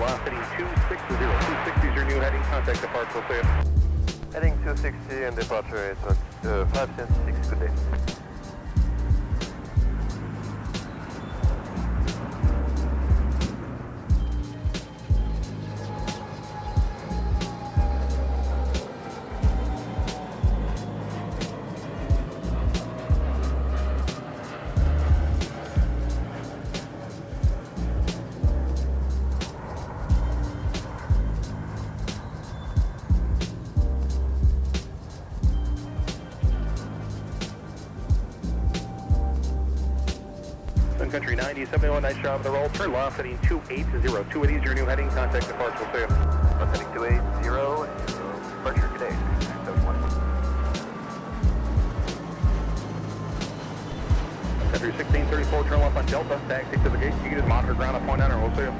left, heading 260. 260 is your new heading. Contact departure, we'll see you. Heading 260 and departure is 576, good day. Sun Country 9071, nice job of the roll. Turn left, heading 280. 280 is your new heading. Contact departure, we'll see you. Heading 280 departure, good day. Country 1634, turn left on Delta, taxi to the gate. You can just monitor ground at point niner, we'll see you.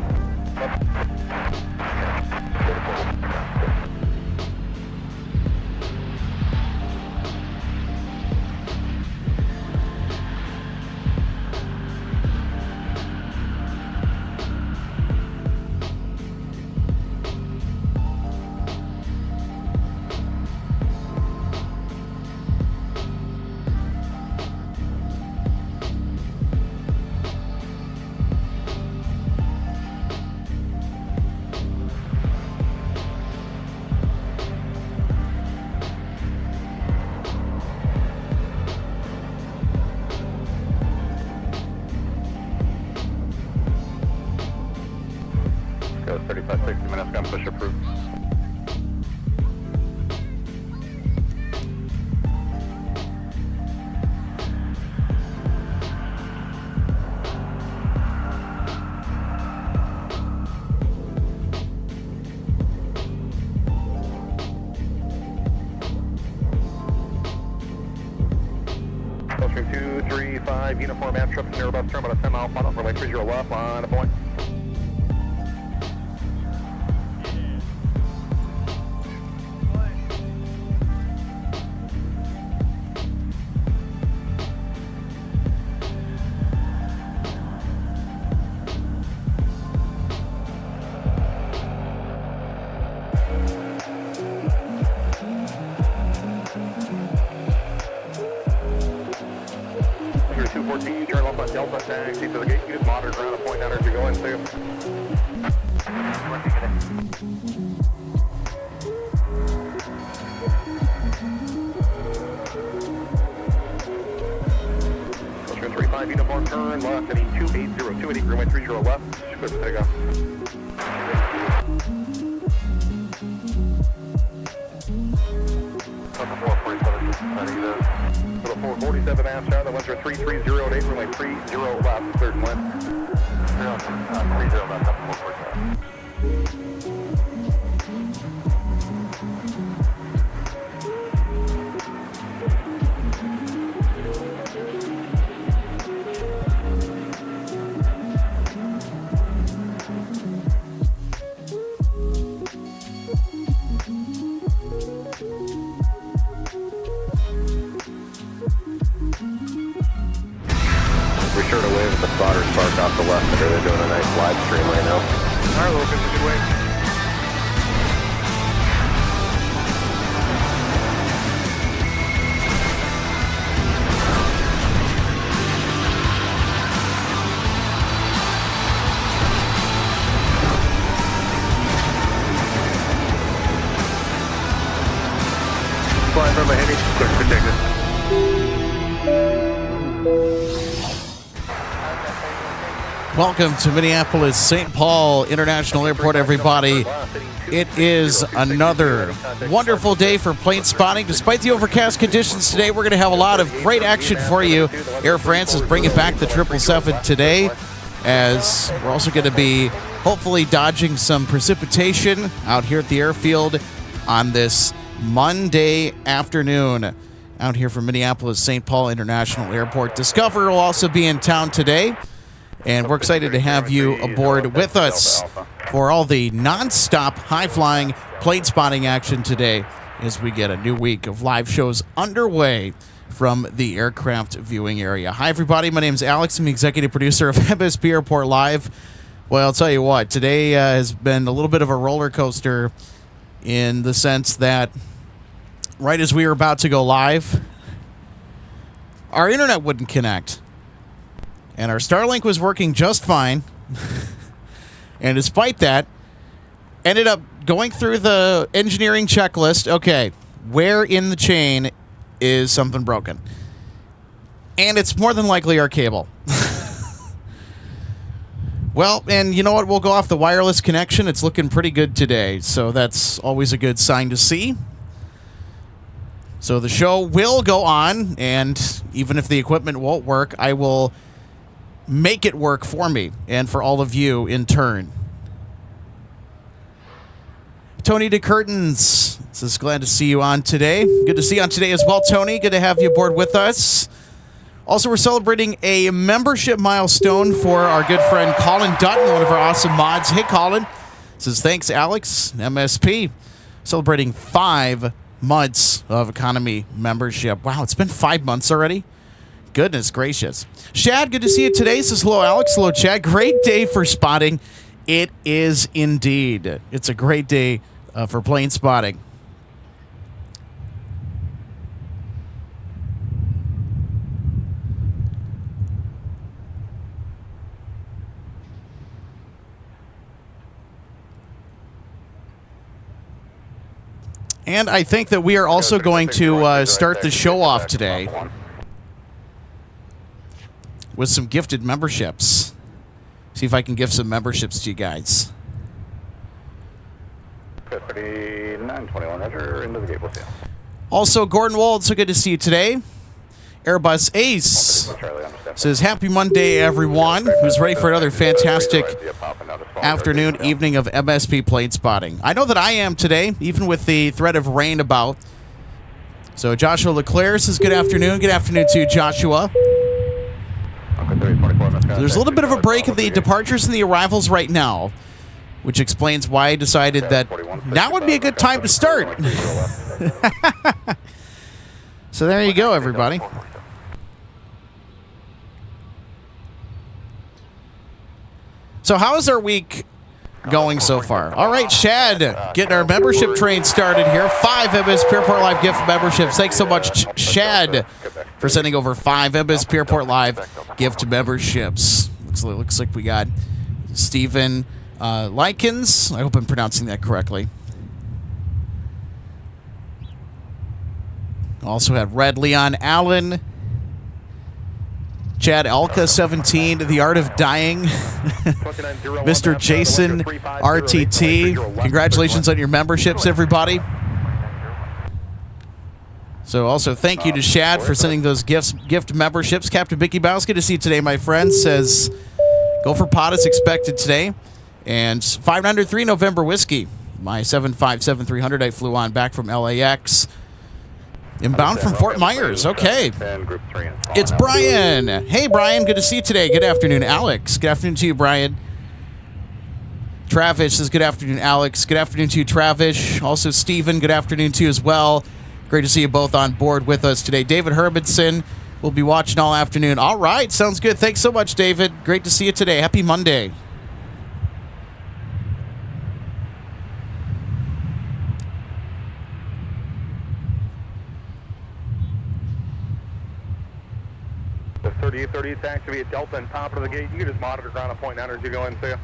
Go 35, 60 minutes, gun push approved. Gulfstream 235, uniform aft trip near bus terminal, 10 mile final, runway 30 left, line of point. You're 214, turn left on Delta, taxi to the gate. You just monitor ground at point niner as you go in, see you. Gulfstream 35, uniform, turn left, heading 280, 280, runway 30 left, clear for takeoff. Little 447 Astra, the winds are 3308, runway 30 left, third and wind. 30 left, up 447. Be sure to wave at the spotters parked off the left there. They're doing a nice live stream right now. All right, Lucas, a good wave. Flying from a heavy, quick protected. Welcome to Minneapolis St. Paul International Airport, everybody. It is another wonderful day for plane spotting. Despite the overcast conditions today, we're going to have a lot of great action for you. Air France is bringing back the 777 today, as we're also going to be hopefully dodging some precipitation out here at the airfield on this Monday afternoon out here from Minneapolis St. Paul International Airport. Discover will also be in town today, and we're excited to have you aboard with us for all the nonstop high-flying plane spotting action today as we get a new week of live shows underway from the aircraft viewing area. Hi, everybody. My name is Alex. I'm the executive producer of MSP Airport Live. Well, I'll tell you what, today has been a little bit of a roller coaster in the sense that right as we were about to go live, our internet wouldn't connect. And our Starlink was working just fine. And despite that, ended up going through the engineering checklist. Okay, where in the chain is something broken? And it's more than likely our cable. Well, and you know what? We'll go off the wireless connection. It's looking pretty good today, so that's always a good sign to see. So the show will go on, and even if the equipment won't work, I will make it work for me and for all of you in turn. Tony DeCurtains says, glad to see you on today. Good to see you on today as well, Tony. Good to have you aboard with us. Also, we're celebrating a membership milestone for our good friend Colin Dutton, one of our awesome mods. Hey, Colin. Says, thanks, Alex. MSP. Celebrating 5 months of economy membership. Wow, it's been 5 months already? Goodness gracious. Shad, good to see you today. Says, hello, Alex. Hello, Chad. Great day for spotting. It is indeed. It's a great day for plane spotting. And I think that we are also going to start the show off today with some gifted memberships. See if I can give some memberships to you guys. 5921, Roger, into the gate with you. Also, Gordon Wold, so good to see you today. Airbus Ace says, happy Monday, everyone. Who's ready for another fantastic afternoon, evening of MSP plane spotting. I know that I am today, even with the threat of rain about. So Joshua Leclerc says, good afternoon. Good afternoon to you, Joshua. There's a little bit of a break in the departures and the arrivals right now, which explains why I decided that now would be a good time to start. So there you go, everybody. So how is our week going so far? All right, Shad, getting our membership train started here. 5 MSP Airport Live gift memberships. Thanks so much, Shad, for sending over 5 MSP Airport Live gift memberships. Looks like we got Stephen Likens. I hope I'm pronouncing that correctly. Also have Red Leon Allen, Chad Alka 17, The Art of Dying, Mr. Jason RTT. Congratulations on your memberships, everybody. So also thank you to Shad for sending those gift memberships. Captain Mickey Bouse, good to see you today, my friend. Says, go for pot as expected today. And 503 November Whiskey, my 757-300 I flew on back from LAX. Inbound from Fort Myers. Okay. It's Brian. Hey, Brian. Good to see you today. Good afternoon, Alex. Good afternoon to you, Brian. Travis says, good afternoon, Alex. Good afternoon to you, Travis. Also, Stephen, good afternoon to you as well. Great to see you both on board with us today. David Hermanson will be watching all afternoon. All right. Sounds good. Thanks so much, David. Great to see you today. Happy Monday. The 3838 to activate Delta and top of the gate. You can just monitor ground at point 9 as you go in, see ya.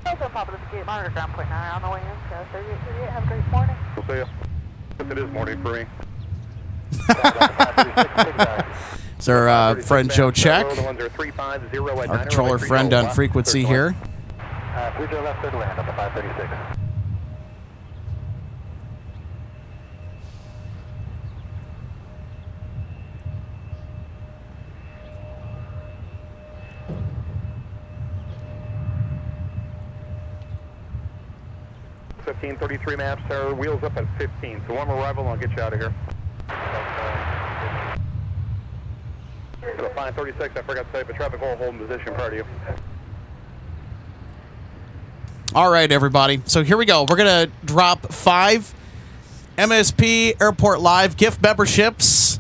Delta, top of the gate, monitor ground point 9 on the way in. 3838, have a great morning. We'll see ya. It is morning for me. It's our friend Joe Check, our controller friend on frequency here. 30 left, clear to land on the 536. .33 maps, our wheels up at 15. So one arrival and I'll get you out of here. To the 536, I forgot to say, but traffic will hold in position prior to you. All right, everybody. So here we go. We're going to drop 5 MSP Airport Live gift memberships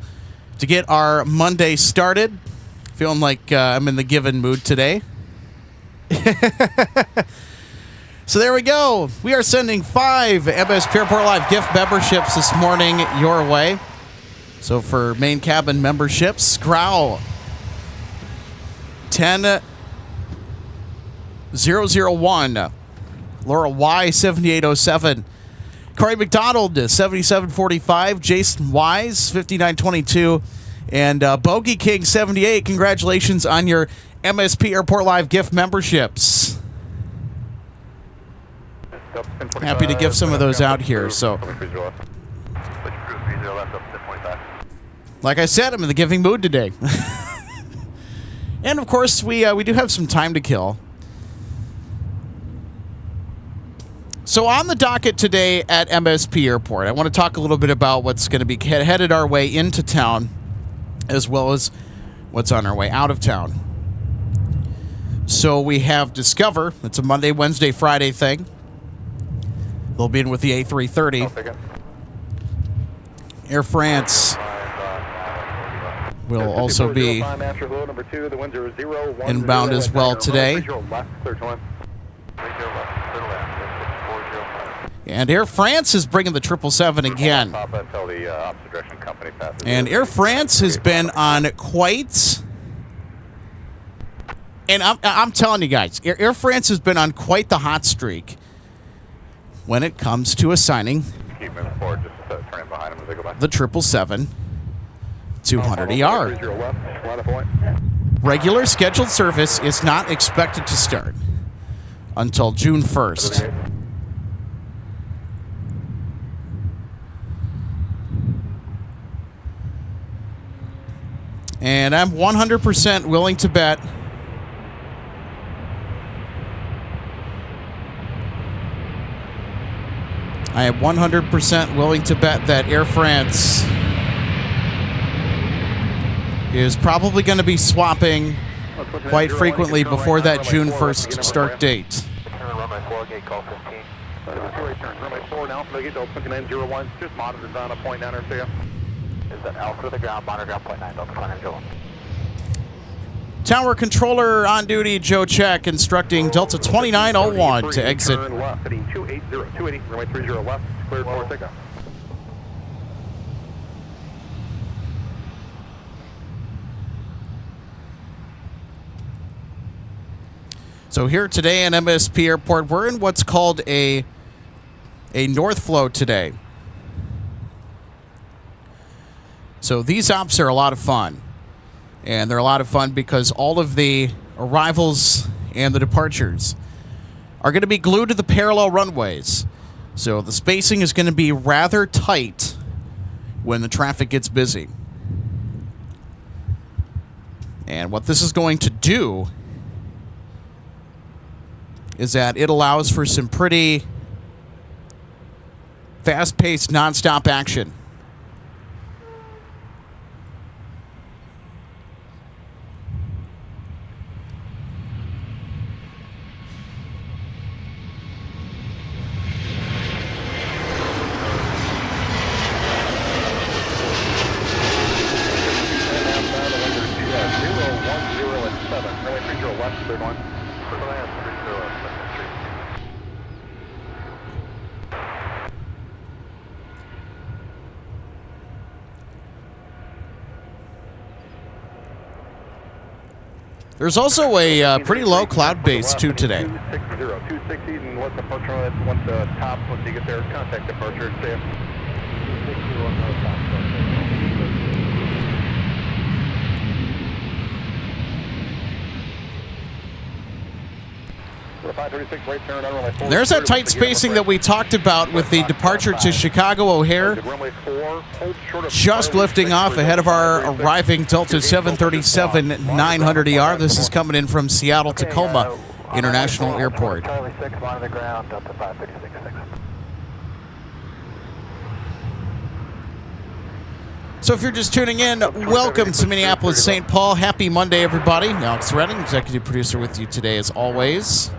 to get our Monday started. Feeling like I'm in the giving mood today. So there we go. We are sending 5 MSP Airport Live gift memberships this morning your way. So for main cabin memberships, Growl 10001, Laura Y 7807, Corey McDonald 7745, Jason Wise 5922, and Bogey King 78. Congratulations on your MSP Airport Live gift memberships. Happy to give some of those out here. So, like I said, I'm in the giving mood today. And of course, we do have some time to kill. So on the docket today at MSP Airport, I want to talk a little bit about what's going to be headed our way into town, as well as what's on our way out of town. So we have Discover. It's a Monday, Wednesday, Friday thing. They'll be in with the A330. Air France will also be inbound as well today. And Air France is bringing the 777 again. And Air France has been on quite... And I'm telling you guys, Air France has been on quite the hot streak when it comes to assigning the 777 200ER. Regular scheduled service is not expected to start until June 1st. And I'm 100% willing to bet I am 100% willing to bet that Air France is probably going to be swapping quite frequently before that June 1st start date. Tower controller on duty, Joe Check, instructing Delta 2901 to exit. So here today in MSP Airport, we're in what's called a north flow today. So these ops are a lot of fun. And they're a lot of fun because all of the arrivals and the departures are going to be glued to the parallel runways. So the spacing is going to be rather tight when the traffic gets busy. And what this is going to do is that it allows for some pretty fast-paced, nonstop action. There's also a pretty low cloud base, too, today. 260, and let the departure once the top, once you get there, contact departure and say 536, right turn, runway 4. There's that tight spacing that we talked about with the departure to Chicago O'Hare. Just lifting off ahead of our arriving Delta 737 900ER. This is coming in from Seattle Tacoma International Airport. Charlie 6, on the ground, Delta 536. So if you're just tuning in, welcome to Minneapolis, St. Paul. Happy Monday, everybody. Alex Redding, executive producer with you today as always.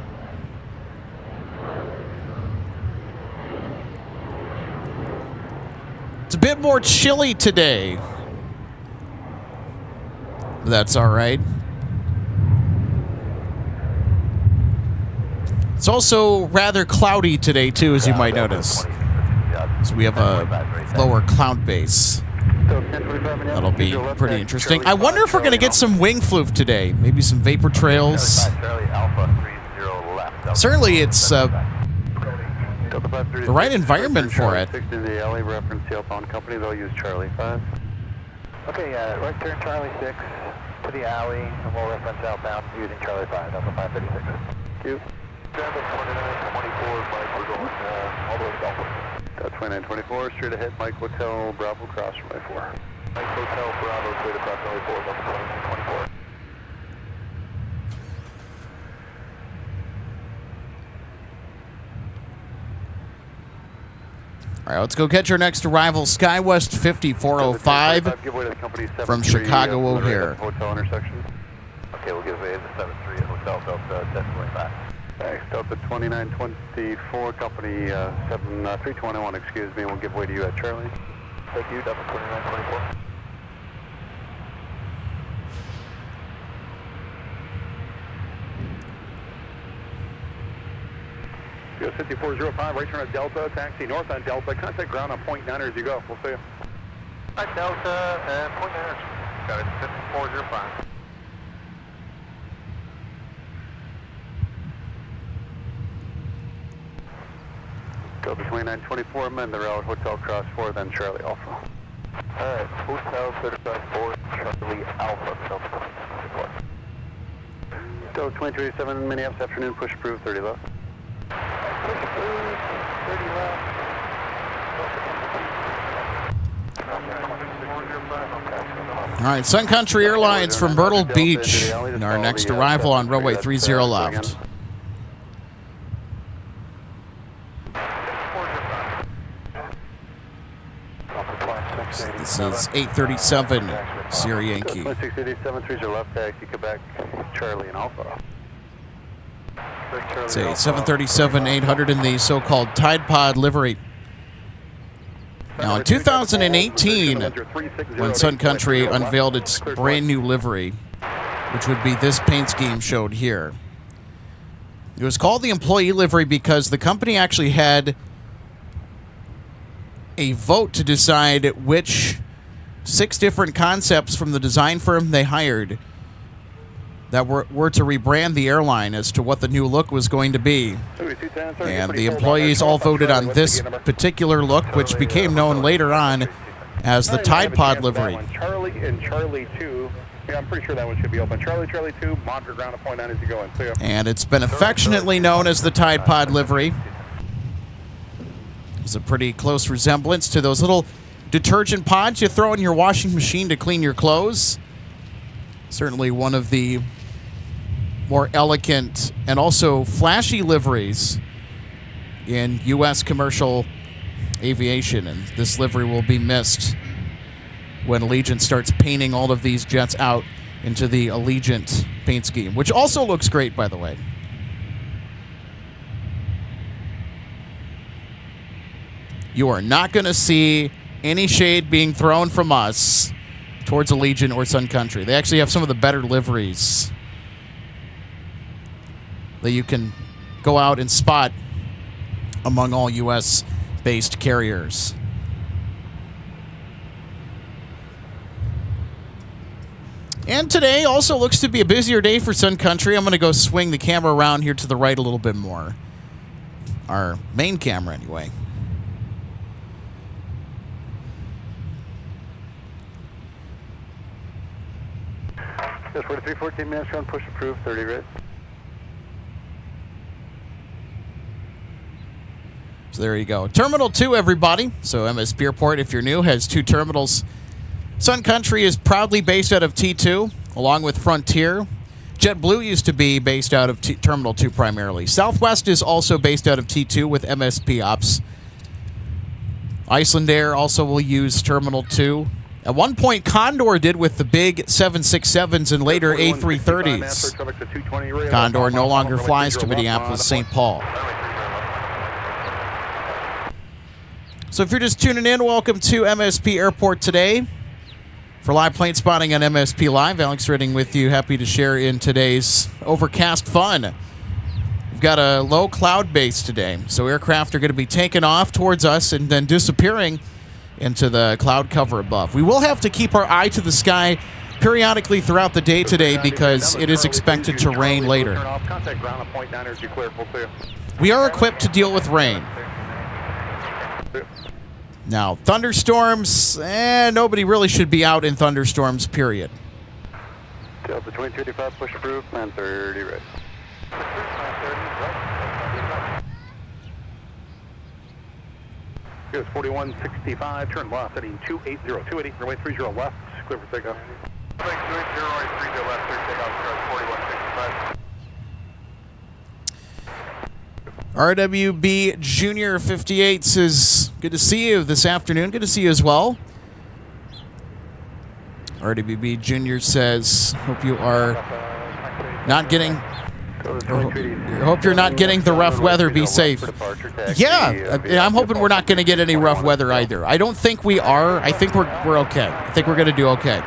It's a bit more chilly today. But that's all right. It's also rather cloudy today, too, as you might notice. So we have a lower cloud base. That'll be pretty interesting. I wonder if we're going to get some wing floof today. Maybe some vapor trails. Certainly, it's the right environment for it. The alley reference tailbound company, they'll use Charlie 5. Okay, right turn Charlie 6 to the alley, and we'll reference outbound using Charlie 5, Alpha 536. Thank you. Traffic 2924, Mike, we're going all the way to Gulfport. 2924, straight ahead, Mike Hotel, Bravo, cross runway 4. Mike Hotel, Bravo, straight across runway 4, Delta 2924. All right, let's go catch our next arrival, SkyWest 5405 from Chicago O'Hare. Hotel intersection. Okay, we'll give way to the 73 at Hotel Delta 1025. Thanks, Delta 2924, company 7321, excuse me, we'll give way to you at Charlie. Thank you, Delta 2924. US 5405, right turn at Delta, taxi north on Delta, contact ground on point 9 as you go, we'll see you. Right, Delta and point 9. Got it, 5405. Delta 2924, amend the route, Hotel Cross 4, then Charlie Alpha. Alright, Hotel certified 4, Charlie Alpha, Delta 2924. Delta 2287, Minneapolis afternoon, push approved, 30 left. Push approved, 30 left. All right, Sun Country Airlines from Myrtle Beach. And our next arrival on runway 30 left. This is 837 Sierra Yankee. 2687, left, taxi Quebec, Charlie and Alpha. It's a 737-800 in the so-called Tide Pod livery. Now, in 2018, when Sun Country unveiled its brand new livery, which would be this paint scheme showed here, it was called the employee livery because the company actually had a vote to decide which 6 different concepts from the design firm they hired that were to rebrand the airline as to what the new look was going to be. And the employees all voted on this particular look, which became known later on as the Tide Pod livery. Charlie and Charlie 2. Yeah, I'm pretty sure that one should be open. Charlie 2, monitor ground at point 9 as you go in. See ya. And it's been affectionately known as the Tide Pod livery. It's a pretty close resemblance to those little detergent pods you throw in your washing machine to clean your clothes. Certainly one of the more elegant and also flashy liveries in U.S. commercial aviation. And this livery will be missed when Allegiant starts painting all of these jets out into the Allegiant paint scheme, which also looks great, by the way. You are not going to see any shade being thrown from us towards Allegiant or Sun Country. They actually have some of the better liveries that you can go out and spot among all U.S.-based carriers. And today also looks to be a busier day for Sun Country. I'm going to go swing the camera around here to the right a little bit more. Our main camera, anyway. Yes, 4314 minutes run, push approved, 30 right. So there you go. Terminal 2, everybody. So MSP Airport, if you're new, has 2 terminals. Sun Country is proudly based out of T2, along with Frontier. JetBlue used to be based out of Terminal 2 primarily. Southwest is also based out of T2 with MSP Ops. Icelandair also will use Terminal 2. At one point, Condor did with the big 767s and later A330s. Condor no longer flies to Minneapolis, St. Paul. So if you're just tuning in, welcome to MSP Airport today. For live plane spotting on MSP Live, Alex Ridding with you. Happy to share in today's overcast fun. We've got a low cloud base today, so aircraft are going to be taking off towards us and then disappearing into the cloud cover above. We will have to keep our eye to the sky periodically throughout the day today because it is expected to rain later. We are equipped to deal with rain. Now, thunderstorms, nobody really should be out in thunderstorms, period. Delta 2035, push approved, plan 30 right. Here's 4165, turn left, heading 280, 280, runway 30 left, clear for takeoff. Runway 30 left, clear takeoff, 4165. RWB Junior 58 says, good to see you this afternoon. Good to see you as well. RWB Junior says, hope you are not getting... hope you're not getting the rough weather. Be safe. Yeah, I'm hoping we're not going to get any rough weather either. I don't think we are. I think we're okay. I think we're going to do okay.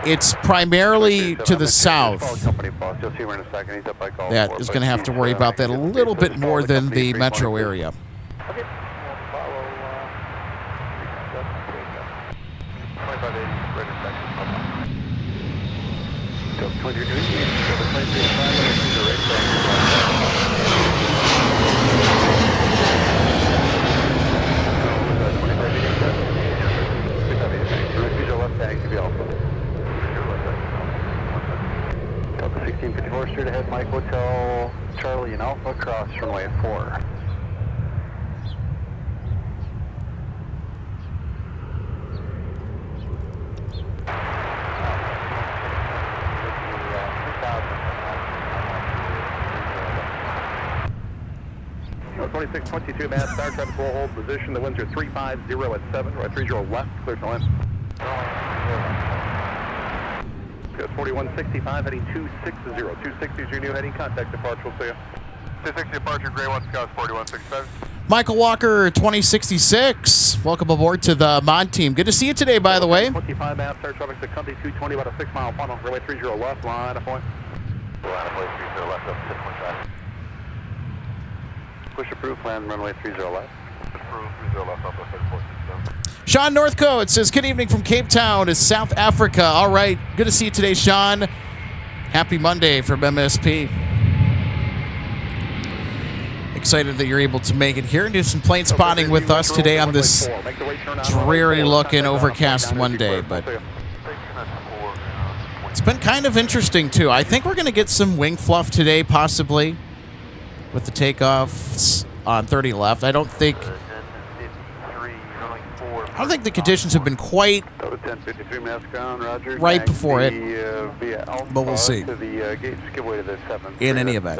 It's primarily to the south that is going to have to worry about that a little bit more than the metro area. Delta 1654, straight ahead, Mike Hotel, Charlie and Alpha, cross runway 4. No, 2622, mass star traffic will hold position. The winds are 350 at 7, right 30 left, clear to land. Goes 4165, heading 260. 260 is your new heading. Contact departure, we'll see you. 260 departure, Gray 1, Scouts 4165. Michael Walker, 2066. Welcome aboard to the mod team. Good to see you today, by the way. 25 mass star traffic to company 220, about a 6-mile funnel. Runway 30 left, line of point. Line of point 30 left, up 6.5. Push approved, plan runway 30 left. Push approved, 30 left, up 6.6. Sean Northcote says, good evening from Cape Town to South Africa. All right. Good to see you today, Sean. Happy Monday from MSP. Excited that you're able to make it here and do some plane spotting with us today on this dreary-looking, overcast Monday. But it's been kind of interesting, too. I think we're going to get some wing fluff today, possibly, with the takeoffs on 30 left. I don't think the conditions have been quite right before it, but we'll see. In any event.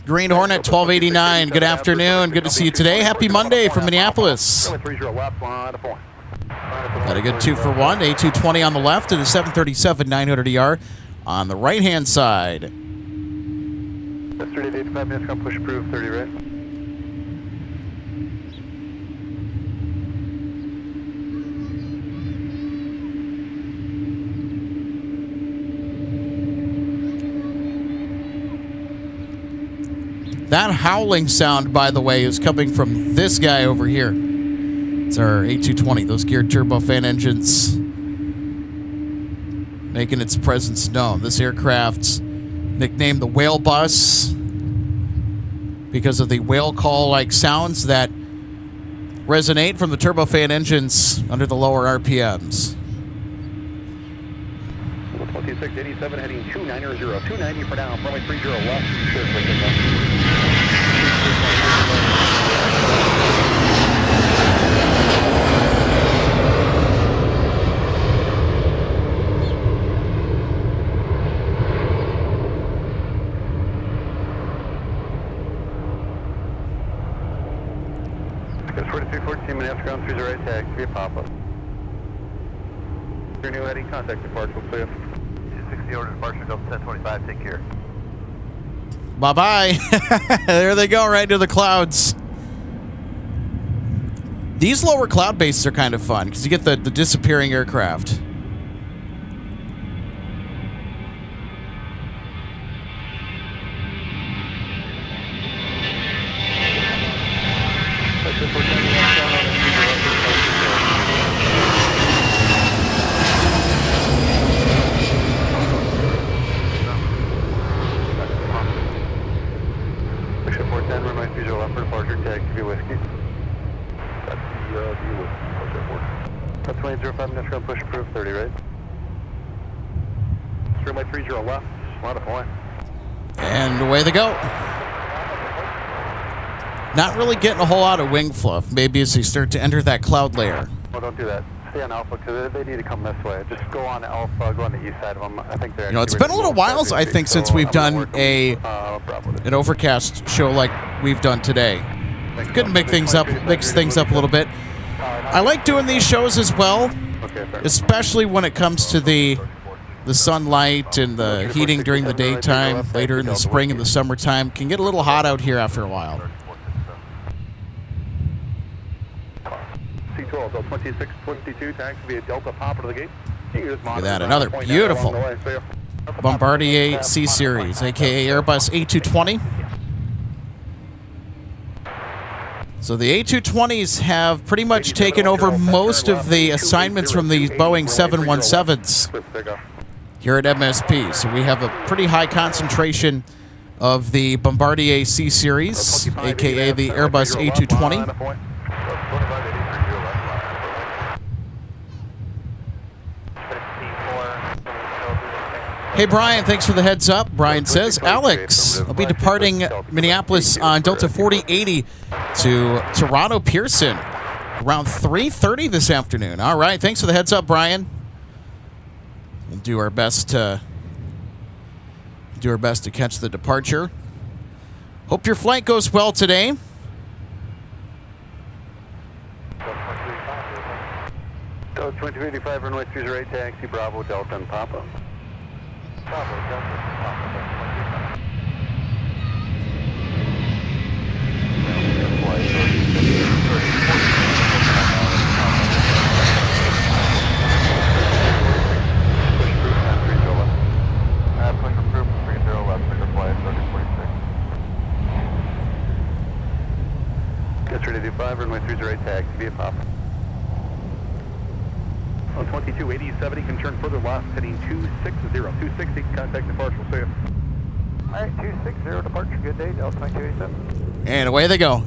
Green Hornet 1289. Good afternoon. Good to see you today. Happy Monday from Minneapolis. Got a good 2 for 1. A220 on the left and a 737 900ER on the right-hand side. That's 30 to 5 minutes, going to push approved, 30 right. That howling sound, by the way, is coming from this guy over here. It's our A220, those geared turbofan engines making its presence known. This aircraft's nicknamed the Whale Bus because of the whale call-like sounds that resonate from the turbofan engines under the lower RPMs. 2687 heading 290, 290 for now, runway 30 left. It's 4214 minutes, ground 30 right, taxi, be a pop-up. Your new heading, contact departure, we'll see you. 260 order departure, Delta 1025, take care. Bye-bye. There they go, right to the clouds. These lower cloud bases are kind of fun because you get the disappearing aircraft. That's 2005, next ground push approved 30, right? Runway 30 left, modify. And away they go. Not really getting a whole lot of wing fluff, maybe as they start to enter that cloud layer. Oh, don't do that. Stay on Alpha because they need to come this way. Just go on Alpha, go on the east side of them. I think they're. You know, it's been a little while, I think, since we've done an overcast show like we've done today. Good to mix things up a little bit. I like doing these shows as well, especially when it comes to the sunlight and the heating during the daytime. Later in the spring and the summertime, can get a little hot out here after a while. C12, 2622, taxi via Delta Papa to the gate. Look at that, another beautiful Bombardier C Series, aka Airbus A220. So the A220s have pretty much taken over most of the assignments from the Boeing 717s here at MSP. So we have a pretty high concentration of the Bombardier C Series, aka the Airbus A220. Hey, Brian, thanks for the heads up. Brian says, Alex, I'll be departing Minneapolis on Delta 4080 to Toronto Pearson around 3:30 this afternoon. All right, thanks for the heads up, Brian. We'll do our best to catch the departure. Hope your flight goes well today. Delta 2085, runway 30 taxi, Bravo, Delta, and Papa. Bravo, Delta, Papa, push approved, 30 left, clear flight, 3046. That's ready to do 5, runway 30 taxi, via Papa. On 2280, can turn further left, heading 260. 260, contact departure, we'll see you. All right, 260, departure, good day, Delta 2287. And away they go.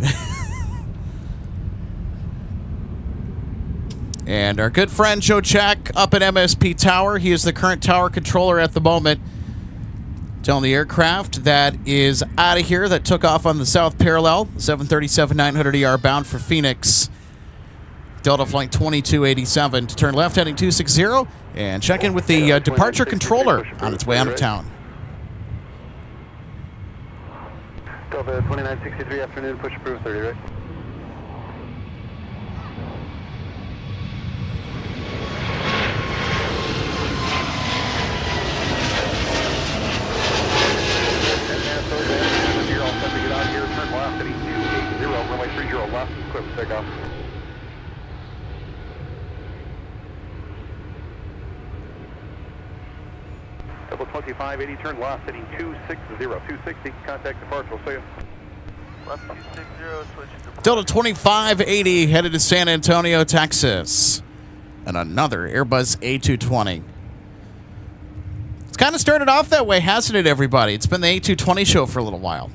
And our good friend Joe Chack up at MSP Tower. He is the current tower controller at the moment. Telling the aircraft that is out of here, that took off on the south parallel, 737-900ER bound for Phoenix. Delta Flight 2287 to turn left heading 260 and check in with the departure controller on its way out of town. Delta 2963, afternoon, push approved 30, right? You're all set to get out here, turn left heading 280, runway 30 left, quick takeoff. Double 2580, turn left, heading 260. 260, contact departure, we'll see you. Left 260, switch to... Delta 2580 headed to San Antonio, Texas. And another Airbus A220. It's kind of started off that way, hasn't it, everybody? It's been the A220 show for a little while.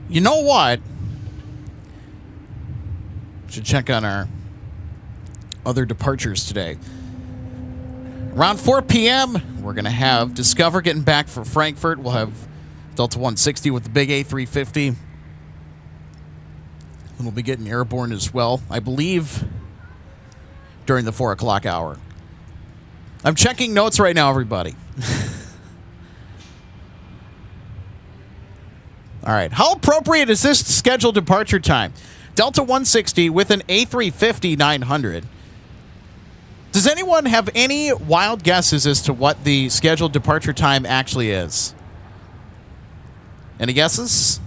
You know what? Should check on our other departures today. Around 4 p.m., we're going to have Discover getting back for Frankfurt. We'll have Delta 160 with the big A350. And we'll be getting airborne as well, I believe, during the 4 o'clock hour. I'm checking notes right now, everybody. All right. How appropriate is this scheduled departure time? Delta 160 with an A350-900. Does anyone have any wild guesses as to what the scheduled departure time actually is? Any guesses?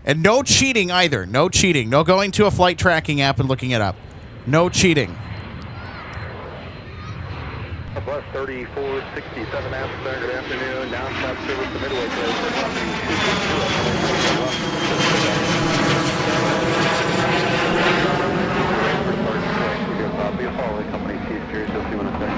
And no cheating either. No cheating. No going to a flight tracking app and looking it up. No cheating. Bus 3467 Amsterdam, good afternoon. Nonstop service to Midway. Company C series, you'll see when it's there.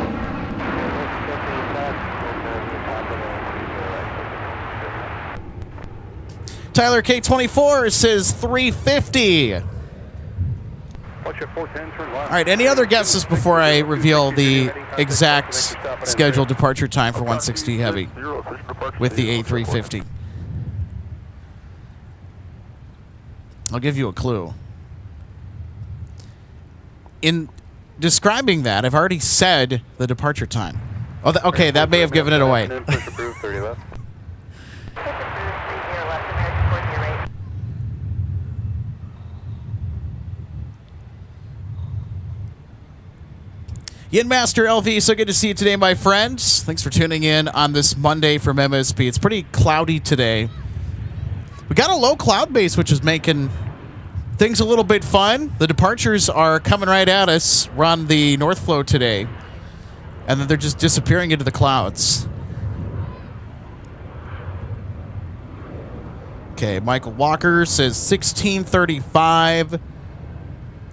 Tyler K24 says 350. Watch your 410, turn left. All right, any other guesses before I reveal the exact scheduled departure time for 160 Heavy with the A350? I'll give you a clue. In describing that, I've already said the departure time. Oh, okay, that may have given it away. Push approved, 30 left. Yin Master LV, so good to see you today, my friends. Thanks for tuning in on this Monday from MSP. It's pretty cloudy today. We got a low cloud base, which is making things a little bit fun. The departures are coming right at us. We're on the North Flow today, and then they're just disappearing into the clouds. Okay, Michael Walker says 1635.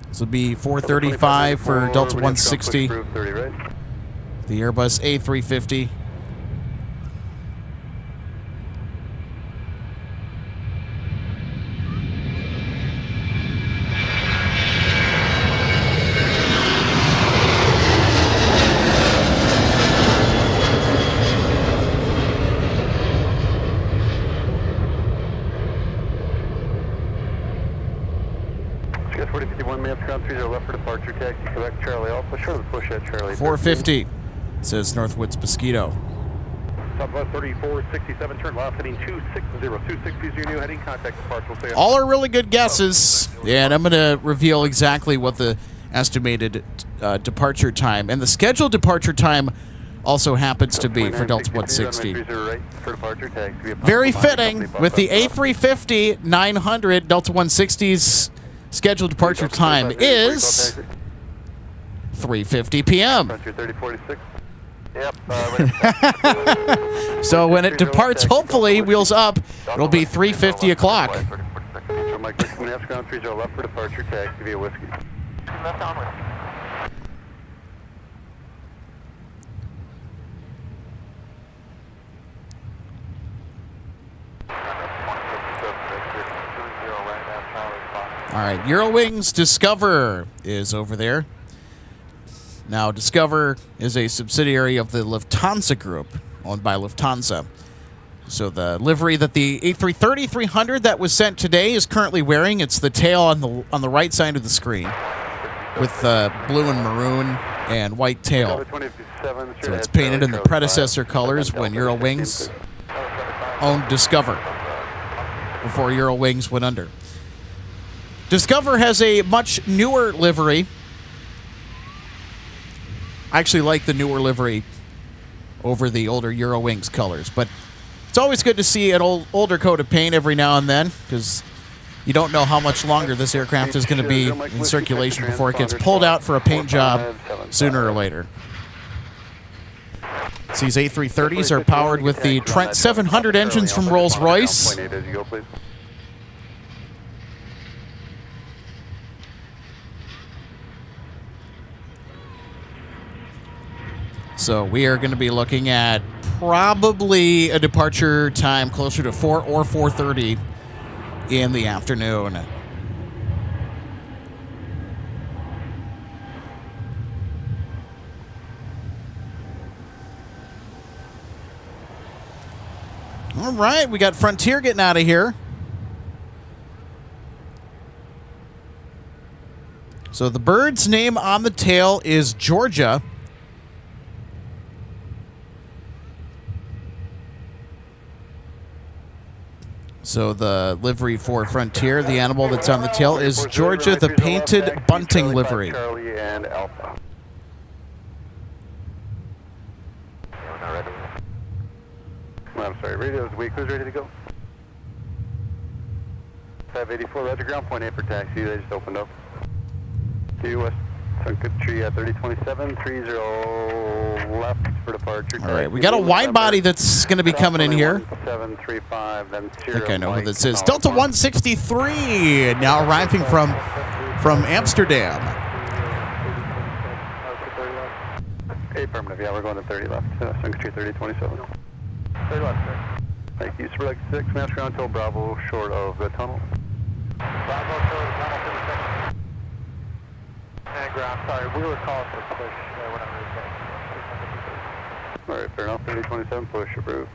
This will be 435 for Delta 160. The Airbus A350. Yes, 4051 minutes, ground 30 left for departure, taxi, Quebec, Charlie Alpha, short of the push at Charlie. 450, says Northwoods Mosquito. Southwest 3467, turn left, heading 260. 260 is your new heading, contact departure. All are really good guesses, and I'm going to reveal exactly what the estimated departure time and the scheduled departure time also happens to be for Delta 160. Very fitting with the A350-900 Delta 160's scheduled departure time is 3:50 p.m. So when it departs, hopefully, wheels up, it'll be 3:50 o'clock. Left for departure, taxi via Whiskey. Left onward. All right, Eurowings Discover is over there. Now, Discover is a subsidiary of the Lufthansa Group, owned by Lufthansa. So the livery that the A330-300 that was sent today is currently wearing, it's the tail on the right side of the screen with blue and maroon and white tail. So it's painted in the predecessor colors when Eurowings owned Discover before Eurowings went under. Discover has a much newer livery. I actually like the newer livery over the older Eurowings colors, but it's always good to see an older coat of paint every now and then because you don't know how much longer this aircraft is going to be in circulation before it gets pulled out for a paint job sooner or later. These A330s are powered with the Trent 700 engines from Rolls-Royce. So we are going to be looking at probably a departure time closer to 4 or 4:30 in the afternoon. All right, we got Frontier getting out of here. So the bird's name on the tail is Georgia. So the livery for Frontier, the animal that's on the tail, is Georgia, the painted bunting livery. Charlie and Alpha. I'm sorry, radio's weak. Who's ready to go? 584, roger, ground point 8 for taxi, they just opened up. To West Sun Country 3027, 30 left for departure. All right, we got a wide body that's going to be coming in here. 735, then I think I know who this is. Delta 163 now arriving from Amsterdam. Affirmative, yeah, we're going to 30 left, Sun Country 3027. 30 left, sir. Thank you, Select 6, mass ground until Bravo, short of the tunnel. Bravo, short of the tunnel, 36. And ground, sorry, we were calling for push, we're not really saying. All right, fair enough, 3027, push approved.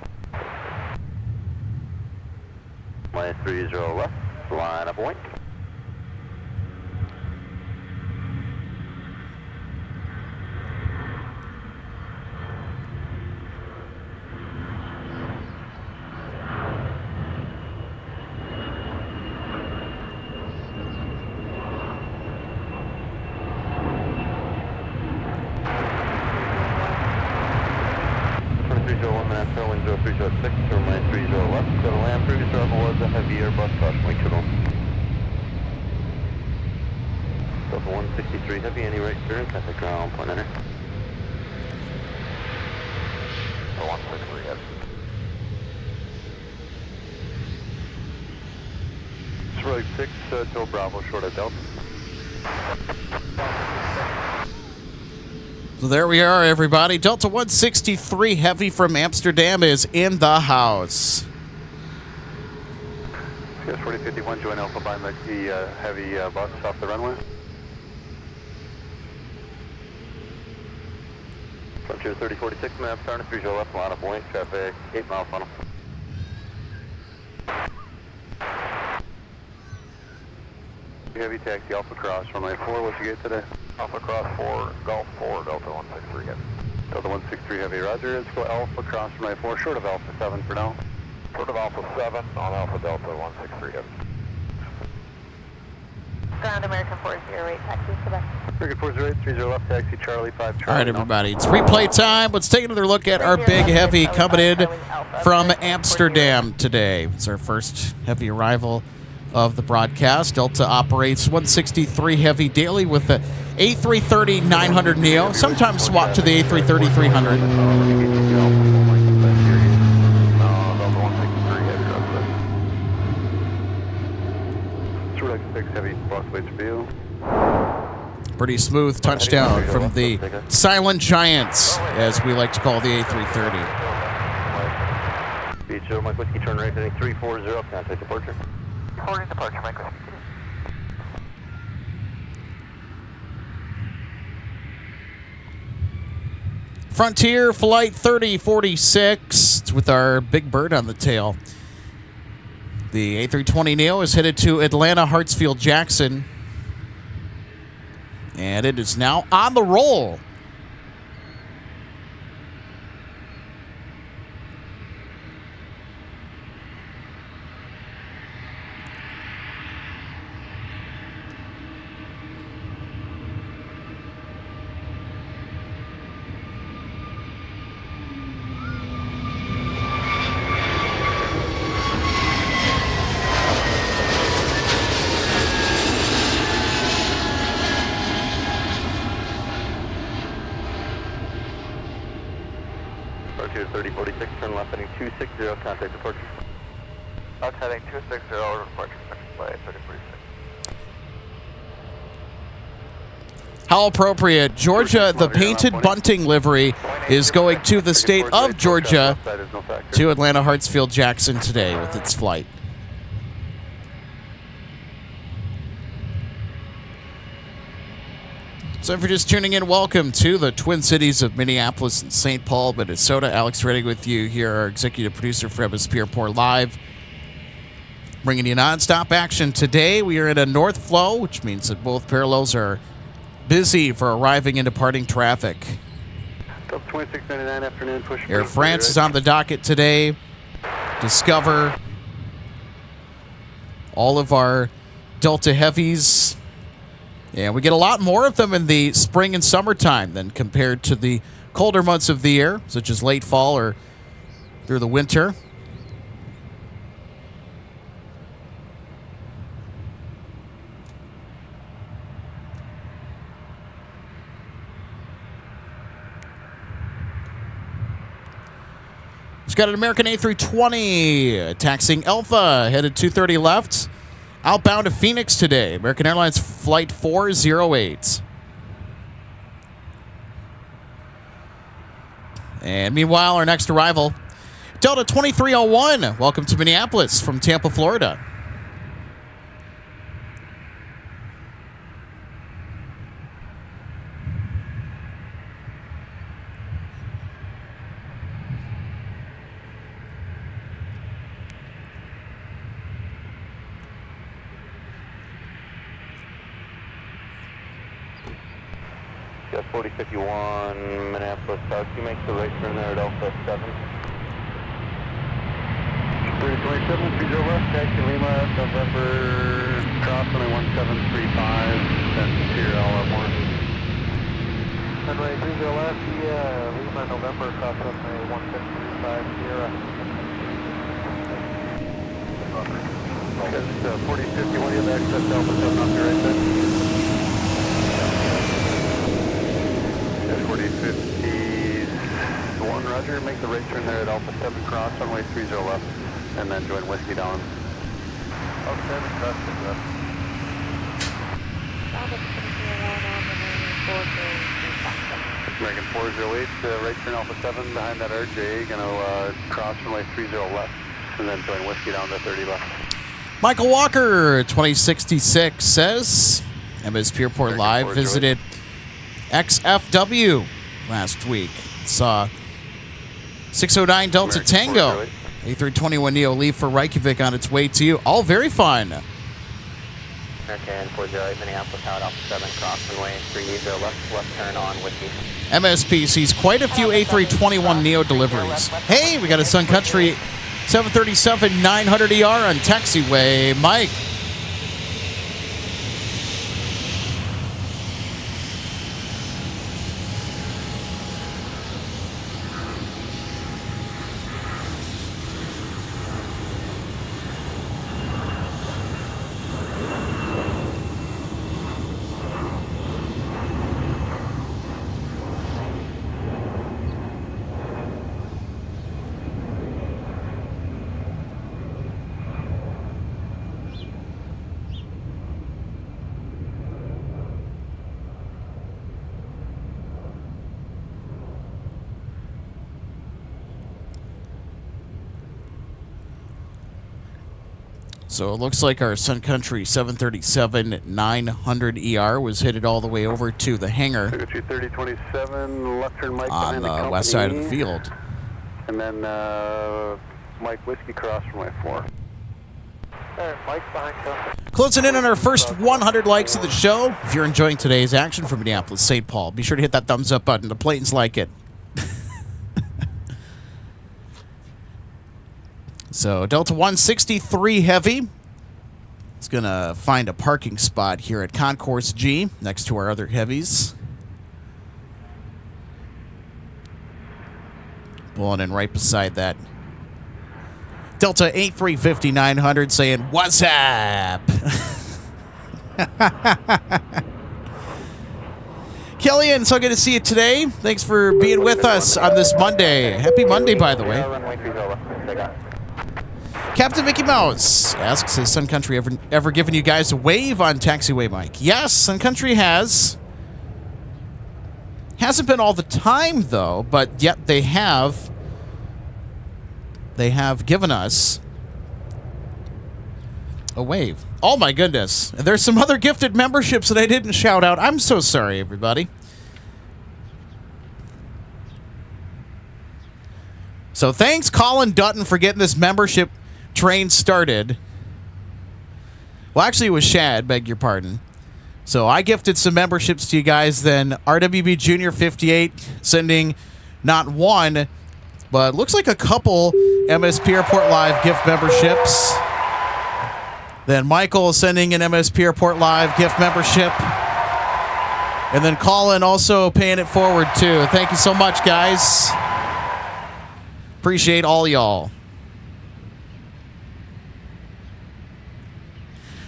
Minus 30 left, line up point. Wind 0306, turn 30 left, to the land, previous arrival was a heavy Airbus, caution wing channel. Delta 163 heavy, any right turn, contact ground, point enter. 163 heavy. Select 6, till Bravo, short of Delta. So there we are, everybody. Delta 163 Heavy from Amsterdam is in the house. CS 4051, join Alpha by the heavy bus off the runway. Frontier 3046, map, starting 30 left, line up point, traffic, 8 mile funnel. Heavy taxi Alpha Cross, runway 4, what'd you get today? Alpha Cross 4, Golf 4, Delta 163 heavy. Delta 163 heavy, roger. Let's go Alpha Cross, runway 4, short of Alpha 7 for now. Short of Alpha 7 on Alpha Delta 163 heavy. Ground American 408, taxi Quebec. American 408, 30 left, taxi Charlie 5 Charlie. All right, everybody. It's replay time. Let's take another look at our big heavy coming in from Amsterdam today. It's our first heavy arrival of the broadcast. Delta operates 163 heavy daily with the A330-900 Neo, sometimes swapped to the A330-300. Select 6 heavy, boss waits for you. Pretty smooth touchdown from the Silent Giants, as we like to call the A330. Beach Mike Whiskey, turn right, heading 340, contact departure. Reporting departure, Mike Whiskey. Frontier Flight 3046. It's with our big bird on the tail. The A320neo is headed to Atlanta Hartsfield Jackson. And it is now on the roll. Frontier 3046, turn left, heading 260, contact departure. That's heading 260, departure, flight 3046. How appropriate. Georgia, the painted bunting livery is going to the state of Georgia to Atlanta Hartsfield Jackson today with its flight. So if you're just tuning in, welcome to the Twin Cities of Minneapolis and St. Paul, Minnesota. Alex Reddick with you here, our executive producer for MSP Airport Live. Bringing you nonstop action today. We are in a north flow, which means that both parallels are busy for arriving and departing traffic. 2699 afternoon, push. Air France is on the docket today. Discover all of our Delta Heavies. And we get a lot more of them in the spring and summertime than compared to the colder months of the year, such as late fall or through the winter. It's got an American A320 taxiing Alpha, headed 230 left. Outbound to Phoenix today. American Airlines Flight 408. And meanwhile, our next arrival, Delta 2301. Welcome to Minneapolis from Tampa, Florida. Got 4051 Minneapolis South. You make the right turn there at Alpha 7. 3027, 30 left, taxi Lima, November, cross runway 1735, then Sierra LF1. Runway 30 left, Lima, November, cross runway 1735, Sierra. That's 4051, you have access to Alpha 7 off your right side. 4051, roger, make the right turn there at Alpha 7, cross runway 30 left, and then join Whiskey down. Alpha 7, cross to the left. American 408, right turn Alpha 7 behind that RJ, gonna cross runway 30 left, and then join Whiskey down to 30 left. Michael Walker, 2066, says MSP Airport Live visited XFW last week. Saw 609 Delta American Tango, A321neo leave for Reykjavik on its way to you. All very fun. American 408, Minneapolis out, Alpha 7, cross runway 30 left turn on Whiskey. MSP sees quite a few A321neo deliveries. Hey, we got a Sun Country 737-900ER on taxiway. Mike. So it looks like our Sun Country 737-900ER was headed all the way over to the hangar 3027, left turn Mike on the west side of the field. And then Mike Whiskey cross runway 4. Mike's behind you. Closing in on our first 100 likes of the show. If you're enjoying today's action from Minneapolis, St. Paul, be sure to hit that thumbs up button. The Platons like it. So Delta 163 Heavy is going to find a parking spot here at Concourse G next to our other heavies. Pulling in right beside that. Delta 8350-900 saying, "What's up?" Killian, so good to see you today. Thanks for being with us on this Monday. Happy Monday, by the way. Captain Mickey Mouse asks, has Sun Country ever given you guys a wave on taxiway, Mike? Yes, Sun Country has. Hasn't been all the time, though, but yet they have. They have given us a wave. Oh, my goodness. There's some other gifted memberships that I didn't shout out. I'm so sorry, everybody. So thanks, Colin Dutton, for getting this membership train started. Well, actually, it was Shad, beg your pardon. So I gifted some memberships to you guys. Then RWB Junior 58 sending not one, but looks like a couple MSP Airport Live gift memberships. Then Michael sending an MSP Airport Live gift membership. And then Colin also paying it forward, too. Thank you so much, guys. Appreciate all y'all.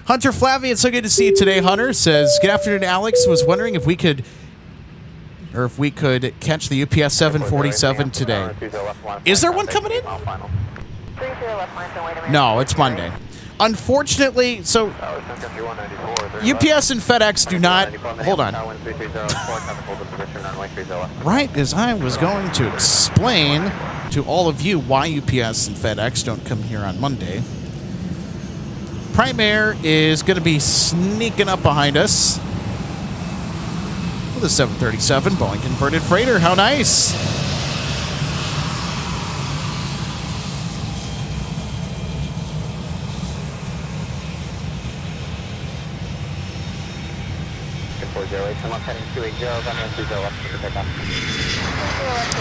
Hunter Flavian, so good to see you today, Hunter. Says, good afternoon, Alex. Was wondering if we could or if we could catch the UPS 747 today. Is there one coming in? 30 left line, so wait a minute. No, it's Monday. Unfortunately, so UPS and FedEx do not. Hold on. Right as I was going to explain to all of you why UPS and FedEx don't come here on Monday, Prime Air is going to be sneaking up behind us with a 737 Boeing converted freighter. How nice!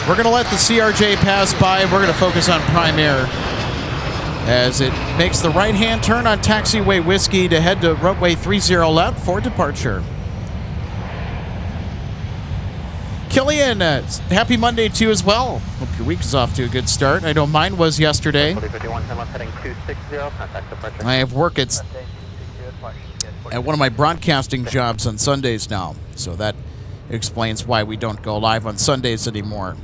We're going to let the CRJ pass by. We're going to focus on Prime Air as it makes the right-hand turn on taxiway Whiskey to head to runway 30 left for departure. Killian, happy Monday to you as well. Hope your week is off to a good start. I know mine was yesterday. I have work at one of my broadcasting jobs on Sundays now, so that explains why we don't go live on Sundays anymore.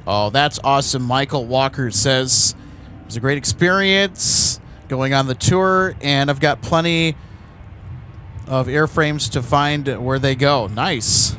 Oh, that's awesome. Michael Walker says it was a great experience going on the tour, and I've got plenty of airframes to find where they go. Nice.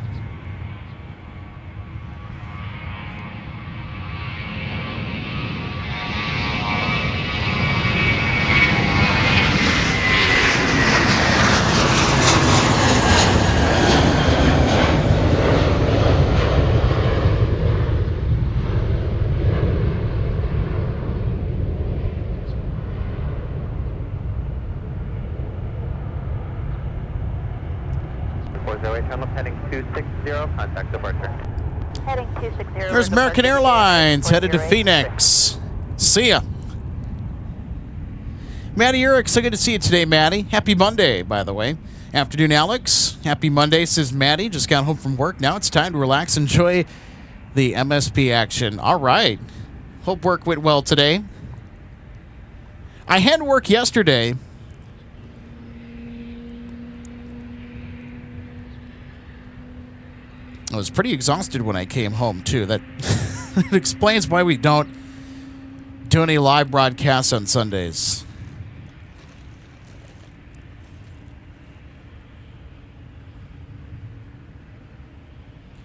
Heading 260, contact departure. Heading 260. There's American Airlines headed to Phoenix. See ya. Maddie Urich, so good to see you today, Maddie. Happy Monday, by the way. Afternoon, Alex. Happy Monday, says Maddie. Just got home from work. Now it's time to relax, enjoy the MSP action. All right. Hope work went well today. I had work yesterday. I was pretty exhausted when I came home, too. That explains why we don't do any live broadcasts on Sundays.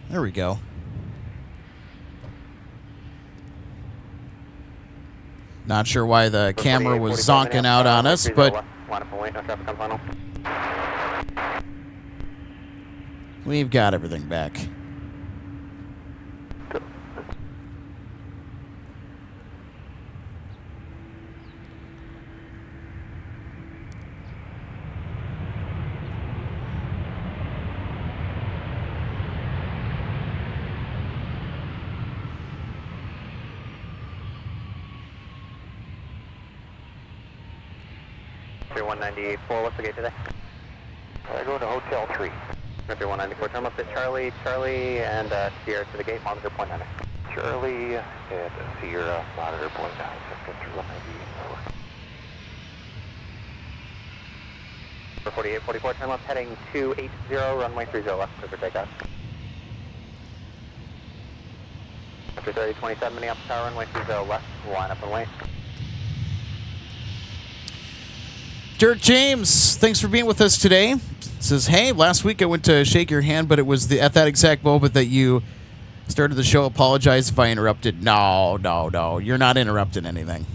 There we go. Not sure why the camera was zonking out on us, but we've got everything back. Mercury 198.4, what's the gate today? Going to Hotel 3. Mercury 194, turn left at Charlie, and Sierra to the gate, monitor point 9. Charlie and Sierra, monitor point 9, Sun Country 198.4. 4844, turn left, heading 280, runway 30 left, clear for takeoff. After 3027, Minneapolis Tower, runway 30 left, line up and wait. Dirk James, thanks for being with us today. Says, hey, last week I went to shake your hand, but it was at that exact moment that you started the show. Apologize if I interrupted. No. You're not interrupting anything.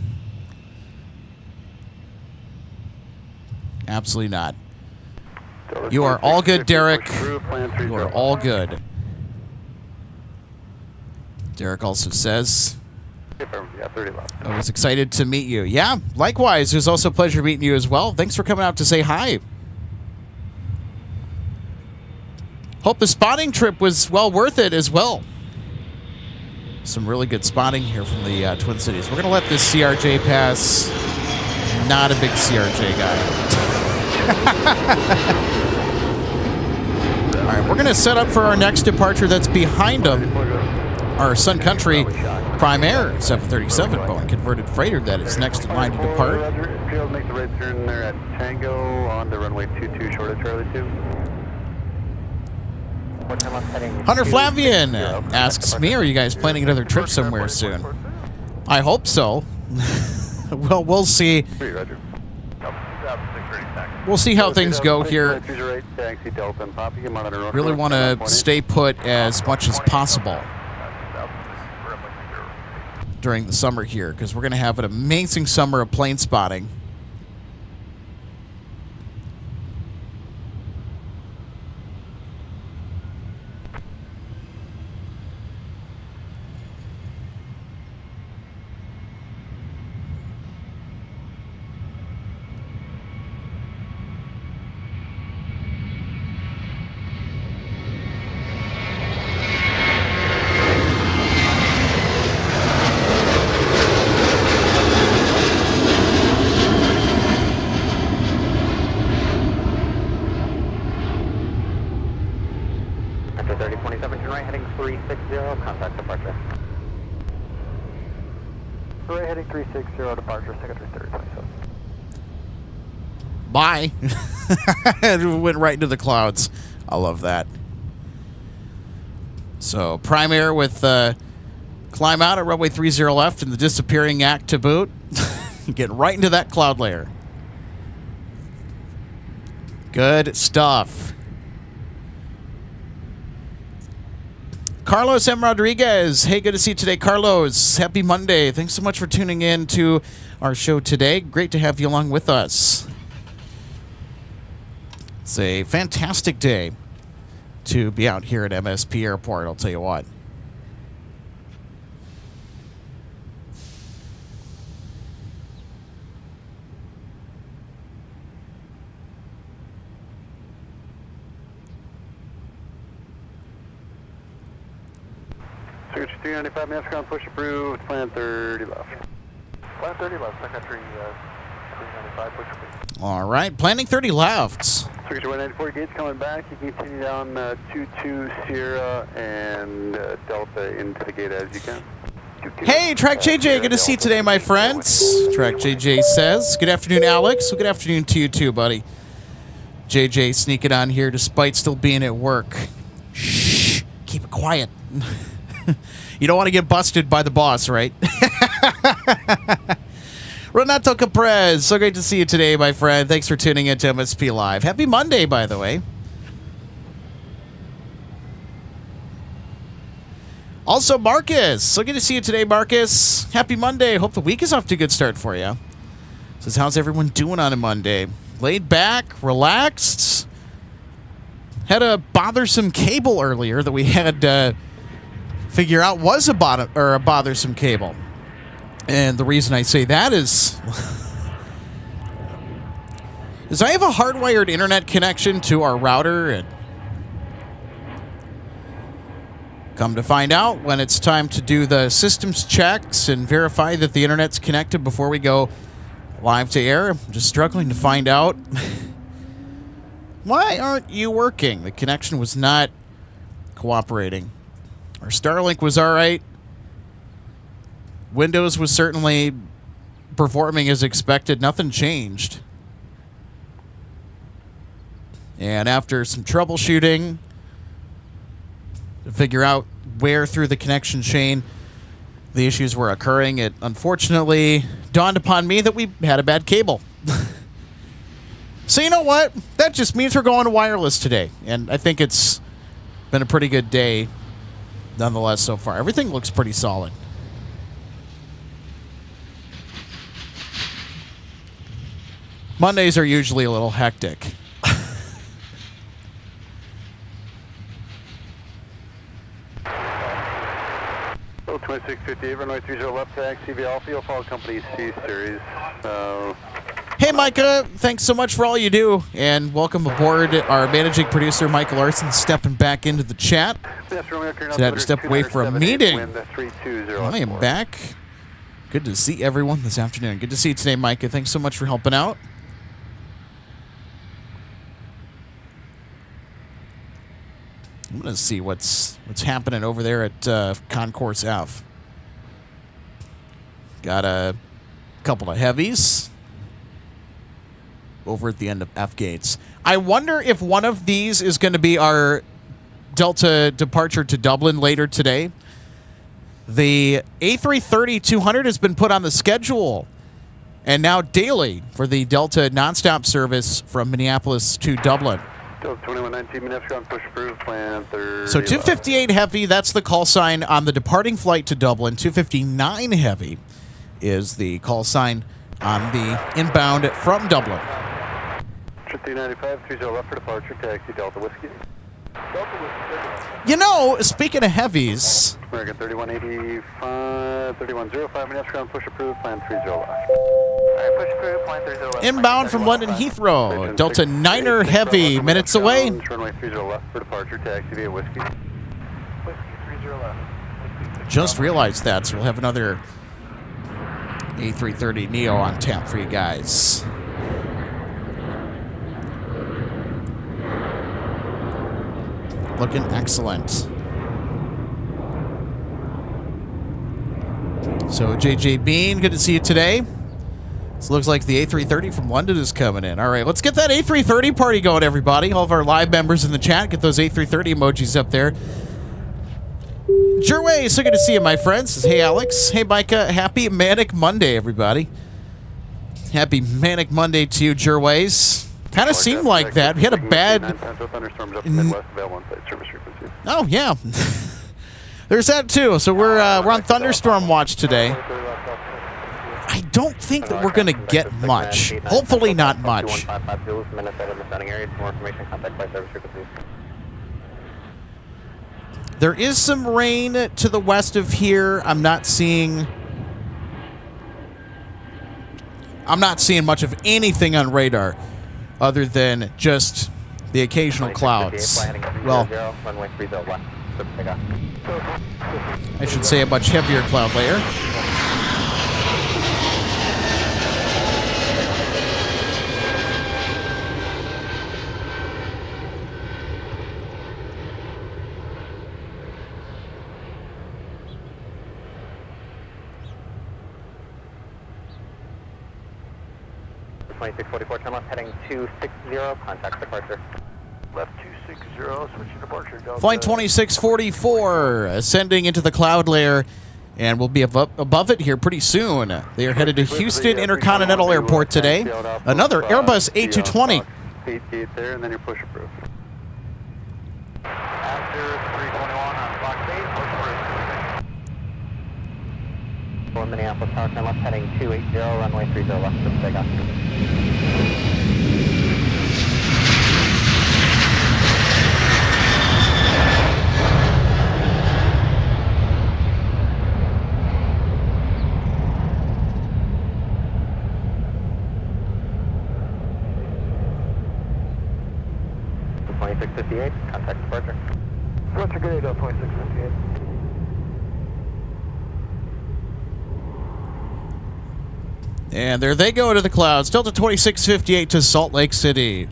Absolutely not. You are all good, Derek. You are all good. Derek also says, I was excited to meet you. Yeah, likewise. It was also a pleasure meeting you as well. Thanks for coming out to say hi. Hope the spotting trip was well worth it as well. Some really good spotting here from the Twin Cities. We're going to let this CRJ pass. Not a big CRJ guy. All right, we're going to set up for our next departure that's behind them. our Sun Country Prime Air 737 Boeing converted freighter that is next in line to depart. Field, make the right turn there at Tango on the runway 22 short of Charlie 2. Hunter Flavian asks me, are you guys planning another trip somewhere soon? I hope so. Well, we'll see. We'll see how things go here. Really want to stay put as much as possible during the summer here, because we're going to have an amazing summer of plane spotting. After 3027, turn right, heading 360, contact departure. Right, heading 360, departure, secondary 3027. Bye. It went right into the clouds. I love that. So, Prime Air with climb out at runway 30 left and the disappearing act to boot. Get right into that cloud layer. Good stuff. Carlos M. Rodriguez. Hey, good to see you today, Carlos. Happy Monday. Thanks so much for tuning in to our show today. Great to have you along with us. It's a fantastic day to be out here at MSP Airport, I'll tell you what. Secretary 395, mass ground, push approved, plan 30 left. Plan 30 left, Sun Country 395, push approved. All right, planning 30 left. Secretary 194, gates coming back. You can continue down 22 Sierra and Delta into the gate as you can. Hey, Track JJ, good to see you today, my friends. Track JJ says, good afternoon, Alex. Well, good afternoon to you too, buddy. JJ sneaking on here despite still being at work. Shh, keep it quiet. You don't want to get busted by the boss, right? Renato Caprez, so great to see you today, my friend. Thanks for tuning in to MSP Live. Happy Monday, by the way. Also, Marcus, so good to see you today, Marcus. Happy Monday. Hope the week is off to a good start for you. Says, how's everyone doing on a Monday? Laid back, relaxed. Had a bothersome cable earlier that we had to figure out was a bothersome cable. And the reason I say that is I have a hardwired internet connection to our router, and come to find out, when it's time to do the systems checks and verify that the internet's connected before we go live to air, I'm just struggling to find out why aren't you working? The connection was not cooperating. Our Starlink was all right. Windows was certainly performing as expected. Nothing changed. And after some troubleshooting to figure out where through the connection chain the issues were occurring, it unfortunately dawned upon me that we had a bad cable. So you know what? That just means we're going to wireless today. And I think it's been a pretty good day nonetheless so far. Everything looks pretty solid. Mondays are usually a little hectic. 2658, runway 30 left, taxi, Alpha, follow company C series. Hey, Micah, thanks so much for all you do, and welcome aboard our managing producer, Michael Larson, stepping back into the chat. So I had to step away for a meeting. I am back. Good to see everyone this afternoon. Good to see you today, Micah. Thanks so much for helping out. I'm going to see what's happening over there at Concourse F. Got a couple of heavies over at the end of F gates. I wonder if one of these is going to be our Delta departure to Dublin later today. The A330-200 has been put on the schedule and now daily for the Delta nonstop service from Minneapolis to Dublin. Delta 2119, Minneapolis, push approved, plan 30. So 258 Heavy, that's the call sign on the departing flight to Dublin. 259 Heavy is the call sign on the inbound from Dublin. 395, 30 left for departure, taxi Delta Whiskey. You know, speaking of heavies, American 3185, 3105, Minneapolis, push approved, plan 30 left. Alright, push approved, plan 30 left. inbound from London Heathrow. Delta 9er Heavy, minutes away. Runway 30 left for departure, taxi via Whiskey. Whiskey 30 left. Just realized that, so we'll have another A330 Neo on tap for you guys. Looking excellent. So, JJ Bean, good to see you today. This looks like the A330 from London is coming in. All right, let's get that A330 party going, everybody. All of our live members in the chat, get those A330 emojis up there. Jerway, so good to see you, my friends. Hey, Alex. Hey, Micah. Happy Manic Monday, everybody. Happy Manic Monday to you, Jerways. Kind of seemed like that. We had a bad... Oh, yeah. There's that, too. So we're on thunderstorm watch today. I don't think that we're going to get much. Hopefully not much. There is some rain to the west of here. I'm not seeing much of anything on radar other than just the occasional clouds. Well, I should say a much heavier cloud layer. turn left, heading 260, contact departure. Left 260, switching departure. Delta. Flight 2644, ascending into the cloud layer, and we'll be above it here pretty soon. They are headed to Houston Intercontinental Airport today. Another Airbus A220. 88 there, and then your push approved. After 321 on clock 8, push approved. Minneapolis Tower, turn left, heading 280, runway 30 left for takeoff. Contact departure. Roger, good day, 2658. And there they go to the clouds. Delta 2658 to Salt Lake City.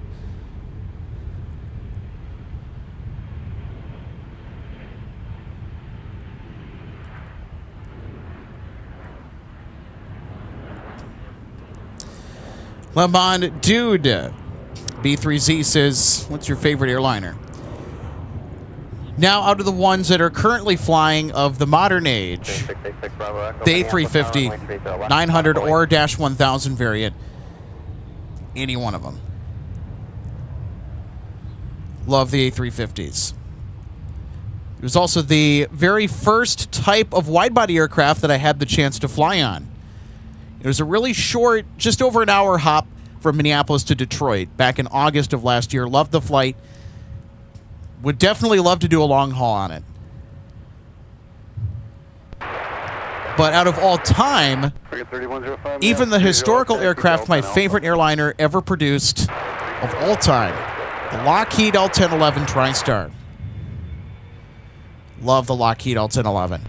Lemon Dude. B3Z says, what's your favorite airliner? Now, out of the ones that are currently flying of the modern age, the A350, 900, or Dash 1000 variant, any one of them. Love the A350s. It was also the very first type of wide-body aircraft that I had the chance to fly on. It was a really short, just over an hour hop from Minneapolis to Detroit back in August of last year. Loved the flight. Would definitely love to do a long haul on it. But out of all time, even the historical aircraft, my favorite airliner ever produced of all time, the Lockheed L-1011 TriStar. Love the Lockheed L-1011.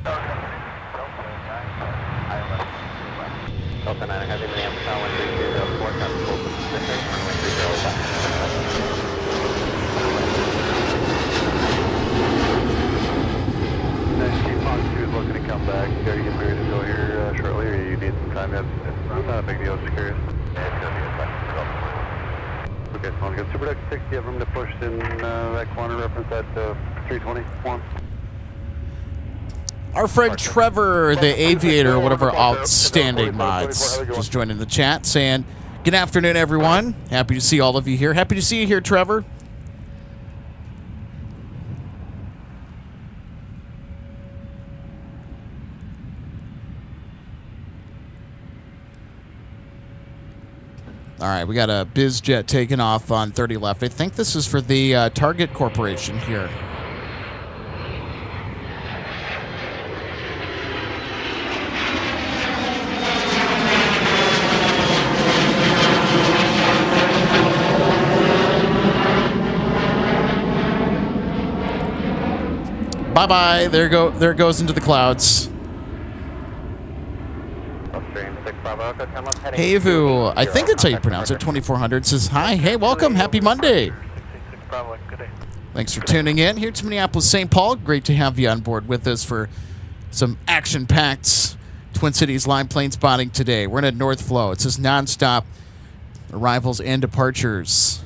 Delta 9 heavy, Minneapolis Tower, 1304, contact full Pacific, runway 30 left. big deal, just curious. Yeah, it's going to be a second for Delta 21. Okay, sounds good. Super Duck 6, you have room to push in that corner reference at 321. Our friend Trevor, the Aviator, one of our outstanding mods, just joining the chat, saying, good afternoon, everyone. Happy to see all of you here. Happy to see you here, Trevor. All right, we got a biz jet taking off on 30 left. I think this is for the Target Corporation here. Bye-bye. There it goes into the clouds. Hey, Vu, I think that's how you pronounce it. 2400 says, hi, hey, welcome, happy Monday. Thanks for tuning in here to Minneapolis, St. Paul. Great to have you on board with us for some action-packed Twin Cities line plane spotting today. We're in a north flow. It says nonstop arrivals and departures.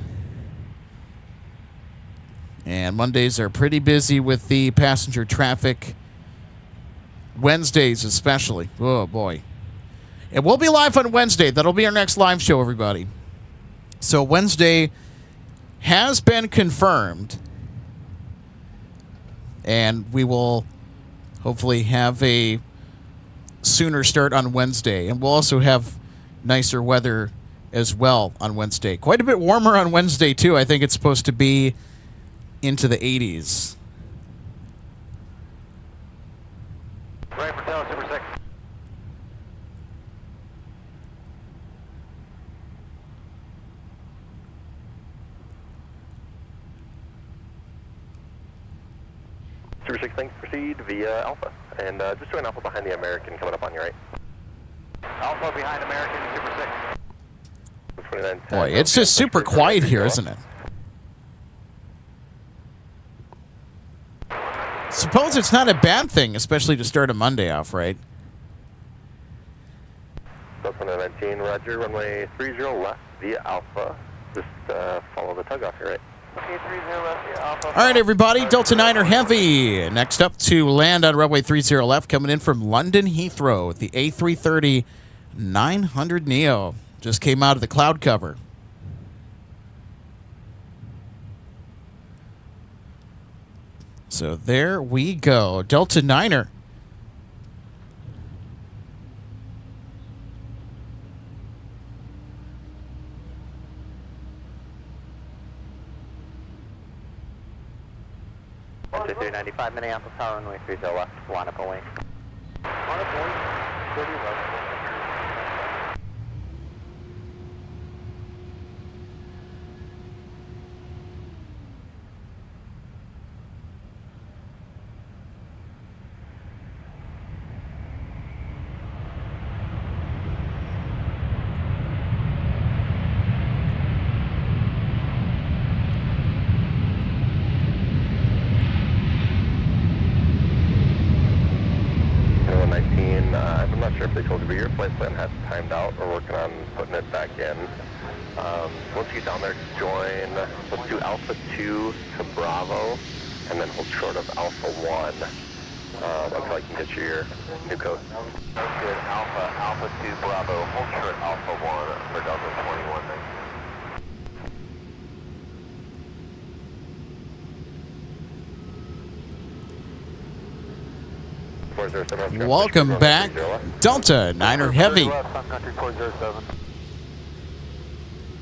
And Mondays are pretty busy with the passenger traffic. Wednesdays especially. Oh, boy. And we'll be live on Wednesday. That'll be our next live show, everybody. So Wednesday has been confirmed. And we will hopefully have a sooner start on Wednesday. And we'll also have nicer weather as well on Wednesday. Quite a bit warmer on Wednesday, too. I think it's supposed to be into the 80s. Right for Tower Super 6. Super 6, thanks. Proceed via Alpha. And just join Alpha behind the American coming up on your right. Alpha behind American, Super 6. 2910. Boy, it's just super quiet here, isn't it? Suppose it's not a bad thing, especially to start a Monday off, right? Delta 19, roger, runway 30 left via Alpha. Just follow the tug off your right. Okay, 30 left via Alpha. All right, everybody, Delta 9 are heavy. Next up to land on runway 30 left, coming in from London Heathrow, the A330-900 Neo. Just came out of the cloud cover. So there we go. Delta 9er. Delta 395 Minneapolis Tower, runway 30 left, line up away. On a point, 30 left. I'm not sure if they told you, but your flight plan has timed out. We're working on putting it back in. Once you get down there, join, let's do Alpha 2 to Bravo, and then hold short of Alpha 1 until I can get you your new code. That's good. Alpha 2 Bravo. Hold short Alpha 1 for Delta 21. Welcome back. Delta 9er heavy. Sun Country 407.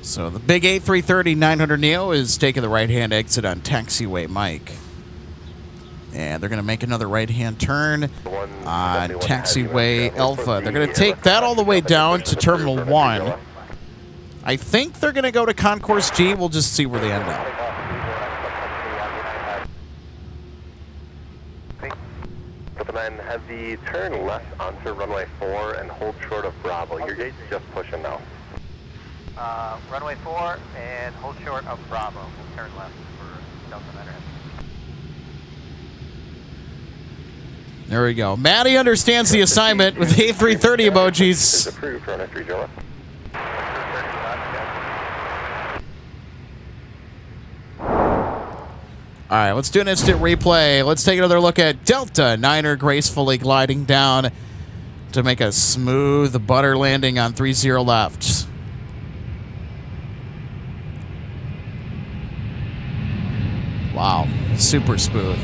So the big A330-900 Neo is taking the right-hand exit on taxiway Mike. And they're going to make another right-hand turn on taxiway Alpha. They're going to take that all the way down to Terminal 1. I think they're going to go to Concourse G. We'll just see where they end up. Have the turn left onto runway 4 and hold short of Bravo. Your gate's just pushing now. Runway 4 and hold short of Bravo. We'll turn left for Delta 9er. There we go. Maddie understands the assignment with A330 emojis. Approved, runway 30 left. All right, let's do an instant replay. Let's take another look at Delta Niner gracefully gliding down to make a smooth butter landing on 30 left. Wow, super smooth.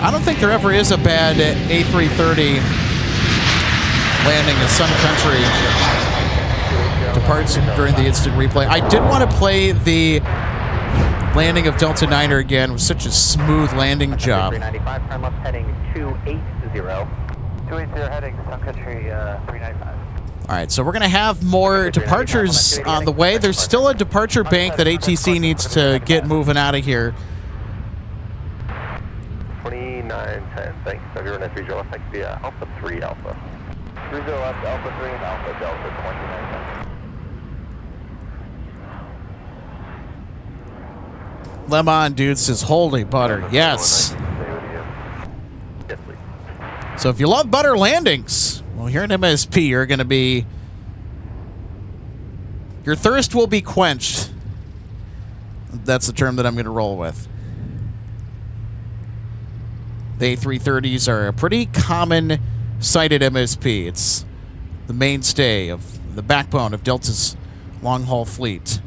I don't think there ever is a bad A330 landing a Sun Country departs during the instant replay. I did want to play the landing of Delta Niner again. It was such a smooth landing job. 395, turn left heading 280. 280 heading Sun Country 395. All right, so we're going to have more departures on the way. There's still a departure bank that ATC needs to get moving out of here. 2910, thanks. Everyone at 30 left, thanks via Alpha 3 Alpha. 30 left, Alpha 3 and Alpha Delta 2910. Lemon Dude says, holy butter. Yes. Yes, please. So if you love butter landings, well, here at MSP, you're going to be... Your thirst will be quenched. That's the term that I'm going to roll with. The A330s are a pretty common sight at MSP. It's the mainstay of the backbone of Delta's long-haul fleet.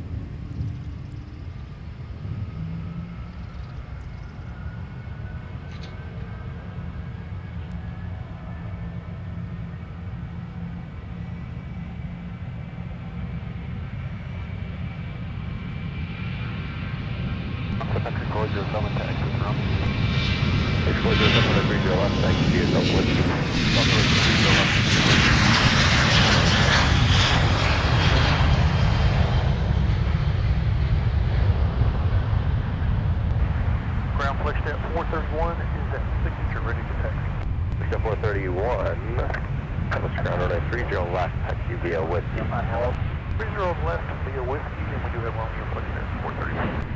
Ground flight at 431 is at signature, ready to taxi. Step 431, let's ground on a 30 left, taxi via Whiskey. 30 left via Whiskey, and we do have Romeo flight at 431.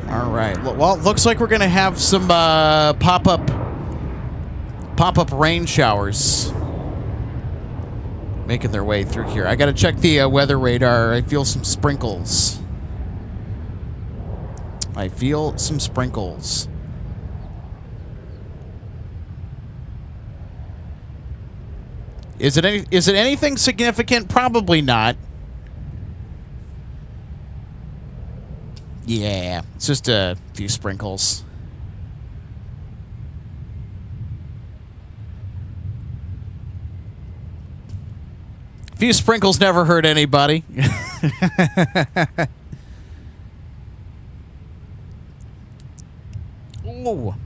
All right. Well, it looks like we're going to have some pop-up rain showers making their way through here. I got to check the weather radar. I feel some sprinkles. I feel some sprinkles. Is it anything significant? Probably not. Yeah, it's just a few sprinkles. A few sprinkles never hurt anybody. Ooh.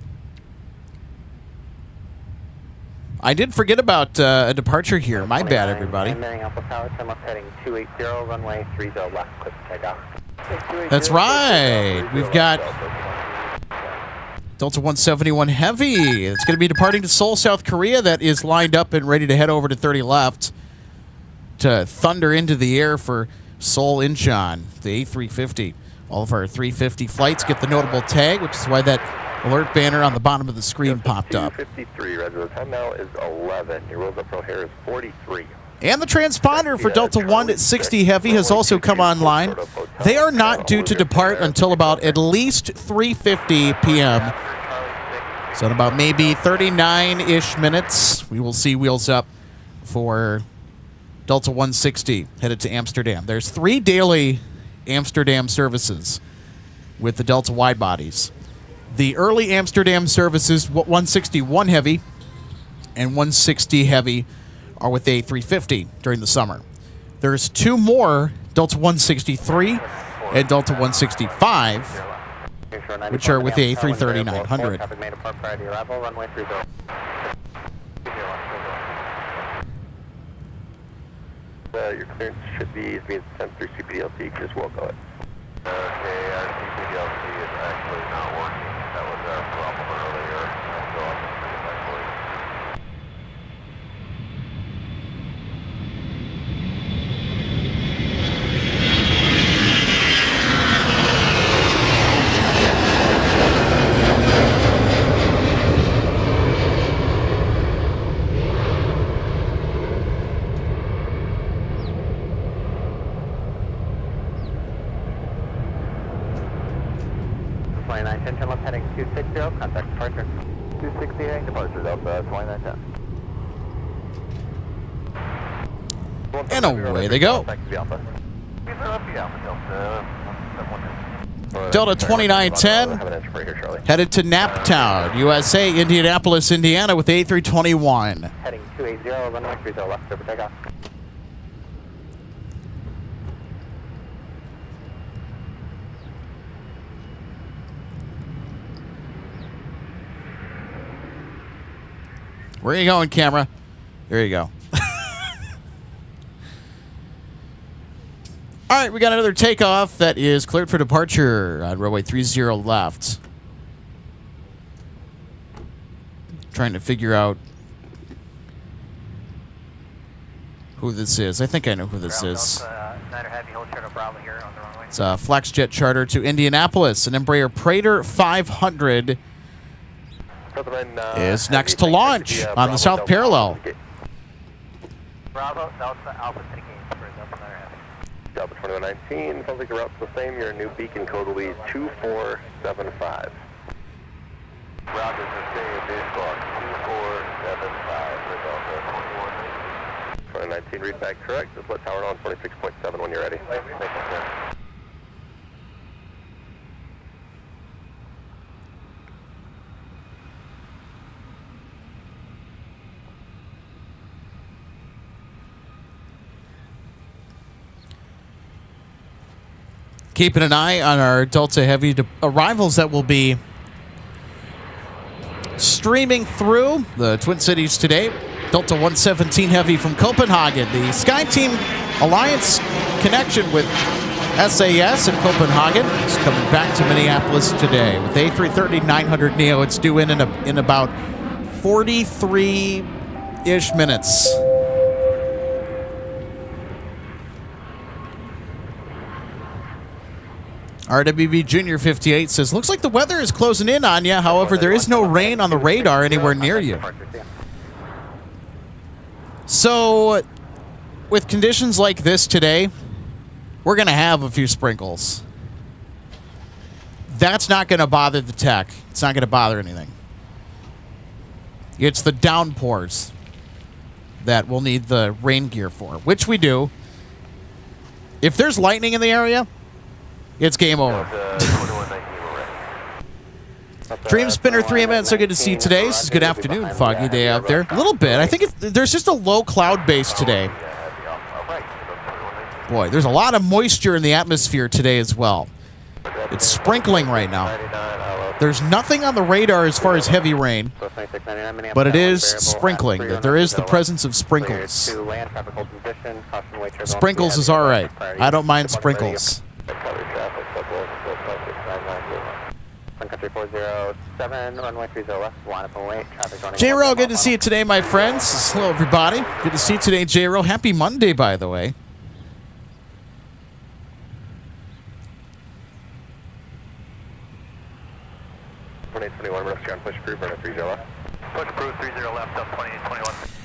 I did forget about a departure here. My bad, everybody. Alpha Tower, turn left heading 280, runway 30 left, quick takeoff. That's right. We've got Delta 171 Heavy. It's going to be departing to Seoul, South Korea. That is lined up and ready to head over to 30 left to thunder into the air for Seoul Incheon, the A350. All of our 350 flights get the notable tag, which is why that alert banner on the bottom of the screen popped up. 253, Roger. The time now is 11. Your rolls up pro here is 43. And the transponder for Delta 160 Heavy has also come online. They are not due to depart until about at least 3:50 p.m. So in about maybe 39-ish minutes, we will see wheels up for Delta 160 headed to Amsterdam. There's 3 daily Amsterdam services with the Delta wide bodies. The early Amsterdam services, 161 Heavy and 160 Heavy, are with the A350 during the summer. There's 2 more, Delta 163 and Delta 165, which are with the A330-900. Your clearance should be being sent through CPDLC. Just will go it. Okay, our CPDLC is actually not working. That was our problem earlier. So I'll just bring it back for you. intention left heading 260, contact departure. 268, departure Delta 2910. And away they go. Delta 2910, headed to Naptown, USA, Indianapolis, Indiana with A321. Heading 280, runway 30 left, clear for takeoff. Where are you going, camera? There you go. All right, we got another takeoff that is cleared for departure on runway 30 left. Trying to figure out who this is. I think I know who this is. It's a Flexjet charter to Indianapolis. An Embraer Praetor 500 is next to launch on the south parallel. Bravo, Delta, Alpha, City Gates for Delta Niner Heavy. Delta 2119, sounds like the route's the same. Your new beacon code will be 2475. Route is the same, base clock 2475 for Delta 2019, read back correct. Just let tower on 26.7 when you're ready. Keeping an eye on our Delta Heavy arrivals that will be streaming through the Twin Cities today. Delta 117 Heavy from Copenhagen. The SkyTeam Alliance connection with SAS in Copenhagen is coming back to Minneapolis today with A330-900 Neo. It's due in about 43-ish minutes. RWB Junior 58 says, looks like the weather is closing in on you. However, there is no rain on the radar anywhere near you. So, with conditions like this today, we're going to have a few sprinkles. That's not going to bother the tech. It's not going to bother anything. It's the downpours that we'll need the rain gear for, which we do. If there's lightning in the area, it's game over. Dream Spinner 3MN, so good to see you today. This is good afternoon, foggy day out there. A little bit. I think there's just a low cloud base today. Boy, there's a lot of moisture in the atmosphere today as well. It's sprinkling right now. There's nothing on the radar as far as heavy rain, but it is sprinkling. There is the presence of sprinkles. Sprinkles is all right. I don't mind sprinkles. Sun Country 407, runway 30 left, line up and wait. Traffic running. J-Ro, good to see you today, my friends. Hello, everybody. Good to see you today, J-Ro. Happy Monday, by the way.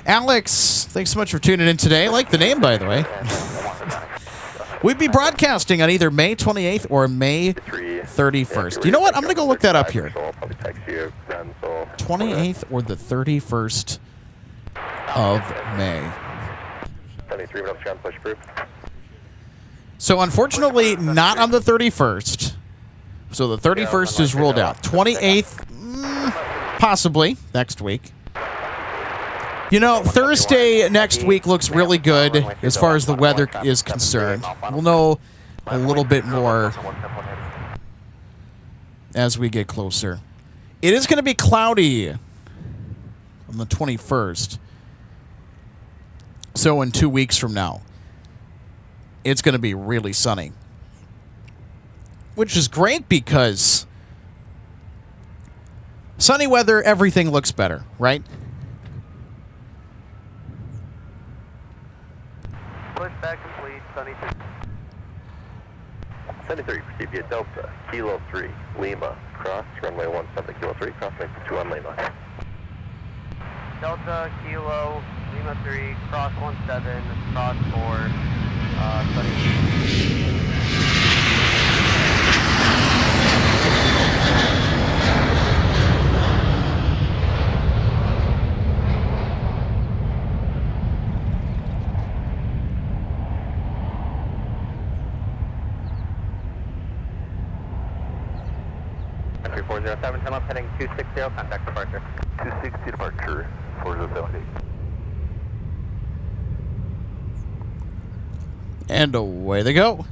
Alex, thanks so much for tuning in today. I like the name, by the way. We'd be broadcasting on either May 28th or May 31st. You know what? I'm going to go look that up here. 28th or the 31st of May. So, unfortunately, not on the 31st. So, the 31st is ruled out. 28th, possibly, next week. You know, Thursday next week looks really good as far as the weather is concerned. We'll know a little bit more as we get closer. It is going to be cloudy on the 21st. So in 2 weeks from now, it's going to be really sunny. Which is great because sunny weather, everything looks better, right? Pushback complete, sunny 73, proceed via Delta, Kilo 3, Lima, cross, runway 17, Kilo 3, cross, make 2 on Lima. Delta, Kilo, Lima 3, cross 17, cross 4, sunny. 407, turn left heading 260, contact departure. 260 departure, 4078. And away they go.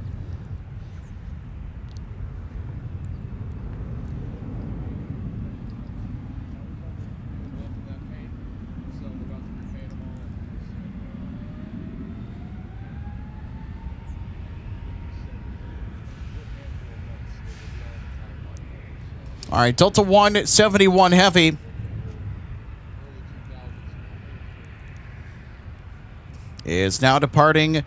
All right, Delta 171 Heavy is now departing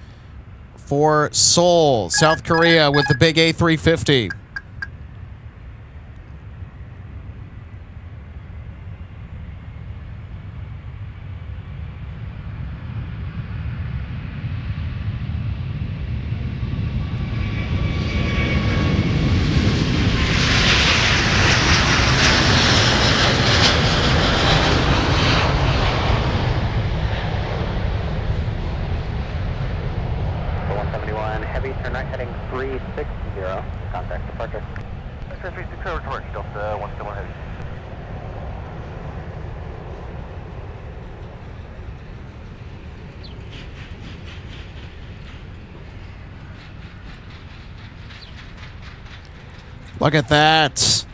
for Seoul, South Korea with the big A350. Heavy, turn right heading 360, contact departure. 360 departure, Delta 171 Heavy. Look at that.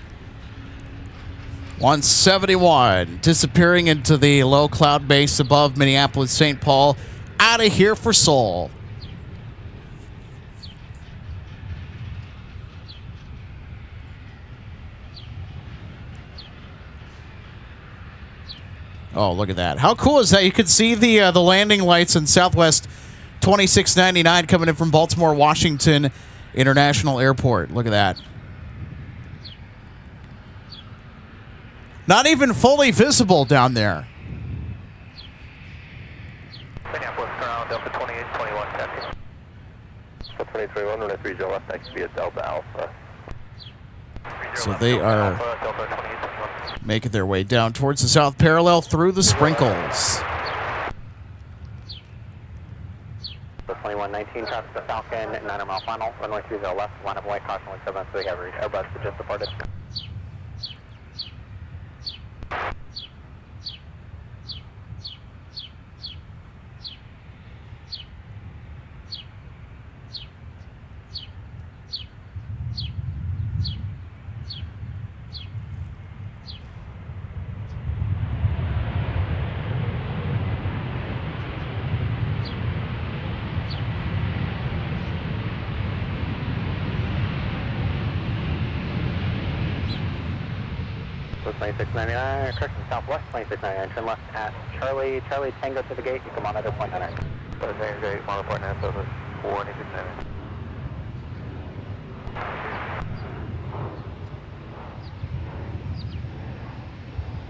171 disappearing into the low cloud base above Minneapolis, St. Paul. Out of here for Seoul. Oh, look at that. How cool is that? You can see the landing lights in Southwest 2699 coming in from Baltimore, Washington International Airport. Look at that. Not even fully visible down there. Minneapolis, ground, Delta 2821, taxi. Delta 2821, runway 30 left, next to be a Delta Alpha. So they are making their way down towards the south parallel through the sprinkles. The 2119 traffic to Falcon, 9 mile final, runway 30 left, line of white, caution 173, have reached Airbus, just departed. So 2699, correction southwest, 2699, turn left at Charlie Tango to the gate, you can monitor point 9. So Tango gate, monitor point 9, so it's 42699.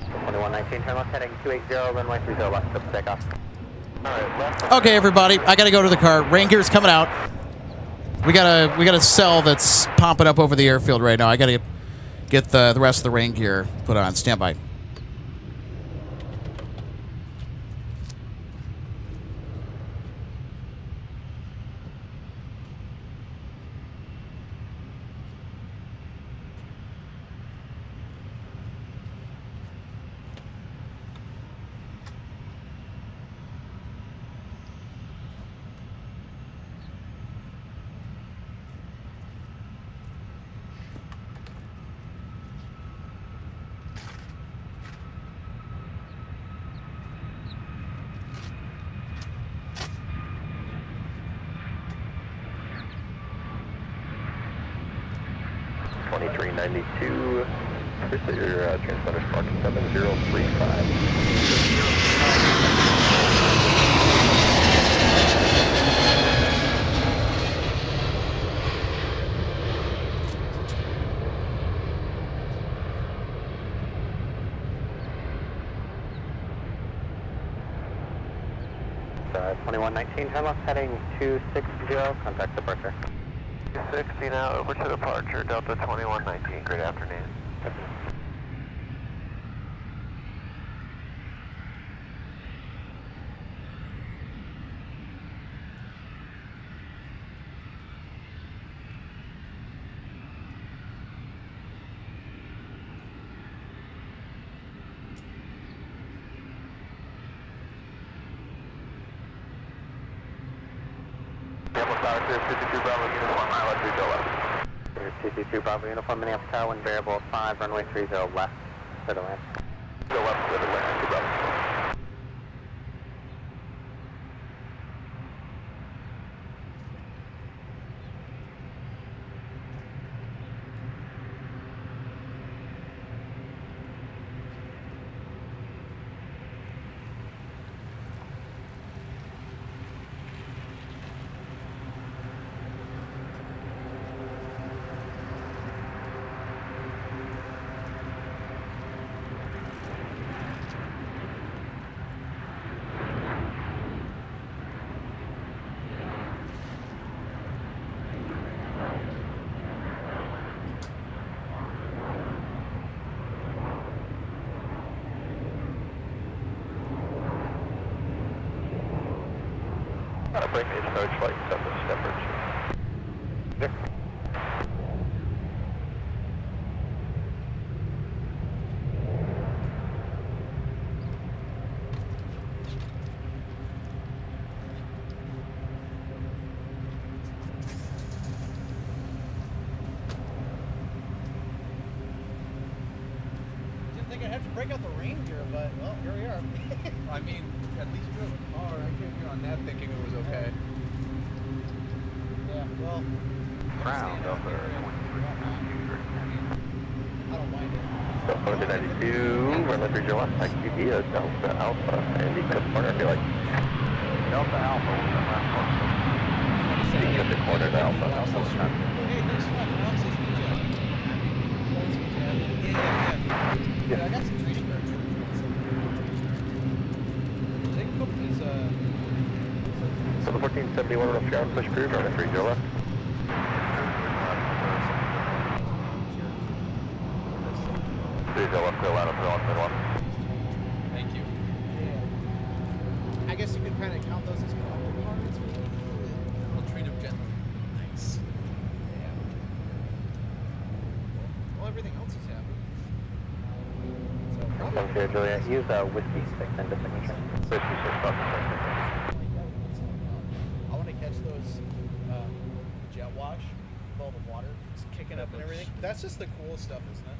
So 2119, turn left heading 280, runway 30 left, to takeoff. Alright, left. Okay, everybody, I gotta go to the car. Rain gear's coming out. We got a cell that's popping up over the airfield right now. I gotta get the rest of the rain gear put on. Stand by. $23.92. Appreciate your transponder sparking 7035. So 2119, turn left heading 260, contact departure. 260 now, over to departure, Delta 2119. Great afternoon. Minneapolis Tower, 222 Bravo Uniform, runway 30 left. 222 Bravo Uniform, Minneapolis Tower, wind variable 5, runway 30 left, clear to land. Go left, clear to land, 2 Bravo. Bring me approach flight 7 Steppers. There. Didn't think I'd have to break out the rain gear, but well, here we are. I mean, at least you have a car. I came here on that thinking it was okay. Yeah, well, Ground over. I don't mind it. Delta 92, runway 30 left, IQB is Delta Alpha, and you cut the corner, I feel like. Delta Alpha, what's that last one? You cut the corner to Alpha. Hey, thanks for watching. Rob says yeah, I got some training cards. Take a couple of these, So the 1471 on ground, push crew, runway 30 left. Left, clear line, clear line. Thank you. yeah. I guess you could kind of count those as couple cards. We'll treat him gently. Nice. Yeah. Well, everything else is happening. So probably. Sun Country Juliet, use whiskey 6 into signature. Whiskey 6, I want to catch those jet wash with all the water just kicking up and everything. That's just the cool stuff, isn't it?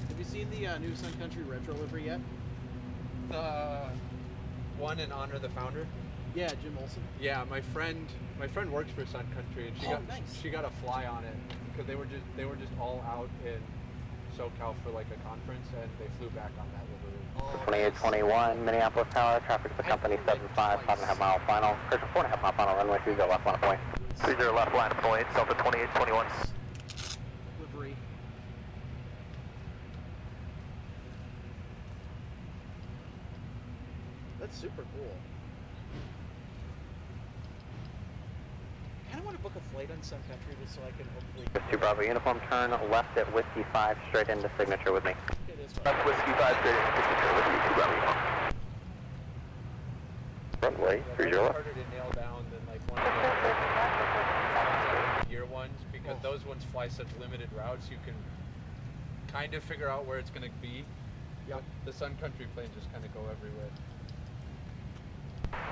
Have you seen the new Sun Country retro livery yet? The one in honor of the founder. Yeah, Jim Olsen. Yeah, my friend works for Sun Country, and she got a fly on it because they were just all out in SoCal for like a conference, and they flew back on that livery. 2821 Minneapolis Tower, traffic to the company 75, 5.5 mile final. Correction, 4.5 mile final, runway 30 left, line of point. 30 left line of point, Delta 2821. Livery. That's super cool. I kind of want to book a flight on Sun Country just so I can hopefully. 2 Bravo uniform, turn left at Whiskey 5, straight into signature with me. It is That's Whiskey 5, straight in, signature with you, 2 Bravo uniform. Runway 30 left. Harder to nail down than like one of the year ones because those ones fly such limited routes. You can kind of figure out where it's going to be. Yep. The Sun Country planes just kind of go everywhere.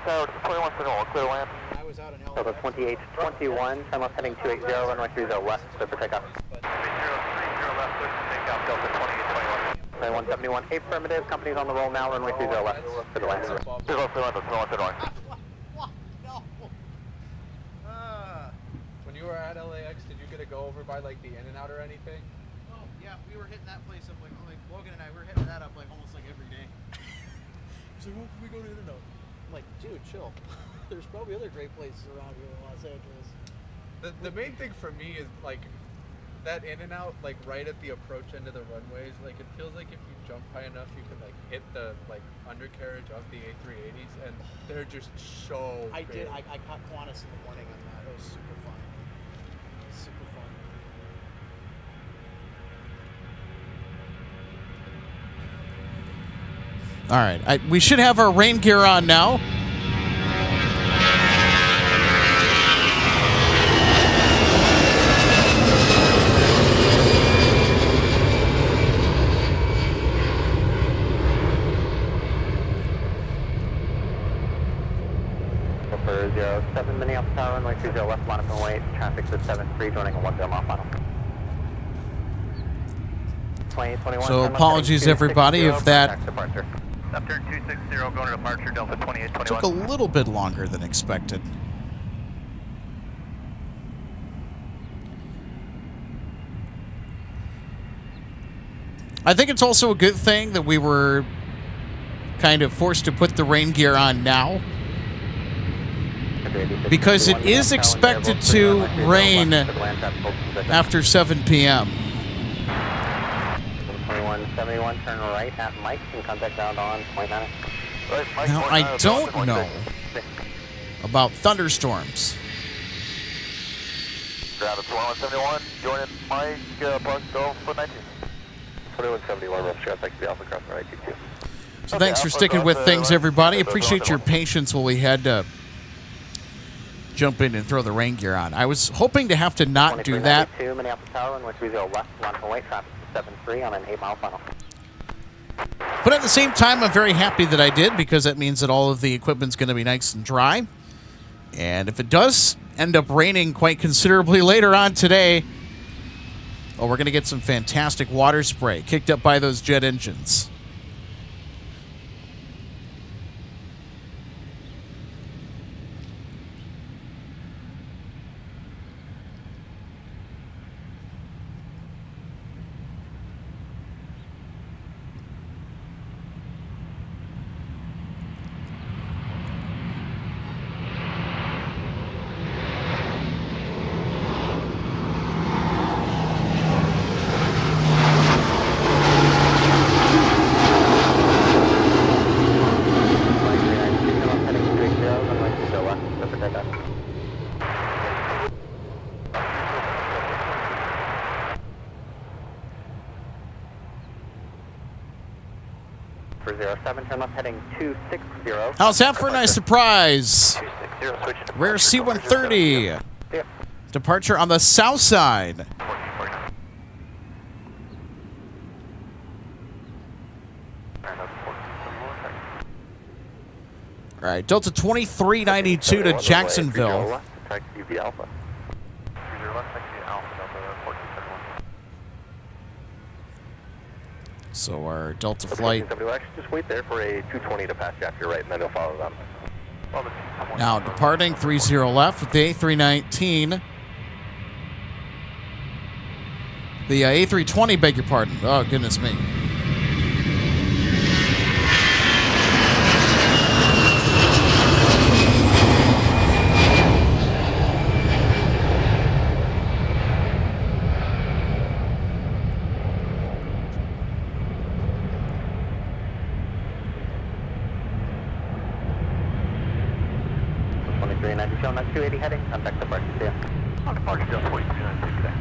So, 21 signal, clear land. I was out in L. Delta 2821, turn left heading 280, runway 30 left, clear for takeoff. 30 left, clear for takeoff, Delta 2821. 171, affirmative, company's on the roll now, runway 30 left, for the land. Clear left, clear left, clear left. What? No. When you were at LAX, did you get to go over by like the In-N-Out or anything? Oh yeah, we were hitting that place up like Logan and I were hitting that up like almost like every day. He's like, well, can we go to In-N-Out? I'm like, dude, chill. There's probably other great places around here in Los Angeles. The main thing for me is like that In-N-Out, like right at the approach end of the runways. Like it feels like if you jump high enough, you can like hit the like undercarriage of the A380s, and they're just so. I big. did. I caught Qantas in the morning on that. It was super fun. Super fun. All right, we should have our rain gear on now. for 07 Minneapolis Tower, runway 30 left, line up and wait. Traffic to 73, joining a 10 mile final. 2021. So apologies, everybody, if that Departure. Left turn 260, going to departure, Delta 2821. took a little bit longer than expected. I think it's also a good thing that we were kind of forced to put the rain gear on now, because it is expected to rain after 7 p.m. 2171, turn right at Mike and contact ground on 29. Now, I don't know about thunderstorms. Ground at 2171, joining Mike, park, go, foot 19. 2171, rough traffic, back to the Alpha crossing right 22. So thanks for sticking with things, everybody. Appreciate your patience while we had to jump in and throw the rain gear on. I was hoping to have to not do that. Minneapolis Tower, runway 30 left, line up and wait. Traffic to 73 on an 8 mile final. But at the same time, I'm very happy that I did, because that means that all of the equipment's going to be nice and dry. And if it does end up raining quite considerably later on today, oh, we're going to get some fantastic water spray kicked up by those jet engines. For 07, turn left heading 260. How's that for a nice surprise? 260, switch to Rare C-130. Departure on the south side. All right, Delta 2392 to Jacksonville. Taxi the Alpha. So our Delta flight Actually, just wait there for a 220 to pass you after your right, and then you'll follow them. now departing 30 left with the A319. The A320, beg your pardon. Oh, goodness me. Shown at 280 heading, contact departure, see ya. On departure, Delta 2292 today.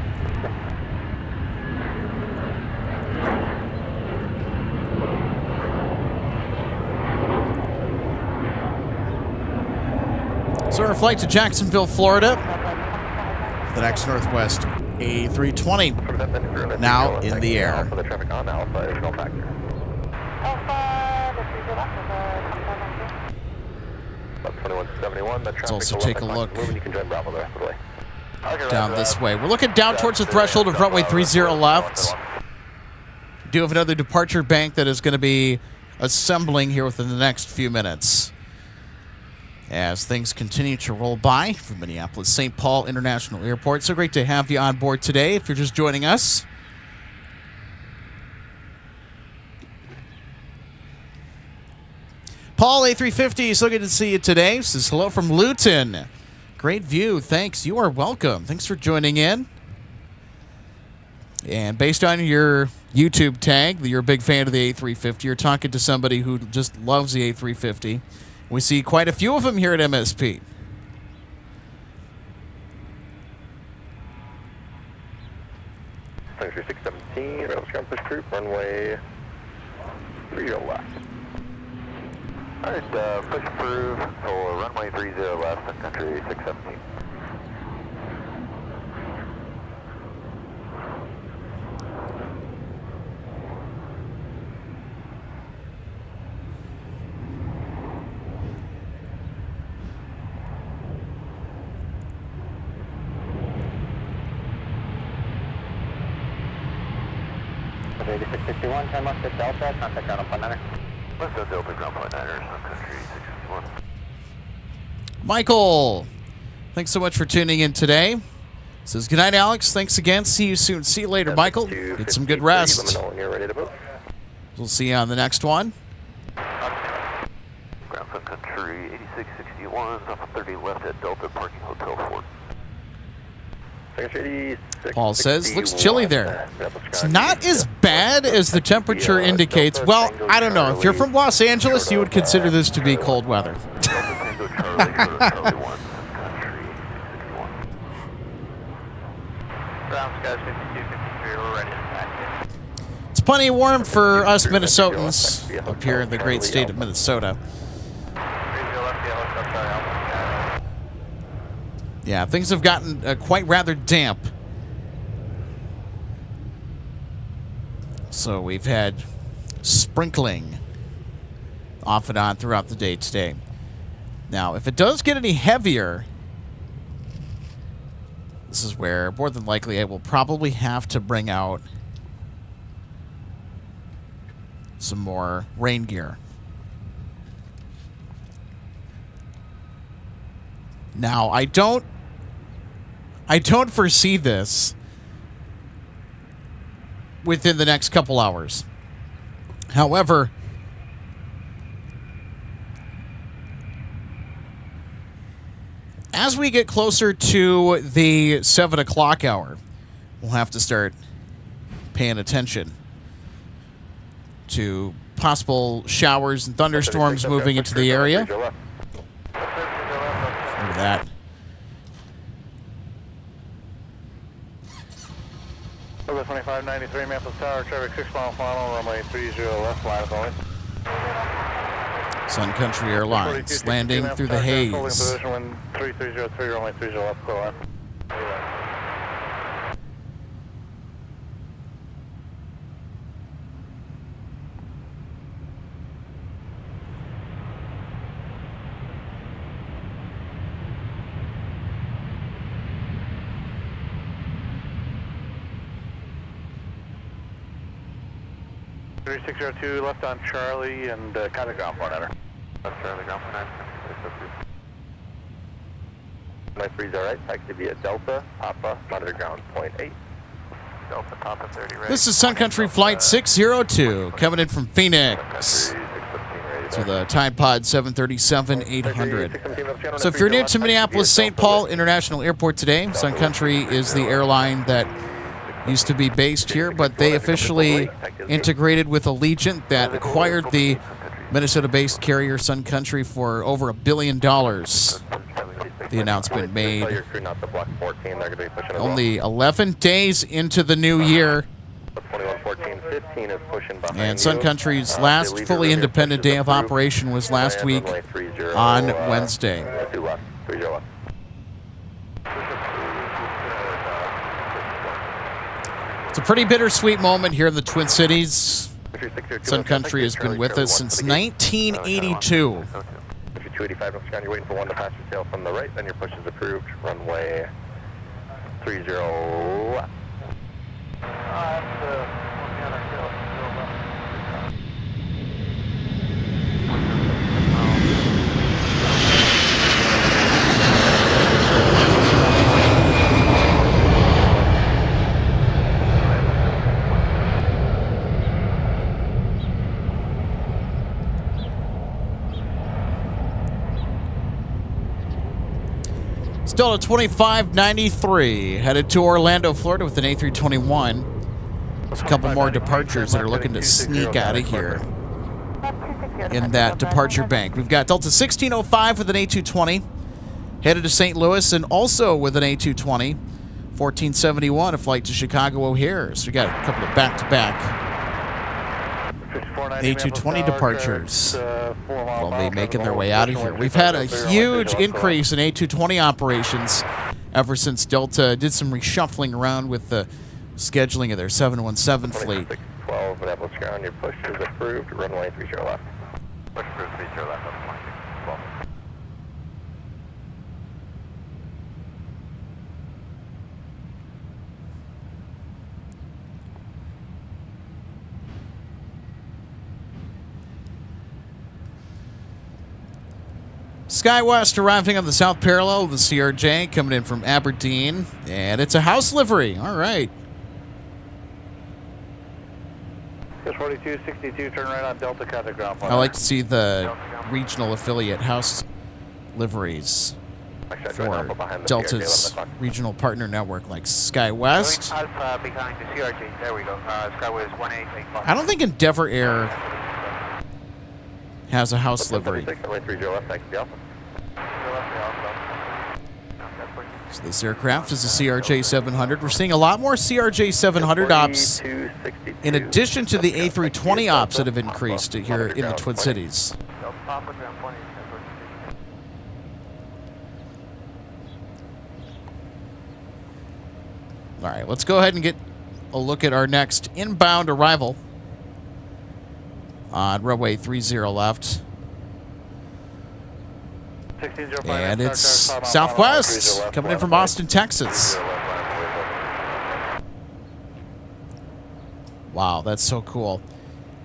So our flight to Jacksonville, Florida. The next Northwest A320 now in the air. For the traffic on Alpha is no factor. Alpha, the 30 left of the 2171, the traffic also take a look moving, you can join Bravo the rest of the way. down this way. We're looking down towards the threshold of runway 30 left. We do have another departure bank that is going to be assembling here within the next few minutes, as things continue to roll by from Minneapolis St. Paul International Airport. So great to have you on board today if you're just joining us. Paul, A350, so good to see you today. Says hello from Luton. Great view. Thanks. You are welcome. Thanks for joining in. And based on your YouTube tag that you're a big fan of the A350, you're talking to somebody who just loves the A350. We see quite a few of them here at MSP. Thanks for 617, rail ground push group, runway 30 left. Alright, push approved for runway 30 left, Sun Country 617. 8661, turn left at Delta, contact ground on point 9er. Left at Delta, ground point 9er, Sun Country 8661. Michael, thanks so much for tuning in today. Says, good night, Alex. Thanks again. See you soon. See you later, Michael. Get some good rest. Let me know when you're ready to move. We'll see you on the next one. Ground Sun Country 8661, off of 30 left at Delta, parking Hotel 4. Paul says, looks chilly there. It's not as bad as the temperature indicates. Well, I don't know. If you're from Los Angeles, you would consider this to be cold weather. It's plenty warm for us Minnesotans up here in the great state of Minnesota. Yeah, things have gotten quite rather damp. So we've had sprinkling off and on throughout the day today. Now, if it does get any heavier, this is where more than likely I will probably have to bring out some more rain gear. Now, I don't foresee this within the next couple hours. However, as we get closer to the 7 o'clock hour, we'll have to start paying attention to possible showers and thunderstorms moving into the area. Look at that. Over 2593, Minneapolis Tower, traffic 6 mile final, runway 30 left, line of only. Sun Country Airlines landing through the haze. Position wind 3303, runway 30 left, clear line. 3602 left on Charlie and contact ground point enter. Left Charlie, ground point 9. My freeze alright, taxi via Delta, Papa, monitor ground point 8. Delta, Papa 30 ready. This is Sun Country Flight 602 coming in from Phoenix to the Tide Pod 737-800. So if you're new to Minneapolis St. Paul International Airport today, Sun Country is the airline that used to be based here, but they officially integrated with Allegiant that acquired the Minnesota-based carrier Sun Country for over $1 billion. The announcement made only 11 days into the new year. And Sun Country's last fully independent day of operation was last week on Wednesday. It's a pretty bittersweet moment here in the Twin Cities. Sun Country has been with us since 1982. 285, you're waiting for one to pass your tail from the right, then your push is approved. Runway 30 left. Still at 2593, headed to Orlando, Florida with an A321. There's a couple more departures that are looking to sneak out of here in that departure bank. We've got Delta 1605 with an A220, headed to St. Louis, and also with an A220, 1471, a flight to Chicago O'Hare. So we got a couple of back-to-back A220 departures. They'll be making their way out of here. We've had a huge increase in A220 operations ever since Delta did some reshuffling around with the scheduling of their 717 fleet. 12, Minneapolis ground, your push is approved. Runway 30 left. Push approved, 30 left, up 12. SkyWest arriving on the south parallel of the CRJ, coming in from Aberdeen. And it's a house livery. All right. 4262, turn right on Delta, contact ground point. I like to see the regional affiliate house liveries for Delta's regional partner network like SkyWest. Alpha behind the CRJ. There we go. SkyWest 1885. I don't think Endeavor Air has a house livery. So this aircraft is a CRJ 700. We're seeing a lot more CRJ 700 ops in addition to the A320 ops that have increased here in the Twin Cities. All right, let's go ahead and get a look at our next inbound arrival on runway 30 left. And it's Southwest coming in from Austin, Texas. Wow, that's so cool.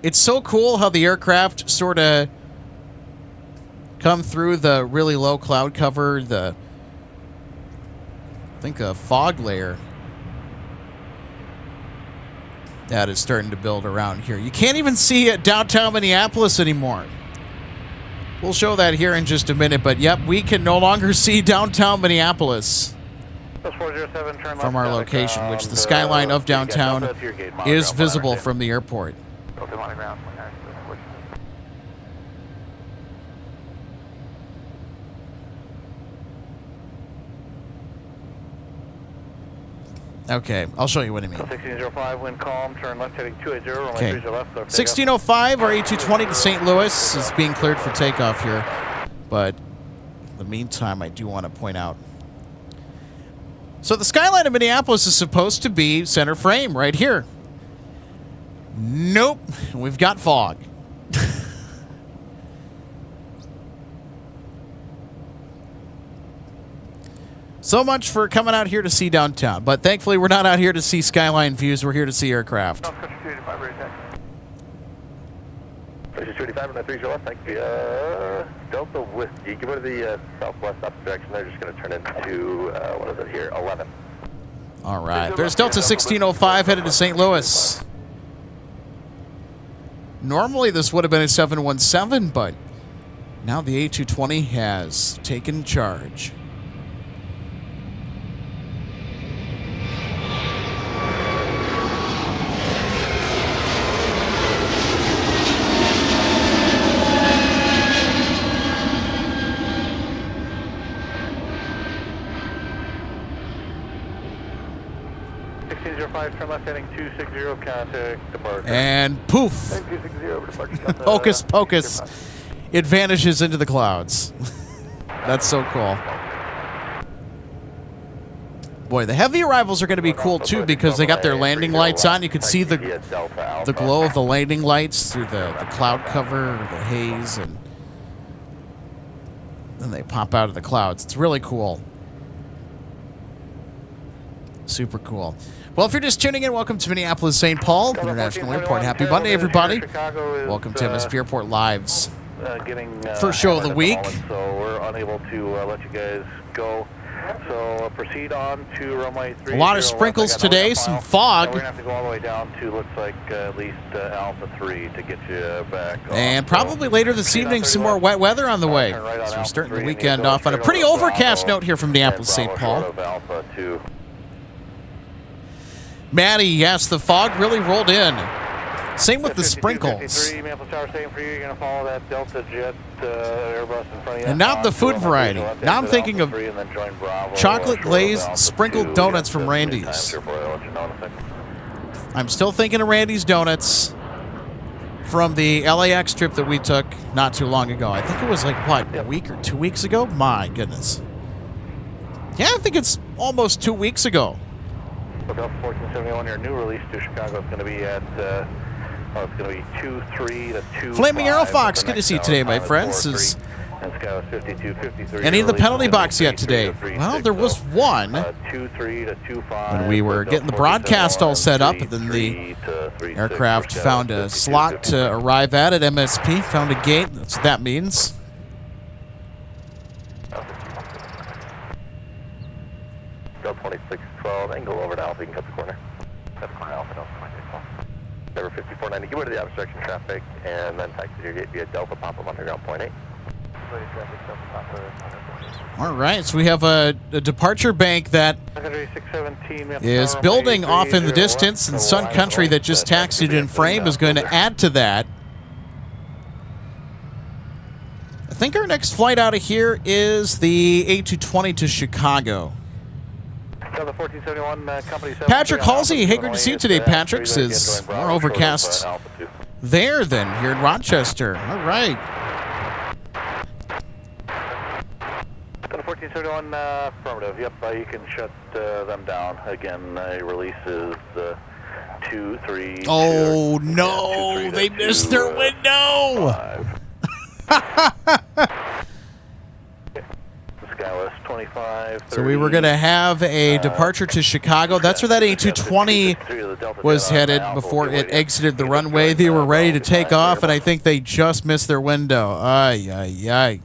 It's so cool how the aircraft sort of come through the really low cloud cover, I think a fog layer that is starting to build around here. You can't even see downtown Minneapolis anymore. We'll show that here in just a minute, but yep, we can no longer see downtown Minneapolis from our location, which the skyline of downtown is visible from the airport. Okay, I'll show you what I mean. 1605, wind calm, turn left heading 280, runway Okay. 30 left. 1605, our A220 to St. Louis is being cleared for takeoff here. But in the meantime, I do want to point out. So the skyline of Minneapolis is supposed to be center frame right here. Nope, we've got fog. So much for coming out here to see downtown. But thankfully, we're not out here to see skyline views. We're here to see aircraft. South Country 285, ready to taxi. 285 on the 30 left, thank you. Delta Whiskey, give it to the southwest up direction. They're just going to turn into, what is it here, 11. All right, there's Delta 1605 headed to St. Louis. Normally, this would have been a 717, but now the A220 has taken charge. Turn left heading 260, contact departure. And poof, 260, departure. hocus pocus, it vanishes into the clouds. That's so cool. Boy, the heavy arrivals are going to be cool too because they got their landing lights on. You can see the glow of the landing lights through the cloud cover, or the haze, and then they pop out of the clouds. It's really cool. Super cool. Well, if you're just tuning in, welcome to Minneapolis St. Paul International Airport. Happy Monday, everybody. Welcome to MSP Airport Live's first show of the week. So we're unable to let you guys go. So proceed on to runway 30. A lot of sprinkles today, some fog. We're going to have to go all the way down to, looks like, at least Alpha 3 to get you back. And probably later this evening, some more wet weather on the way. So we're starting the weekend off on a pretty overcast note here from Minneapolis St. Paul. Maddie, yes, the fog really rolled in. Same with the sprinkles. And not the food variety. Now I'm thinking of chocolate glazed sprinkled donuts from Randy's. I'm still thinking of Randy's Donuts from the LAX trip that we took not too long ago. I think it was like, what, a week or 2 weeks ago? My goodness. Yeah, I think it's almost 2 weeks ago. Delta 1471, your new release to Chicago is going to be at, it's going to be 23 to 25. Flaming Arrow Fox, good to see you today, my friends. Is any of the penalty box yet today? Well, there was one when we were getting the broadcast all set up, and then the aircraft found a slot to arrive at MSP, found a gate. That's what that means. Delta 2612, and go over to Alpha, you can cut the corner. Cut the corner, Alpha, Delta 2612. Number 5490, give way to the obstruction traffic, and then taxi to your gate via Delta, pop-up underground point 8. All right, so we have a departure bank that is building off in the distance, and Sun Country that just taxied in frame is going to add to that. I think our next flight out of here is the A220 to Chicago. Patrick Halsey, hey, great to see you today, Patrick. Says more overcast there than here in Rochester. All right. 1471 affirmative. Yep, you can shut them down. Again, releases 2, 3. Oh, no. 2, 3, they missed their window. Skywest 25. 30, so we were going to have a departure to Chicago. That's where that A220 was headed before it exited the runway. They were ready to take off, and I think they just missed their window. Ay, ay, ay.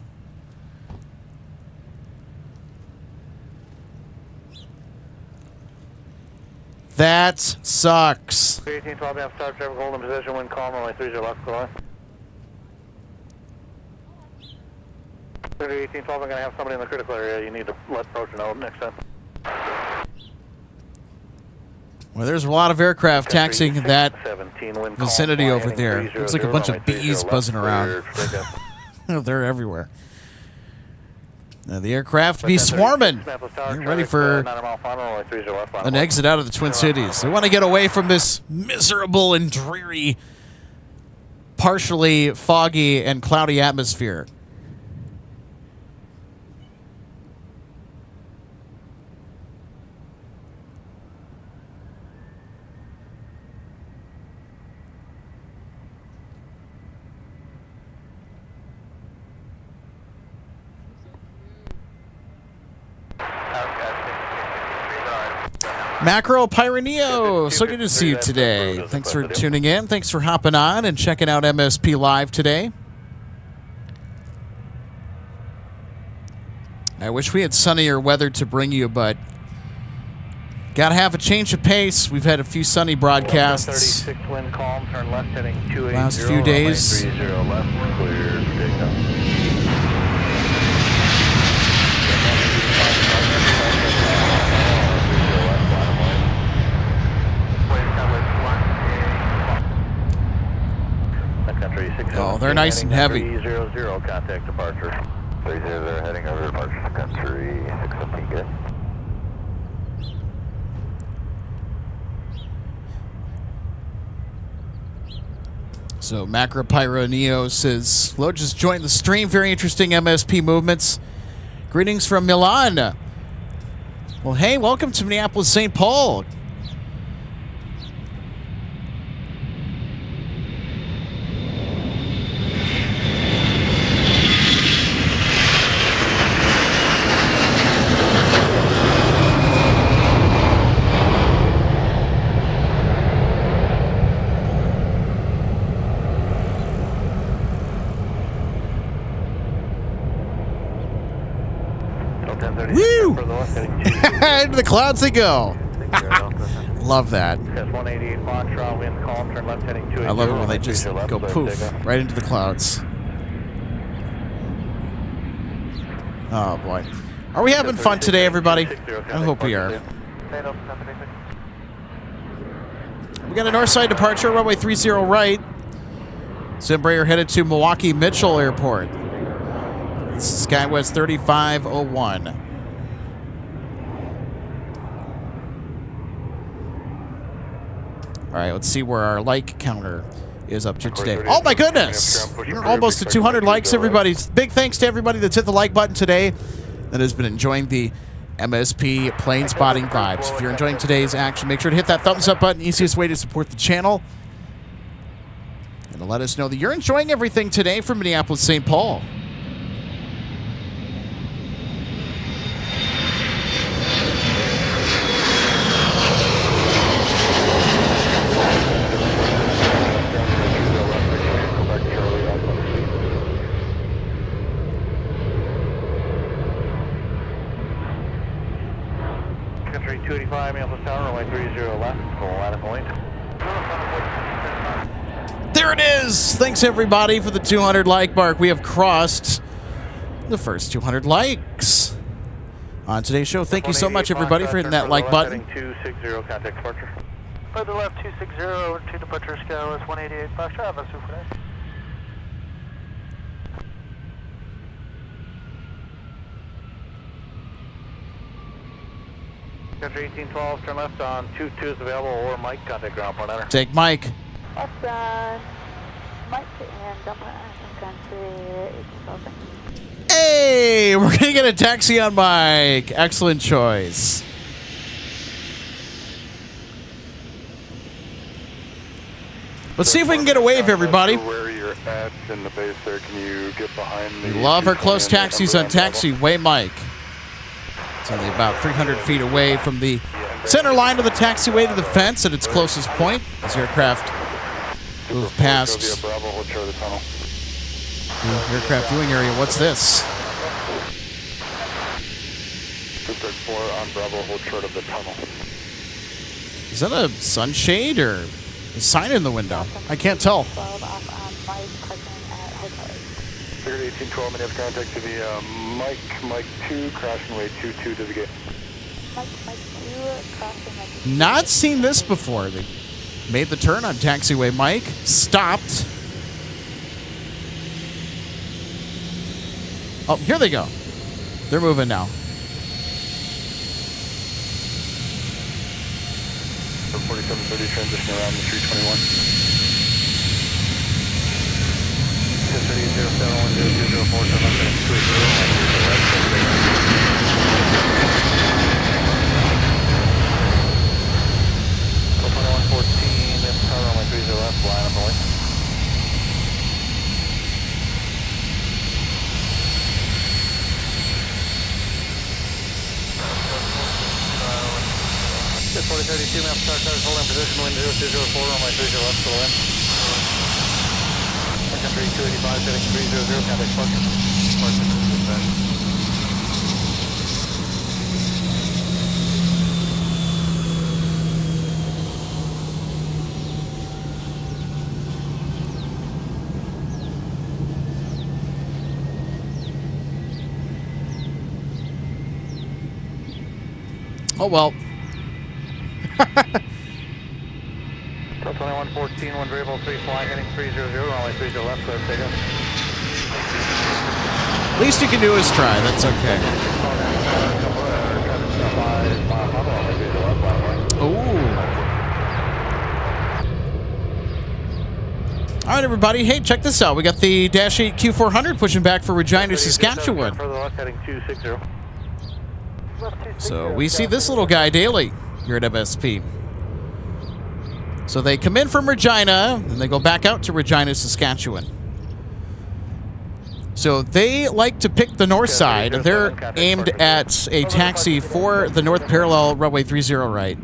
That sucks. 1812, we have start traffic, hold in position, wind calm, runway 30 left, go on. 1812, I'm going to have somebody in the critical area. You need to let approach know next time. Well, there's a lot of aircraft taxiing that vicinity over there. Looks like a bunch of bees buzzing around. They're everywhere. Now the aircraft be swarming. They're ready for an exit out of the Twin Cities. They want to get away from this miserable and dreary, partially foggy and cloudy atmosphere. Macro Pyreneo, so good to see you today. Thanks for tuning in. Thanks for hopping on and checking out MSP Live today. I wish we had sunnier weather to bring you, but gotta have a change of pace. We've had a few sunny broadcasts last few days. Oh, they're nice and heavy. 300, contact departure. 30, they're heading over to departure Sun Country 615, good. So Macro Pyroneo says, hello, just joined the stream. Very interesting MSP movements. Greetings from Milan. Well, hey, welcome to Minneapolis, St. Paul. Woo! Into the clouds they go. Love that. I love it when they just go poof right into the clouds. Oh boy. Are we having fun today, everybody? I hope we are. We got a north side departure, runway 30 right. Embraer headed to Milwaukee Mitchell Airport. This is SkyWest 3501. All right, let's see where our like counter is up to today. Oh my goodness! We're almost to 200 likes, everybody. Big thanks to everybody that's hit the like button today that has been enjoying the MSP plane spotting vibes. If you're enjoying today's action, make sure to hit that thumbs up button. Easiest way to support the channel. And to let us know that you're enjoying everything today from Minneapolis, St. Paul. Country 285, Minneapolis Tower, runway 30 left, full line of point. There it is. Thanks, everybody, for the 200 like mark. We have crossed the first 200 likes on today's show. Thank you so much, everybody, for hitting that like button. 260, contact departure. Further left 260 to departure scale is 188 Foxtrot, that's super nice. Country 1812, turn left on 22 is available, or Mike, contact ground point enter. Take Mike. Left on Mike and jump on Sun Country 1812. Hey, we're going to get a taxi on Mike. Excellent choice. Let's see if we can get a wave, everybody. Where you're at in the base there, can you get behind We the... love our close taxis on Taxiway Mike. It's only about 300 feet away from the center line of the taxiway to the fence at its closest point as aircraft move past the aircraft viewing area. What's this? District 4 on Bravo, hold short of the tunnel. Is that a sunshade or a sign in the window? I can't tell. 12 off on Mike, parking at Hotel. Figured 1812, may have contact to the Mike 2, crashing way 22 to the gate. Mike 2, crossing at Not seen this before. They made the turn on Taxiway Mike, stopped. Oh, here they go. They're moving now. 4730, transition around the 321. 1030, 07, 2114, that's power runway 30 left, line up only. Just 4032, map start, hold in position, wind 0204, runway 30 left, full in. Sun Country 285, heading 300, contact departure. Departure, dispatch. Oh, well. 2114, one variable 3 flying, heading 300, runway 30 left, clear takeoff. Least you can do is try. That's okay. Ooh. All right, everybody. Hey, check this out. We got the Dash 8 Q400 pushing back for Regina, Saskatchewan. Further left, heading 260. So we see this little guy daily here at MSP. So they come in from Regina, and they go back out to Regina, Saskatchewan. So they like to pick the north side, and they're aimed at a taxi for the north parallel runway 30 right.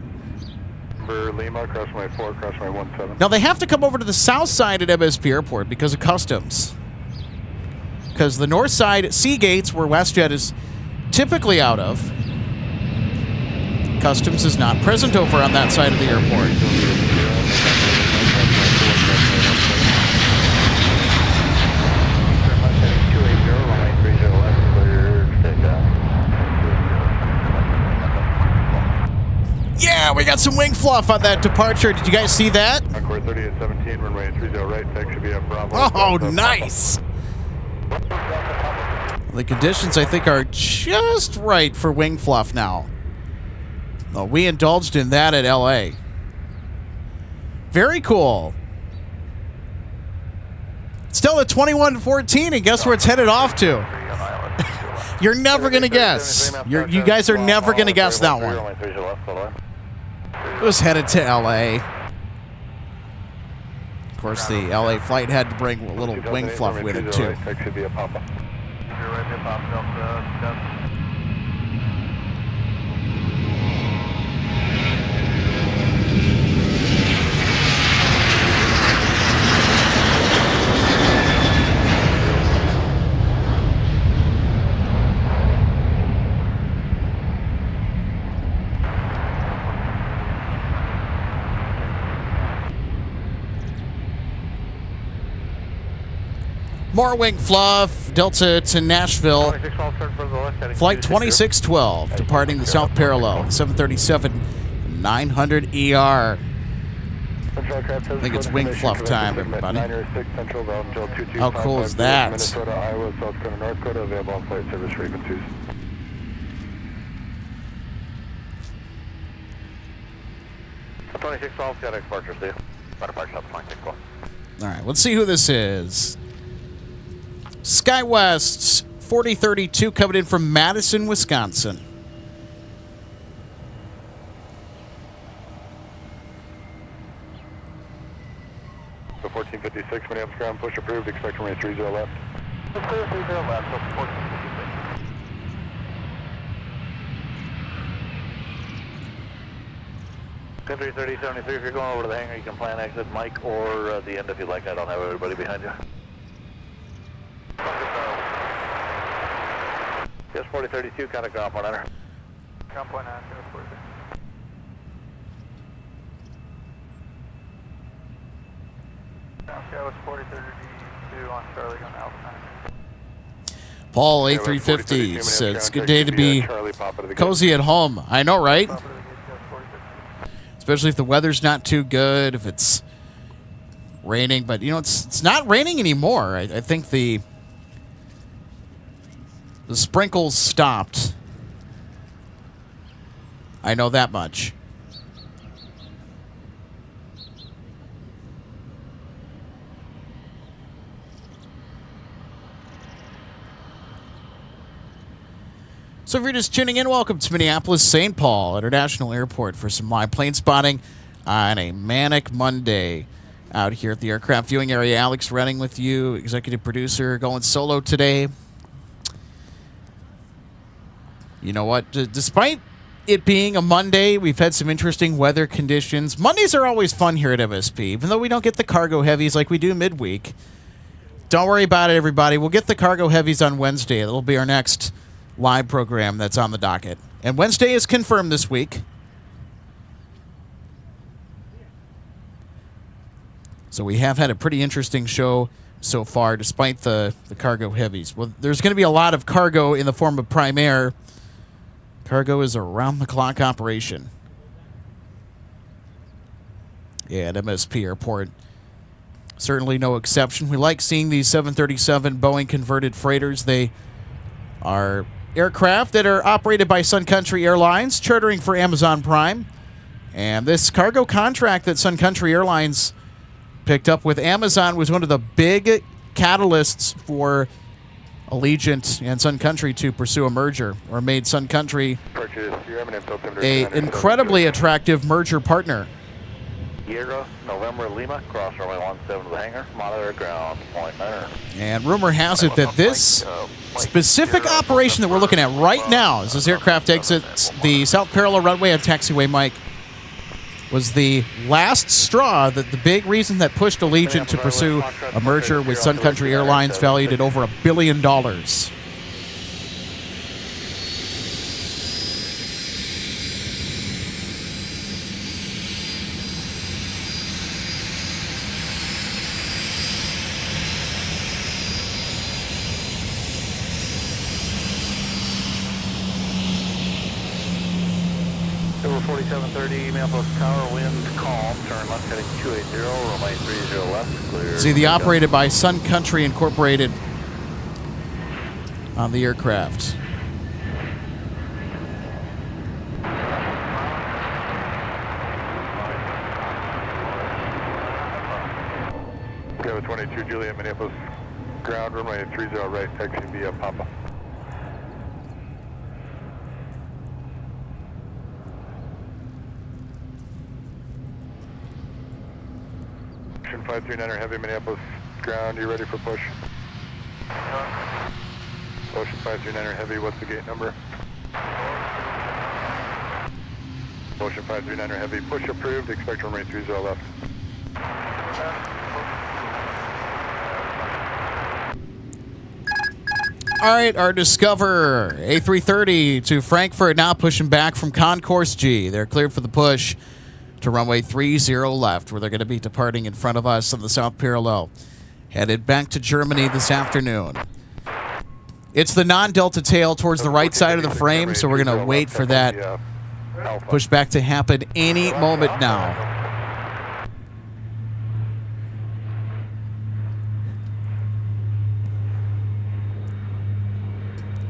Lima, crossway 4, crossway 17. Now they have to come over to the south side at MSP Airport because of customs. Because the north side sea gates, where WestJet is typically out of, customs is not present over on that side of the airport. Yeah, we got some wing fluff on that departure. Did you guys see that? Encore 3817, runway 30 right, tech should be at Bravo. Oh, nice. The conditions, I think, are just right for wing fluff now. Well, we indulged in that at LA. Very cool. Still at 2114, and guess where it's headed off to? You're never going to guess. You guys are never going to guess that one. It was headed to LA. Of course, the LA flight had to bring a little wing fluff with it, too. More wing fluff. Delta to Nashville. Flight 2612, departing the south parallel. 737-900 ER. I think it's wing fluff time, everybody. How cool is that? Minnesota, Iowa, South Dakota, North Dakota, available on flight service frequencies. got a departure, see you. Got a departure up, 2612. All right, let's see who this is. SkyWest 4032 coming in from Madison, Wisconsin. So 1456, Minneapolis ground, push approved, expect runway 30 left. Let's clear 30 left, so 1456. Country 3073, if you're going over to the hangar, you can plan exit Mike or the end if you like. I don't have everybody behind you. Yes, 4032, kind of ground point under. Ground point on, 4032. That was 4032 on Charlie on Alpha 9. Paul A350 says, it's a good day to be cozy at home. I know, right? Especially if the weather's not too good, if it's raining. But, you know, it's not raining anymore. I think the sprinkles stopped. I know that much. So if you're just tuning in, welcome to Minneapolis St. Paul International Airport for some live plane spotting on a manic Monday out here at the aircraft viewing area. Alex Redding with you, executive producer, going solo today. You know what? Despite it being a Monday, we've had some interesting weather conditions. Mondays are always fun here at MSP, even though we don't get the cargo heavies like we do midweek. Don't worry about it, everybody. We'll get the cargo heavies on Wednesday. That'll be our next live program that's on the docket. And Wednesday is confirmed this week. So we have had a pretty interesting show so far, despite the cargo heavies. Well, there's going to be a lot of cargo in the form of prime air. Cargo is a round-the-clock operation. Yeah, at MSP Airport. Certainly no exception. We like seeing these 737 Boeing converted freighters. They are aircraft that are operated by Sun Country Airlines, chartering for Amazon Prime. And this cargo contract that Sun Country Airlines picked up with Amazon was one of the big catalysts for Allegiant and Sun Country to pursue a merger, or made Sun Country an incredibly attractive merger partner. Sierra, November, Lima, cross runway 17 to the hangar, monitor ground point 9. And rumor has it that this specific operation that we're looking at right now, as this aircraft exits the south parallel runway at taxiway Mike, was the last straw, that the big reason that pushed Allegiant to pursue a merger with Sun Country Airlines valued at over $1 billion. Over 4730, Minneapolis Tower, wind calm, turn left heading 280, runway 30 left, clear. See, the operated by Sun Country Incorporated on the aircraft. Go 22 Juliet, Minneapolis ground, runway 30 right, taxi via Papa. 539er heavy, Minneapolis ground, you ready for push? Ocean 539er heavy, what's the gate number? Ocean 539er heavy, push approved, expect runway 30 left. All right, our Discover A330 to Frankfurt, now pushing back from Concourse G. They're cleared for the push to runway 30 left, where they're going to be departing in front of us on the south parallel. headed back to Germany this afternoon. It's the non-delta tail towards the right side of the frame, so we're going to wait for that pushback to happen any moment now.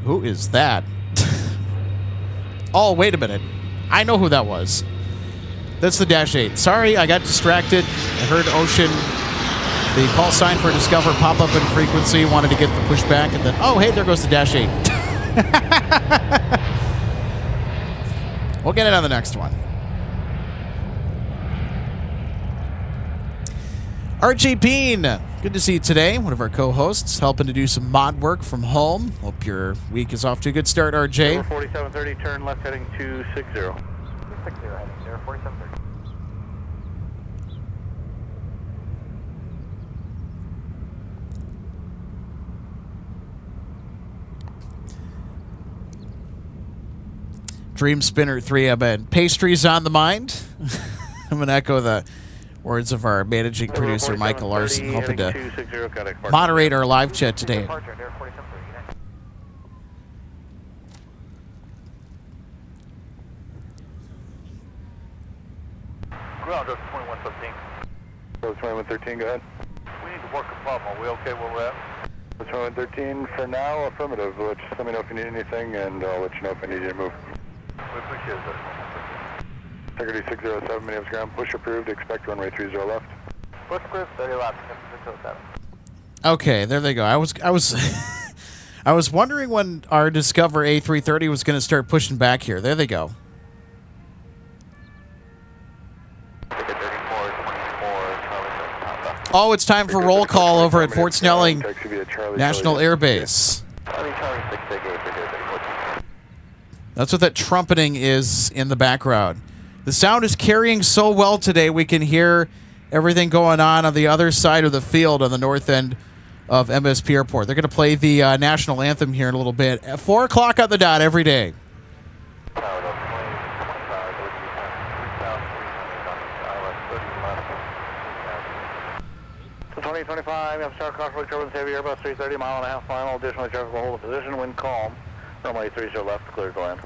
Who is that? Oh, wait a minute. I know who that was. That's the Dash 8. Sorry, I got distracted. I heard Ocean, the call sign for Discover, pop up in frequency. Wanted to get the pushback, and then, oh, hey, there goes the Dash 8. We'll get it on the next one. RJ Bean, good to see you today. One of our co-hosts, helping to do some mod work from home. Hope your week is off to a good start, RJ. 4730, turn left heading 260. 260 heading 4730. Dream Spinner 3, I've been pastries on the mind. I'm going to echo the words of our managing producer, Michael Larson, hoping to moderate our live chat today. Ground up 2115. 2113, go ahead. We need to work a problem. Are we okay where we're at? 2113, for now, affirmative. Just let me know if you need anything, and I'll let you know if I need you to move. We appreciate that. Integrity 607, Minneapolis ground, push approved, expect runway 30 left. Push approved, 30 left, 607. Okay, there they go. I was I was wondering when our Discover A330 was going to start pushing back here. There they go. Oh, it's time for roll call over at Fort Snelling National Air Base. That's what that trumpeting is in the background. The sound is carrying so well today, we can hear everything going on the other side of the field on the north end of MSP Airport. They're going to play the national anthem here in a little bit at 4 o'clock on the dot every day. 2025, I'm Star Crossway Turbines Heavy Airbus 330, mile-and-a-half final. Additionally, traffic will hold a position. Wind calm. Runway 30 left, clear to land.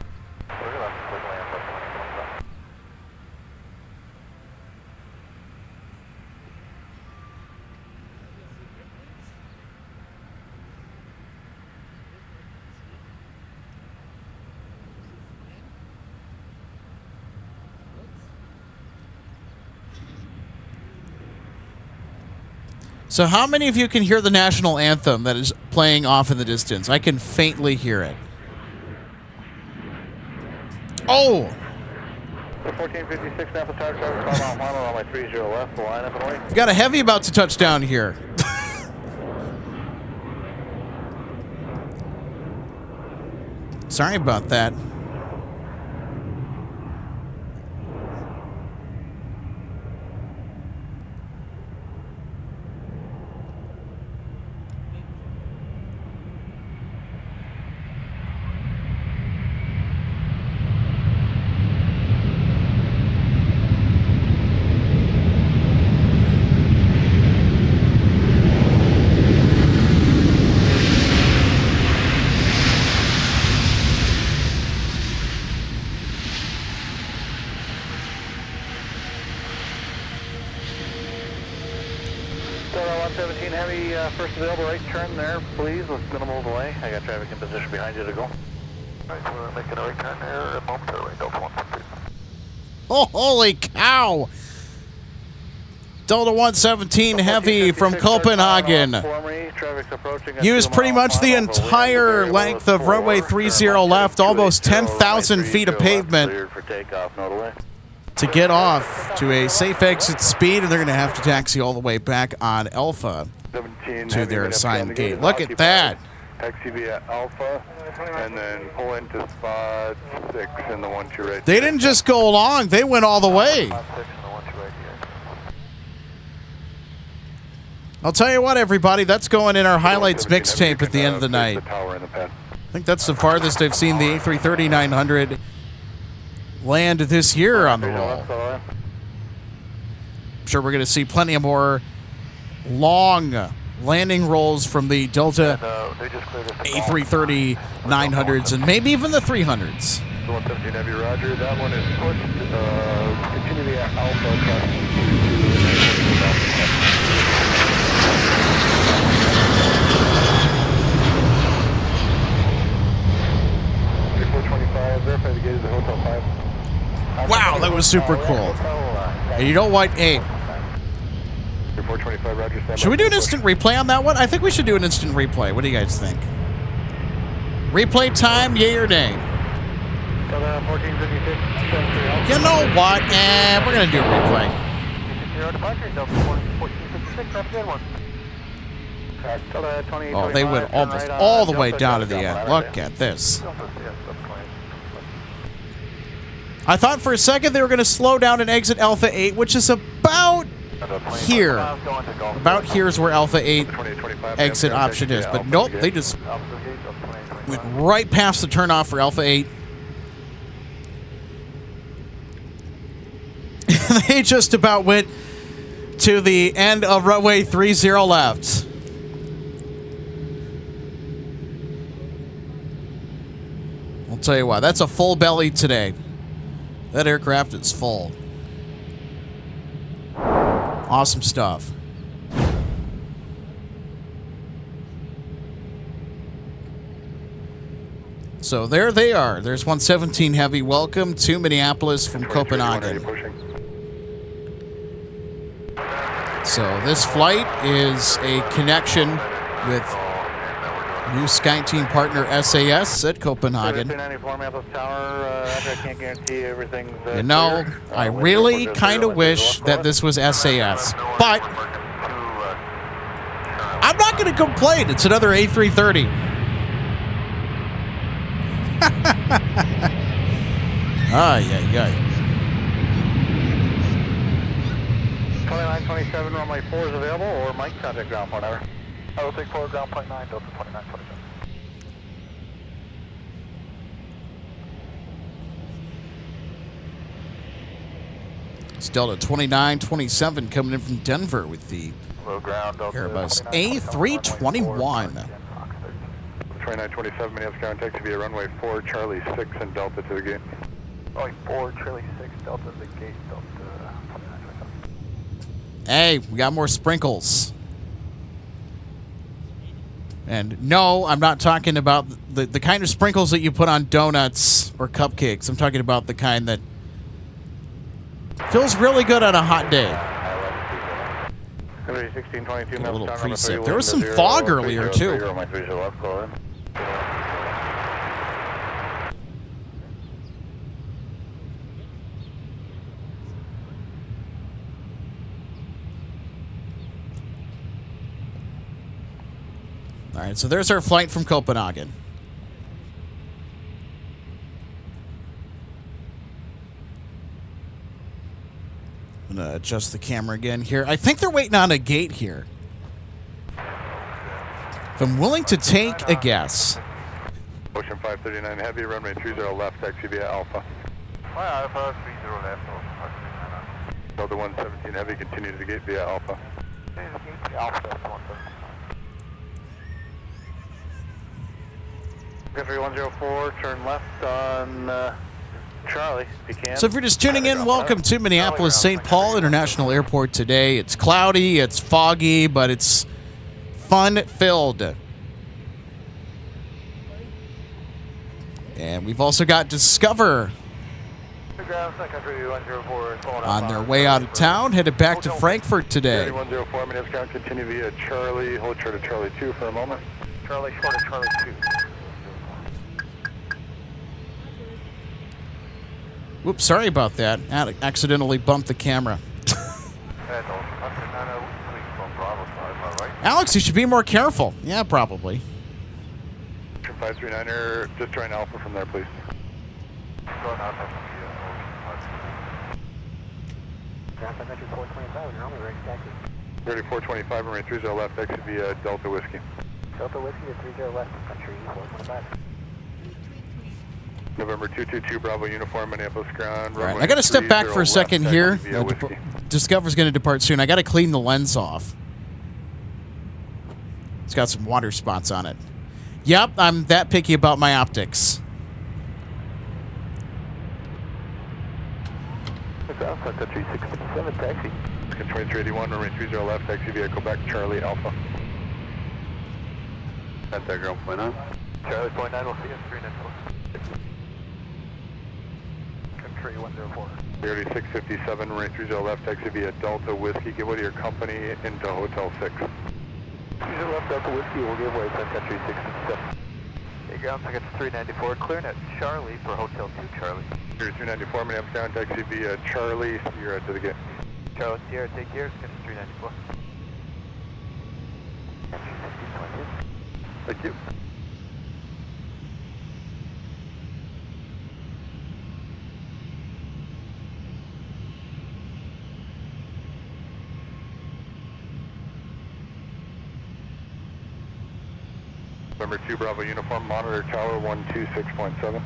So how many of you can hear the national anthem that is playing off in the distance? I can faintly hear it. Oh! 1456, Napa Tower, traffic on mile, runway 30 left, the line up and away. We've got a heavy about to touch down here. Sorry about that. First available right turn there, please, with minimal delay. I got traffic in position behind you to go. Alright, so we're making a right turn there momentarily, Delta 173. Oh, holy cow! Delta 117 heavy from Copenhagen. Used pretty much the entire length of runway 30 left, almost 10,000 feet of pavement to get off to a safe exit speed, and they're going to have to taxi all the way back on Alpha to their assigned gate. Look at that. Taxi via Alpha, and then pull into spot 6 in the 1-2 right. They didn't just go along, they went all the way. I'll tell you what, everybody, that's going in our highlights mixtape at the end of the night. I think that's the farthest I've seen the A330-900 land this year on the roll. I'm sure we're going to see plenty of more long landing rolls from the Delta They just cleared us. A330 900s and maybe even the 300s. 117 Heavy, roger. That one is pushed. Continue the Alpha. Verify the gate is the Hotel 5. Wow, that was super cool. And you know what? Hey, 425, roger. should we do an instant replay on that one? I think we should do an instant replay. What do you guys think? Replay time, yay or nay? You know what? We're going to do a replay. Oh, they went almost all the way down to the end. Look at this. I thought for a second they were going to slow down and exit Alpha 8, which is about here. About here is where Alpha 8 exit option is. But nope, they just went right past the turnoff for Alpha 8. They just about went to the end of runway 30 left. I'll tell you what, that's a full belly today. That aircraft is full. Awesome stuff. So there they are. There's 117 Heavy. Welcome to Minneapolis from Copenhagen. So this flight is a connection with new SkyTeam partner SAS at Copenhagen. You know, I really kind of wish that this was SAS, but I'm not going to complain. It's another A330. Ay, ay, ay. 2927, runway 4 is available, or Mike, contact ground point, over. I will take forward ground point 9, Delta 2927. It's Delta 2927 coming in from Denver with the Airbus A321. 2927, Minneapolis contact via runway 4, Charlie 6 and Delta to the gate. Runway 4, Charlie 6, Delta to the gate, Delta 2927. Hey, we got more sprinkles. And no, I'm not talking about the kind of sprinkles that you put on donuts or cupcakes. I'm talking about the kind that feels really good on a hot day. Get a little precip. There was some fog earlier, too. All right, so there's our flight from Copenhagen. I'm going to adjust the camera again here. I think they're waiting on a gate here. If I'm willing to take a guess. Ocean 539 Heavy, runway 30 left, taxi via Alpha. Alpha 30 left. Delta 117 Heavy, continue to the gate via Alpha. Alpha 104, turn left on Charlie, if you can. So if you're just tuning in, welcome to Minneapolis St. Paul International Airport today. It's cloudy, it's foggy, but it's fun-filled. And we've also got Discover on their way out of town, headed back to Frankfurt today. 104, Minneapolis, continue via Charlie, hold short of Charlie 2 for a moment. Charlie, short of Charlie 2. Whoops, sorry about that. I accidentally bumped the camera. Alex, you should be more careful. Yeah, probably. 539er, just join Alpha from there, please. 3425, runway 30 left, exit via Delta Whiskey. Delta Whiskey to 30 left, country 425. November 222, Bravo Uniform, Minneapolis ground. All right, I got to step back for a second here. Discover's going to depart soon. I got to clean the lens off. It's got some water spots on it. Yep, I'm that picky about my optics. Sun Country 67, taxi. 2381, runway 30 left, taxi vehicle back Charlie Alpha. Contact ground point on. Charlie point 9, we'll see you in 394. Country 104. 3657, runway 30 left, taxi via Delta Whiskey, give way to your company into Hotel 6. 30 left, Delta Whiskey, we'll give way Sun Country 67. Hey, ground tickets 394, clearing at Charlie for Hotel 2 Charlie. Here 394, Minneapolis ground taxi via Charlie, Sierra to the gate. Charlie Sierra, take care, it's 394. Thank you. Number 2 Bravo uniform, monitor tower 126.7.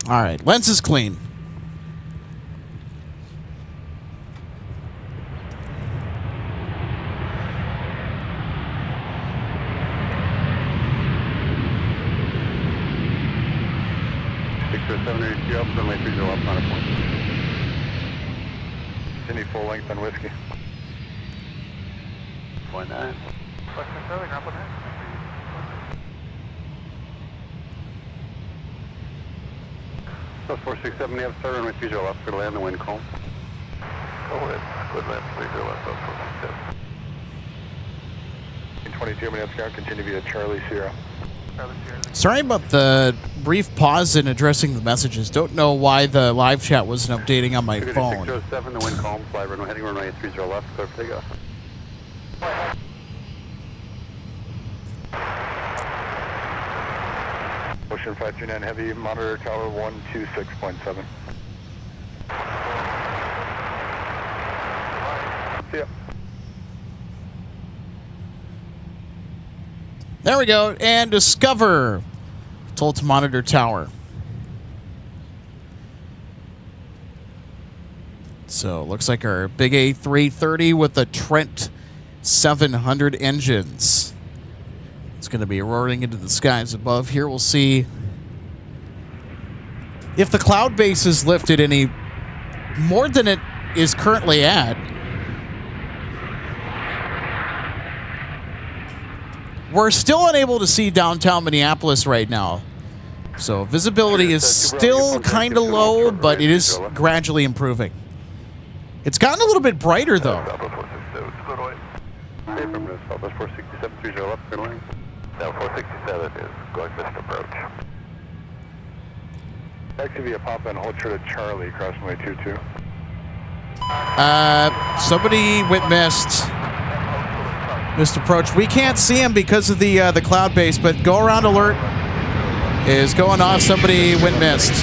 All right, lens is clean. Up, runway 30 up on a point. Continue full length on whiskey. Point 9. Western Charlie, ground point 9. Plus 467, you have start runway 30 left for land the wind calm. Go ahead, good land 30 left, plus 467. 22 minutes ground, continue via Charlie Sierra. Charlie Sierra. Sorry about the brief pause in addressing the messages. Don't know why the live chat wasn't updating on my phone. 607, the wind calm, fly runway heading runway 30 left, clear for takeoff. Ocean 539 heavy, monitor tower 126.7. See ya. There we go. And discover. Told to monitor tower. So looks like our big A330 with the Trent 700 engines. It's going to be roaring into the skies above. Here we'll see if the cloud base is lifted any more than it is currently at. We're still unable to see downtown Minneapolis right now. So visibility is still kind of low, but it is gradually improving. It's gotten a little bit brighter, though. Hey, from the Southwest 467, 30 left, good line. Now 467 is going missed approach. Taxi via Papa and hold short of Charlie, cross runway 22. Somebody went missed. Missed approach. We can't see him because of the cloud base, but go around alert is going off. Somebody went missed.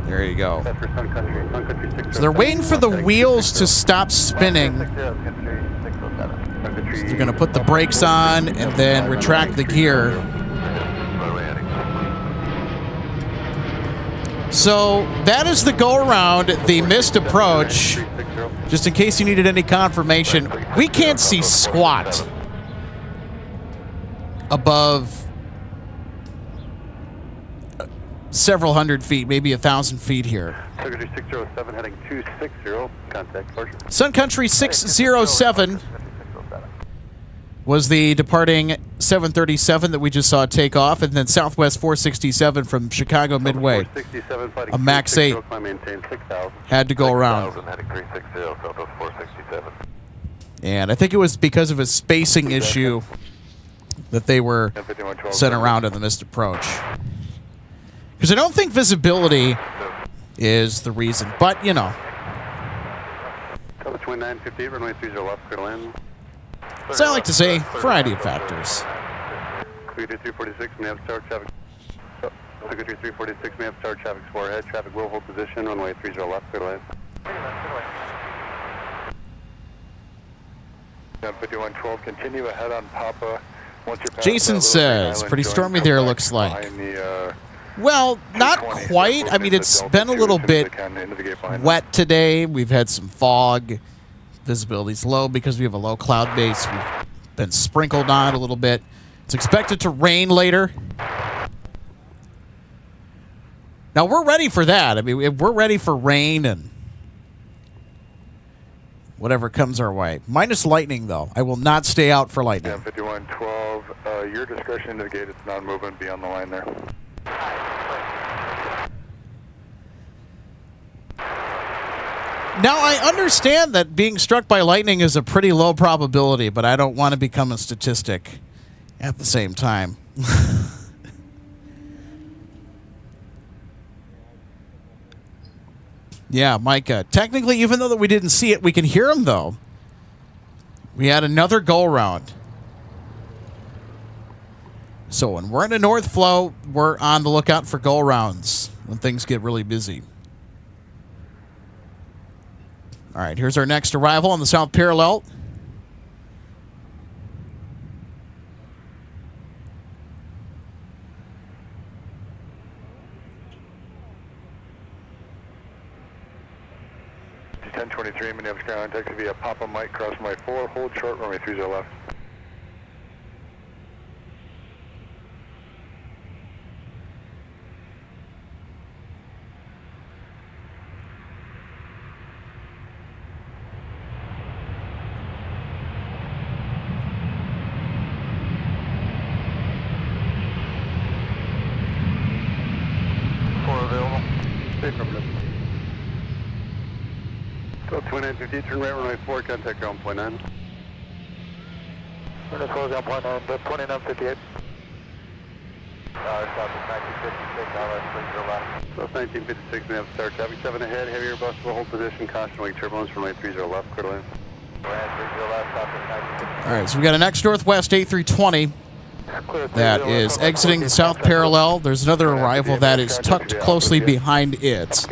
There you go. So they're waiting for the wheels to stop spinning. So they're going to put the brakes on and then retract the gear. So that is the go-around, the missed approach. Just in case you needed any confirmation, we can't see squat above several hundred feet, maybe 1,000 feet here. 607 heading 260, contact departure. Sun Country 607 was the departing 737 that we just saw take off, and then Southwest 467 from Chicago Midway, a MAX 8, had to go around. And I think it was because of a spacing issue that they were sent around on the missed approach. Because I don't think visibility is the reason, but you know. Tower Twin 958, runway 30 left, clear to land. As I like to say, variety of factors. Secretary 346, may have start traffic. Secretary 346, may have start traffic 4 ahead. Traffic will hold position, runway 30 left, clear to land. 5112, continue ahead on Papa. Once you're past Jason says, pretty stormy there looks like. Well, not quite. I mean, it's been a little bit wet today. We've had some fog. Visibility's low because we have a low cloud base. We've been sprinkled on a little bit. It's expected to rain later. Now, we're ready for that. I mean, we're ready for rain and whatever comes our way. Minus lightning, though. I will not stay out for lightning. 5112, your discretion to the gate. It's non-movement. Be on the line there. Now, I understand that being struck by lightning is a pretty low probability, but I don't want to become a statistic at the same time. Yeah, Micah. Technically, even though that we didn't see it, we can hear him, though. We had another go-around. So when we're in a north flow, we're on the lookout for go-rounds when things get really busy. All right, here's our next arrival on the south parallel. T1023, Minneapolis ground, taxi via Papa Mike, cross runway 4, hold short, runway 30 left. Twin 950, turn right, runway 4, contact ground point 9. We're going to close down point 9, 2958. South is 1956, left. South 1956, we have start traffic 7 ahead, heavier bus will hold position, caution wing turbulence, runway 30 left, clear to land. All right, so we got an next northwest A320 that is exiting the south parallel. There's another arrival that is tucked closely behind it.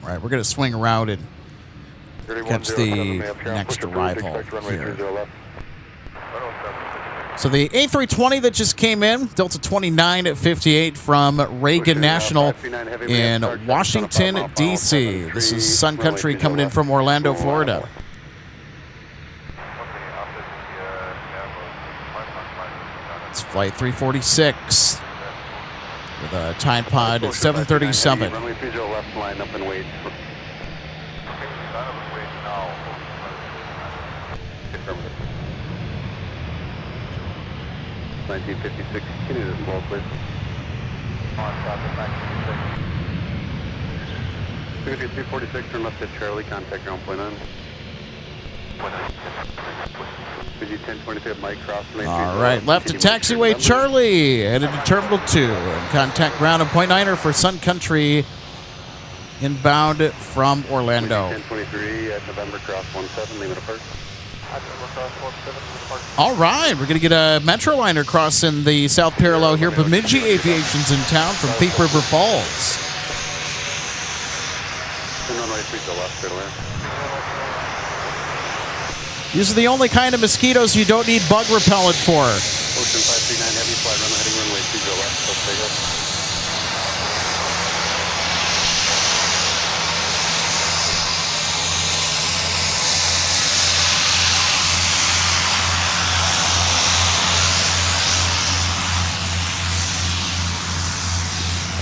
All right, we're going to swing around and catch the next arrival here. So the A320 that just came in, Delta 29 at 58 from Reagan National in Washington, D.C. This is Sun Country coming in from Orlando, Florida. It's flight 346 with a time pod at 737. Runway 30 left, line up and wait. 1956, continue this ball, please. Secretary 346, turn left at Charlie, contact ground point 9. Mike cross. All right, left to taxiway Charlie, headed to Terminal 2, and contact ground on point 9er for Sun Country, inbound from Orlando. 1023 at November, cross 17, leave it apart. All right, we're going to get a Metroliner crossing the south parallel here. Bemidji Aviation's in town from Thief River Falls. These are the only kind of mosquitoes you don't need bug repellent for. Ocean 539 heavy flight, runway heading runway 30 left, so take up.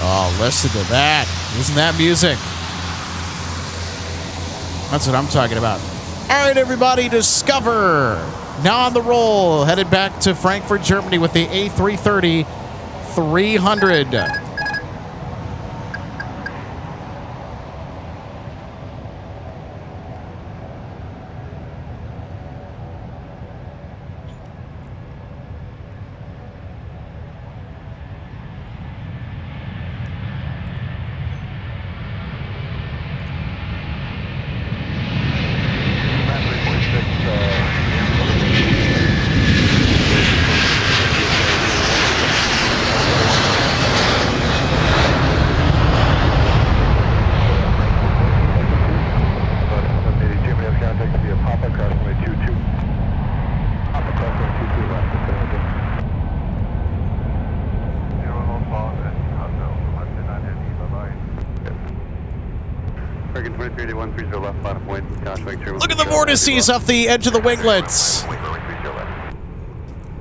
Oh, listen to that. Isn't that music? That's what I'm talking about. All right, everybody, Discover. Now on the roll, headed back to Frankfurt, Germany with the A330 300. 238130 left, final point. Look at the vortices off the edge of the winglets.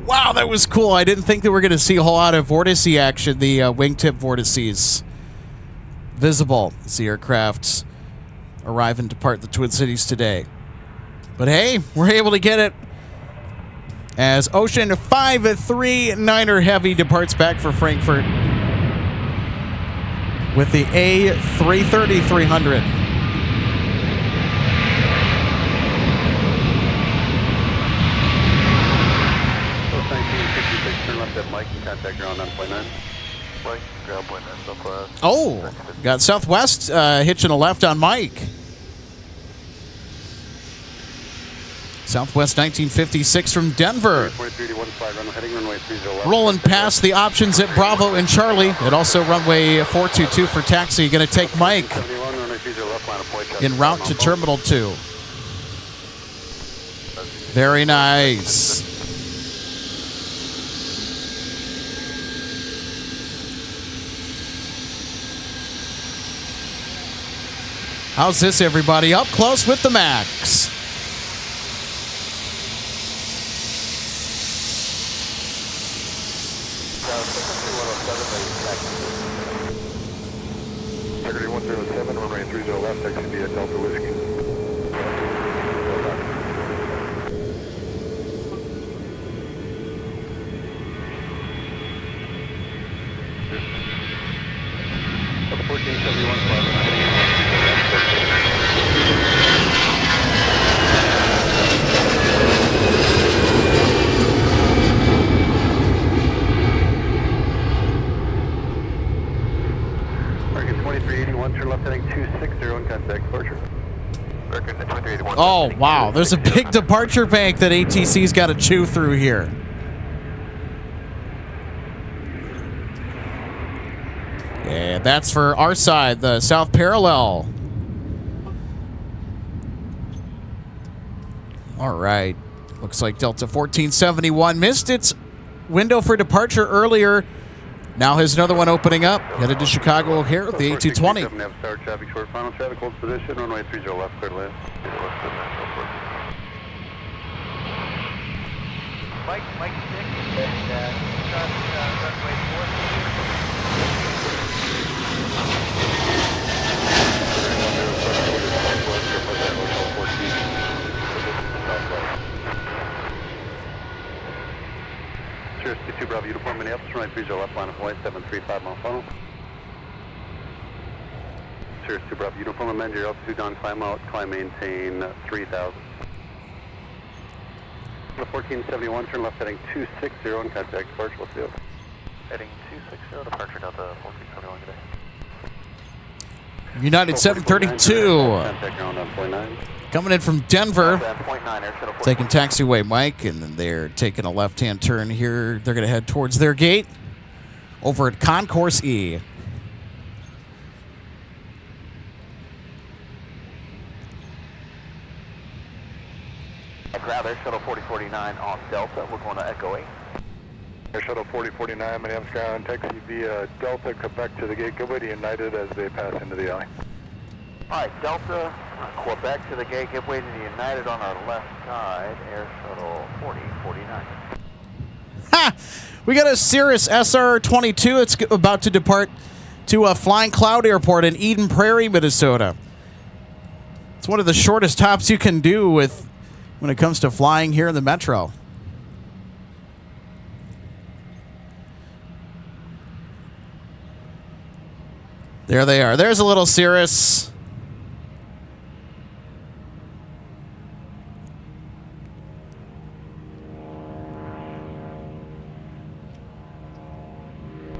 Wow, that was cool. I didn't think that we're going to see a whole lot of vortice action, the wingtip vortices visible as the aircrafts arrive and depart the Twin Cities today. But hey, we're able to get it as Ocean 539er Heavy departs back for Frankfurt with the A330-300. Turn left at Mike and contact ground on point 9. Mike, ground point 9, Southwest. Oh, got Southwest hitching a left on Mike. Southwest 1956 from Denver. Rolling past the options at Bravo and Charlie. And also runway 422 for taxi. Going to take Mike en route to Terminal 2. Very nice. How's this, everybody? Up close with the Max. Integrity 107, runway 30 left, XCB at Delta Whiskey. Delta 1471, turn left heading 260 and contact departure. Oh, wow. There's a big departure bank that ATC's got to chew through here. And that's for our side, the south parallel. All right. Looks like Delta 1471 missed its window for departure earlier. Now has another one opening up. Headed to Chicago here with the A220. Traffic short, final traffic holds position, runway 30 left, clear land. Mike 6 and runway 4. Cheers, 2 Bravo Uniform, Minneapolis, runway 30 left, line of flight, 735 mile funnel. Cheers, 2 Bravo Uniform, amend your altitude on climb out, climb maintain 3000. The 1471, turn left heading 260 and contact departure, let's do it. Heading 260, departure Delta 1471 today. United 732. Contact ground on point 9. Coming in from Denver. Point 9, Air Shuttle 14. Taking taxiway Mike, and then they're taking a left-hand turn here. They're going to head towards their gate over at Concourse E. Grab Air Shuttle 4049 off Delta. We're going to Echo 8. Air Shuttle 4049, Minneapolis ground, taxi via Delta, Quebec to the gate. Give way to United as they pass into the alley. All right, Delta, Quebec to the gate. Give way to the United on our left side. Air Shuttle 4049. Ha! We got a Cirrus SR-22. It's about to depart to Flying Cloud Airport in Eden Prairie, Minnesota. It's one of the shortest hops you can do when it comes to flying here in the metro. There they are. There's a little Cirrus.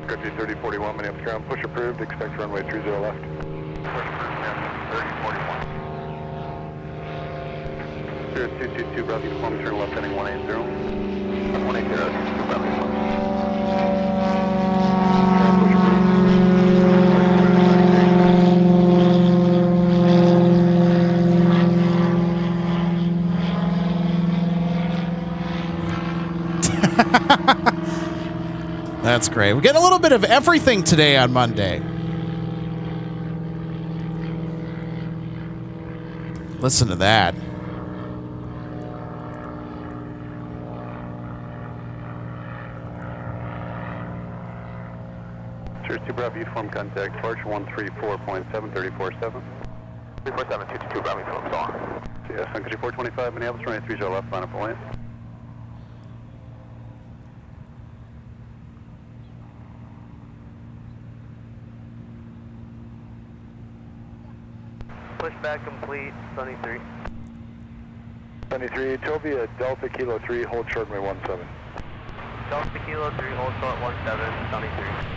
Script 3041, Minneapolis ground, push approved, expect runway 30 left. Push approved, 3041. Cirrus 222, Bravo Uniform, turn left heading 180. 180, 2 Bravo Uniform. That's great. We get a little bit of everything today on Monday. Listen to that. Cheers, 2 Bravo, uniform contact, departure 134.7, 34.7. 347, 222 Bravo, Phillips on. Yeah, Sun Country 425, Minneapolis, runway 30 left, line up and land. Pushback complete, Sunny 3. Sunny 3, Tovia, Delta Kilo 3, hold short runway 17. Delta Kilo 3, hold short 17, Sunny 3.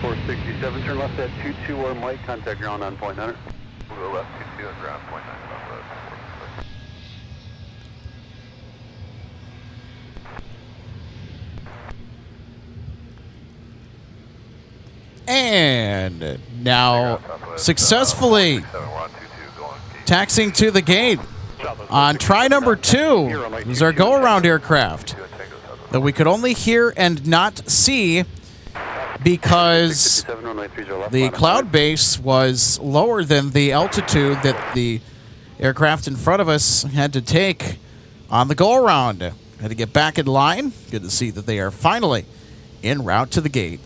467, turn left at 22 or Mike, contact ground on point 9. We'll go left 22 and ground point 9 about the 4. And now successfully taxiing to the gate on try number 2 is our go-around aircraft that we could only hear and not see because the cloud base was lower than the altitude that the aircraft in front of us had to take on the go-around. Had to get back in line. Good to see that they are finally en route to the gate.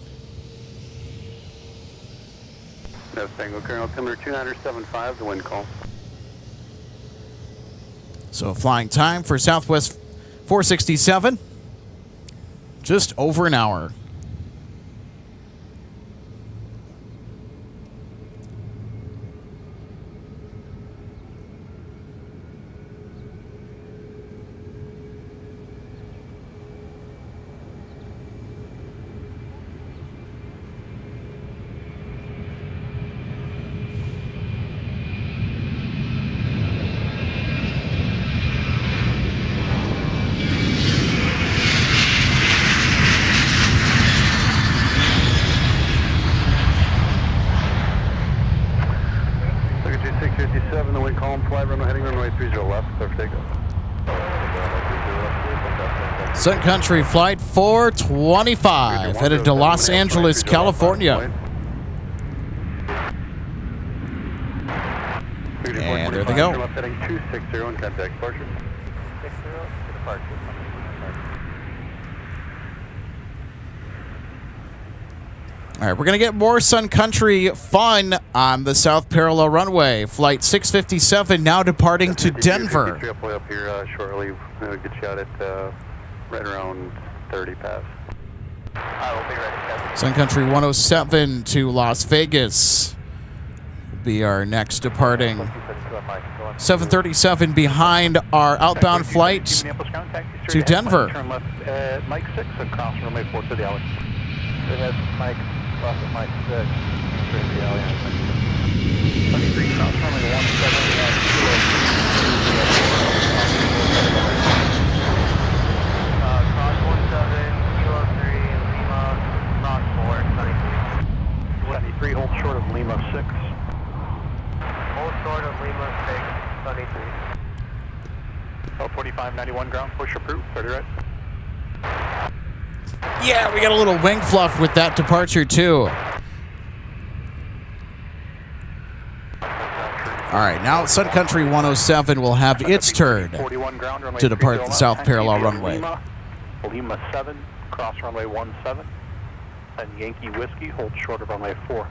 No, Tango, Colonel, altimeter 2975, the wind call. So flying time for Southwest 467, just over an hour. The wind calm, fly runway heading runway 30 left, clear for takeoff. Sun Country Flight 425, headed to Los Angeles, California. And there they go. Left heading 260 and contact departure. 60 departure. All right, we're going to get more Sun Country fun on the South Parallel Runway. Flight 657 now departing to Denver. Up here shortly. We'll get you out at right around 30 past. I will be ready. Sun Country 107 to Las Vegas will be our next departing. 737 behind our outbound flight to Denver. Turn left at Mike 6 across runway 4 to the alley. Mike. Cross at Mike 6, straight to the alley. 23 cross runway 17 at Kilo. Cross 17, Kilo 3, Lima, cross 4, 73. 73, hold short of Lima 6. Hold short of Lima 6, 73. L45, 91 ground, push approved, 30 right. Yeah, we got a little wing fluff with that departure, too. All right, now Sun Country 107 will have its turn to depart the South Parallel Runway. Lima 7, cross runway 17, and Yankee Whiskey, hold short of runway 4.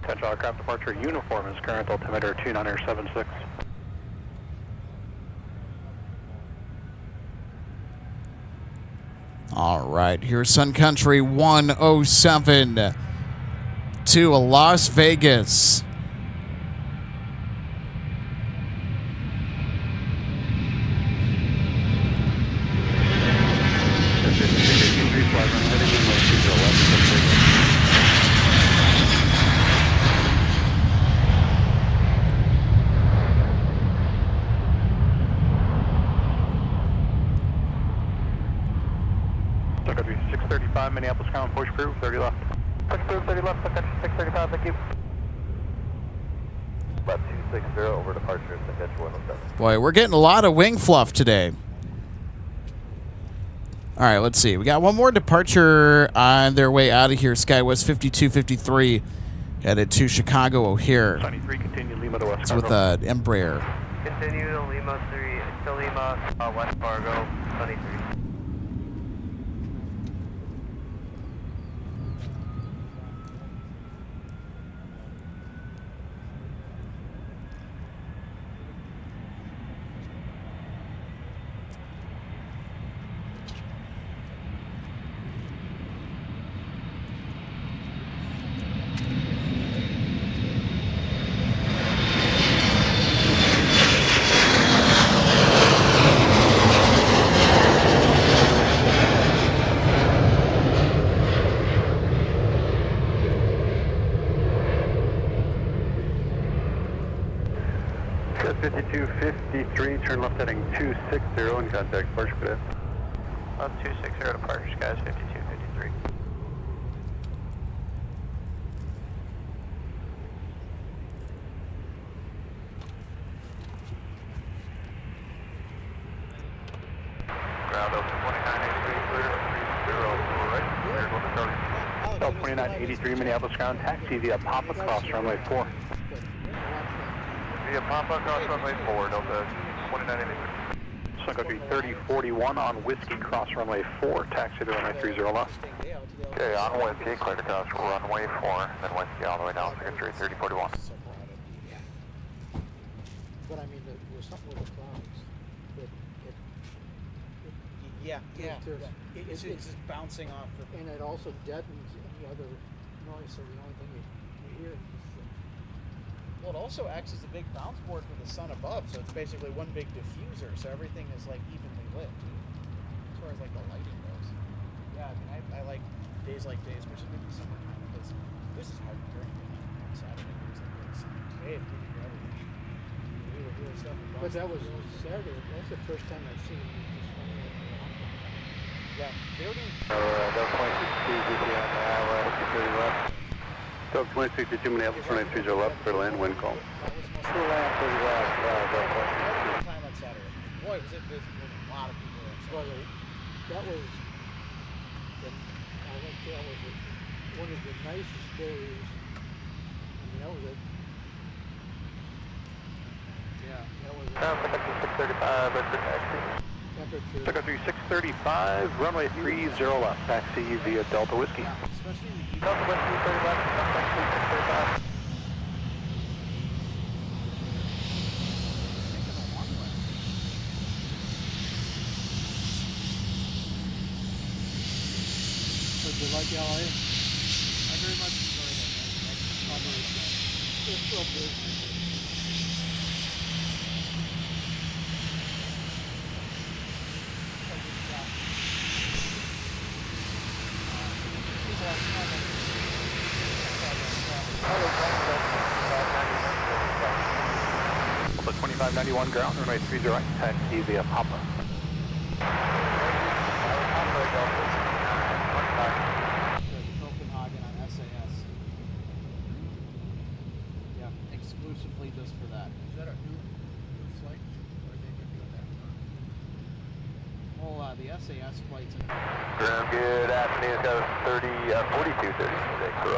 Attention aircraft departure, uniform is current, altimeter 2976. All right, here's Sun Country 107 to Las Vegas. Minneapolis ground, push approved, 30 left. Push approved, 30 left, 635, thank you. left 260 over departure, Central 107. Boy, we're getting a lot of wing fluff today. All right, let's see. We got one more departure on their way out of here. SkyWest 5253 headed to Chicago O'Hare. 23, continue Lima to West It's with Embraer. Continue to Lima 3, to Lima, West Fargo, 23. Jet 5253, turn left heading 260 and contact Porsche Cadet. 260 departure, guys, 5253. Ground open 2983, clear, 30, right, cleared, limit target. South 2983, Minneapolis ground, taxi via Papa Cross, runway 4. Via Papa, cross runway 4, Delta 2983. Sun Country 3041 on Whiskey, cross runway 4, taxi to runway 30 left. Okay, on Whiskey, clear to cross runway 4, then Whiskey all the way down, Sun Country 3041. But I mean, there was something with the clouds. It's just bouncing off. And it also deadens any other noise, so the only thing you hear is Well, it also acts as a big bounce board for the sun above, so it's basically one big diffuser, so everything is like evenly lit, as far as like the lighting goes. Yeah, I mean, I like days like days, especially maybe summertime, because this is hard to drink on Saturday. Today, it's pretty good. But that was Saturday. That's the first time I've seen it just running around. Yeah, they already. Delta 2662, on the highway, 30 left. Delta 2662, Minneapolis, runway 30 left, for land, wind call. For land, 30 left, time on Saturday. Boy, was it busy. There was a lot of people there. Well, that was, I think that was one of the nicest days. I mean, that was it. Yeah. That was Sun Country 635, but for taxi. temperature. Sun Country 635, runway 30 left, taxi via Delta Whiskey. Especially in the evening. Delta Whiskey 30 left, Sun Country 635. So did you like LA? I very much enjoyed it. It's so big. Delta 2591 ground, runway 30 right, taxi via Papa. Copenhagen on SAS. Yeah, exclusively just for that. Is that a new flight? Or are they doing that? Well, the SAS flights. Ground, good afternoon. It's got a 4236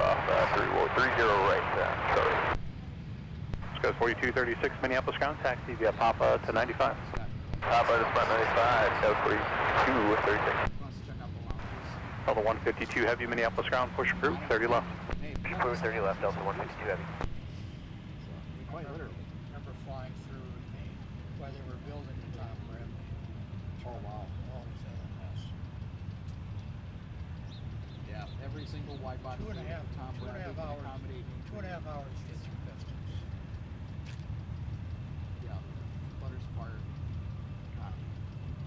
off 30 right. Sorry. Scout 4236, Minneapolis ground, taxi via Papa to 95. Papa to spot 95, South 4236. Wants to check out the lounges. Delta 152 heavy, Minneapolis ground, push approved, 30 left. Hey, Approved 30 left, Delta 152 heavy. quite literally. I remember flying through while they were building the Tom Bradley. Oh wow. All was in a mess. Yeah, every single wide body. 2.5 Tom Bradley can hours. accommodate 2.5 hours to get through customs. Yeah, Butters Park. Gosh,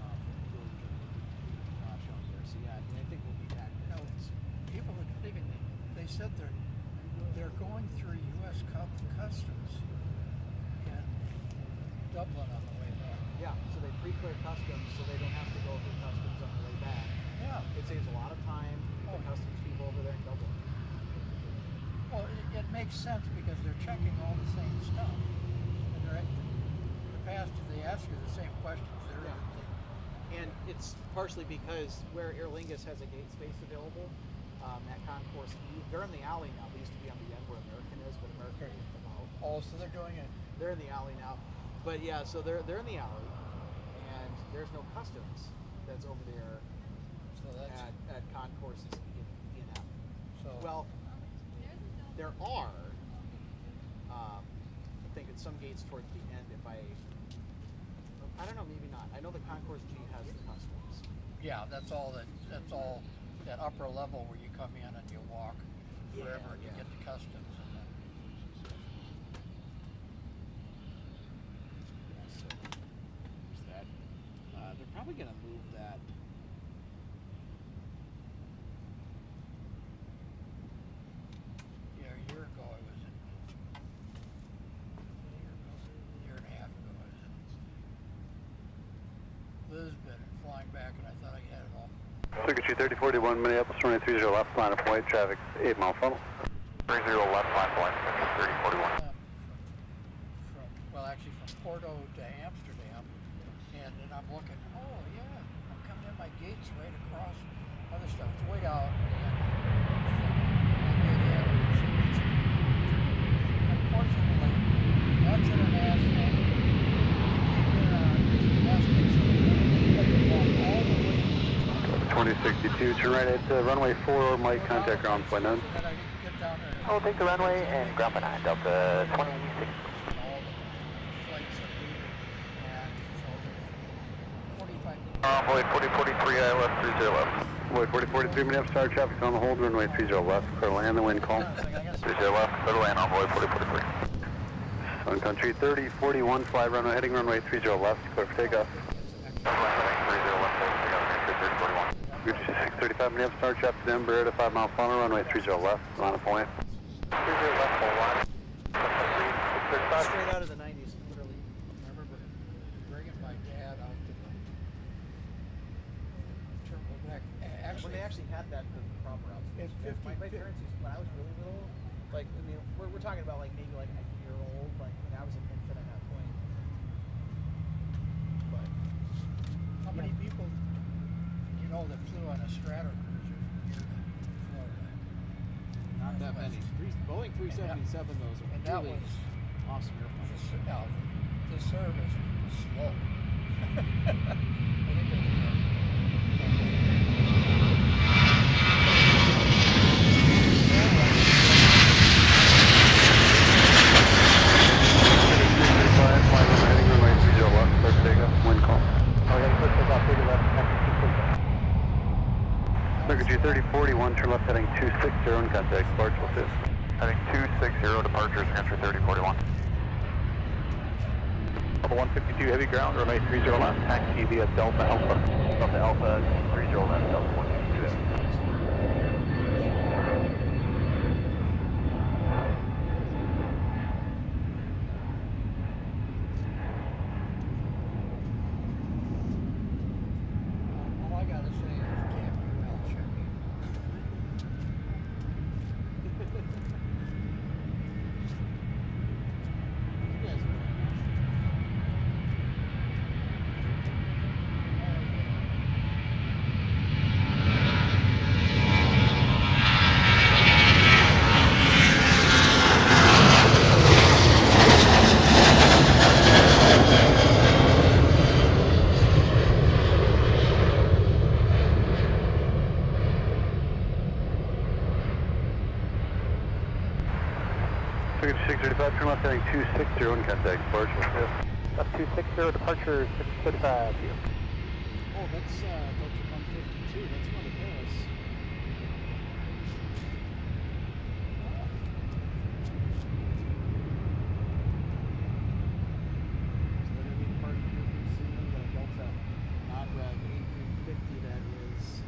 out there. So yeah, I think we'll be back. Now, people are thinking, they said they're going through U.S. Customs in Dublin on the way back. Yeah, so they pre-clear customs, so they don't have to go through customs on the way back. Yeah. It saves a lot of time. The customs people over there in Dublin. Well, it makes sense because they're checking all the same stuff. And they're the passengers, they ask you the same questions. And it's partially because where Aer Lingus has a gate space available at Concourse E, they're in the alley now. They used to be on the end where American is, but American has come out. Oh, so they're doing it. They're in the alley now. But yeah, so they're in the alley, and there's no customs that's over there So that's at Concourses E and F. so. Well, there are, I think at some gates towards the end, I don't know, maybe not. I know the Concourse G has the customs. Yeah, that's all that upper level where you come in and you walk wherever and you get to customs. And then. So there's that. They're probably going to move that. Yeah, a year ago I was in. A year and a half ago I was in Lisbon and flying back, and I thought I had it all. Secretary 3041 Minneapolis, runway 30 left, line of point, traffic 8 mile funnel. 30 left, line point, 3041. Actually from Porto to Amsterdam, and then I'm looking, oh yeah, I'm coming in my gates right across other stuff. It's way out, unfortunately, that's international. 2062, turn right at runway 4, Mike, contact ground point 9. I'll take the runway and ground point 9, Delta 26. Envoy 4043, I left 30 left. Envoy 4043 Minneapolis, Star traffic on the hold, runway 30 left, clear land, the wind call. 30 left, clear land, Envoy 4043. Sun Country 3041, fly runway, heading runway 30 left, clear for takeoff. Group 635 Minneapolis, Star traffic to Embraer to 5 mile funnel, runway 30 left, line of point. 30 left, full line. Straight out of the 90s, literally. I remember bringing my dad out to the terminal deck. When they actually had that the proper outfit. My parents used, when I was really little, like, I mean, we're talking about like maybe like a year old, like when I was an infant at that point. But how many people you know that flew on a Strato cruiser here in Florida? Not that many. Boeing 377, those are and that really was awesome airplanes. The service was slow. I think it was, Secretary 3041, turn left heading 260 on contact, Bartsville 2. Heading 260, departure, Country 3041. Level 152, heavy ground, runway 30 left, taxi via Delta Alpha. Delta Alpha, 30 left, Delta 162. all I gotta say is damn you, well checking. Secretary 635, turn left heading 260 on contact, Bartsville 2. Up 260, departure 635 here. Oh, that's Delta 152. That's one of Paris. So they're going to be departing here pretty soon. The Delta non-rev 8350 that is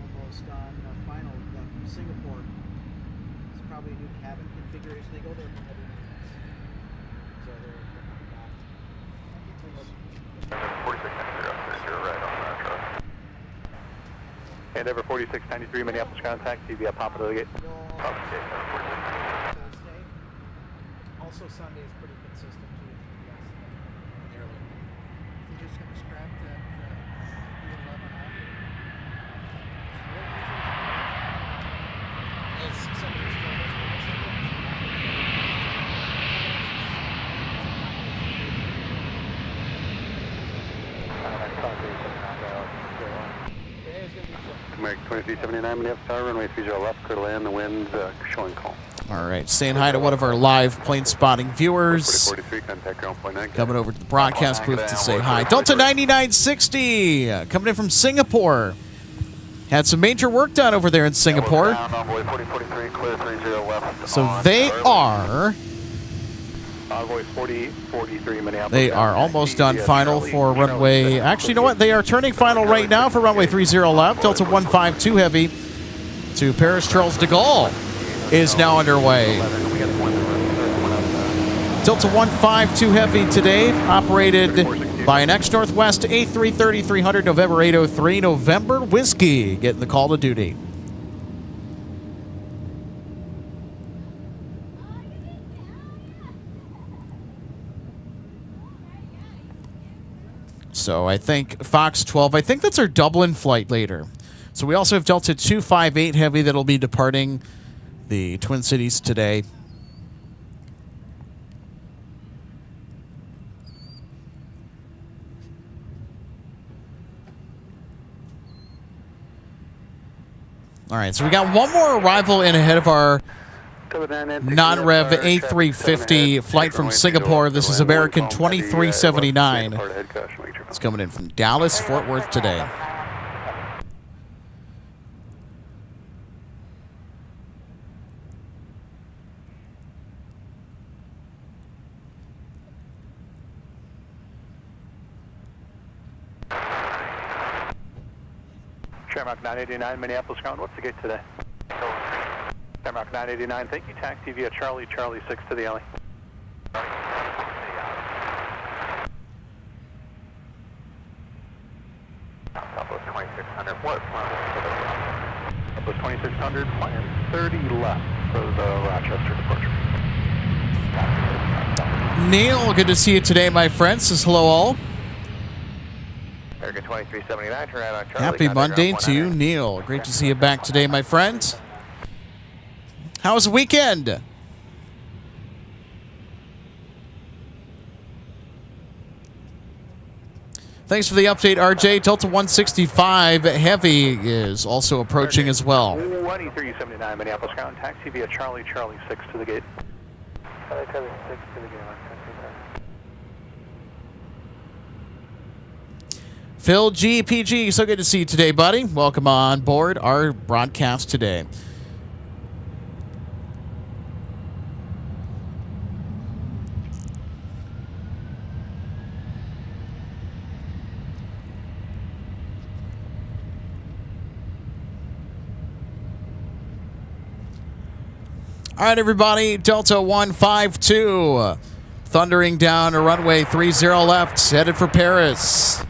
almost on the final from Singapore. It's probably a new cabin configuration. They go there for heavy maintenance. So they're coming back. 4693, right on that truck. And over 4693 Minneapolis contact, CB up top of the gate. Top of the gate, 4693. Also Sunday is pretty consistent too. Yes. Nearly. You're just going to scrap that B11 out. As somebody's told us, we're missing American 2379, Minneapolis Tower, runway 30 left, clear to land, the wind's showing calm. All right, saying hi to one of our live plane spotting viewers. 43, contact ground point 9. Coming over to the broadcast booth to say hi. Delta 9960 coming in from Singapore. Had some major work done over there in Singapore. Envoy 4043, clear 30 left. So they are Envoy 4043, Minneapolis. They are almost done final for runway. Actually, you know what? They are turning final right now for runway 30 left. Delta 152 Heavy to Paris Charles de Gaulle is now underway. Delta 152 Heavy today, operated by an ex-Northwest A330-300 November 803 November Whiskey, getting the call to duty. So I think Fox 12, I think that's our Dublin flight later. So we also have Delta 258 Heavy that'll be departing the Twin Cities today. All right, so we got one more arrival in ahead of our non-rev A350 flight from Singapore. This is American 2379. It's coming in from Dallas, Fort Worth today. Shamrock 989, Minneapolis ground. What's the gate today? Shamrock 989, thank you. Taxi via Charlie 6 to the alley. Southwest 2600, what? Southwest 2600, plan 30 left for the Rochester departure. Neil, good to see you today, my friend. Says hello all. American 2379, turn out on Charlie. Happy Monday to you, Neil. Great to see you back today, my friend. How was the weekend? Thanks for the update, RJ. Delta 165 Heavy is also approaching as well. 2379, Minneapolis ground. Taxi via Charlie 6 to the gate. Charlie 6 to the gate. Phil GPG, so good to see you today, buddy. Welcome on board our broadcast today. All right, everybody, Delta 152, thundering down a runway 30 left, headed for Paris.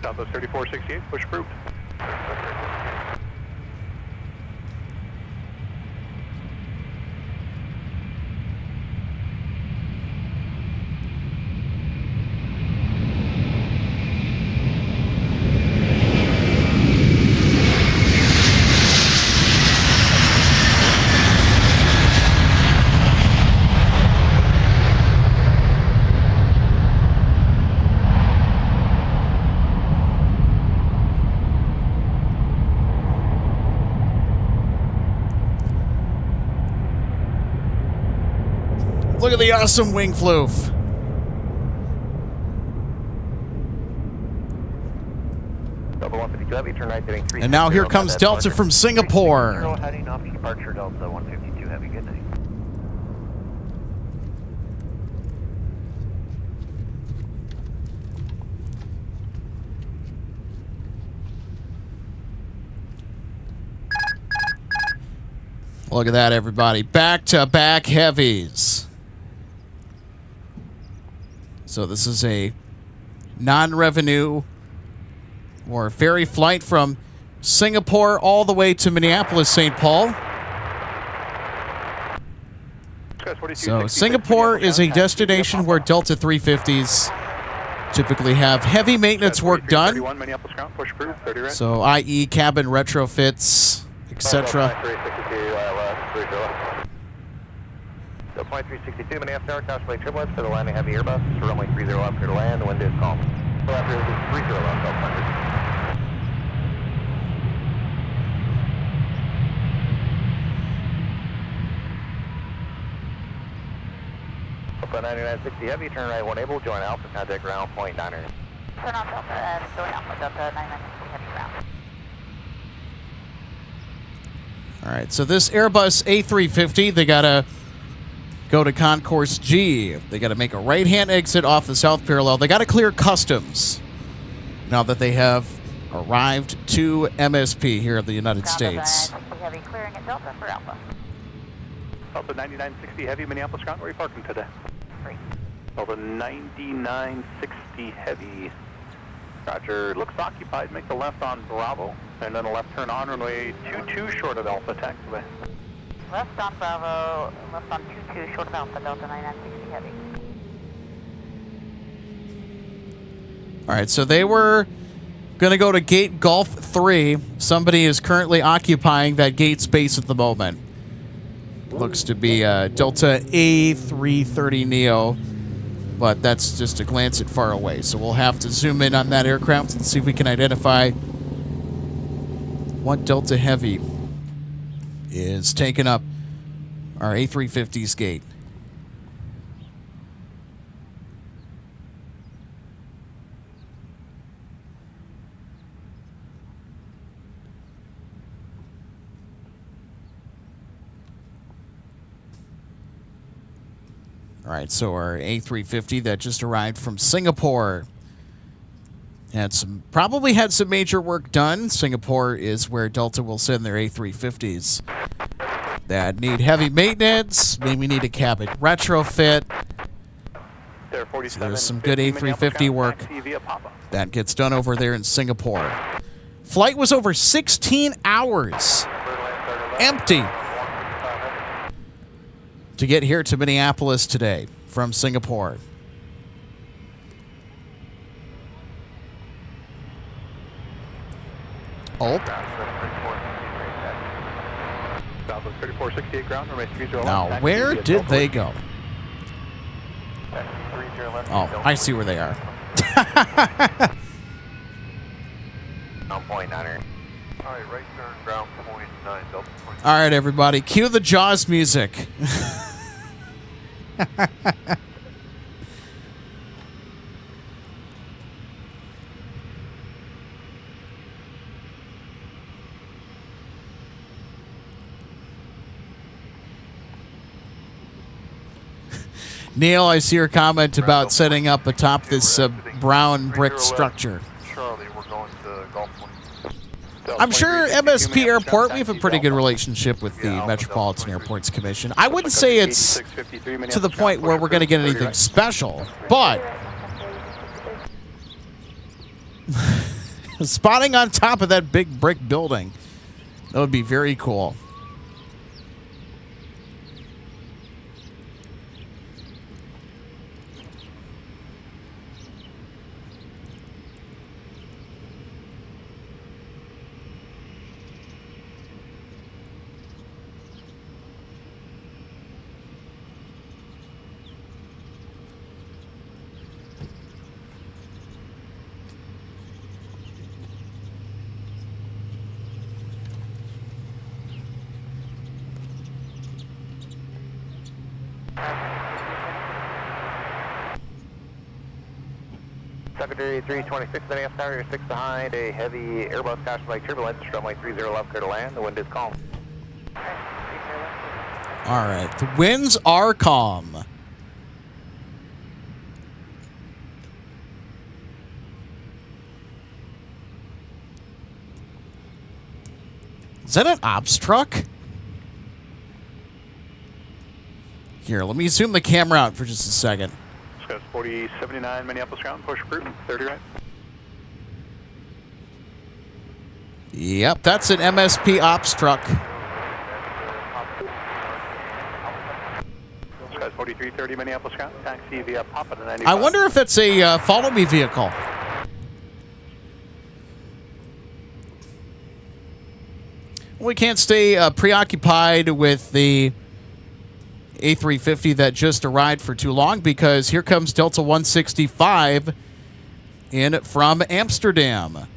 Southwest 3468, push approved. Look at the awesome wing floof. And now here comes Delta from Singapore. Heading off departure Delta 152 Heavy. Good night. Look at that, everybody. Back-to-back heavies. So this is a non-revenue or ferry flight from Singapore all the way to Minneapolis, St. Paul. So Singapore is a destination where Delta 350s typically have heavy maintenance work done. So, i.e., cabin retrofits, etc. 362, Minneapolis, Caution turbulence for the landing heavy Airbus, runway 30 left, clear to land, the wind is calm. So after 30 left, 1200. Alpha 9960 heavy, turn right 1 able, join Alpha, contact ground, point 9er. Turn off Delta and join Alpha Delta 9960 heavy ground. All right, so this Airbus A350, they got to go to Concourse G. They got to make a right-hand exit off the south parallel. They got to clear customs now that they have arrived to MSP here in the United States. Heavy clearing at Delta for Alpha. Alpha 9960 heavy, Minneapolis ground, where are you parking today? Alpha 9960 heavy. Roger, looks occupied. Make the left on Bravo, and then a left turn on runway 22 short of Alpha, taxiway. Left on Bravo, left on 22 short of Alpha, Delta 9960 heavy. All right, so they were going to go to gate Golf 3. Somebody is currently occupying that gate space at the moment. Looks to be Delta A330 Neo, but that's just a glance at far away. So we'll have to zoom in on that aircraft and see if we can identify what Delta Heavy is taking up our A350's gate. All right, so our A350 that just arrived from Singapore probably had some major work done. Singapore is where Delta will send their A350s that need heavy maintenance, maybe need a cabin retrofit. So there's some good A350 work that gets done over there in Singapore. Flight was over 16 hours empty to get here to Minneapolis today from Singapore. Oh. Now, where did they go? Oh, I see where they are. Point 9er. All right, right turn, ground point 9, Delta point. All right, everybody, cue the Jaws music. Neil, I see your comment about setting up atop this brown brick structure. Charlie, we're going to Golf Point. I'm sure MSP Airport, we have a pretty good relationship with the Metropolitan Airports Commission. I wouldn't say it's to the point where we're going to get anything special, but spotting on top of that big brick building, that would be very cool. Secondary 326, Minneapolis Tower, you're 6 behind, a heavy Airbus caution light turbulence, runway 30 left, clear to land, the wind is calm. All right, the winds are calm. Is that an ops truck? Here, let me zoom the camera out for just a second. 4079 Minneapolis ground, push group, 30 right. Yep, that's an MSP ops truck. 2330 Minneapolis ground, taxi via Papa to 95. I wonder if that's a follow me vehicle. We can't stay preoccupied with the A350 that just arrived for too long, because here comes Delta 165 in from Amsterdam.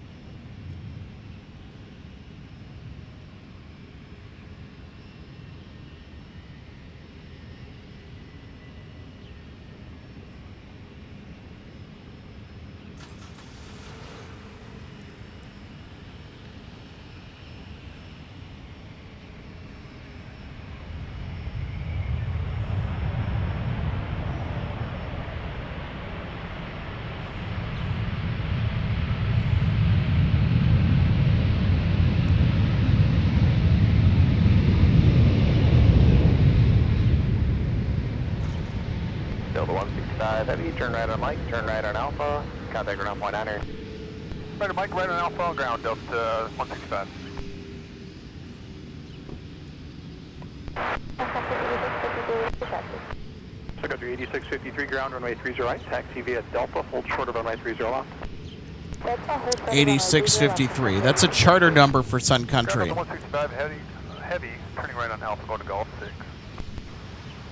Delta 165 Heavy, turn right on Mike, turn right on Alpha, contact ground point on air. Right on Mike, right on Alpha, ground Delta 165. Sun Country 8653 ground, runway 30 right, taxi via Delta, hold short of runway 30 left. 8653. That's a charter number for Sun Country. Delta 165 heavy, turning right on Alpha, going to Golf 6.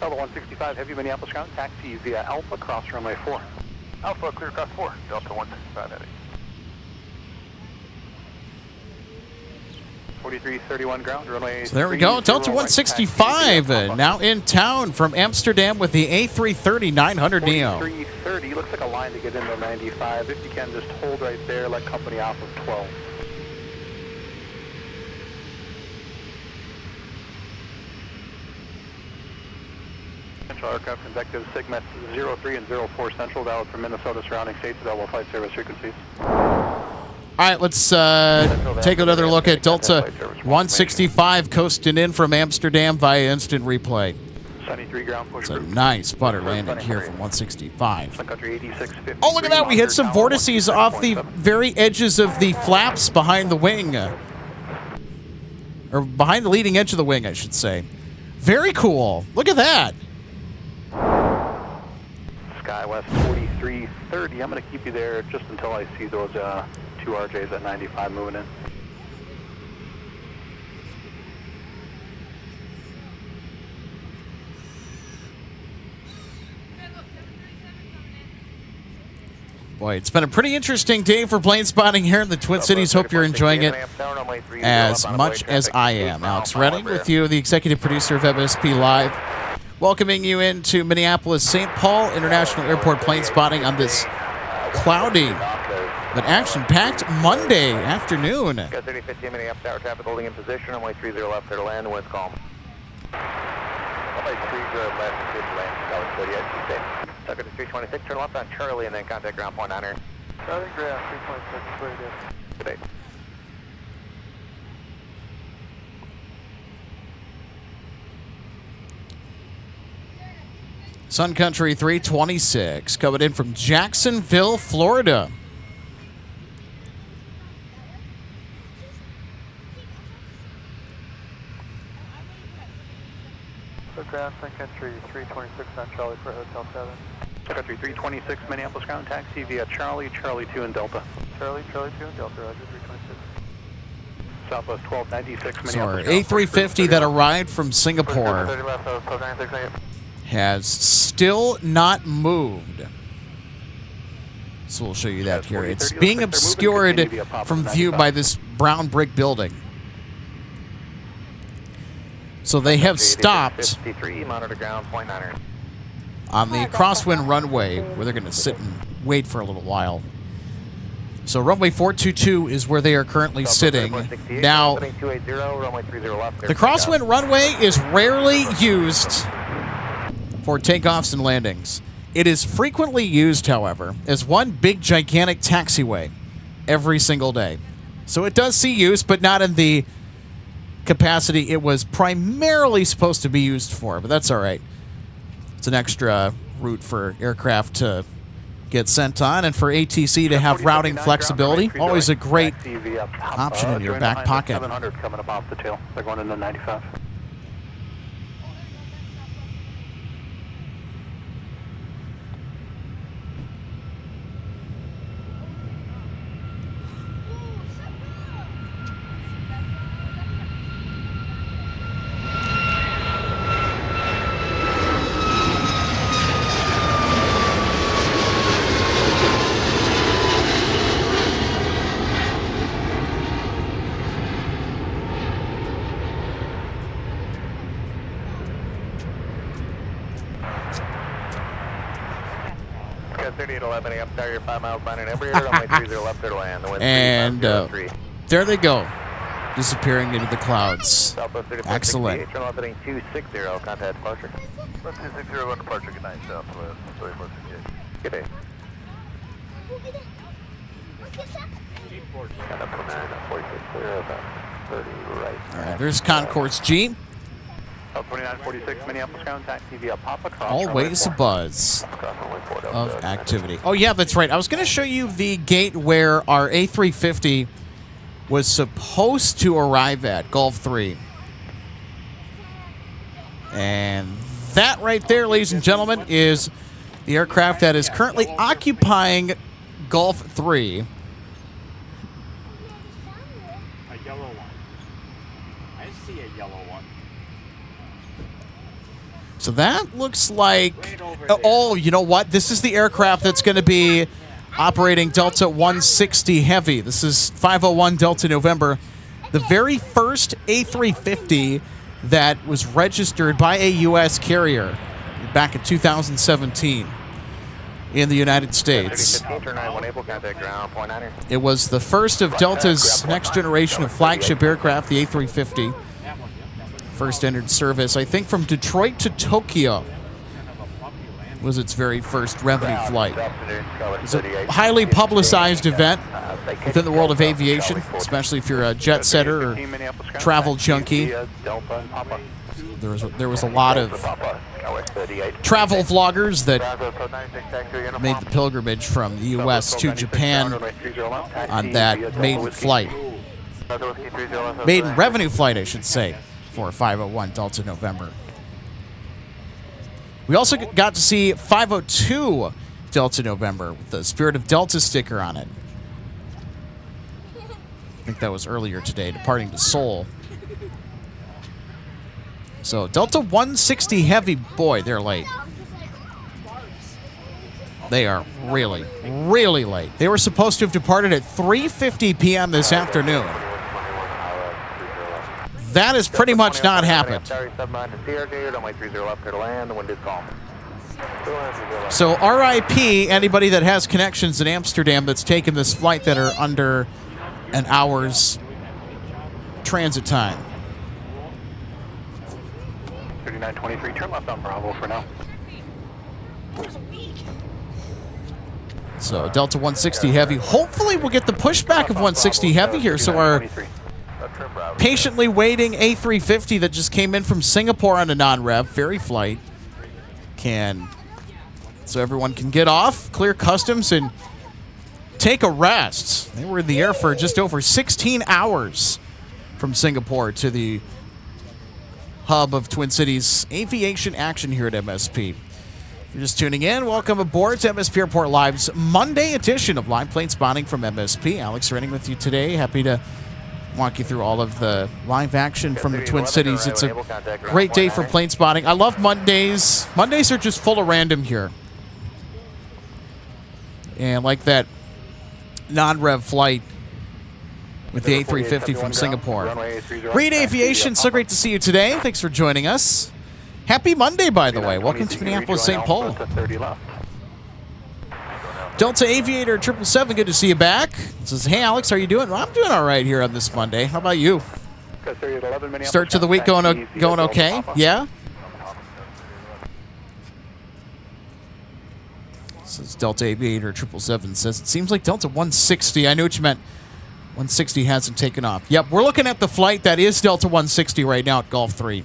Delta 165 heavy Minneapolis ground, taxi via Alpha, cross runway 4. Alpha, clear cross 4, Delta 165 heavy. 4331 ground, runway. So there we go. Delta 165 now in town from Amsterdam with the A330 900 Neo. 4330 looks like a line to get into 95. If you can, just hold right there, let company off of 12. Central aircraft convective Sigmet 03 and 04 Central, valid for Minnesota surrounding states, available flight service frequencies. All right, let's take another look at Delta 165 coasting in from Amsterdam via instant replay. 73 ground push. It's a nice butter landing here from 165. Sun Country 8653. Oh, look at that. We hit some vortices off the very edges of the flaps behind the wing. Or behind the leading edge of the wing, I should say. Very cool. Look at that. SkyWest 4330. I'm going to keep you there just until I see those two RJs at 95 moving in. Boy, it's been a pretty interesting day for plane spotting here in the Twin Cities. Hope you're enjoying it as much as I am. Alex Redding with you, the executive producer of MSP Live, welcoming you into Minneapolis St. Paul International Airport plane spotting on this cloudy but action-packed Monday afternoon. Got 3015 Minneapolis tower traffic holding in position, runway 30 left, clear to land, winds calm. Runway 30 left, clear to land, solid 40, I see. Sun Country 326, turn left on Charlie and then contact ground point on air. Southern ground 326, very good. Good day. Sun Country 326 coming in from Jacksonville, Florida. Ground Sun Country 326 on Charlie for Hotel 7. Sun Country 326 Minneapolis ground, taxi via Charlie, Charlie 2 and Delta. Charlie, Charlie 2 and Delta, Roger 326. Southwest 1296 So our Minneapolis. A350 that arrived from Singapore has still not moved. So we'll show you that here. It's being obscured from view by this brown brick building. So they have stopped on the crosswind runway where they're going to sit and wait for a little while. So runway 422 is where they are currently sitting. Now, the crosswind runway is rarely used for takeoffs and landings. It is frequently used, however, as one big gigantic taxiway every single day. So it does see use, but not in the capacity it was primarily supposed to be used for, but that's all right. It's an extra route for aircraft to get sent on and for ATC to have routing flexibility. Always a great option in your back pocket. 700 coming up off the tail. They're going into 95. 3811, up there, you're 5 miles behind in every air, runway 30 left, clear to land. The wind's And 3503. there they go, disappearing into the clouds. Southwest 3468, Excellent. turn left heading 260, contact departure. 260, one departure, good night, Southwest 3468. Good day. Got up from 46, clear, about 30 right. All right, there's Concourse G. 2946, Minneapolis contact TV, Papa Cross. Always a buzz of activity. Oh, yeah, that's right. I was going to show you the gate where our A350 was supposed to arrive at, Gulf 3. And that right there, ladies and gentlemen, is the aircraft that is currently occupying Gulf 3. A yellow one. I see a yellow one. So that looks like... Oh, you know what? This is the aircraft that's going to be operating Delta 160 Heavy. This is 501 Delta November. The very first A350 that was registered by a U.S. carrier back in 2017 in the United States. It was the first of Delta's next generation of flagship aircraft, the A350. First entered service, I think, from Detroit to Tokyo was its very first revenue flight. It was a highly publicized event within the world of aviation, especially if you're a jet setter or travel junkie. There was a lot of travel vloggers that made the pilgrimage from the U.S. to Japan on that maiden flight. Maiden revenue flight, I should say, for 501 Delta November. We also got to see 502 Delta November with the Spirit of Delta sticker on it. I think that was earlier today, departing to Seoul. So Delta 160 Heavy, boy, they're late. They are really, really late. They were supposed to have departed at 3:50 p.m. this afternoon. That has pretty much not happened. So RIP anybody that has connections in Amsterdam that's taken this flight that are under an hour's transit time. 3923, turn left on Bravo for now. So Delta 160 Heavy. Hopefully we'll get the pushback of 160 Heavy here, so our patiently waiting A350 that just came in from Singapore on a non-rev ferry flight so everyone can get off, clear customs, and take a rest. They were in the air for just over 16 hours from Singapore to the hub of Twin Cities aviation action here at MSP. If you're just tuning in, welcome aboard to MSP Airport Live's Monday edition of Live Plane Spotting from MSP. Alex Renning with you today. Happy to walk you through all of the live action from the Twin Cities. It's a great day for plane spotting. I love Mondays. Mondays are just full of random here. And like that non-rev flight with the A350 from Singapore. Reed Aviation, so great to see you today. Thanks for joining us. Happy Monday, by the way. Welcome to Minneapolis, St. Paul. Delta Aviator 777, good to see you back. It says, hey, Alex, how are you doing? Well, I'm doing all right here on this Monday. How about you? Start to the week going okay? Yeah? This is Delta Aviator 777 says, it seems like Delta 160. I knew what you meant. 160 hasn't taken off. Yep, we're looking at the flight that is Delta 160 right now at Gulf 3.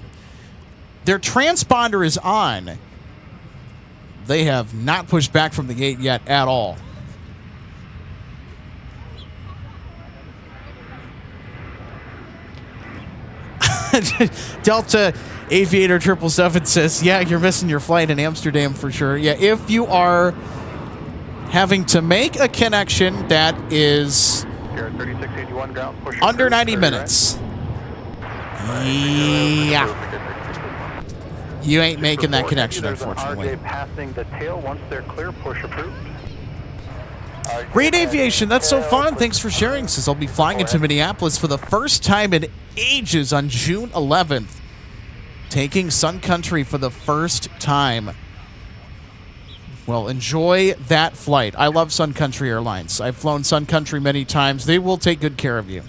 Their transponder is on. They have not pushed back from the gate yet at all. Delta Aviator 777 says, yeah, you're missing your flight in Amsterdam for sure. Yeah, if you are having to make a connection that is under 90 minutes. Yeah. You ain't making that connection, unfortunately. Passing the tail once they're clear, push approved. Reed Aviation, that's so fun. Thanks for sharing. Says I'll be flying into Minneapolis for the first time in ages on June 11th. Taking Sun Country for the first time. Well, enjoy that flight. I love Sun Country Airlines. I've flown Sun Country many times. They will take good care of you.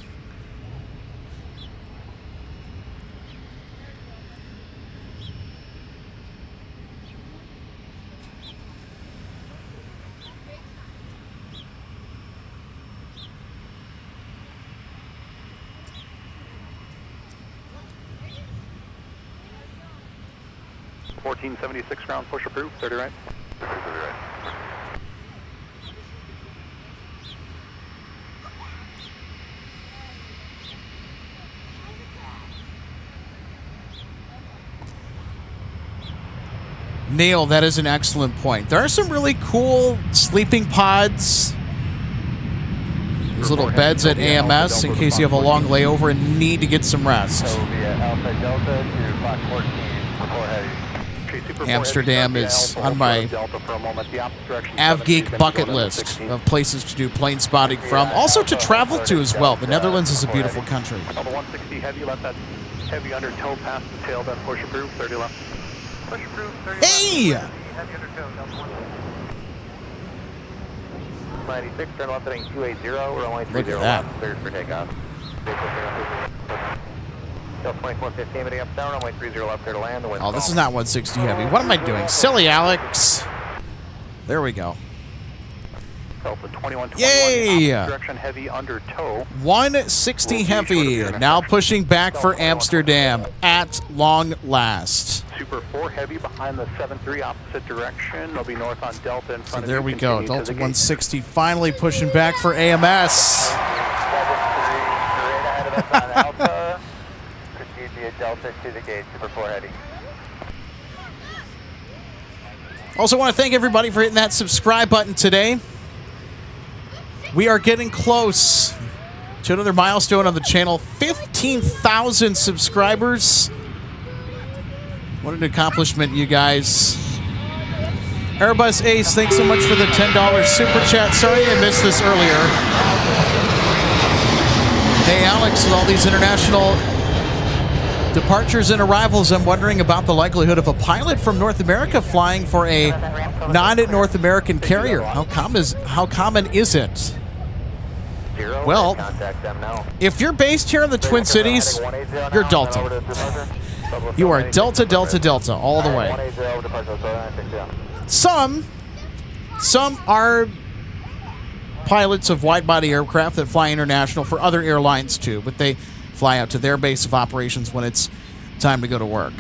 .1476 ground, push approved, 30 right. 30 right. Neil, that is an excellent point. There are some really cool sleeping pods. These little beds at AMS in case you have a long layover and need to get some rest. Amsterdam is on my AvGeek bucket list of places to do plane spotting from. Also to travel to as well. The Netherlands is a beautiful country. 160 heavy, let that heavy under tow past the tail, then push approved, 30 left. Push approved, 30 hey! left. Heavy under tow, Delta 96, turn left heading 280, we're only 30 left, cleared for takeoff. Delta 2415, heading up down, runway 30 left, clear to land. Oh, this is not 160 heavy. What am I doing? Silly Alex. There we go. Delta 2121, yay! direction heavy under tow. 160 heavy, now pushing back for Amsterdam at long last. Super 4 heavy behind the 73 opposite direction. They'll be north on Delta in front of you. So there we go. Delta 160 finally pushing back for AMS. 73 straight ahead of us on Alpha. Proceed via Delta to the gate. Super 4 heavy. Also want to thank everybody for hitting that subscribe button today. We are getting close to another milestone on the channel. 15,000 subscribers. What an accomplishment, you guys. Airbus Ace, thanks so much for the $10 super chat. Sorry I missed this earlier. Hey, Alex, with all these international departures and arrivals, I'm wondering about the likelihood of a pilot from North America flying for a non-North American carrier. How common is it? Well, if you're based here in the Twin Cities, you're Delta. You are Delta, Delta, Delta, all the way. Some are pilots of wide-body aircraft that fly international for other airlines too, but they fly out to their base of operations when it's time to go to work.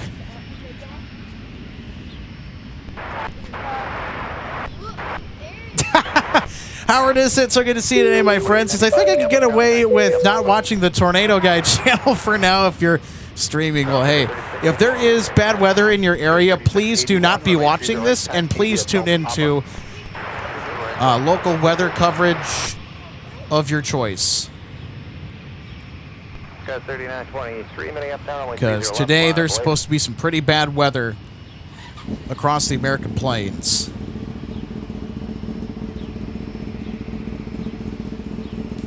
Howard, is it so good to see you today, my friends? Since I think I could get away with not watching the Tornado Guy channel for now if you're streaming. Well, hey, if there is bad weather in your area, please do not be watching this, and please tune into local weather coverage of your choice. Because today there's supposed to be some pretty bad weather across the American plains.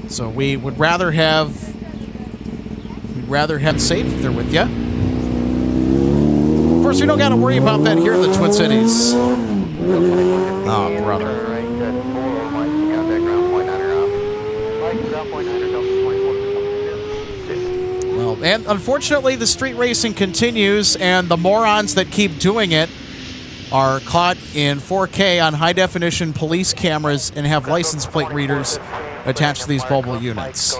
So we would rather have safe if they're with you. Of course, we don't got to worry about that here in the Twin Cities. Oh, brother. Well, and unfortunately, the street racing continues, and the morons that keep doing it are caught in 4K on high-definition police cameras and have license plate readers attached to these mobile units.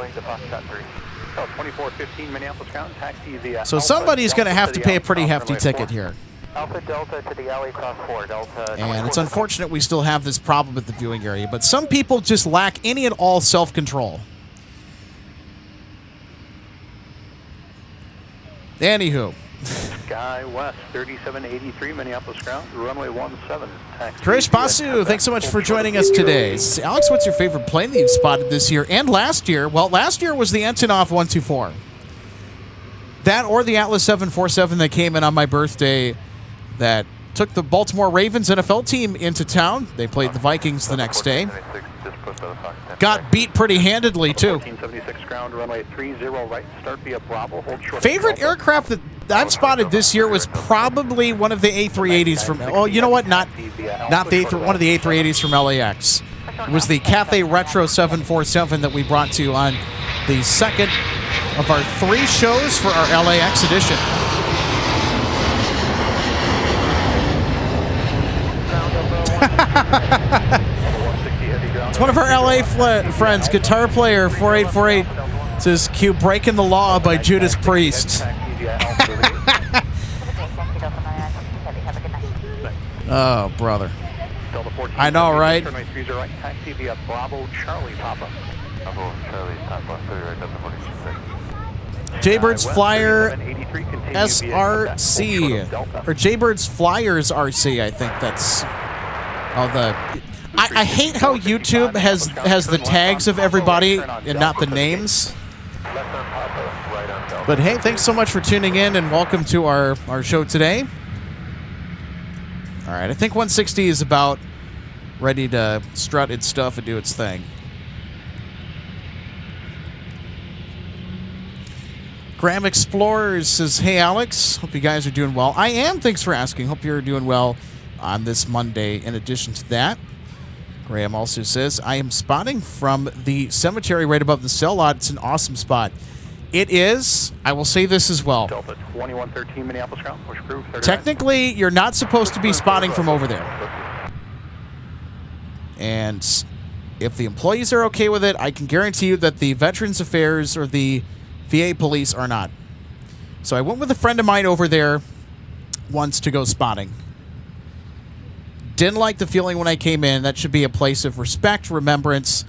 So somebody's going to have to pay a pretty hefty ticket here. And it's unfortunate we still have this problem at the viewing area, but some people just lack any and all self-control. Anywho. Sky West 3783 Minneapolis ground, runway 17. Krish Basu, thanks so much for joining us today. Alex, what's your favorite plane that you've spotted this year and last year? Well, last year was the Antonov 124. That or the Atlas 747 that came in on my birthday that took the Baltimore Ravens NFL team into town. They played the Vikings the next day. Got beat pretty handedly, too. 1476 ground, runway 30 right, start via Bravo, hold short. Favorite aircraft I've spotted this year was probably one of the A380s from. Oh, you know what? Not the one of the A380s from LAX. It was the Cathay Retro 747 that we brought to you on the second of our 3 shows for our LAX edition. It's one of our LA friends, guitar player 4848. Says cue Breaking the Law by Judas Priest. Oh, brother. I know, right? Jaybird's Flyer SRC. Or Jaybird's Flyers RC, I think that's. Oh, I hate how YouTube has the tags of everybody and not the names. But hey, thanks so much for tuning in and welcome to our show today. All right, I think 160 is about ready to strut its stuff and do its thing. Graham Explorers says, hey, Alex, hope you guys are doing well. I am, thanks for asking. Hope you're doing well on this Monday. In addition to that, Graham also says, I am spotting from the cemetery right above the cell lot. It's an awesome spot. It is. I will say this as well. Delta 2113 Minneapolis ground. Push crew. Technically, you're not supposed to be spotting from over there. And if the employees are okay with it, I can guarantee you that the Veterans Affairs or the VA police are not. So I went with a friend of mine over there once to go spotting. Didn't like the feeling when I came in. That should be a place of respect, remembrance,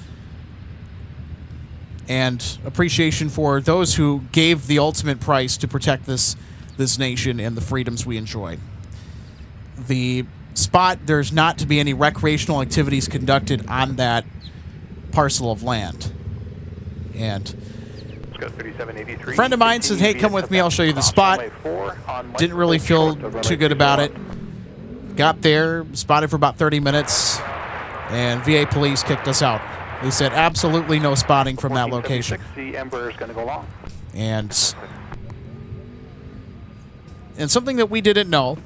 and appreciation for those who gave the ultimate price to protect this nation and the freedoms we enjoy. The spot, there's not to be any recreational activities conducted on that parcel of land. And a friend of mine says, hey, come with me, I'll show you the spot. Didn't really feel too good about it. Got there, spotted for about 30 minutes, and VA police kicked us out. They said absolutely no spotting from that location. And something that we didn't know,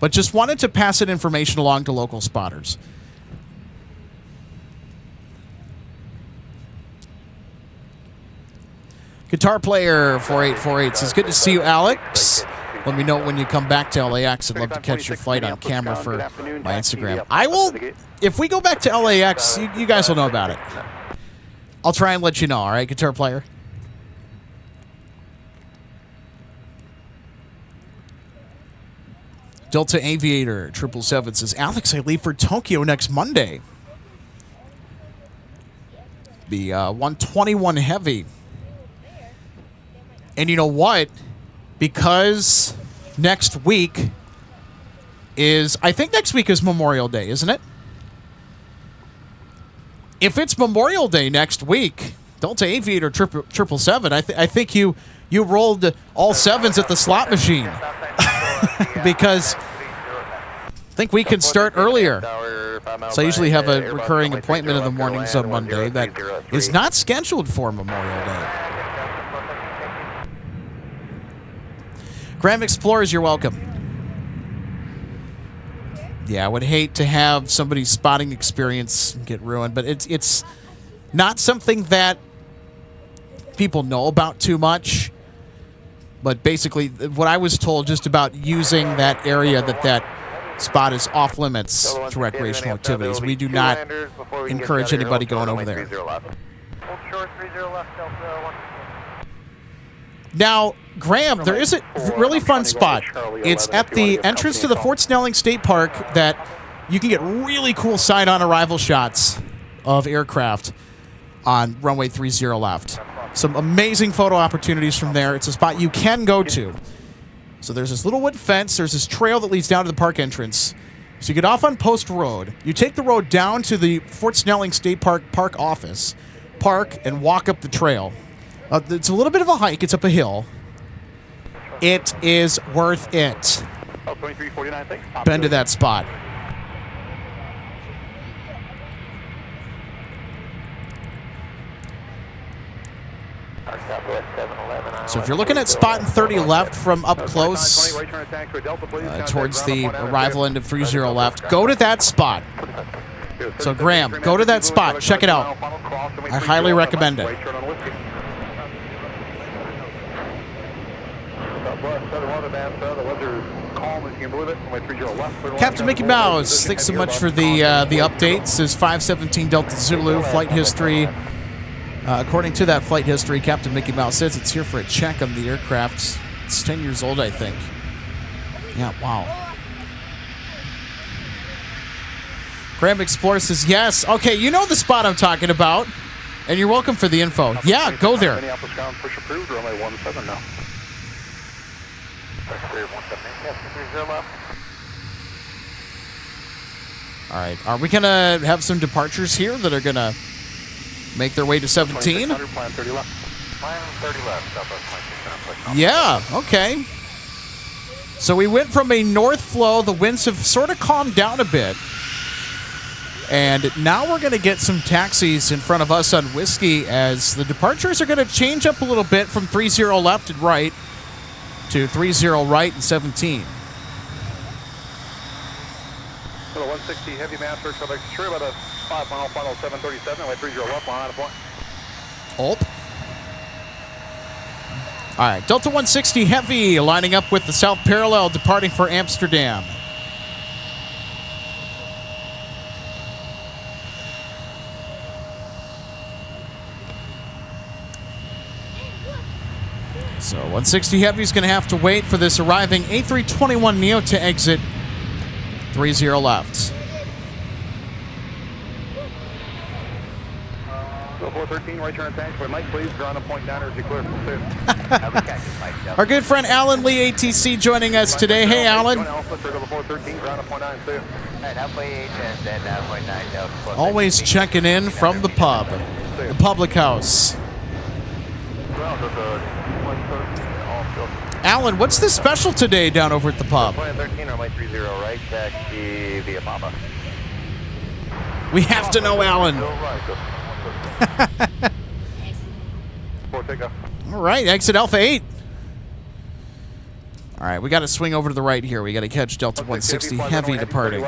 but just wanted to pass that information along to local spotters. Guitar player 4848 says, good to see you, Alex. Let me know when you come back to LAX. I'd love to catch your flight on camera for my Instagram. I will, if we go back to LAX, you guys will know about it. I'll try and let you know, all right, guitar player? Delta Aviator 777 says, Alex, I leave for Tokyo next Monday. Be 121 heavy. And you know what? Because next week is, I think next week is Memorial Day, isn't it? If it's Memorial Day next week, Delta Aviator 777, I think you rolled all sevens at the slot machine. Because I think we can start earlier. So I usually have a recurring appointment in the mornings on Monday that is not scheduled for Memorial Day. Graham Explorers, you're welcome. Yeah, I would hate to have somebody's spotting experience get ruined, but it's not something that people know about too much. But basically, what I was told just about using that area, that spot is off limits to recreational activities. We do not encourage anybody going over there. Now, Graham, there is a really fun spot. It's at the entrance to the Fort Snelling State Park that you can get really cool side-on arrival shots of aircraft on runway 30 left. Some amazing photo opportunities from there. It's a spot you can go to. So there's this little wood fence. There's this trail that leads down to the park entrance. So you get off on Post Road. You take the road down to the Fort Snelling State Park office, park, and walk up the trail. It's a little bit of a hike. It's up a hill. It is worth it. Been to that spot. So if you're looking at spotting 30 left from up close towards the arrival end of 30 left, go to that spot. So Graham, go to that spot. Check it out. I highly recommend it. Captain Mickey Mouse, thanks so much for the updates. Says 517 Delta Zulu flight history. According to that flight history, Captain Mickey Mouse says it's here for a check on the aircraft. It's 10 years old, I think. Yeah, wow. Graham Explorer says yes. Okay, you know the spot I'm talking about, and you're welcome for the info. Yeah, go there. Minneapolis ground push approved, or am I 17 now? All right, are we gonna have some departures here that are gonna make their way to 17? Plan 30 left. Plan 30 left. Yeah, okay. So we went from a north flow. The winds have sort of calmed down a bit. And now we're going to get some taxis in front of us on Whiskey as the departures are going to change up a little bit from 30 left and right to 30 right and 17. So the 160 heavy master, so they're sure about a 5 mile final 737, way 30 left, line out of point. All right, Delta 160 Heavy lining up with the South Parallel departing for Amsterdam. So 160 Heavy is going to have to wait for this arriving A321neo to exit 30 left. 413, right turn tank. For Mike, please, ground and point down as you clear. Our good friend Alan Lee, ATC, joining us today. Hey, Alan. Always checking in from the pub, the public house. Alan, what's the special today down over at the pub? Plan 13 on my 30 right, taxi via Baba. We have to know, Alan. All right, exit Alpha 8. All right, we got to swing over to the right here. We got to catch Delta 160 Heavy departing.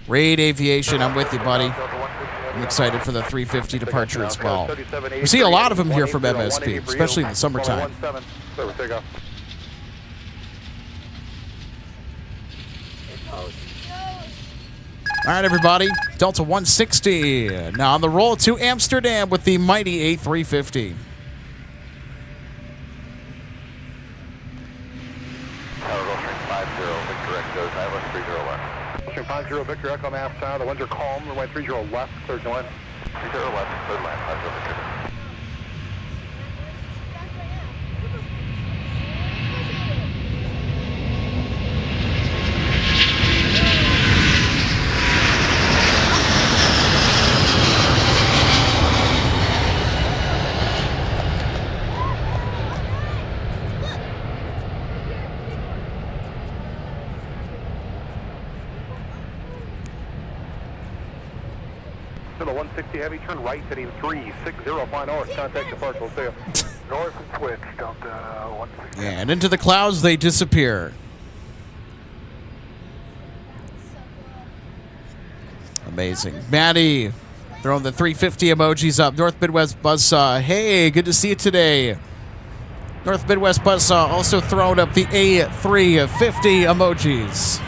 Raid Aviation, I'm with you, buddy. I'm excited for the 350 departure as well. We see a lot of them here from MSP, especially in the summertime. All right, everybody. Delta 160 now on the roll to Amsterdam with the mighty A350. Pushing 50 Victor Echo Mass Tower. The winds are calm. Runway 30 left, clear join. 30 left, clear line, 50 Victor. To the 160 Heavy, turn right, heading 360, fly north, contact departure, we'll see you. North and switch, Delta 160. And into the clouds they disappear. Amazing. Maddie, throwing the 350 emojis up. North Midwest Buzzsaw, hey, good to see you today. North Midwest Buzzsaw also throwing up the A350 emojis.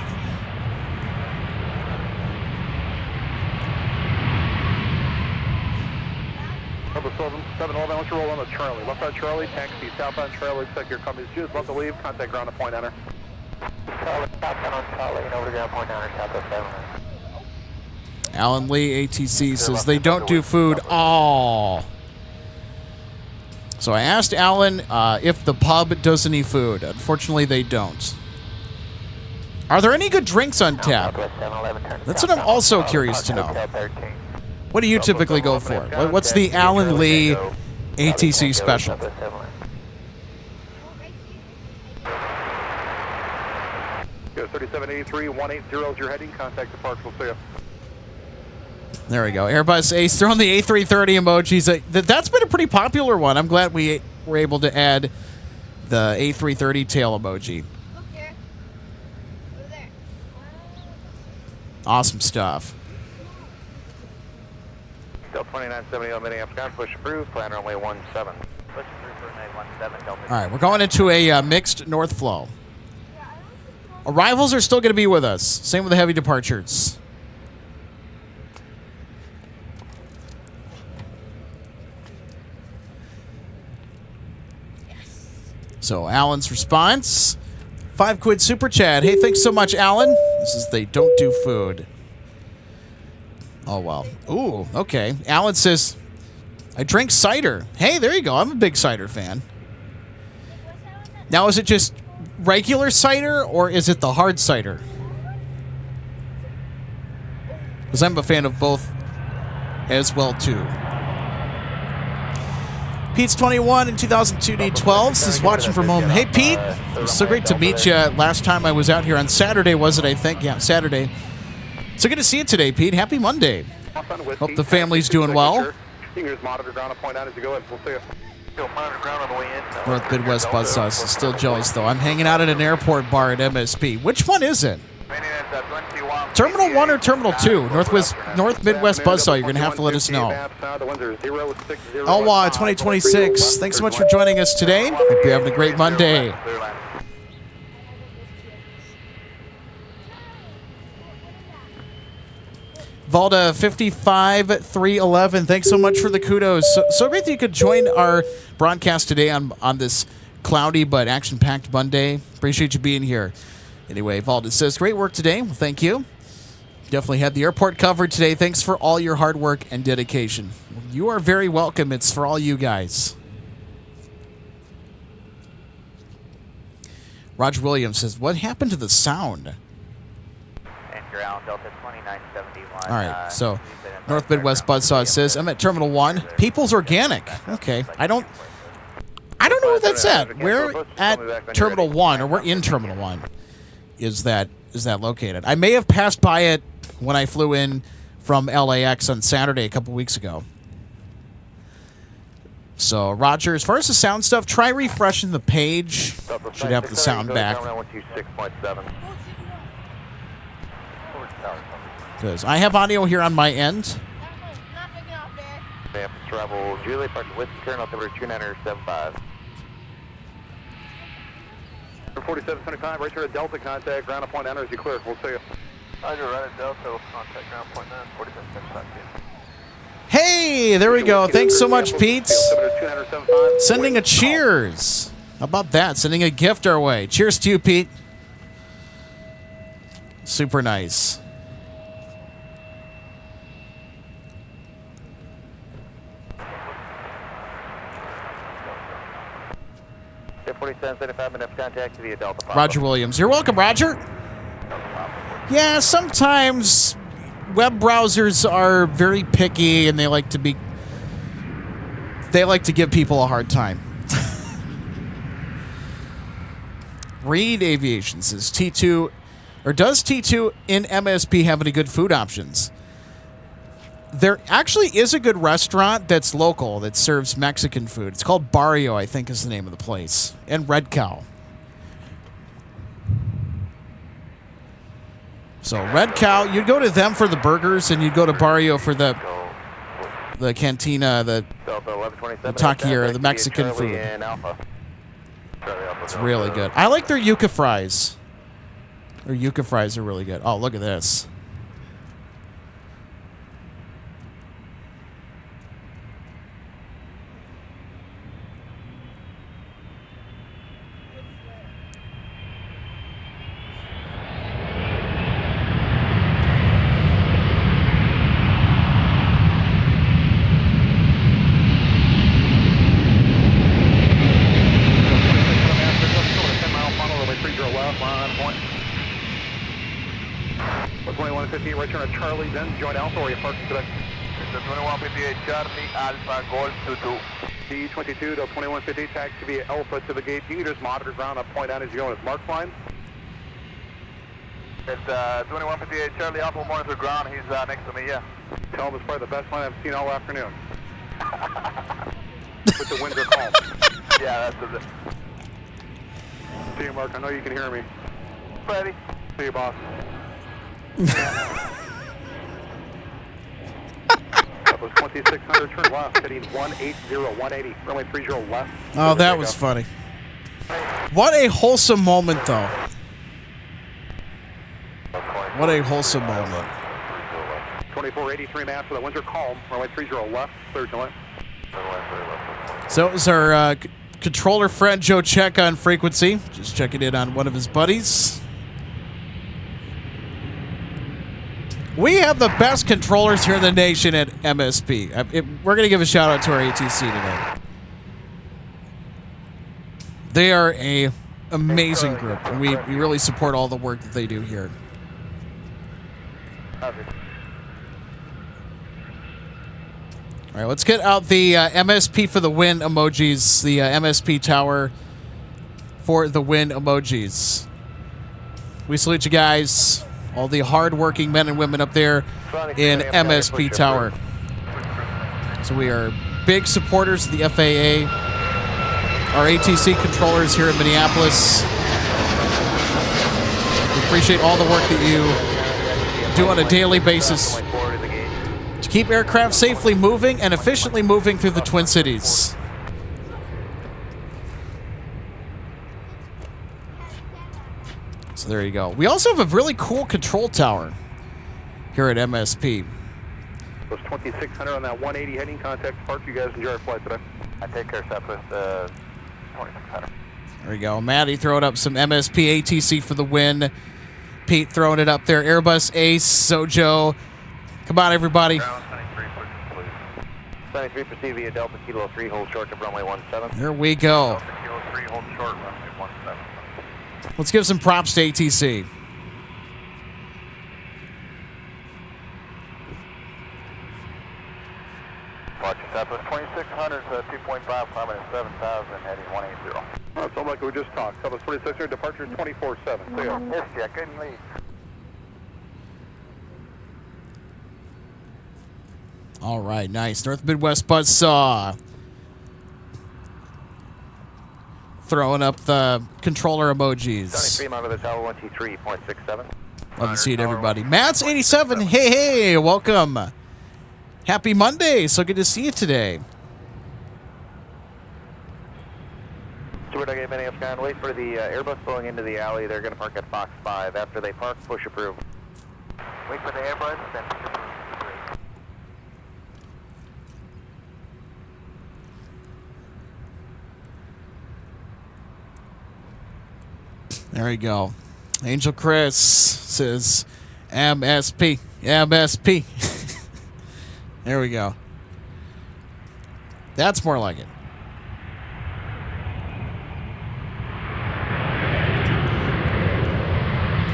Number 711, what's your roll on the Charlie? Left side Charlie, taxi southbound Charlie, looks like your company's just about to leave, contact ground and point enter. Charlie, southbound on Charlie, and over to ground point enter, southwest 7. Alan Lee, ATC, says they don't do food. Oh. So I asked Alan if the pub does any food. Unfortunately, they don't. Are there any good drinks on tap? That's what I'm also curious to know. What do you typically go for? What's the Alan Lee ATC special? 3783, 180 is your heading, contact departure, we'll see you. There we go. Airbus Ace throwing the A330 emojis. That's been a pretty popular one. I'm glad we were able to add the A330 tail emoji. Look here. Over there. Awesome stuff. Delta 2970 Minneapolis, push approved, plan runway 17. Push through for runway 17, Delta. All right, we're going into a mixed north flow. Arrivals are still going to be with us. Same with the heavy departures. So Alan's response, $5 super chat. Hey, thanks so much, Alan. This is they don't do food. Oh, well. Ooh, okay. Alan says, I drink cider. Hey, there you go. I'm a big cider fan. Now, is it just regular cider or is it the hard cider? Because I'm a fan of both as well, too. Pete's 21 in 2002 D12 says watching from home. Hey, Pete. It was so great to meet you. Last time I was out here on Saturday, was it, I think? Yeah, Saturday. So good to see you today, Pete. Happy Monday. Hope the family's doing well. North Midwest Buzzsaws is still jealous, though. I'm hanging out at an airport bar at MSP. Which one is it? Terminal 1 or Terminal 2? North Midwest Buzzsaw. You're going to have to let us know. Elwha 2026. Thanks so much for joining us today. Hope you're having a great Monday. Valda 55311. Thanks so much for the kudos. So great that you could join our broadcast today on this cloudy but action-packed Monday. Appreciate you being here. Anyway, Valda says, great work today. Well, thank you. Definitely had the airport covered today. Thanks for all your hard work and dedication. You are very welcome. It's for all you guys. Roger Williams says, what happened to the sound? Anchor Allen, Delta 2971. All right, so North Midwest Buzzsaw says, I'm at Terminal 1. People's Organic. Okay, I don't know where that's at. We're at Terminal 1, or we're in Terminal 1. Is that located? I may have passed by it when I flew in from LAX on Saturday a couple weeks ago. So, Roger, as far as the sound stuff, try refreshing the page. Should have the sound back. Because I have audio here on my end. Travel Juliet, Park Whiskey, turn altimeter 2975. 4775, right here at Delta, contact ground point enter as you clear. We'll see you. Roger, right at Delta, contact ground point 9, 4775. Hey, there we go. Thanks so much, Pete. Sending a cheers. How about that? Sending a gift our way. Cheers to you, Pete. Super nice. Roger Williams. You're welcome, Roger. Yeah, sometimes web browsers are very picky and they like to give people a hard time. Reed Aviation says T2, or does T2 in MSP have any good food options? There actually is a good restaurant that's local that serves Mexican food. It's called Barrio, I think is the name of the place, and Red Cow. So Red Cow, you'd go to them for the burgers, and you'd go to Barrio for the cantina, the taqueria, the Mexican food. It's really good. I like their yuca fries. Their yuca fries are really good. Oh, look at this. Charlie, then join Alpha, or you parking today? The 2158 Charlie, Alpha, Golf 22. D22 to 2158, taxi via Alpha to the gate. You can just monitor ground up, point out as you go. It's Mark's line. It's 2158 Charlie, Alpha, monitor ground. He's next to me, yeah. calm is probably the best line I've seen all afternoon. With the winds are calm. Yeah, that's it. See you, Mark. I know you can hear me. Ready? See you, boss. That was 2600, turn left, heading 180, 180, runway 30 left. Oh, that was funny. What a wholesome moment, though. What a wholesome moment. 2483 knots, so the winds are calm, runway 30 left, clear to land. So it was our controller friend Joe Check on frequency. Just checking in on one of his buddies. We have the best controllers here in the nation at MSP. We're going to give a shout out to our ATC today. They are a amazing group, and we really support all the work that they do here. All right, let's get out the MSP for the win emojis, the MSP tower for the win emojis. We salute you guys, all the hard-working men and women up there in MSP tower. So we are big supporters of the FAA, our ATC controllers here in Minneapolis. We appreciate all the work that you do on a daily basis to keep aircraft safely moving and efficiently moving through the Twin Cities. So there you go. We also have a really cool control tower here at MSP. It was 2600 on that 180 heading, contact Park. You guys enjoy our flight today. I take care, Southwest 2600. There we go. Maddie throwing up some MSP ATC for the win. Pete throwing it up there. Airbus Ace, Sojo. Come on, everybody. 73, proceed via Delta Kilo 3, hold short to runway 17. Here we go. Delta Kilo 3, hold short, runway 17. Let's give some props to ATC. Roger, Southwest 2600, 2.5, climbing at 7,000, heading 180. It sounds like we just talked. Southwest 2600, departure 24-7. See ya. Yes, yeah, couldn't leave. All right, nice. North Midwest Buzzsaw. Throwing up the controller emojis. 73, mount of the tower 123.67. Love to see it, everybody. Matt's 87. Hey, welcome. Happy Monday. So good to see you today. Stewart, I gave many up and wait for the Airbus pulling into the alley. They're going to park at Fox 5. After they park, push approve. Wait for the Airbus, then push approve. There we go. Angel Chris says MSP. MSP. There we go. That's more like it.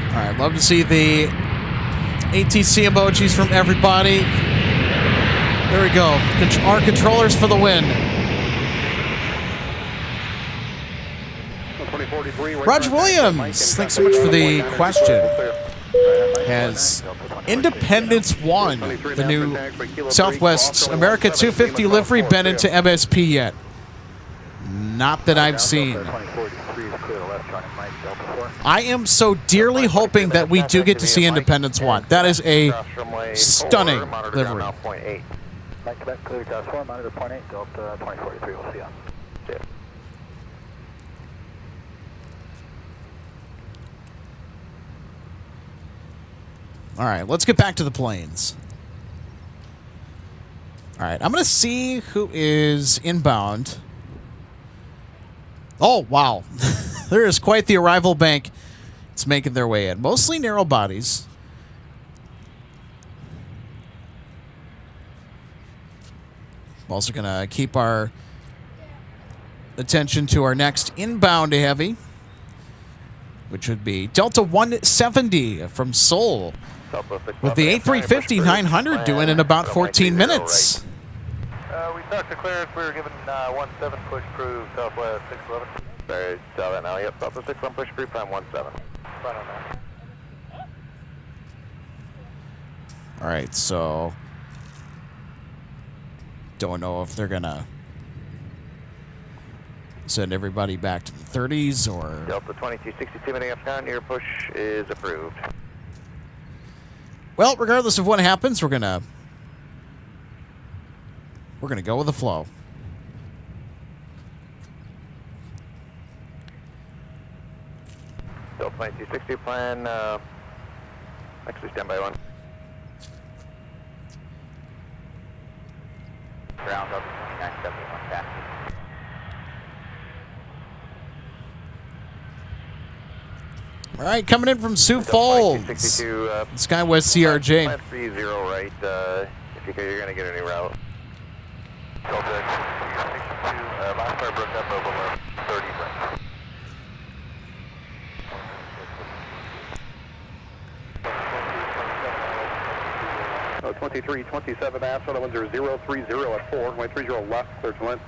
All right, love to see the ATC emojis from everybody. There we go. Our controllers for the win. Roger Williams, thanks so much for the question. Has Independence 1, the new Southwest America 250 livery, been into MSP yet? Not that I've seen. I am so dearly hoping that we do get to see Independence 1. That is a stunning livery. Quebec, clear to 4, monitor point 8, Delta 2043, we'll see you. All right, let's get back to the planes. All right, I'm going to see who is inbound. Oh, wow. There is quite the arrival bank. It's making their way in. Mostly narrow bodies. I'm also going to keep our attention to our next inbound heavy, which would be Delta 170 from Seoul, with the A350-900 doing in about 14 minutes. We start to clearance. We were given 17 push proof, Southwest 611. Very saw that now. Yep, Southwest 611 push proof, time 17. Fine on that. All right, so Don't know if they're going to send everybody back to the 30s or... Delta 2262 Minneapolis down, your push is approved. Well, regardless of what happens, we're gonna go with the flow. Delta 2262 plan, actually stand by one. Ground Delta 2971 taxi. All right, coming in from Sioux Falls, SkyWest CRJ. Plan 30 right, if you're going to get any route. Delta 262, last car broke up over 30 right. Oh, 2327 after the ones are 030 at 4, 130 left, clear to land.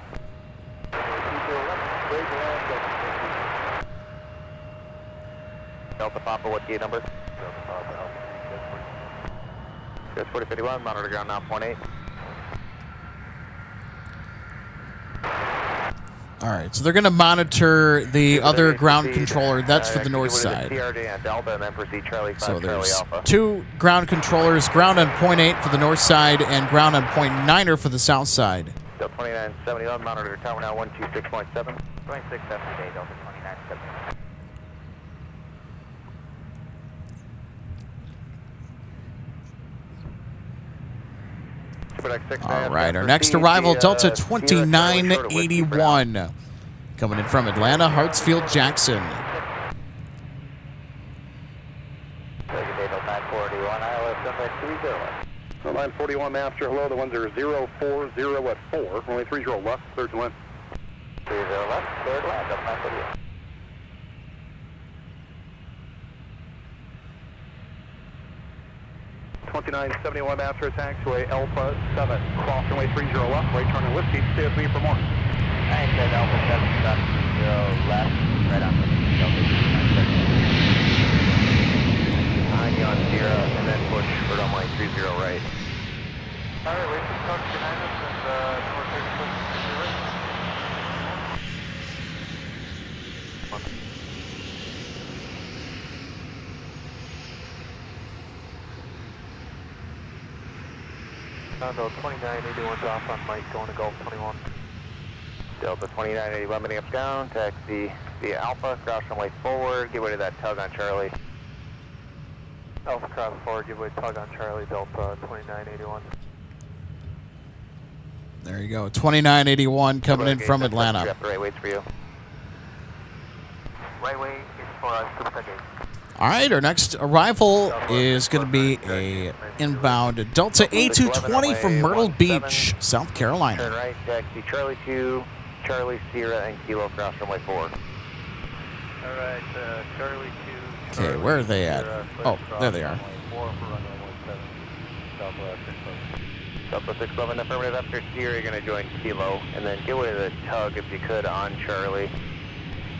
Delta Papa, what gate number? Delta Papa, Alpha 4051, monitor ground now, 0.8. All right, so they're going to monitor the other ground controller. That's for the north side. So there's 2 ground controllers, ground on 0.8 for the north side and ground on 0.9 for the south side. Delta 2971, monitor tower now 126.7. 26 after day, Delta 2971. All right, our next arrival, Delta 2981. Coming in from Atlanta, Hartsfield, Jackson. So 941 master, hello, the ones are 040 at 4, only 30 left, clear to land. 30 left, clear to land, Delta 941. 2971 master, taxiway Alpha 7, cross runway 30 left, right turn and whiskey, stay with me for more. I said Alpha 7, 0 left, right on Delta 2971. Behind you on Sierra, and then push for runway 30 right. Alright, wait for Coach behind us and north 36 right. Delta 2981's off on Mike, going to Gulf 21. Delta 2981, Minneapolis down, taxi via Alpha, cross runway forward, give way to that tug on Charlie. Alpha cross forward, give way tug on Charlie, Delta 2981. There you go, 2981 coming in from Atlanta. Right waits for you. Right way is for us, Super Gate. All right, our next arrival is going to be a inbound Delta A220 from Myrtle Beach, South Turn Carolina. right, taxi Charlie 2, Charlie, Sierra, and Kilo, cross runway forward. Alright, Charlie 2. Okay, where are they at? Oh, there they are. 4 for runway 17, Delta 611, affirmative after Sierra, you're going to join Kilo, and then give way to the tug if you could on Charlie.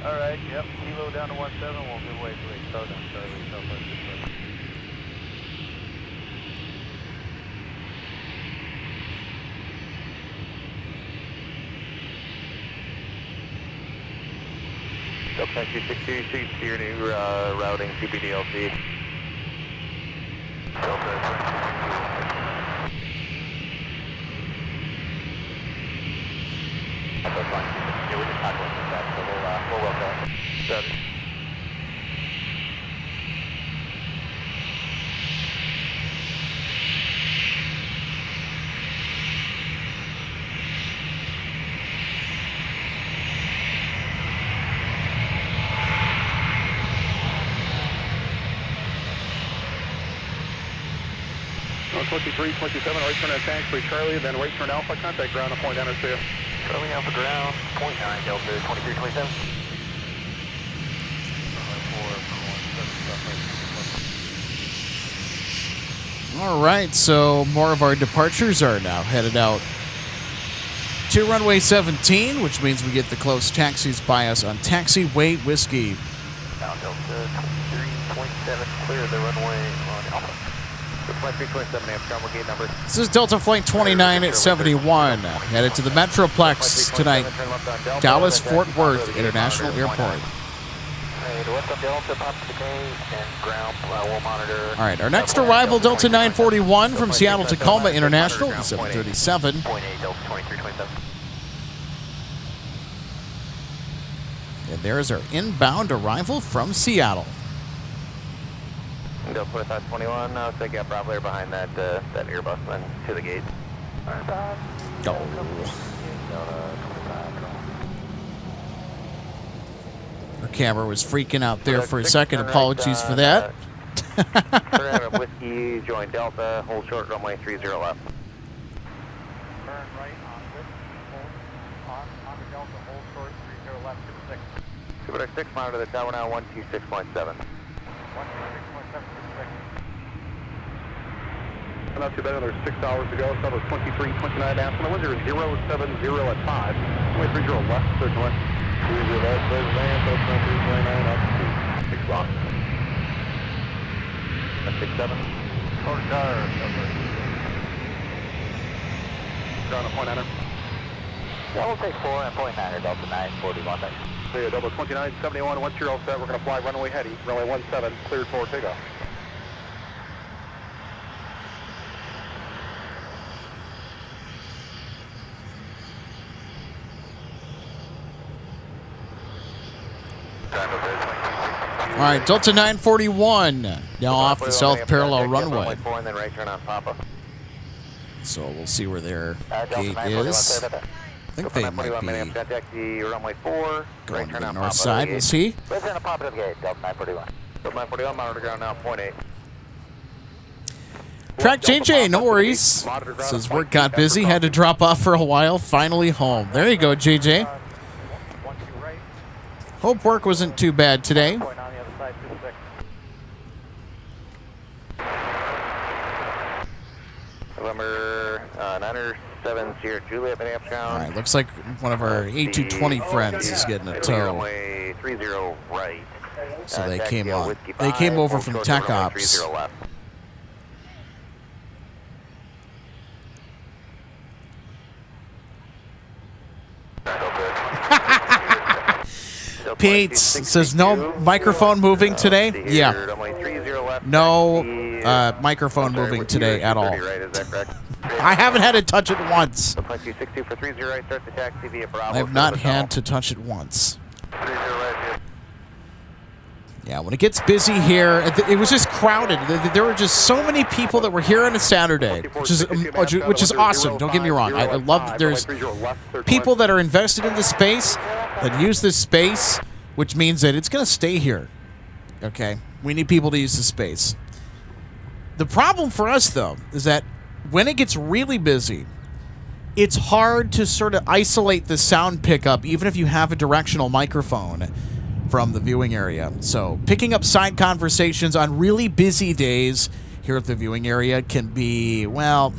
Alright, yep, Kilo down to 17, we'll give way to a tug on Charlie, Southwest 611. Delta 262, see your new routing CPDLC. Delta 262. That's fine. Yeah, we just talked about that, so we'll work that. Good. Oh, 23, 27, right turn at taxiway Charlie, then right turn Alpha, contact ground on point enter to you. Charlie Alpha ground, 0.9 Delta 2327. All right, so more of our departures are now headed out to runway 17, which means we get the close taxis by us on taxiway Whiskey. Now Delta 2327, clear the runway on Alpha. Flight 327 Amsterdam, we'll gate number. This is Delta Flight 29 at 71. Headed to the Metroplex tonight. Dallas Fort Worth International Airport. All right, our next arrival, Delta 941 from Seattle Tacoma International, 737. And there's our inbound arrival from Seattle. Delta 521, I'll take out Bravo behind that Airbus then to the gate. Go. Our camera was freaking out there for a second. Apologies for that. Whiskey, join Delta, hold short, runway 30 left. Turn right on Whiskey, hold on the Delta, hold short, 30 left, 6. 6 monitor the tower now, 126.7. 126.7, 6. Not too bad, another 6 hours ago. So that was 2329 after. The wind is 070 at 5. Runway 30 left, 30 left. 30 left, clear land, 2329 up to 6 block. 67. Quarter car. Ground at point 9er. We'll take 4 and point 9er, Delta 941. Yeah, Delta 2971, once you're all set, we're going to fly runway heading, runway 17, cleared for takeoff. All right, Delta 941 now off the south parallel runway. And then right turn on Papa. So we'll see where their gate is. I think they might be runway 4, going to the north side. We'll see. Let's turn a pop to the gate, Delta 941. Delta 941, monitor ground now, 0.8. Track JJ, no worries. Says work got busy, had to drop off for a while, finally home. There you go, JJ. Hope work wasn't too bad today. November 970 Juliet, Minneapolis. All right, looks like one of our A220 friends is getting a tow. Runway 30 right. So they came on. They came over from Tech Ops. Pete says no microphone moving today. Yeah. No microphone moving today at all. I haven't had to touch it once. I have not had to touch it once. Yeah, when it gets busy here, it was just crowded. There were just so many people that were here on a Saturday, which is awesome. Don't get me wrong. I love that there's people that are invested in the space, that use this space, which means that it's going to stay here. Okay? We need people to use the space. The problem for us, though, is that when it gets really busy, it's hard to sort of isolate the sound pickup, even if you have a directional microphone from the viewing area. So picking up side conversations on really busy days here at the viewing area can be, well,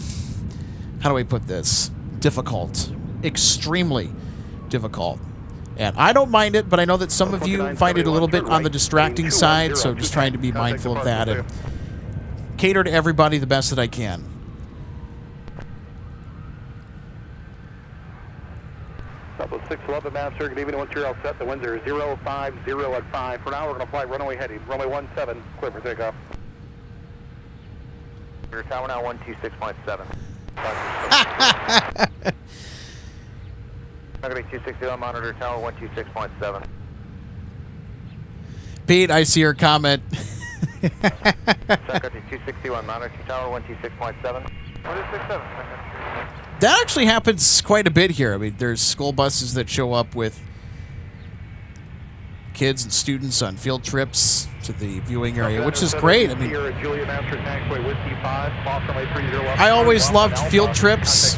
how do I put this? Difficult. Extremely difficult. And I don't mind it, but I know that some of you find it a little bit on the distracting side, so just trying to be mindful of that and cater to everybody the best that I can. Double 611 maps, sir. Good evening. Once you're all set, the winds are 050 at 5. For now, we're going to fly runway heading. Runway 17, clear for takeoff. Your tower now 126.7. Not going to be 261, monitor tower 126.7. Pete, I see your comment. Sun Country 261, monitor tower 126.7. 127. That actually happens quite a bit here. I mean, there's school buses that show up with kids and students on field trips to the viewing area, which is great. I mean, I always loved field trips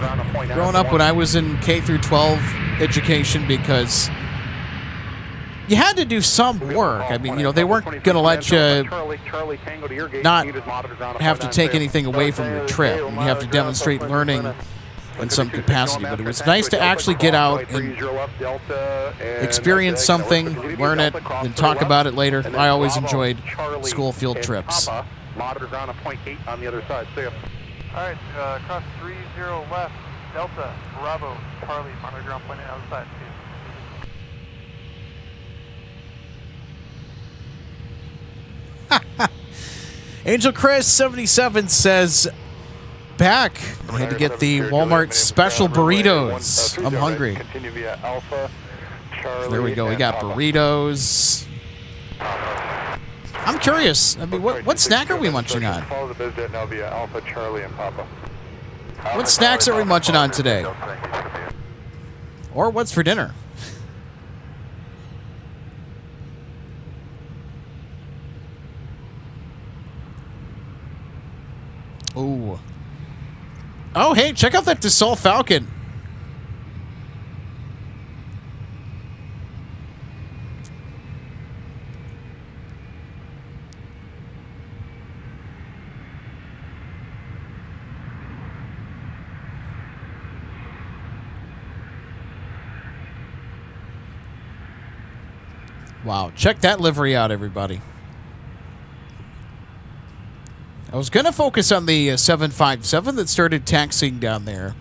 growing up when I was in K through 12 education because you had to do some work. I mean, you know, they weren't going to let you not have to take anything away from your trip. You have to demonstrate learning in some capacity, but it was nice to actually get out and experience something, learn it, and talk about it later. I always enjoyed school field trips. Monitor ground on point 8 on the other side. See ya. Alright, cross 30 left, Delta, Bravo, Charlie, monitor ground point 8 outside. Angel Chris 77 says, back. I had to get the Walmart special burritos. I'm hungry. Continue via Alpha, Charlie. There we go. We got burritos. I'm curious. I mean, what snack are we munching on? Follow the biz jet now via Alpha, Charlie, and Papa. What snacks are we munching on today? Or what's for dinner? Ooh. Oh, hey, check out that Dassault Falcon. Wow, check that livery out, everybody. I was going to focus on the 757 that started taxiing down there.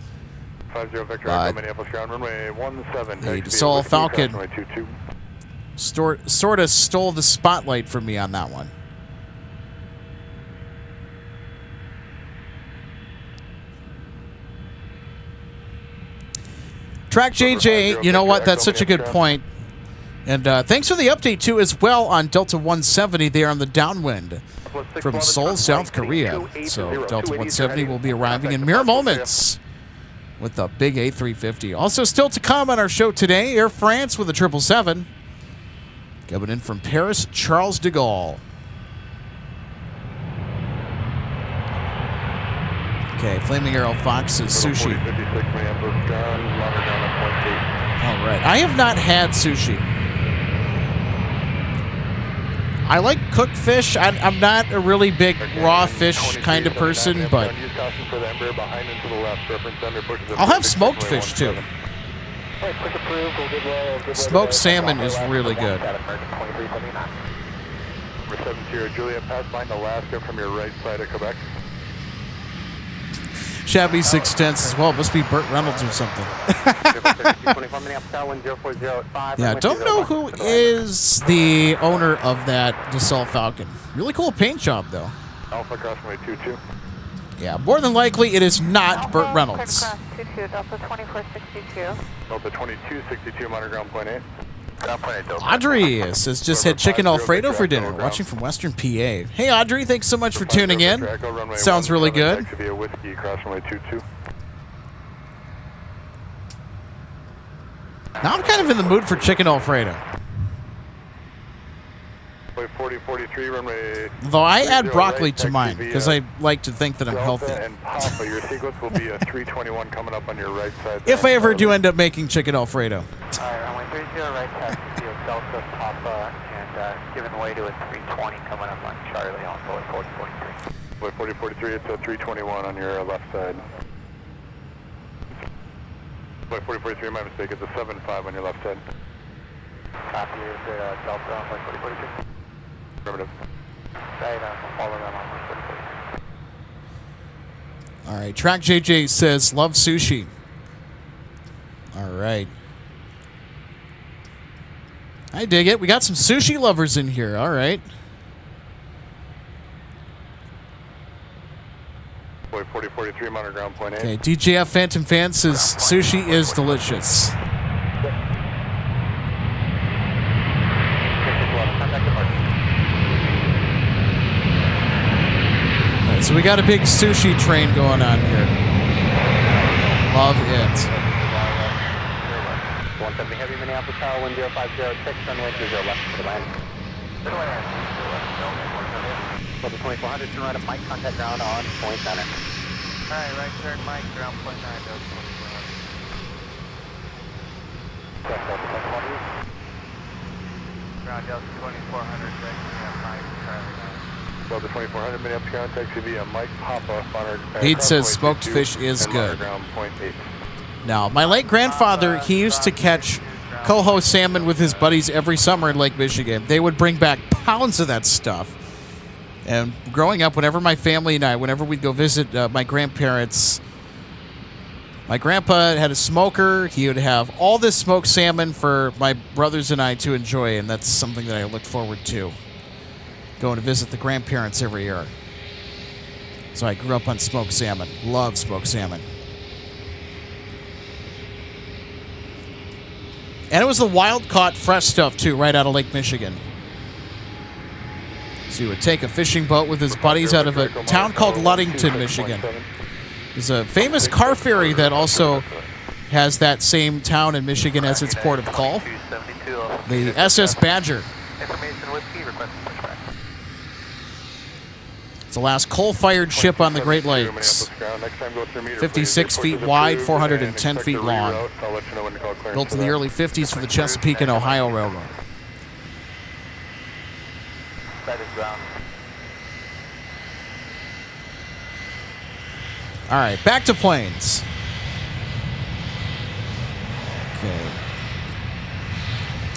50 Victor, Minneapolis ground runway 17. The Dassault Falcon sort of stole the spotlight from me on that one. Track JJ, you know what? That's such a good point. And thanks for the update, too, as well on Delta 170 there on the downwind from Seoul, South Korea. So Delta 170 will be arriving in mere moments with the big A350. Also still to come on our show today, Air France with a 777. Coming in from Paris, Charles de Gaulle. Okay, Flaming Arrow Fox is sushi. All right. I have not had sushi. I like cooked fish. I'm not a really big raw fish kind of person, but I'll have smoked fish too. Smoked salmon is really good. Juliet, pass by Alaska from your right side of Quebec. Shabby 610s as well. Must be Burt Reynolds or something. Yeah, don't know who is the owner of that Dassault Falcon. Really cool paint job, though. Alpha crossway 22. Yeah, more than likely it is not Burt Reynolds. Delta 2462. Delta 2262, monitor ground point 8. Audrey says just had chicken Alfredo for dinner, watching from Western PA. Hey, Audrey, thanks so much for tuning in. Sounds really good. Now I'm kind of in the mood for chicken Alfredo. 4043, runway. Though I add broccoli to mine because I like to think that I'm healthy. And Papa, your sequence will be a 321 coming up on your right side. If I ever do end up making chicken Alfredo. All right, runway 30 right taxi to Delta Papa and giving way to a 320 coming up on Charlie on board 4043. Boy 4043, it's a 321 on your left side. Boy 4043, my mistake, it's a 75 on your left side. Copy, is there Delta on board 4043? Affirmative. Follow them on 4043. All right, Track JJ says, love sushi. All right. I dig it. We got some sushi lovers in here. All right. Boy 4043, monitor ground point 8. Okay, DJF Phantom Fan says sushi is delicious. All right, so we got a big sushi train going on here. Love it. 170 heavy Minneapolis Tower 10506, runway 20 left for the land. Delta 2400, turn right at Mike, contact ground on point center. Alright, right turn Mike, ground point 9, Delta 2400. Ground Delta 2400, taxi via Mike, Charlie 9. Delta 2400, Minneapolis ground taxi via Mike Papa. Pete says smoked fish is good. Now, my late grandfather, he used to catch coho salmon with his buddies every summer in Lake Michigan. They would bring back pounds of that stuff. And growing up, whenever my family and I, whenever we'd go visit my grandparents, my grandpa had a smoker. He would have all this smoked salmon for my brothers and I to enjoy, and that's something that I look forward to, going to visit the grandparents every year. So I grew up on smoked salmon. Love smoked salmon. And it was the wild-caught fresh stuff, too, right out of Lake Michigan. So he would take a fishing boat with his buddies out of a town called Ludington, Michigan. There's a famous car ferry that also has that same town in Michigan as its port of call. The SS Badger. It's the last coal-fired ship on the Great Lakes. 56 feet wide, 410 feet long. Built in the early 50s for the Chesapeake and Ohio Railroad. All right, back to planes. Okay.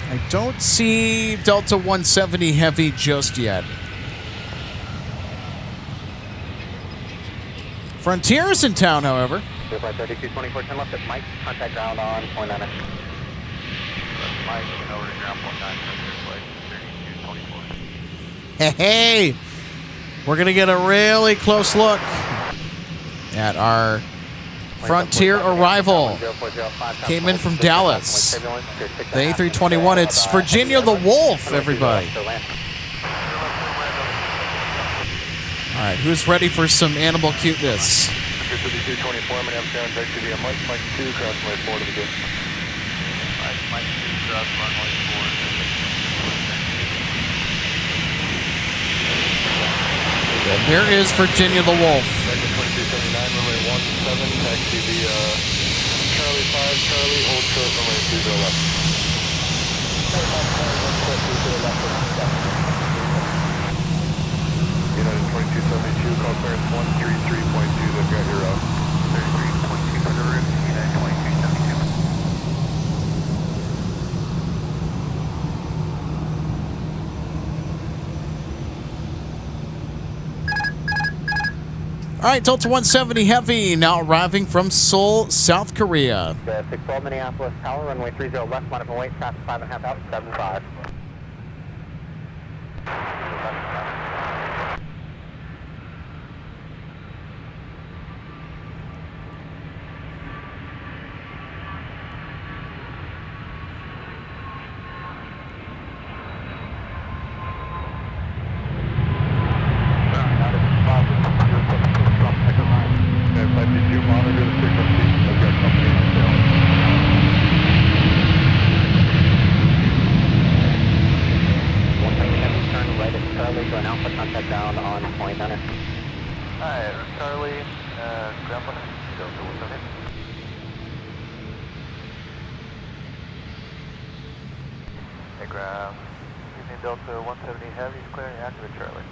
I don't see Delta 170 Heavy just yet. Frontier's in town, however. 3224 left at Mike. Contact ground on 0.9. Mike, over to ground 0.9. Hey, we're going to get a really close look at our Frontier arrival. Came in from Dallas. The A321, it's Virginia the Wolf, everybody. All right, who's ready for some animal cuteness? And there is Virginia the Wolf. Charlie 5, Charlie, hold short, runway 30 left. United 2272, call clearance 133.2, they've got your route. 33.2 for the route, United 2272. All right, Delta 170 Heavy now arriving from Seoul, South Korea. 612 Minneapolis Tower, runway 30 left, modified weight, traffic 5.5 out, 75. Delta 170 Heavy is clearing active at Charlie.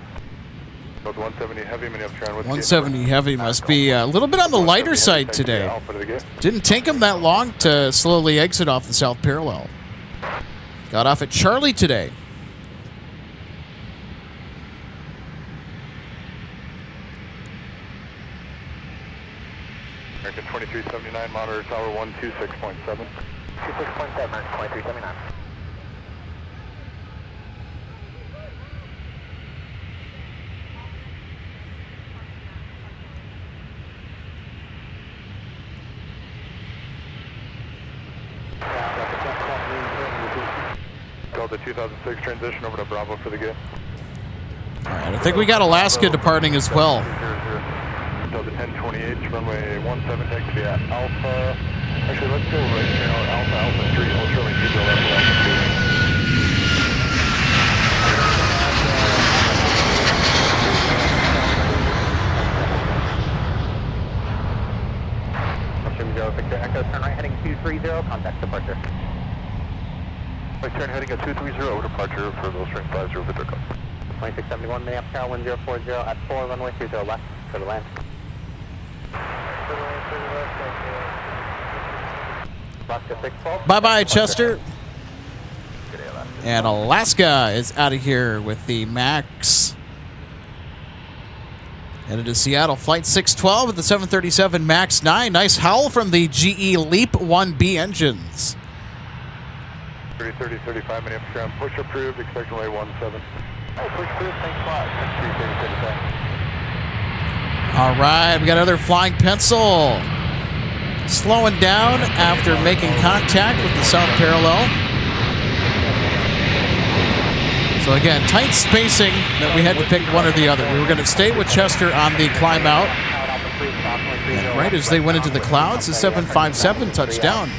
Delta 170 Heavy, Minneapolis. 170 Heavy must be a little bit on the lighter side today. Didn't take him that long to slowly exit off the south parallel. Got off at Charlie today. American 2379, monitor tower 126.7. 26.7, 2379. Delta 2006 transition over to Bravo for the gate. All right, I think we got Alaska departing as well. Delta 1028, runway 17, take to be at Alpha. Actually, let's go right channel, Alpha 3, hold shortly 2 to left, Alpha 2. Victor Echo, turn right heading 230, contact departure. Right turn heading at 230, over departure for those string 50 Victor Echo. 2671 Minneapolis Tower 1040 at 4, runway 30 left, for the land. Bye-bye, Chester. And Alaska is out of here with the MAX Headed to Seattle, flight 612 with the 737 MAX 9. Nice howl from the GE LEAP 1B engines. 30, 35 minutes ground. Push approved, expect runway 17. Oh, push approved, thanks a lot. 330, All right, we got another flying pencil. Slowing down after making contact with the south parallel. So again, tight spacing that we had to pick one or the other. We were going to stay with Chester on the climb out. And right as they went into the clouds, the 757 touched down.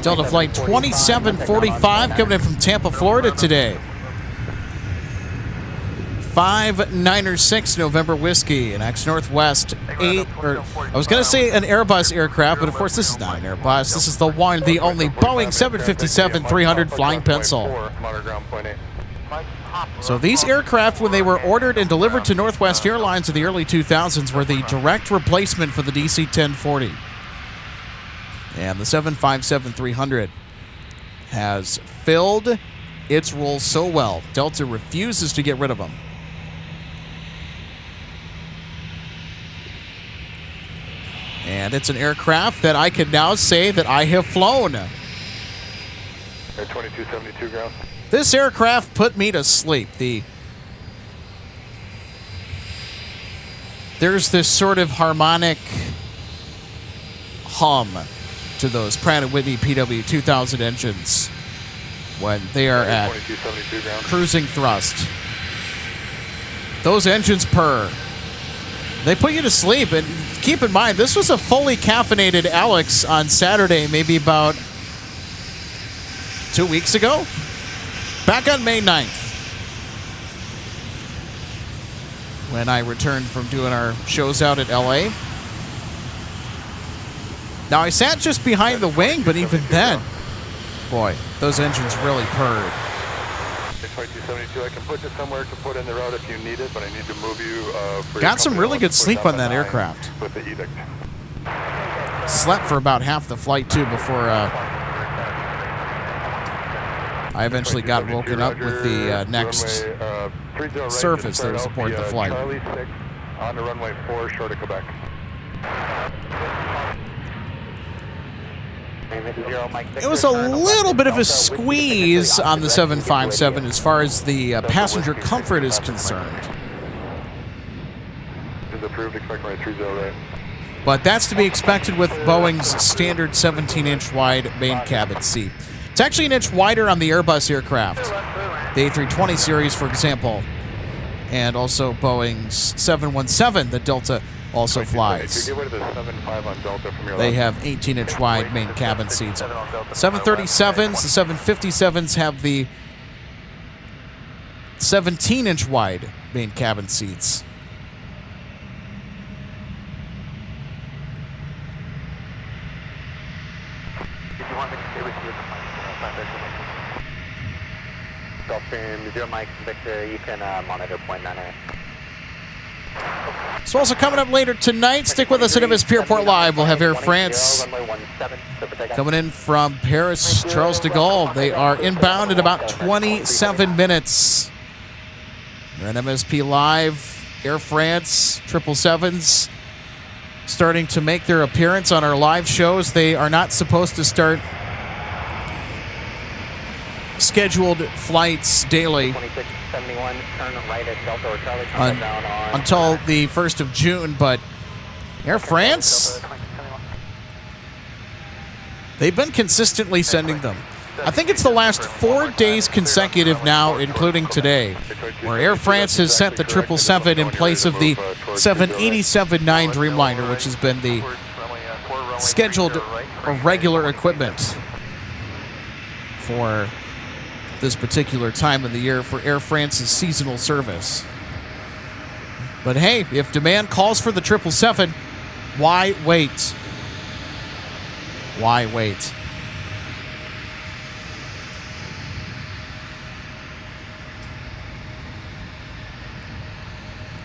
Delta Flight 2745 coming in from Tampa, Florida today. 596 November Whiskey, an ex-Northwest 8, or I was going to say an Airbus aircraft, but of course this is not an Airbus. This is the one, the only Boeing 757-300 flying pencil. So these aircraft, when they were ordered and delivered to Northwest Airlines in the early 2000s, were the direct replacement for the DC-1040. And the 757-300 has filled its role so well, Delta refuses to get rid of them. And it's an aircraft that I can now say that I have flown. Air 2272 ground. This aircraft put me to sleep. There's this sort of harmonic hum to those Pratt & Whitney PW2000 engines when they are at cruising thrust. Those engines purr. They put you to sleep. And keep in mind, this was a fully caffeinated Alex on Saturday, maybe about 2 weeks ago. Back on May 9th, when I returned from doing our shows out at LA. Now, I sat just behind the wing, but even then, boy, those engines really purred. 2272, I can put you somewhere to put in the route if you need it, but I need to move you. Got some really good sleep on that aircraft. With the edict. Slept for about half the flight, too, before I eventually got woken up with the next surface that was aboard the flight. Charlie 6 on the runway 4, short of Quebec. It was a little bit of a squeeze on the 757 as far as the passenger comfort is concerned. Is approved, expect runway 30 right. But that's to be expected with Boeing's standard 17-inch wide main cabin seat. It's actually an inch wider on the Airbus aircraft, the A320 series, for example, and also Boeing's 717 that Delta also flies. They have 18-inch wide main cabin seats. 737s, the 757s have the 17-inch wide main cabin seats. Gulfstream 0 Mike Victor, you can monitor point 9. So also coming up later tonight, stick with us at MSP Airport Live. We'll have Air France coming in from Paris, Charles de Gaulle. They are inbound in about 27 minutes. You're on MSP Live, Air France, 777s starting to make their appearance on our live shows. They are not supposed to start scheduled flights daily until the 1st of June, but Air France, they've been consistently sending them. I think it's the last 4 days consecutive now, including today, where Air France has sent the 777 in place of the 787-9 Dreamliner, which has been the scheduled or regular equipment for this particular time of the year for Air France's seasonal service. But hey, if demand calls for the 777, why wait? Why wait?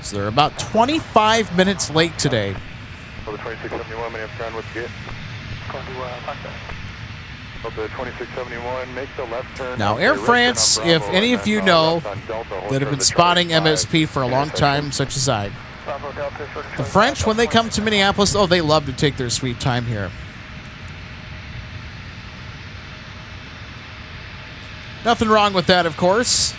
So they're about 25 minutes late today. Delta 2671, make the left turn. Now, Air France, if any of you know that have been spotting MSP for a long time, such as I, the French, when they come to Minneapolis, oh, they love to take their sweet time here. Nothing wrong with that, of course.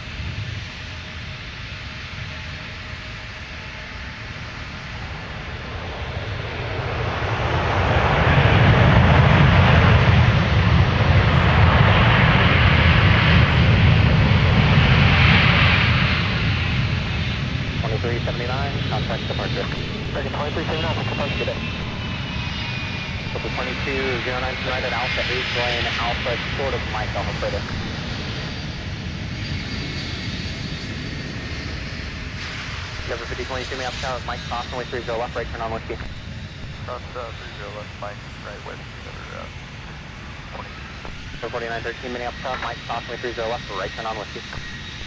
Contact departure. 2379, departure today. Delta 2209 United Alpha 8 Lane Alpha, short of Mike Alpha further. Number 5022, me up tower, Mike Austin, way 30 left, right turn on whiskey. Cross 30 left, Mike, right west, 4913, Minneapolis tower, Mike Austin, way 30 left, right turn on whiskey.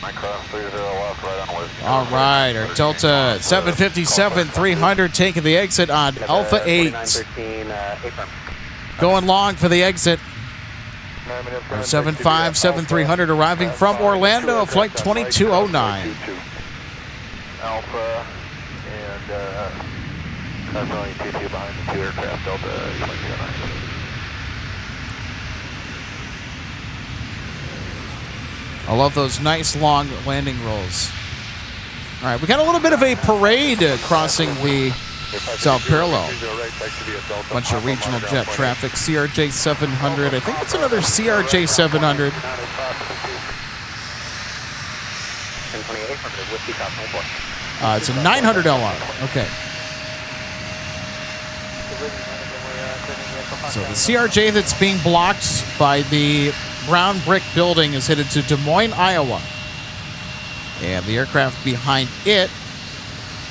Mike cross 30 left, right on whiskey. All right, our Delta 757-300 taking the exit on Alpha 8. 4913, Going long for the exit. Our 757-300 arriving from Orlando, flight 2209. Alpha, and that's only 22 behind the 2 aircraft, Delta 2209. I love those nice long landing rolls. All right, we got a little bit of a parade crossing the South Parallel. Bunch of regional jet traffic. CRJ 700. I think it's another CRJ 700. It's a 900 LR. Okay. So the CRJ that's being blocked by the brown brick building is headed to Des Moines, Iowa. And the aircraft behind it,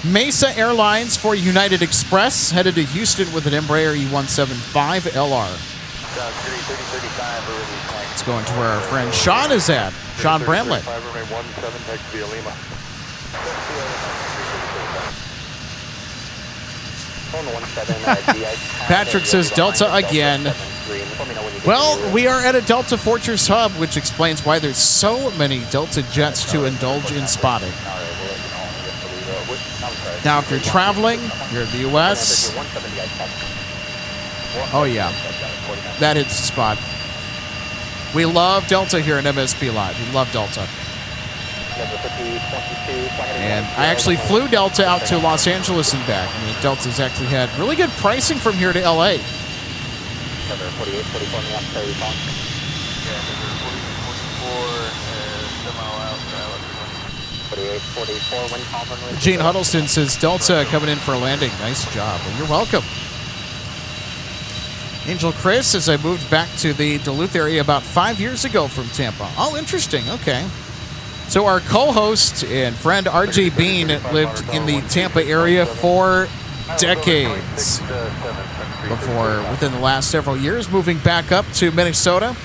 Mesa Airlines for United Express, headed to Houston with an Embraer E175 LR. Let's go into where our friend Sean is at. Sean Bramlett. Patrick says Delta again. Well, we are at a Delta Fortress hub, which explains why there's so many Delta jets to indulge in spotting. Now, if you're traveling, you're in the U.S. Oh, yeah. That hits the spot. We love Delta here in MSP Live. We love Delta. And I actually flew Delta out to Los Angeles and back. I mean, Delta's actually had really good pricing from here to L.A. Gene Huddleston says Delta coming in for a landing. Nice job. Well, you're welcome. Angel Chris says I moved back to the Duluth area about 5 years ago from Tampa. Oh, interesting. Okay. So our co-host and friend RJ Bean lived in the Tampa area for decades before, within the last several years, moving back up to Minnesota.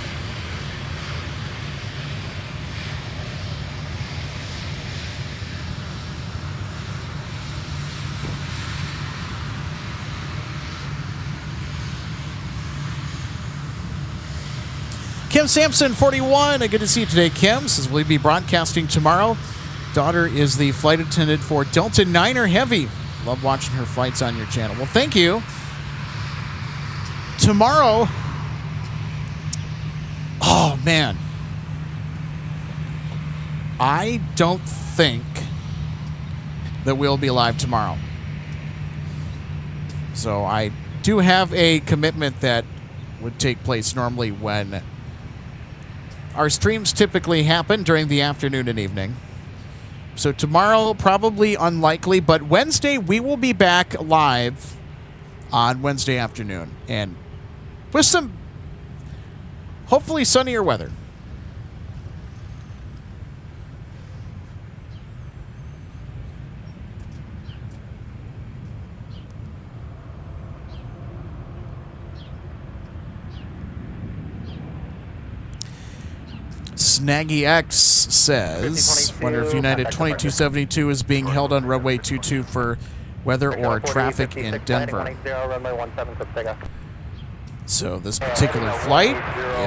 Kim Sampson, 41. Good to see you today, Kim. Says we'll be broadcasting tomorrow. Daughter is the flight attendant for Delta Niner Heavy. Love watching her flights on your channel. Well, thank you. Tomorrow, oh, man. I don't think that we'll be live tomorrow. So I do have a commitment that would take place normally when our streams typically happen during the afternoon and evening. So tomorrow, probably unlikely, but Wednesday, we will be back live on Wednesday afternoon. And with some, hopefully, sunnier weather. Snaggy X says, wonder if United 2272 is being held on runway 22 for weather or traffic in Denver. So this particular flight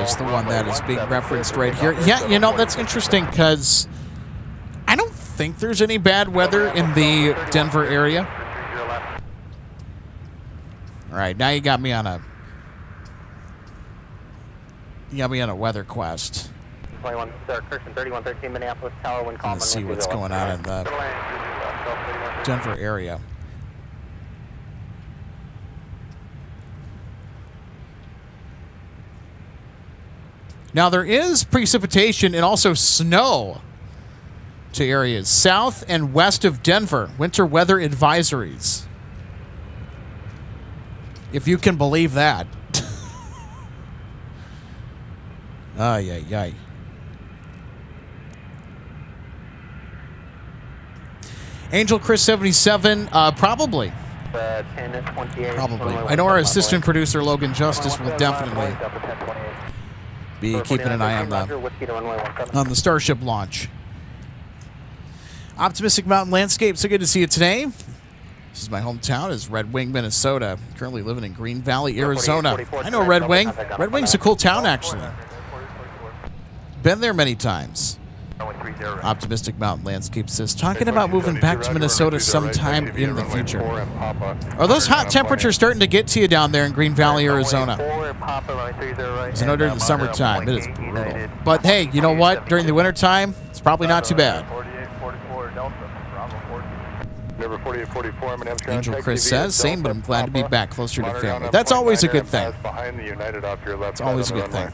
is the one that is being referenced right here. Yeah, you know, that's interesting because I don't think there's any bad weather in the Denver area. All right, now you got me on a weather quest. 21, sir, Kirsten, 3113 Minneapolis Tower, wind calm. Let's see what's going on in the Denver area. Now, there is precipitation and also snow to areas south and west of Denver. Winter weather advisories. If you can believe that. Ay, ay, ay. Angel Chris 77, probably. 10-28. Probably. I know our assistant producer, Logan Justice, will definitely be keeping an eye on the Starship launch. Optimistic Mountain Landscape, so good to see you today. This is my hometown, is Red Wing, Minnesota. Currently living in Green Valley, Arizona. I know Red Wing. Red Wing's a cool town, actually. Been there many times. Optimistic Mountain Landscape says, talking about moving back to Minnesota sometime in the future. Are those hot temperatures starting to get to you down there in Green Valley, Arizona? Because I know during the summertime it is brutal. But hey, you know what? During the wintertime, it's probably not too bad. Angel Chris says, same, but I'm glad to be back closer to family. That's always a good thing. It's always a good thing.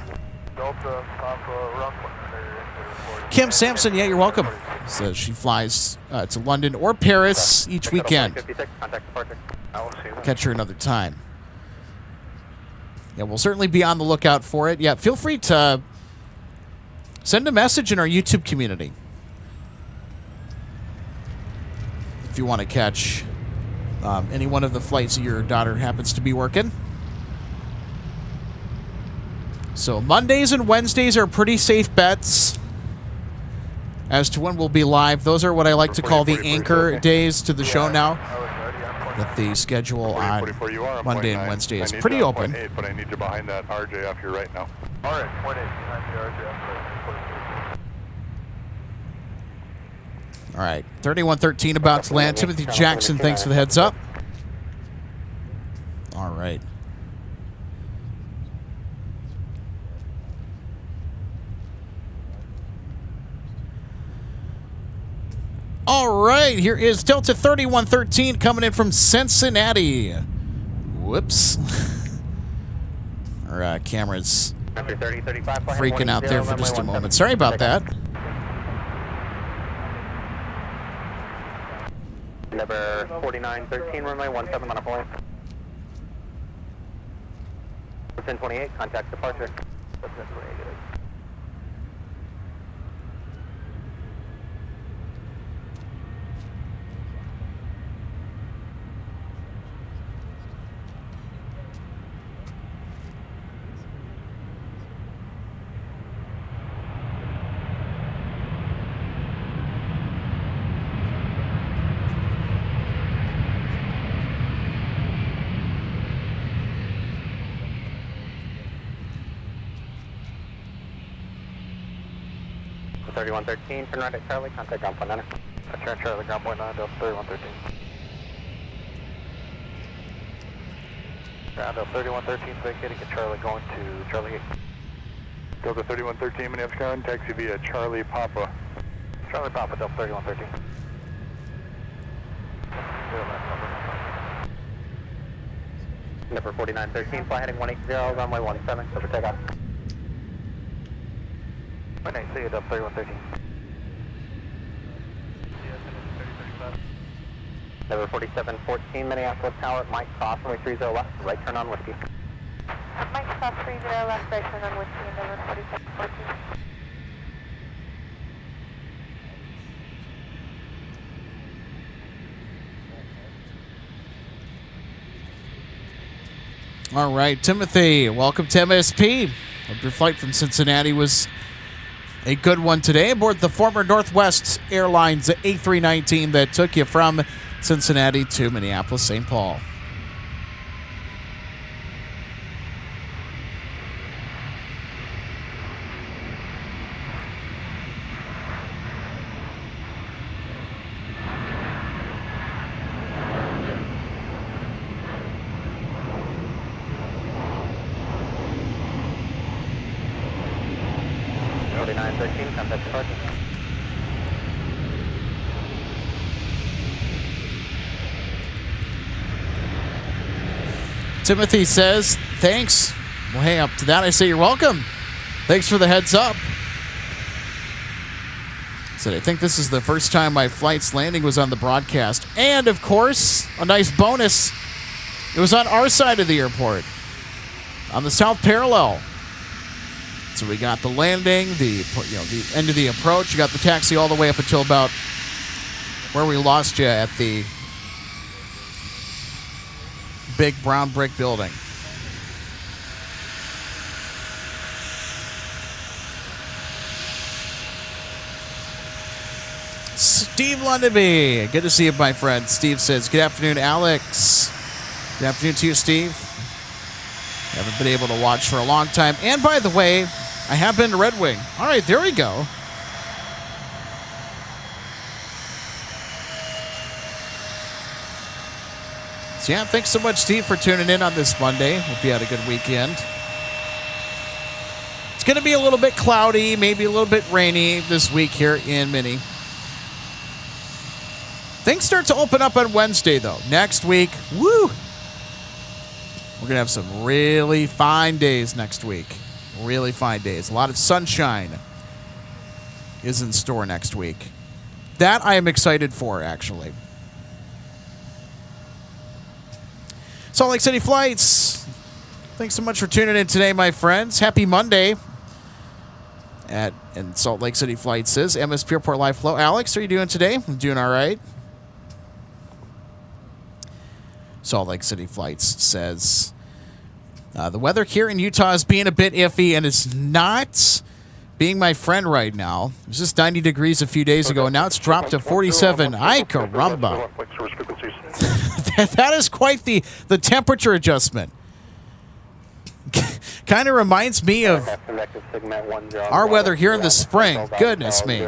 Kim Sampson, yeah, you're welcome. Says she flies to London or Paris each weekend. Catch her another time. Yeah, we'll certainly be on the lookout for it. Yeah, feel free to send a message in our YouTube community if you want to catch any one of the flights that your daughter happens to be working. So Mondays and Wednesdays are pretty safe bets as to when we'll be live. Those are what I like to call the anchor days to the show now. But the schedule on Monday and Wednesday is pretty open. But I need you behind that RJ off your right now. All right, 0.8 behind the RJ off your right. All right, 3113 about to land. Timothy Jackson, thanks for the heads up. All right. All right, here is Delta 3113 coming in from Cincinnati. Whoops. Our camera's freaking out there for just a moment. Sorry about that. Number 4913, runway 17 on a point. 1028, contact departure. The 3113, turn right at Charlie, contact ground point 9. Turn Charlie, ground point 9, Delta 3113. Ground Delta 3113, vacating at Charlie, going to Charlie 8. Delta 3113, Minneapolis ground, taxi via Charlie Papa. Charlie Papa, Delta 3113. Number 4913, fly heading 180, runway 17, over takeoff. 180, see you, Delta 3113. Number 4714, Minneapolis Tower, Mike cross, runway 30 left, right turn on whiskey. Mike cross 30 left, right turn on whiskey, number 4714. All right, Timothy, welcome to MSP. Hope your flight from Cincinnati was a good one today aboard the former Northwest Airlines A319 that took you from Cincinnati to Minneapolis, St. Paul. 2113, contact departure. Timothy says, thanks. Well, hey, up to that, I say you're welcome. Thanks for the heads up. Said, I think this is the first time my flight's landing was on the broadcast. And, of course, a nice bonus, it was on our side of the airport, on the south parallel. So we got the landing, the end of the approach. You got the taxi all the way up until about where we lost you at the big brown brick building. Steve Lundaby, good to see you, my friend. Steve says, good afternoon, Alex. Good afternoon to you, Steve. Haven't been able to watch for a long time. And by the way, I have been to Red Wing. All right, there we go. So yeah, thanks so much, Steve, for tuning in on this Monday. Hope you had a good weekend. It's going to be a little bit cloudy, maybe a little bit rainy this week here in Minnie. Things start to open up on Wednesday, though. Next week, woo! We're going to have some really fine days next week. Really fine days. A lot of sunshine is in store next week. That I am excited for, actually. Salt Lake City Flights. Thanks so much for tuning in today, my friends. Happy Monday. And Salt Lake City Flights says, MSP Airport Live Flow. Alex, how are you doing today? I'm doing all right. Salt Lake City Flights says, the weather here in Utah is being a bit iffy, and it's not being my friend right now. It was just 90 degrees a few days ago, and now it's dropped to 47. Ay, caramba. That is quite the temperature adjustment. Kind of reminds me of our weather here in the spring. Goodness me.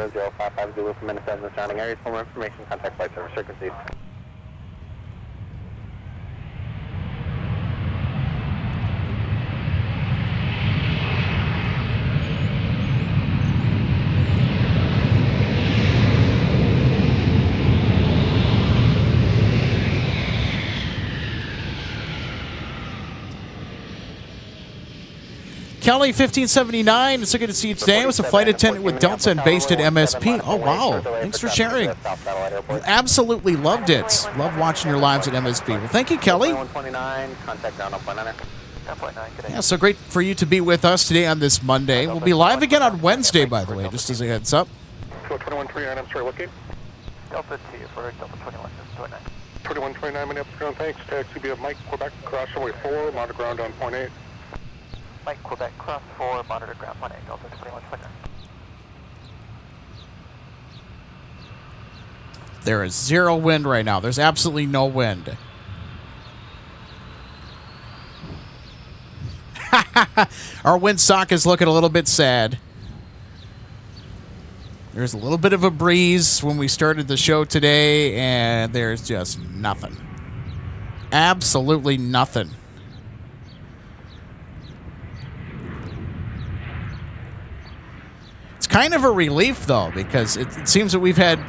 Kelly 1579, it's so good to see you today. I was a flight attendant with Delta and based at MSP. Oh, wow. Thanks for sharing. Absolutely loved it. Love watching your lives at MSP. Well, thank you, Kelly. Yeah, so great for you to be with us today on this Monday. We'll be live again on Wednesday, by the way, just as a heads up. 2129, I'm sorry, looking. Delta 2 for Delta 21, 29. 2129, Minneapolis ground, thanks. Taxi via Mike, Quebec, cross runway 4, monitor ground on point 8. Mike, Quebec, cross 4, monitor ground 18, Delta 2129. There is zero wind right now. There's absolutely no wind. Our windsock is looking a little bit sad. There's a little bit of a breeze when we started the show today, and there's just nothing. Absolutely nothing. It's kind of a relief, though, because it seems that we've had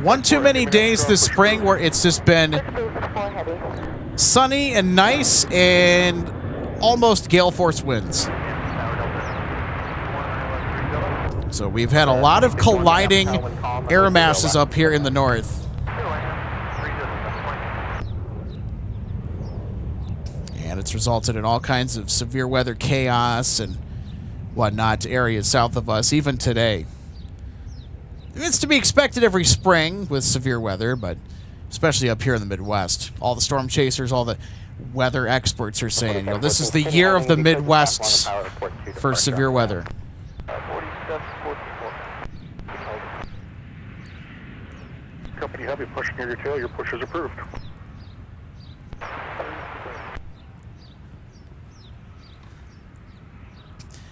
one too many days this spring where it's just been sunny and nice and almost gale force winds. So we've had a lot of colliding air masses up here in the north. And it's resulted in all kinds of severe weather chaos and whatnot to areas south of us, even today. It's to be expected every spring with severe weather, but especially up here in the Midwest. All the storm chasers, all the weather experts are saying, this is the year of the Midwest for severe weather. Company Heavy pushing near your tail, your push is approved.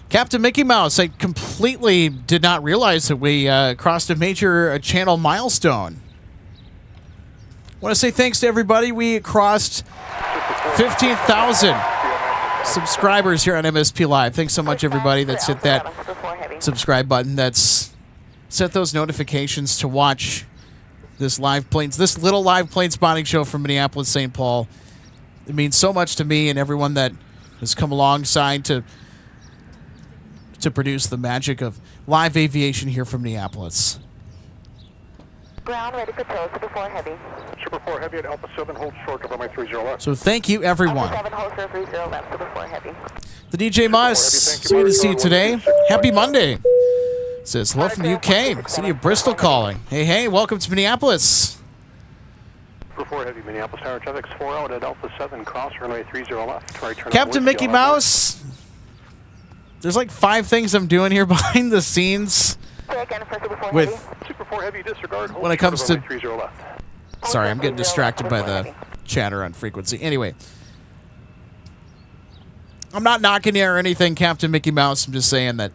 Captain Mickey Mouse, I completely did not realize that we crossed a major channel milestone. I want to say thanks to everybody. We crossed 15,000 subscribers here on MSP Live. Thanks so much, everybody that's hit that subscribe button that's set those notifications to watch this little live plane spotting show from Minneapolis, St. Paul. It means so much to me and everyone that has come alongside to produce the magic of live aviation here from Minneapolis. Ground ready for tow, Super 4 Heavy. Super 4 Heavy at Alpha 7, hold short of runway 30 left. So thank you, everyone. Alpha 7, hold short 30 left, Super 4 Heavy. The DJ Mus, so good to see you today. Happy Monday. Says hello from the UK, city of Bristol calling. Hey, welcome to Minneapolis. Super 4 Heavy, Minneapolis Tower traffic's 4 out at Alpha 7, cross runway 30 left. Right turn Captain Mickey Mouse, there's like 5 things I'm doing here behind the scenes with Super 4 Heavy disregard. when it comes to... 30 left. Sorry, I'm getting distracted by the chatter on frequency. Anyway, I'm not knocking you or anything, Captain Mickey Mouse. I'm just saying that,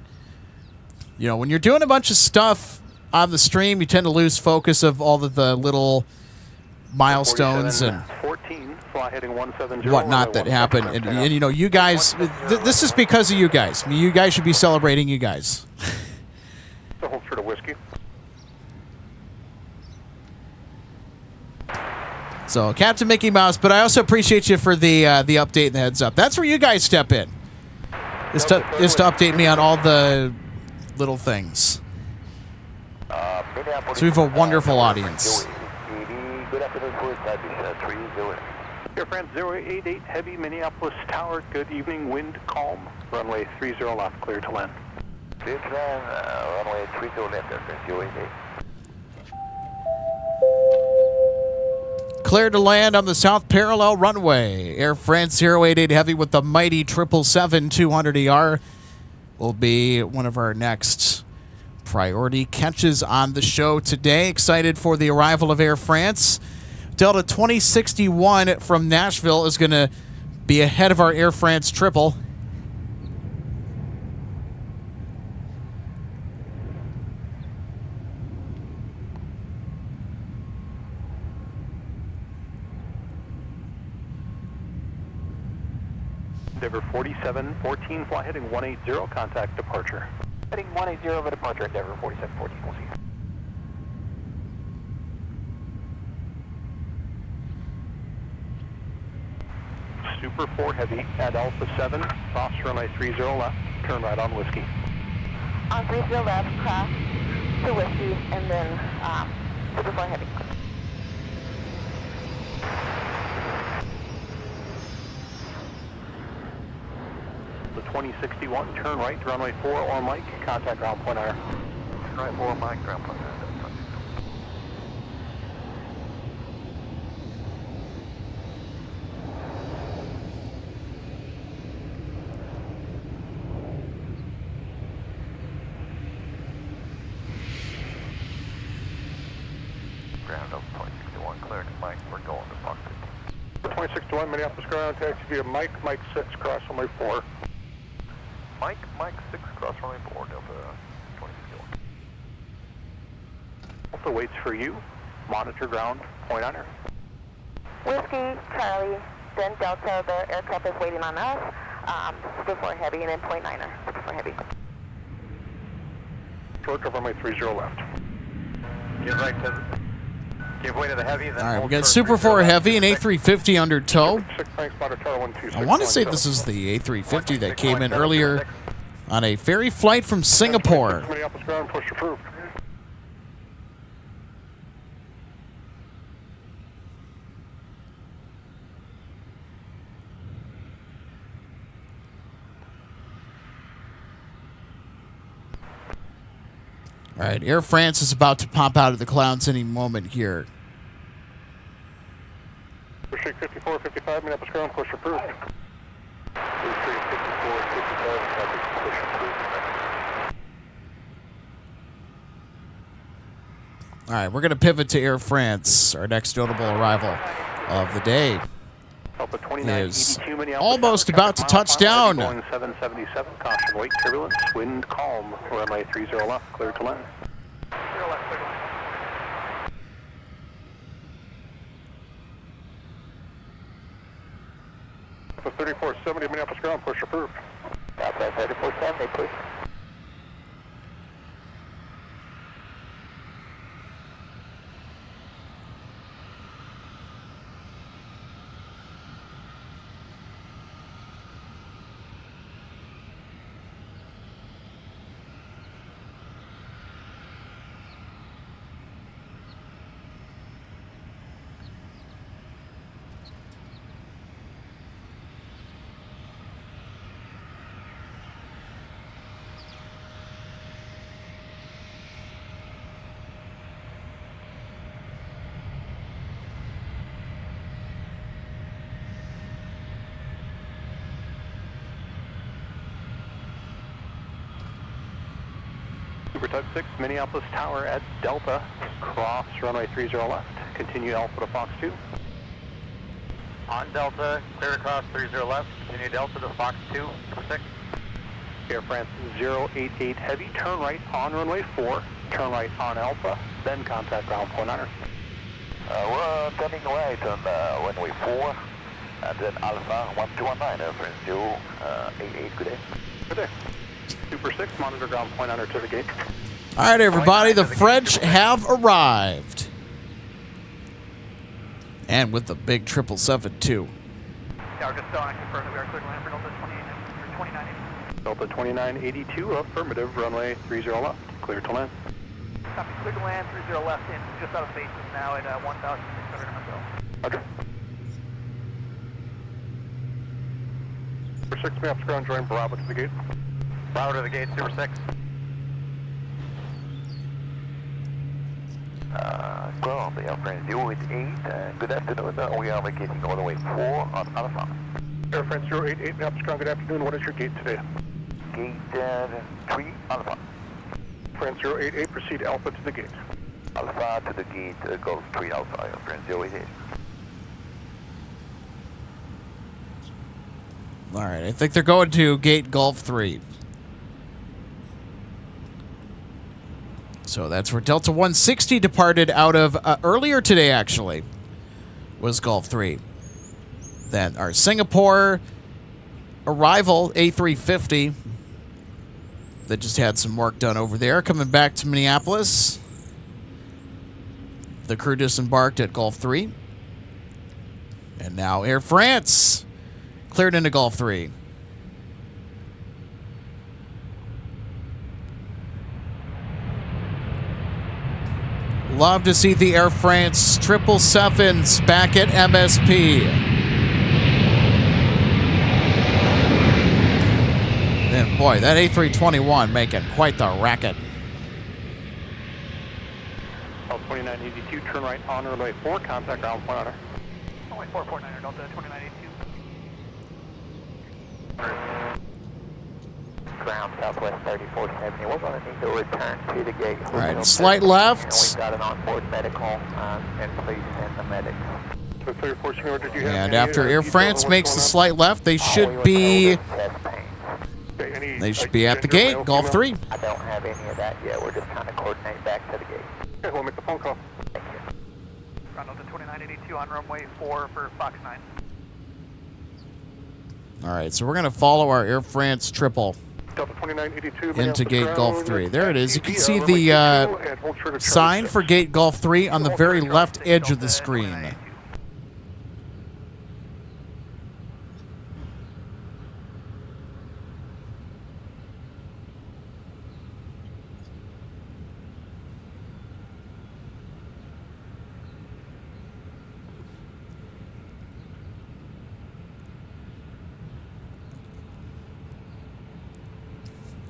you know, when you're doing a bunch of stuff on the stream, you tend to lose focus of all of the little milestones and 14, fly heading 170, whatnot that happen. And you know, you guys, this is because of you guys. I mean, you guys should be celebrating you guys. So hold for the whiskey. So, Captain Mickey Mouse, but I also appreciate you for the update and the heads up. That's where you guys step in. Is to update me on all the little things. So we have a wonderful audience. Good afternoon, Air France 088 Heavy, Minneapolis Tower, good evening, wind calm, runway 30 left, clear to land. Clear to land, runway 30 left, Air France 088. Clear to land on the south parallel runway. Air France 088 Heavy with the mighty 777-200ER will be one of our next priority catches on the show today. Excited for the arrival of Air France. Delta 2061 from Nashville is going to be ahead of our Air France triple. Endeavor 4714, fly heading 180, contact departure. Heading 180 over departure, Endeavor 4714, we'll see you. Super 4 Heavy at Alpha 7, cross runway 30 left, turn right on whiskey. On 30 left, cross to whiskey, and then Super 4 Heavy. The 2061, turn right, runway 4 or Mike, contact ground point iron. Turn right 4 Mike, ground point iron. Ground up 2061, clear to Mike, we're going to Fox 15. 2061, Minneapolis ground, taxi via Mike 6, cross runway 4. Mike 6, cross runway 4, Delta 2061. Delta waits for you, monitor ground, point on her. Whiskey, Charlie, then Delta, the aircraft is waiting on us. Super 4 Heavy, and then point 9er, Super 4 Heavy. Short of runway 30 left. Give right to give way to the Heavy, then All right, we got Super 4 Heavy and A350 under tow. I want to say this is the A350 that came in earlier on a ferry flight from Singapore. Minneapolis ground, push approved. All right, Air France is about to pop out of the clouds any moment here. Push 54, 55, Minneapolis ground, push approved. All right, we're going to pivot to Air France. Our next notable arrival of the day is almost about to touch down. 777, caution, wait, turbulence, wind calm, runway 30 left, clear to land. For 3470, Minneapolis ground, push approved. Outside 3470, push. Super Type 6, Minneapolis Tower at Delta. Cross runway 30 left. Continue Alpha to Fox 2. On Delta, clear across 30 left. Continue Delta to Fox 2, 6. Air France 088 Heavy, turn right on runway 4, turn right on Alpha, then contact ground point 9er. We're turning right on runway 4, and then Alpha 1219, Air France 088, good day. Good day. Super 6, monitor ground point 9er to the gate. All right, everybody, the French have arrived. And with the big 777, too. Yeah, we're just on confirm that we are clear to land for Delta 2980. Delta 2982, affirmative, runway 30 left, clear to land. Copy, clear to land, 30 left, in just out of bases now at 1,600 MSL. Okay. Super 6, Minneapolis ground, join Bravo to the gate. Bravo to the gate, Super 6. Ground, Air France 088, good afternoon. We are vacating runway 4 on Alpha. Air France 088, Minneapolis ground, good afternoon. What is your gate today? Gate 3 Alpha. France 088, proceed Alpha to the gate. Alpha to the gate, Golf 3 Alpha, Air France 088. All right, I think they're going to gate Gulf 3. So that's where Delta 160 departed out of earlier today, actually, was Gulf 3. Then our Singapore arrival, A350, that just had some work done over there, coming back to Minneapolis. The crew disembarked at Gulf 3. And now Air France cleared into Gulf 3. Love to see the Air France 777s back at MSP. And boy, that A321 making quite the racket. L2982, turn right on runway 4, contact ground point honor. Runway 449er, Delta 2982. Ground Southwest 3470. We're going to need to return to the gate. All right, slight left. And we've got an onboard medical, and please send the medic. So clear forcing order, did you have And any, after Air details France on what's makes the going on? slight left, they should be Okay, any, they should be at the gate, male, Gulf female? 3. I don't have any of that yet. We're just trying to coordinate back to the gate. Okay, we'll make the phone call. Thank you. Ground Delta 2982 on runway 4 for Fox 9. All right, so we're going to follow our Air France triple Delta 2982 into gate Gulf 3. There it is. You can see runway 22, the and hold short of sign Charlie for 6. gate Gulf 3 on the very left edge of the screen.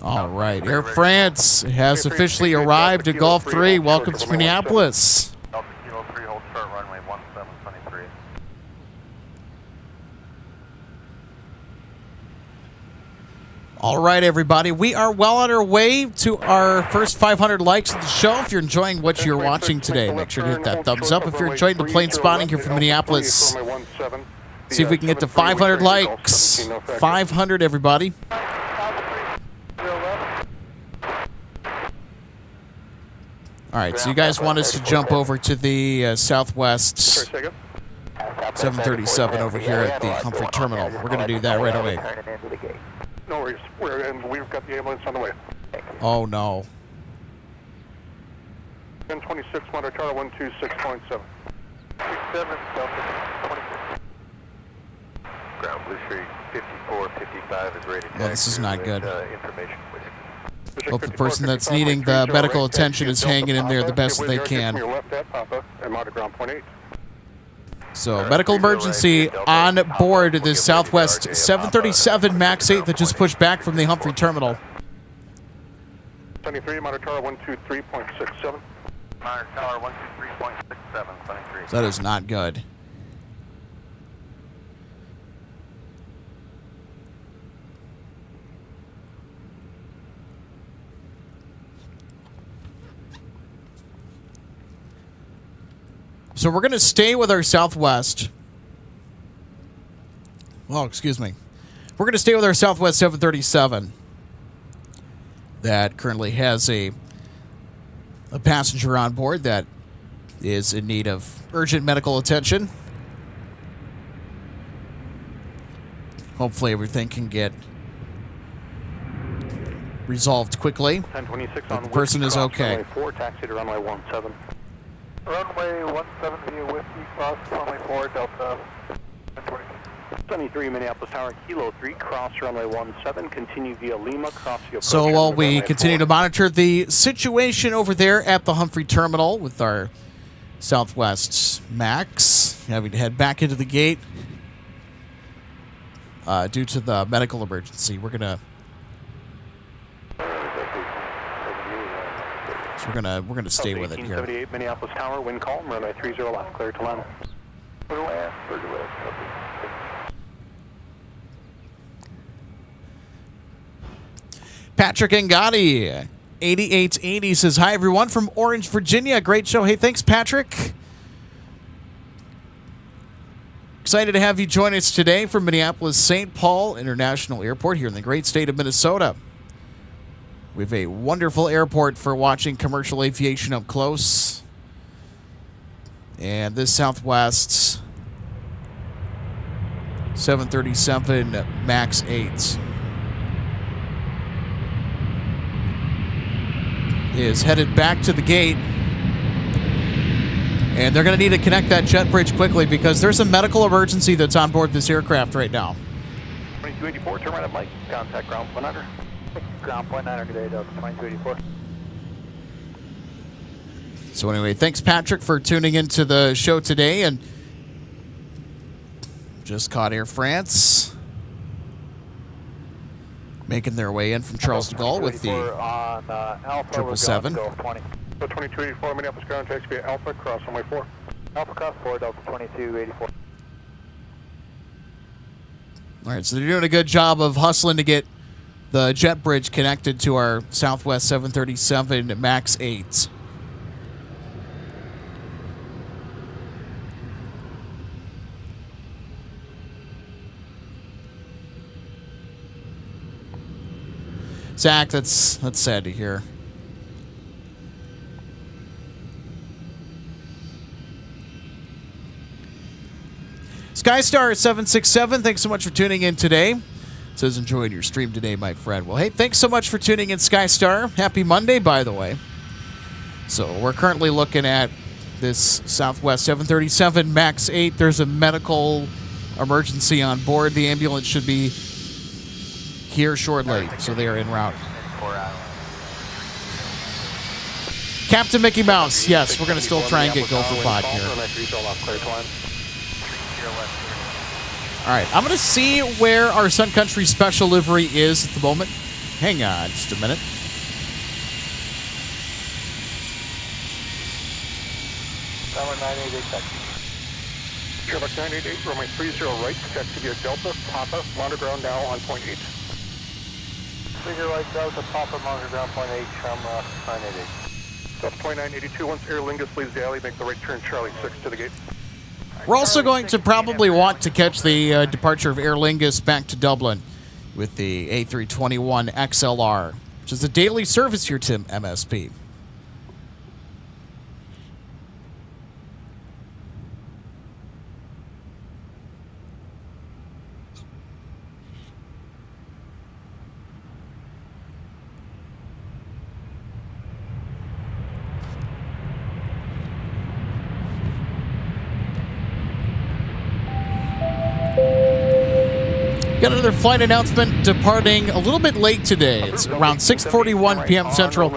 All right, Air France has officially arrived at Gulf 3. Welcome to Minneapolis. Delta Kilo 3, hold short, runway 1723. All right, everybody, we are well on our way to our first 500 likes of the show. If you're enjoying what you're watching today, make sure to hit that thumbs up. If you're enjoying the plane spotting here from Minneapolis, see if we can get to 500 likes. 500, everybody. All right, so you guys want us to jump over to the Southwest 737 over here at the Humphrey Terminal. We're going to do that right away. No worries. We've got the ambulance on the way. Oh, no. 1026, Monterey 126.7. 7 Delta 26. Ground Blue Street 5455 is ready to Well, this is not good. Information, please. Hope the person that's needing the medical attention is hanging in there the best that they can. So, medical emergency on board this Southwest 737 MAX 8 that just pushed back from the Humphrey Terminal. 73, Monitor Tower 123.67. Monitor Tower 123.67, 23. So that is not good. So we're going to stay with our Southwest. Oh, excuse me. We're going to stay with our Southwest 737 that currently has a passenger on board that is in need of urgent medical attention. Hopefully everything can get resolved quickly. 1026 But on the person is okay. Runway 4, taxi to runway 17. Runway 17 via Whiskey, cross runway 4, Delta 1020. 73 Minneapolis Tower, Kilo 3, cross runway 17, continue via Lima, cross the approach. So while we runway continue 4. to monitor the situation over there at the Humphrey Terminal with our Southwest Max, having to head back into the gate due to the medical emergency, we're gonna stay with it here. 1878 Minneapolis Tower, wind calm, runway 30 left, clear to land. Clear land, clear to land. Patrick Angotti, 8880 says, hi, everyone from Orange, Virginia. Great show. Hey, thanks, Patrick. Excited to have you join us today from Minneapolis St. Paul International Airport here in the great state of Minnesota. We have a wonderful airport for watching commercial aviation up close. And this Southwest 737 MAX 8 is headed back to the gate. And they're going to need to connect that jet bridge quickly because there's a medical emergency that's on board this aircraft right now. 2284, turn right at Mike, contact ground point under. Ground point 9 today, Delta 2284. So anyway, thanks, Patrick, for tuning into the show today. And just caught Air France making their way in from Charles de Gaulle with the 777. 2284, Minneapolis ground taxi via Alpha, cross runway 4. Alpha cross 4, Delta 2284. All right, so they're doing a good job of hustling to get the jet bridge connected to our Southwest 737 MAX 8. Zach, that's sad to hear. Skystar 767, thanks so much for tuning in today. Says enjoying your stream today, my friend. Well, hey, thanks so much for tuning in, Skystar. Happy Monday, by the way. So we're currently looking at this Southwest 737 MAX 8. There's a medical emergency on board. The ambulance should be here shortly, so they are en route. Captain Mickey Mouse, yes, we're going to still try and get Gopher Pod here. All right, I'm going to see where our Sun Country special livery is at the moment. Hang on just a minute. Tower 988, taxi. Sherlock 988, runway 30 right, taxi via Delta, Papa, monitor ground now on point 8. Figure right, Delta, Papa, monitor ground point 8, Shamrock 988. Delta point 982, once Aer Lingus leaves the alley, make the right turn, Charlie 6 to the gate. We're also going to probably want to catch the departure of Aer Lingus back to Dublin with the A321 XLR, which is a daily service here to MSP. Got another flight announcement departing a little bit late today. It's around 6:41 p.m. Central.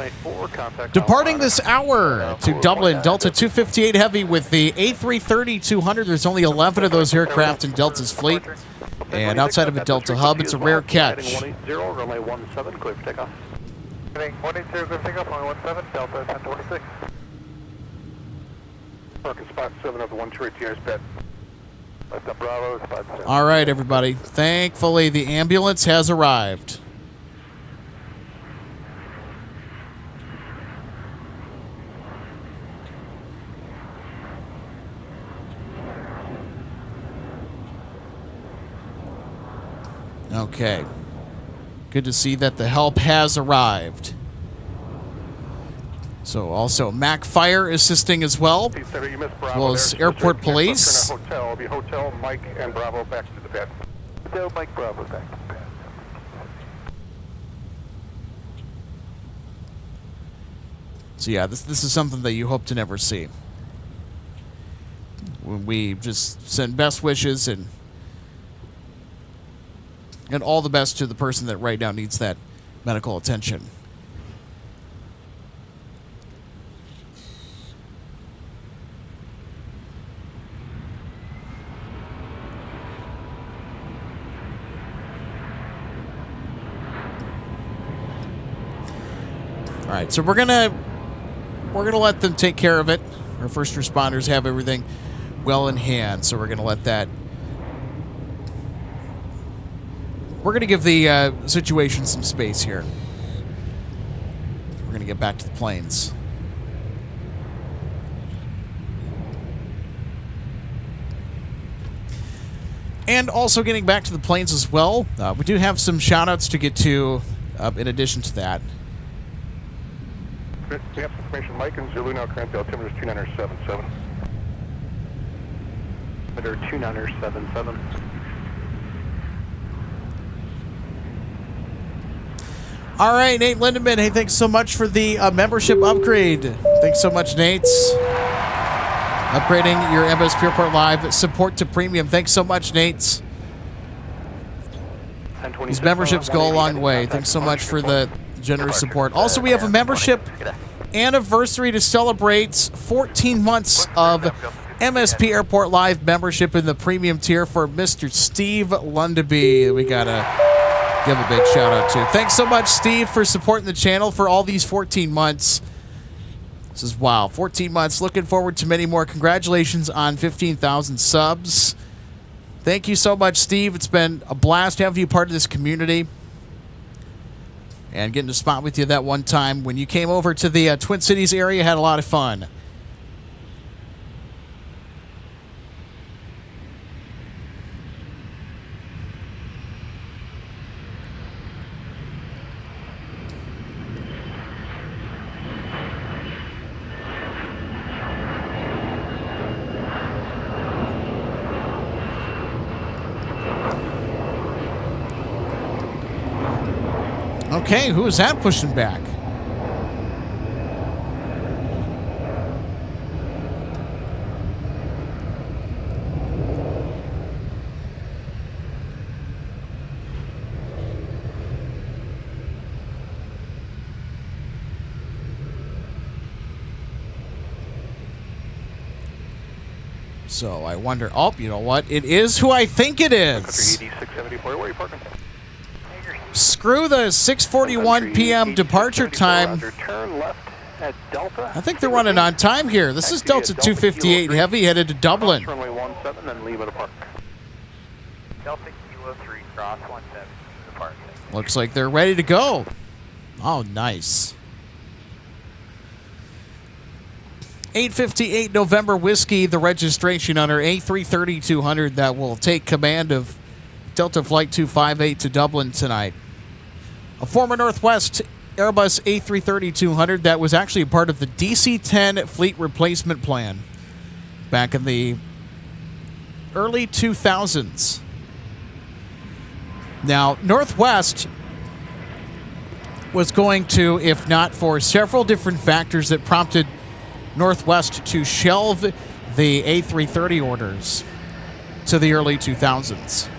Departing this hour to Dublin, Delta 258 Heavy with the A330-200. There's only 11 of those aircraft in Delta's fleet. And outside of a Delta hub, it's a rare catch. Runway 17, clear for takeoff. 180, clear for takeoff, runway 17, Delta 1026. Parking spot 7 of the 128 TR's bed. Left up Bravo, spot 7. All right, everybody. Thankfully, the ambulance has arrived. Okay. Good to see that the help has arrived. So also Mac Fire assisting as well, as well as airport police. Hotel, be Hotel Mike and Bravo back to the pad. Hotel Mike Bravo back to the pad. So yeah, this is something that you hope to never see. When we just send best wishes and all the best to the person that right now needs that medical attention. All right, so we're gonna let them take care of it. Our first responders have everything well in hand, so we're gonna let that. We're gonna give the situation some space here. We're gonna get back to the planes. And also getting back to the planes as well, we do have some shout-outs to get to in addition to that. We have information, Mike and Zulu now current altimeter is 2977. Altimeter 2977. All right, Nate Lindemann. Hey, thanks so much for the membership upgrade. Thanks so much, Nate. Upgrading your MSP Airport Live support to premium. Thanks so much, Nate. These memberships go a long way. Thanks so much for the generous support. Also, we have a membership anniversary to celebrate 14 months of MSP Airport Live membership in the premium tier for Mr. Steve Lundeby. We got to give a big shout out to. Thanks so much, Steve, for supporting the channel for all these 14 months. This is wow, 14 months. Looking forward to many more. Congratulations on 15,000 subs. Thank you so much, Steve. It's been a blast having you part of this community. And getting to spot with you that one time when you came over to the Twin Cities area, had a lot of fun. Okay, who is that pushing back? So I wonder, oh, you know what? It is who I think it is. Where are you parking? Screw the 6:41 p.m. departure time. Turn left at Delta. I think they're running on time here. This is Delta 258 Heavy headed to Dublin. Runway 17, then leave at a park. Delta Kilo 3, cross 17, depart. Looks like they're ready to go. Oh, nice. 858 November Whiskey, the registration on our A330-200 that will take command of Delta Flight 258 to Dublin tonight. A former Northwest Airbus A330-200 that was actually a part of the DC-10 fleet replacement plan back in the early 2000s. Now, Northwest was going to, if not for several different factors that prompted Northwest to shelve the A330 orders to the early 2000s.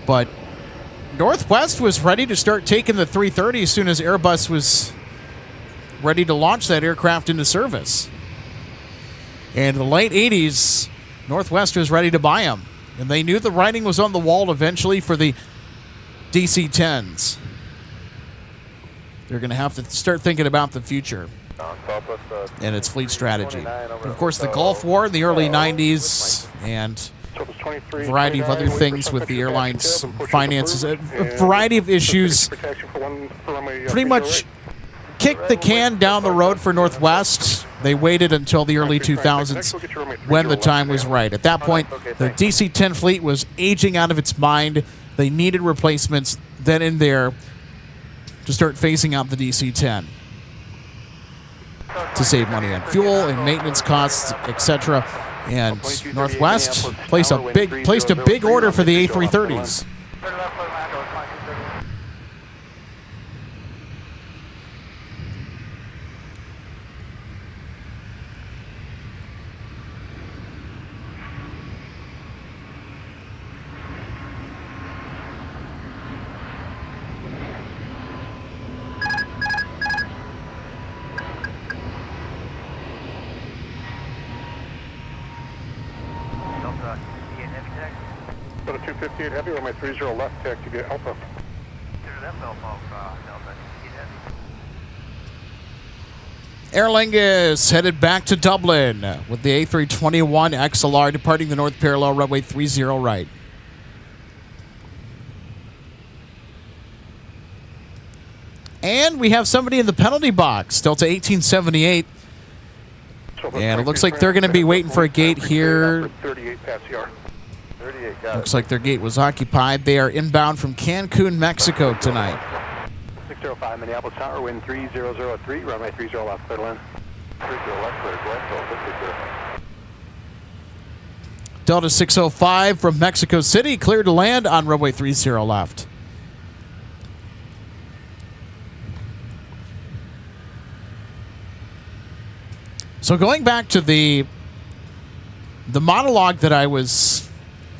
But Northwest was ready to start taking the 330 as soon as Airbus was ready to launch that aircraft into service. And in the late 80s, Northwest was ready to buy them. And they knew the writing was on the wall eventually for the DC-10s. They're going to have to start thinking about the future and its fleet strategy. And of course, the Gulf War in the early 90s and a variety of other things with the airline's finances, a variety of issues pretty much kicked the can down the road for Northwest. They waited until the early 2000s when the time was right. At that point, the DC-10 fleet was aging out of its mind. They needed replacements then and there to start phasing out the DC-10 to save money on fuel and maintenance costs, etc. And Northwest placed a big order for the A330s. Go to 258 Heavy, runway 30 left, taxi to Alpha. Aer Lingus headed back to Dublin with the A321 XLR departing the north parallel runway 30 right. And we have somebody in the penalty box, Delta 1878. And it looks like they're going to be waiting for a gate here. 38 past CR. Looks like their gate was occupied. They are inbound from Cancun, Mexico tonight. 605 Minneapolis Tower, wind 3003, runway 30 left, clear to land. 30 left, clear to land. Delta 605 from Mexico City, cleared to land on runway 30 left. So going back to the monologue that I was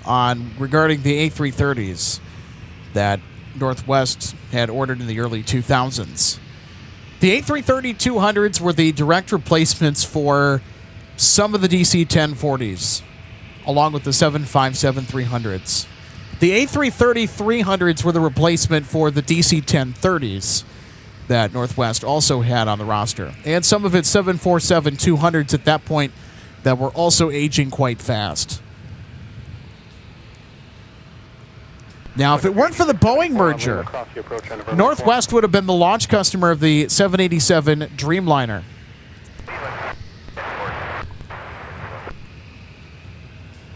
on regarding the A330s that Northwest had ordered in the early 2000s. The A330-200s were the direct replacements for some of the DC-1040s, along with the 757-300s. The A330-300s were the replacement for the DC-1030s that Northwest also had on the roster, and some of its 747-200s at that point that were also aging quite fast. Now, if it weren't for the Boeing merger, Northwest would have been the launch customer of the 787 Dreamliner.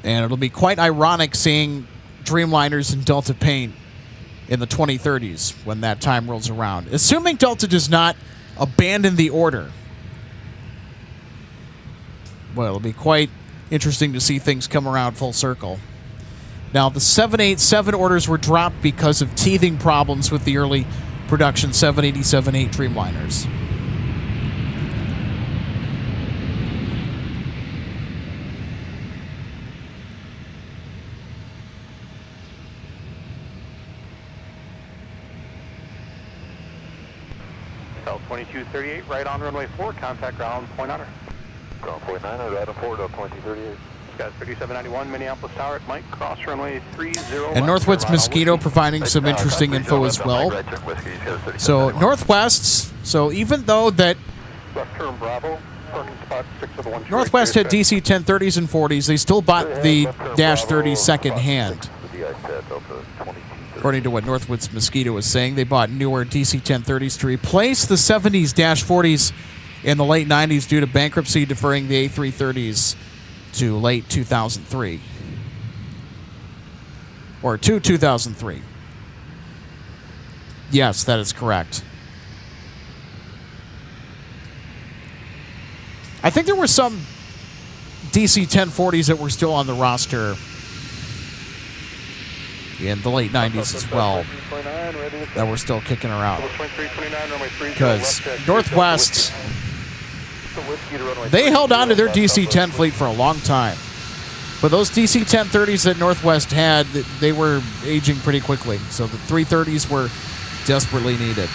And it'll be quite ironic seeing Dreamliners in Delta paint in the 2030s when that time rolls around. Assuming Delta does not abandon the order. Well, it'll be quite interesting to see things come around full circle. Now, the 787 orders were dropped because of teething problems with the early production 787-8 Dreamliners. L2238, right on runway 4, contact ground point honor. Ground point honor, right on 4, L2238. Got 3791 Minneapolis Tower at Mike, cross runway 30. And Northwest Mosquito providing some interesting info as well. So Northwest, so even though that left turn Bravo, parking spot 6 of the 1. Northwest had DC 1030s and 40s, they still bought the Dash 30 second hand. According to what Northwest Mosquito was saying, they bought newer DC 1030s to replace the 70s Dash 40s in the late 90s due to bankruptcy, deferring the A330s to late 2003. Or to 2003. Yes, that is correct. I think there were some DC 1040s that were still on the roster in the late 90s as well that were still kicking around. Because Northwest, they held on to their DC-10 fleet for a long time. But those DC-1030s that Northwest had, they were aging pretty quickly. So the 330s were desperately needed.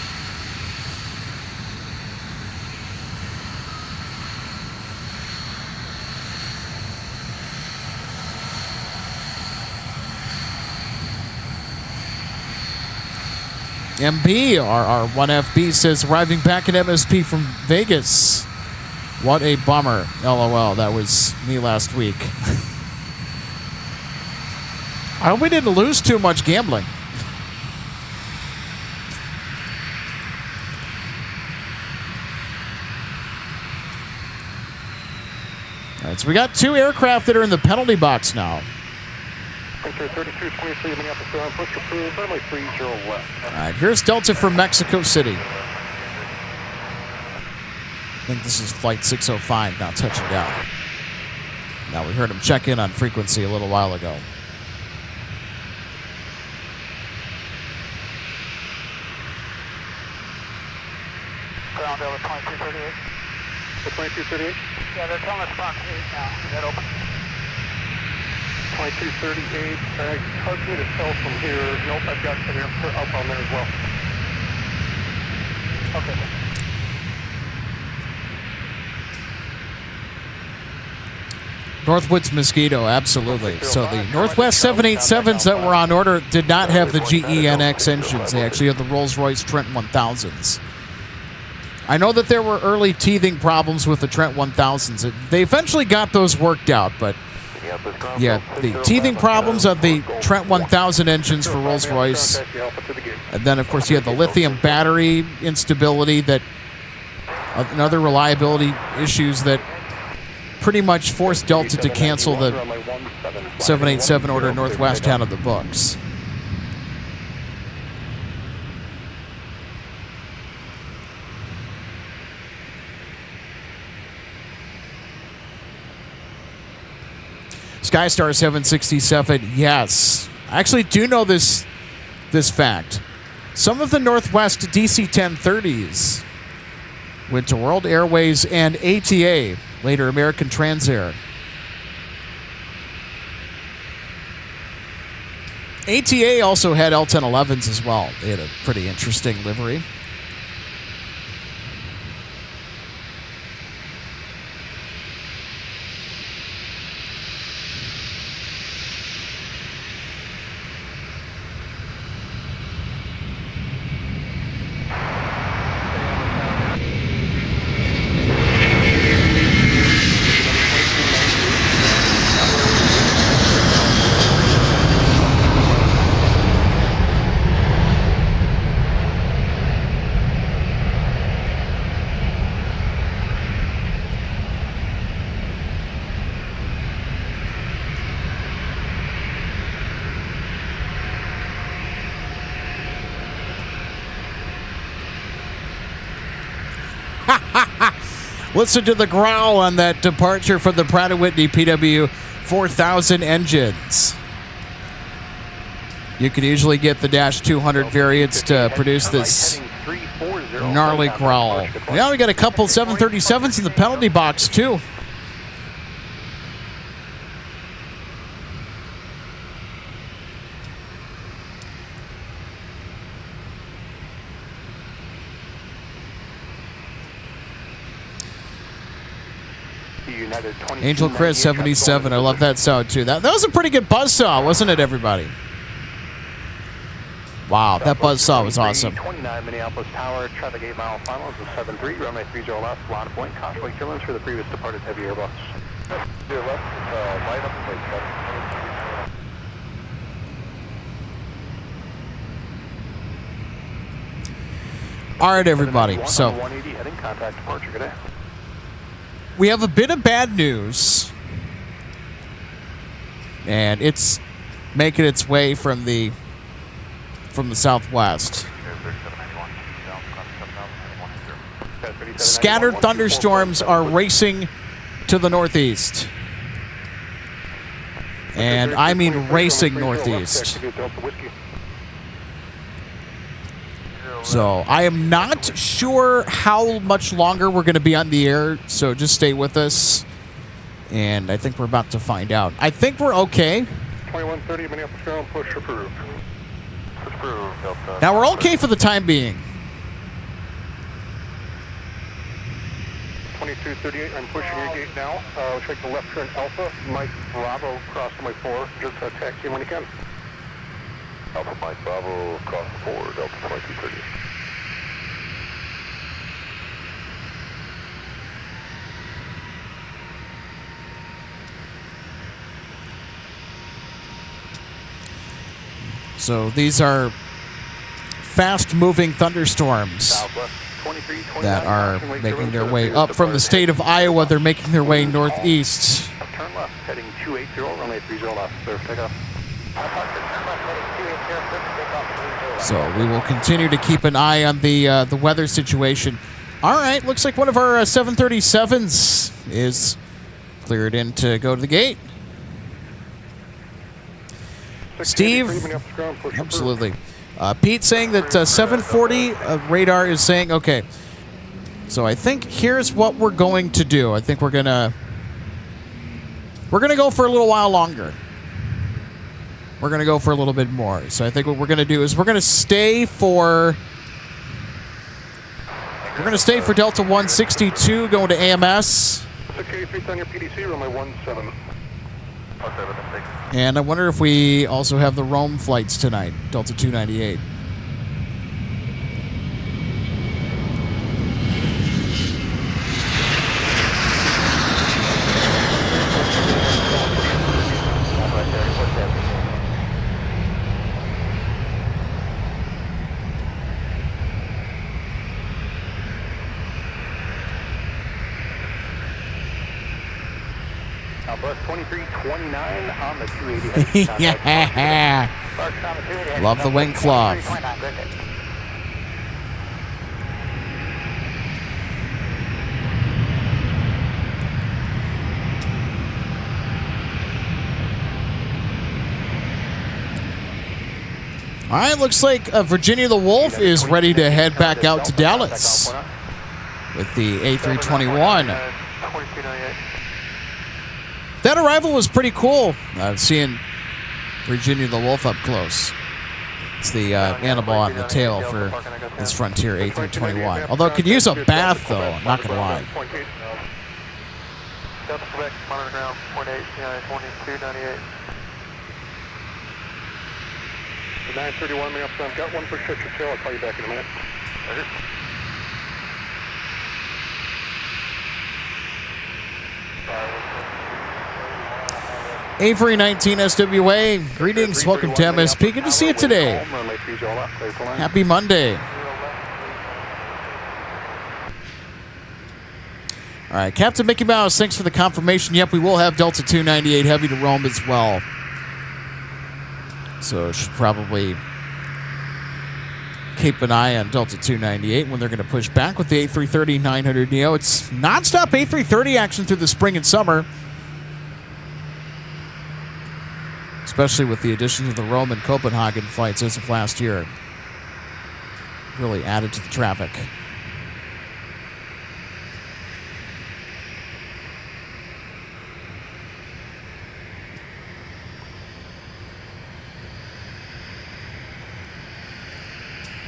MB, our 1FB, says arriving back at MSP from Vegas. What a bummer. LOL, that was me last week. I hope we didn't lose too much gambling. All right, so we got two aircraft that are in the penalty box now. Delta 3223 Minneapolis ground, push approved, runway 30 left. All right, here's Delta from Mexico City. I think this is flight 605 now touching down. Now, we heard him check in on frequency a little while ago. Ground over 2238. The 2238? Yeah, they're telling us box 8 now. Is that open? 2238. Hard for me to tell from here. Nope, I've got some outbound there as well. Okay. Northwoods Mosquito, absolutely. So the Northwest 787s that were on order did not have the GENX engines. They actually have the Rolls-Royce Trent 1000s. I know that there were early teething problems with the Trent 1000s. They eventually got those worked out, but yeah, the teething problems of the Trent 1000 engines for Rolls-Royce. And then, of course, you had the lithium battery instability and other reliability issues that pretty much forced Delta to cancel the 787 order Northwest had of the books. Skystar 767, yes. I actually do know this fact. Some of the Northwest DC-1030s went to World Airways and ATA, later American Transair. ATA also had L-1011s as well. They had a pretty interesting livery. Listen to the growl on that departure from the Pratt & Whitney PW 4000 engines. You can usually get the Dash 200 variants to produce this gnarly growl. Now we got a couple 737s in the penalty box, too. Angel Chris 77. I love that sound too. That was a pretty good buzzsaw, wasn't it, everybody? Wow, that buzzsaw was awesome. 29 Minneapolis Tower, traffic 8 mile final is a 73, runway 30 left, line point, caution wake turbulence for the previous departed heavy Airbus. Your left, light up the plate, All right, everybody. So 180 heading, contact departure, good day. We have a bit of bad news, and it's making its way from the southwest. Scattered thunderstorms are racing to the northeast, and I mean racing northeast. So I am not sure how much longer we're going to be on the air, so just stay with us. And I think we're about to find out. I think we're okay. 2130 Minneapolis ground, push approved. Push approved, Delta. Now we're okay for the time being. 2238, I'm pushing your gate now. Check the left turn Alpha, Mike Bravo, cross to my 4. Just taxi when you can. Alpha Mike Bravo, cross the 4, Delta 2230. So these are fast-moving thunderstorms that are making their way up from the state of Iowa. They're making their way northeast. Turn left, heading 280, runway 30 left, clear for takeoff. So we will continue to keep an eye on the weather situation. All right, looks like one of our 737s is cleared in to go to the gate. Steve, absolutely. Pete saying that 740 radar is saying, okay. So I think here's what we're going to do. I think we're gonna go for a little while longer. We're gonna go for a little bit more. So I think what we're gonna do is we're gonna stay for Delta 162 going to AMS. 683 on your PDC, runway 17. And I wonder if we also have the Rome flights tonight, Delta 298. Bus 2329 on the 280. Yeah. Love the wing fluff. All right, looks like Virginia the Wolf is ready to head back out to Dallas with the A321. That arrival was pretty cool, seeing Virginia the Wolf up close. It's the animal on the tail for this Frontier A321. Although it could use a bath, though, I'm not going to lie. Delta Quebec, monitor ground, 0.8, 931, me up, so I've got one for Church Tail. I'll call you back in a minute. Avery 19 SWA, greetings, welcome to MSP. Good to see you today. Happy Monday. All right, Captain Mickey Mouse, thanks for the confirmation. Yep, we will have Delta 298 heavy to Rome as well. So should probably keep an eye on Delta 298 when they're going to push back with the A330-900 Neo. It's nonstop A330 action through the spring and summer, especially with the addition of the Rome and Copenhagen flights as of last year. Really added to the traffic.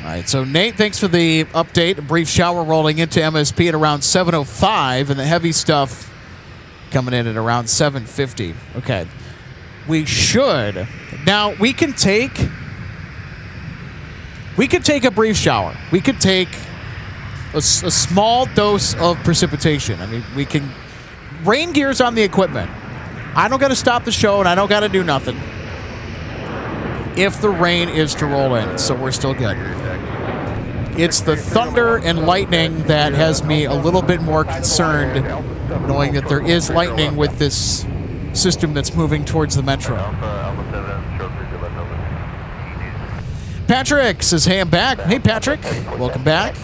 All right, so Nate, thanks for the update. A brief shower rolling into MSP at around 7:05, and the heavy stuff coming in at around 7:50. Okay. We should. Now, we can take a brief shower. We could take a small dose of precipitation. I mean, we can rain gears on the equipment. I don't got to stop the show, and I don't got to do nothing if the rain is to roll in, so we're still good. It's the thunder and lightning that has me a little bit more concerned, knowing that there is lightning with this system that's moving towards the metro. Patrick says, hey, I'm back. Hey, Patrick. Welcome back.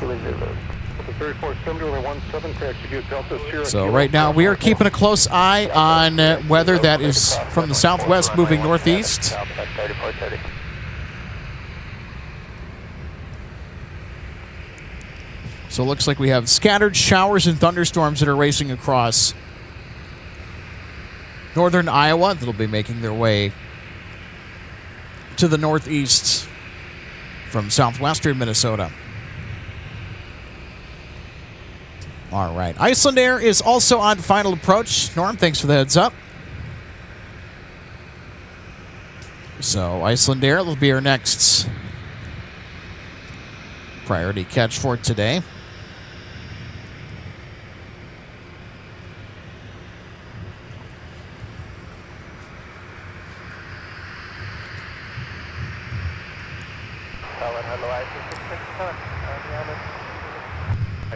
So right now we are keeping a close eye on weather that is from the southwest moving northeast. So it looks like we have scattered showers and thunderstorms that are racing across northern Iowa that'll be making their way to the northeast from southwestern Minnesota. All right. Iceland Air is also on final approach. Norm, thanks for the heads up. So Iceland Air will be our next priority catch for today.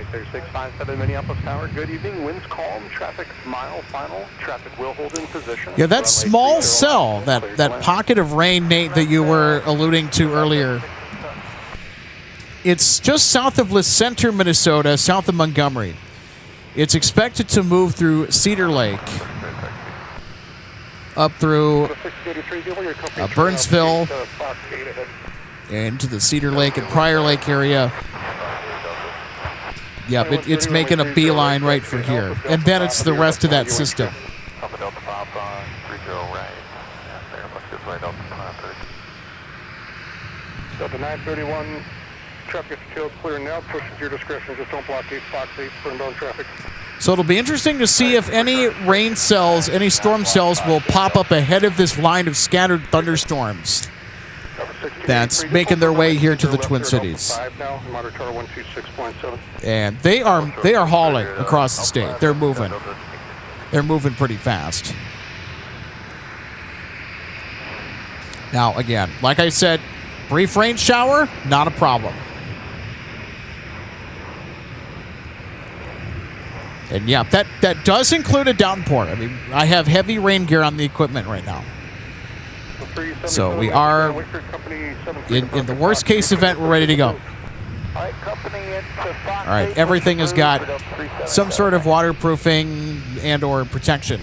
3657 Minneapolis Tower, good evening. Winds calm, traffic mile final. Traffic will hold in position. Yeah, that small cell, that pocket of rain, Nate, that you were alluding to earlier, it's just south of La Center, Minnesota, south of Montgomery. It's expected to move through Cedar Lake, up through Burnsville, into the Cedar Lake and Prior Lake area. Yep, it's making a beeline right for here. And then it's the rest of that system. Delta 931, traffic is clear now. Push at your discretion. Just don't block 8, Fox 8, inbound traffic. So it'll be interesting to see if any rain cells, any storm cells will pop up ahead of this line of scattered thunderstorms that's making their way here to the Twin Cities. And they are hauling across the state. They're moving. They're moving pretty fast. Now, again, like I said, brief rain shower, not a problem. And yeah, that does include a downpour. I mean, I have heavy rain gear on the equipment right now. So we are, in the worst case event, we're ready to go. All right, everything has got some sort of waterproofing and or protection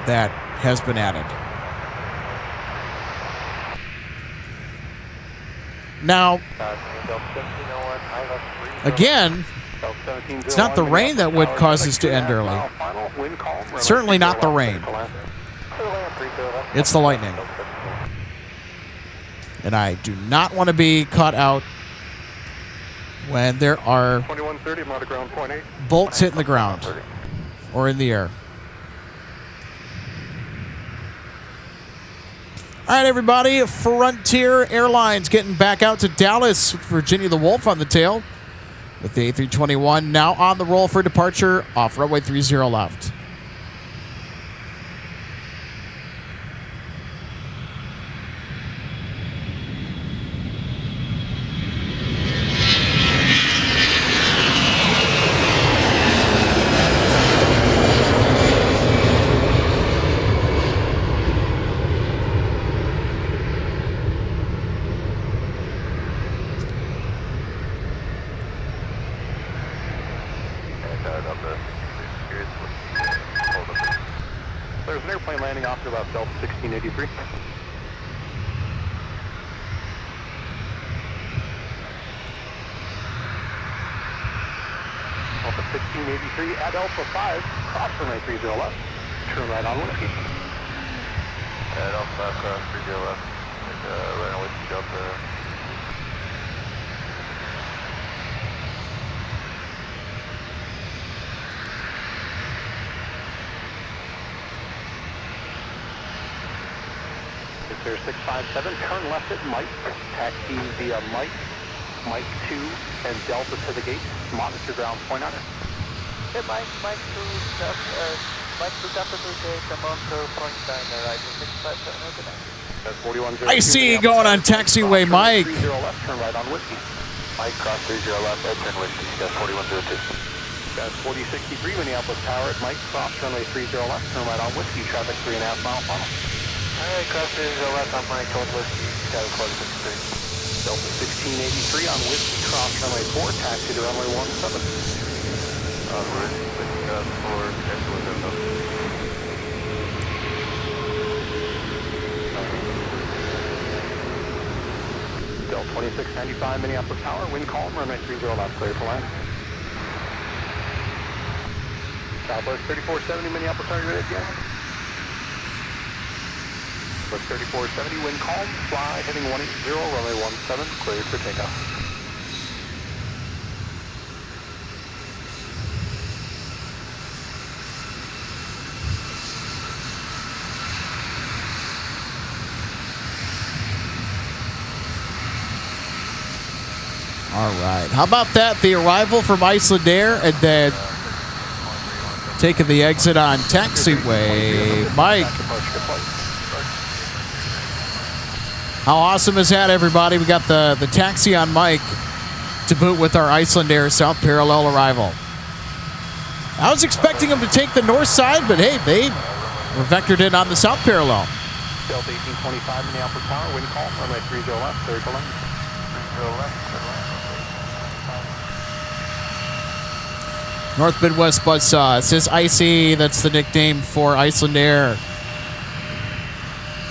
that has been added. Now, again, it's not the rain that would cause us to end early. Certainly not the rain. It's the lightning. And I do not want to be caught out when there are bolts hitting the ground or in the air. All right, everybody. Frontier Airlines getting back out to Dallas. Virginia the Wolf on the tail with the A321 now on the roll for departure off runway 30 left. There's an airplane landing off to about Delta 1683. Delta 1683 at Alpha 5, cross runway 30 left, turn right on Whiskey. At Alpha 5, cross 30 left, right on Whiskey, Delta. There's 657, turn left at Mike, taxi via Mike, Mike 2, and Delta to the gate, monitor ground point on it. Hey Mike 2, Mike 2 Delta to the gate, I'm on to point time, arrival 657, That's 41. I see you going on taxiway, Mike. 30 left, turn right on Whiskey. Mike, cross 30 left, turn Whiskey, that's 4102. That's 4063, Minneapolis Tower at Mike, cross runway 30 left, turn right on Whiskey, traffic 3.5 mile funnel. Alright, cross 30 left on Mike, towards Whiskey, status 4063. Delta 1683 on Whiskey, cross runway 4, taxi to runway 17. Whiskey, cross 4, taxi to runway 17. Delta 2695, Minneapolis Tower, wind calm, runway 30 left, clear for land. Southwest 3470, Minneapolis Tower, ready again. West 3470, wind calm, fly, heading 180, runway 17, cleared for takeoff. All right. How about that? The arrival from Icelandair and then taking the exit on taxiway. Mike. How awesome is that, everybody? We got the taxi on Mike to boot with our Iceland Air South Parallel arrival. I was expecting them to take the north side, but hey, they were vectored in on the South Parallel. Delta 1825 Minneapolis Tower, wind call, runway 30 left, clear to land. 30 left, clear to land. North Midwest Buzzsaw. It says Icy. That's the nickname for Iceland Air.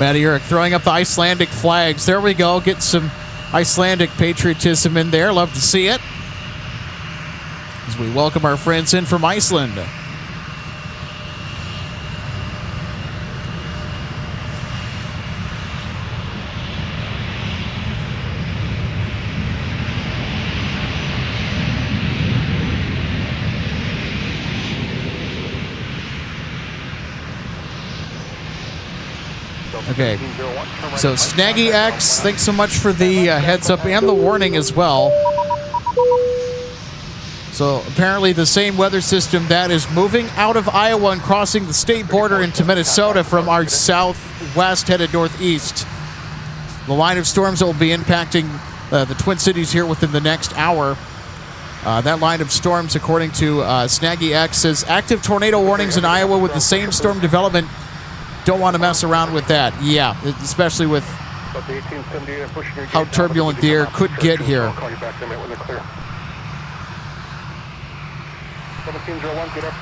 Matt Eric throwing up the Icelandic flags. There we go. Get some Icelandic patriotism in there. Love to see it. As we welcome our friends in from Iceland. Okay, so Snaggy X, thanks so much for the heads up and the warning as well. So apparently the same weather system that is moving out of Iowa and crossing the state border into Minnesota from our southwest headed northeast. The line of storms that will be impacting the Twin Cities here within the next hour. That line of storms, according to Snaggy X, says active tornado warnings in Iowa with the same storm development. Don't want to mess around with that. Yeah, especially with how turbulent the air could get here.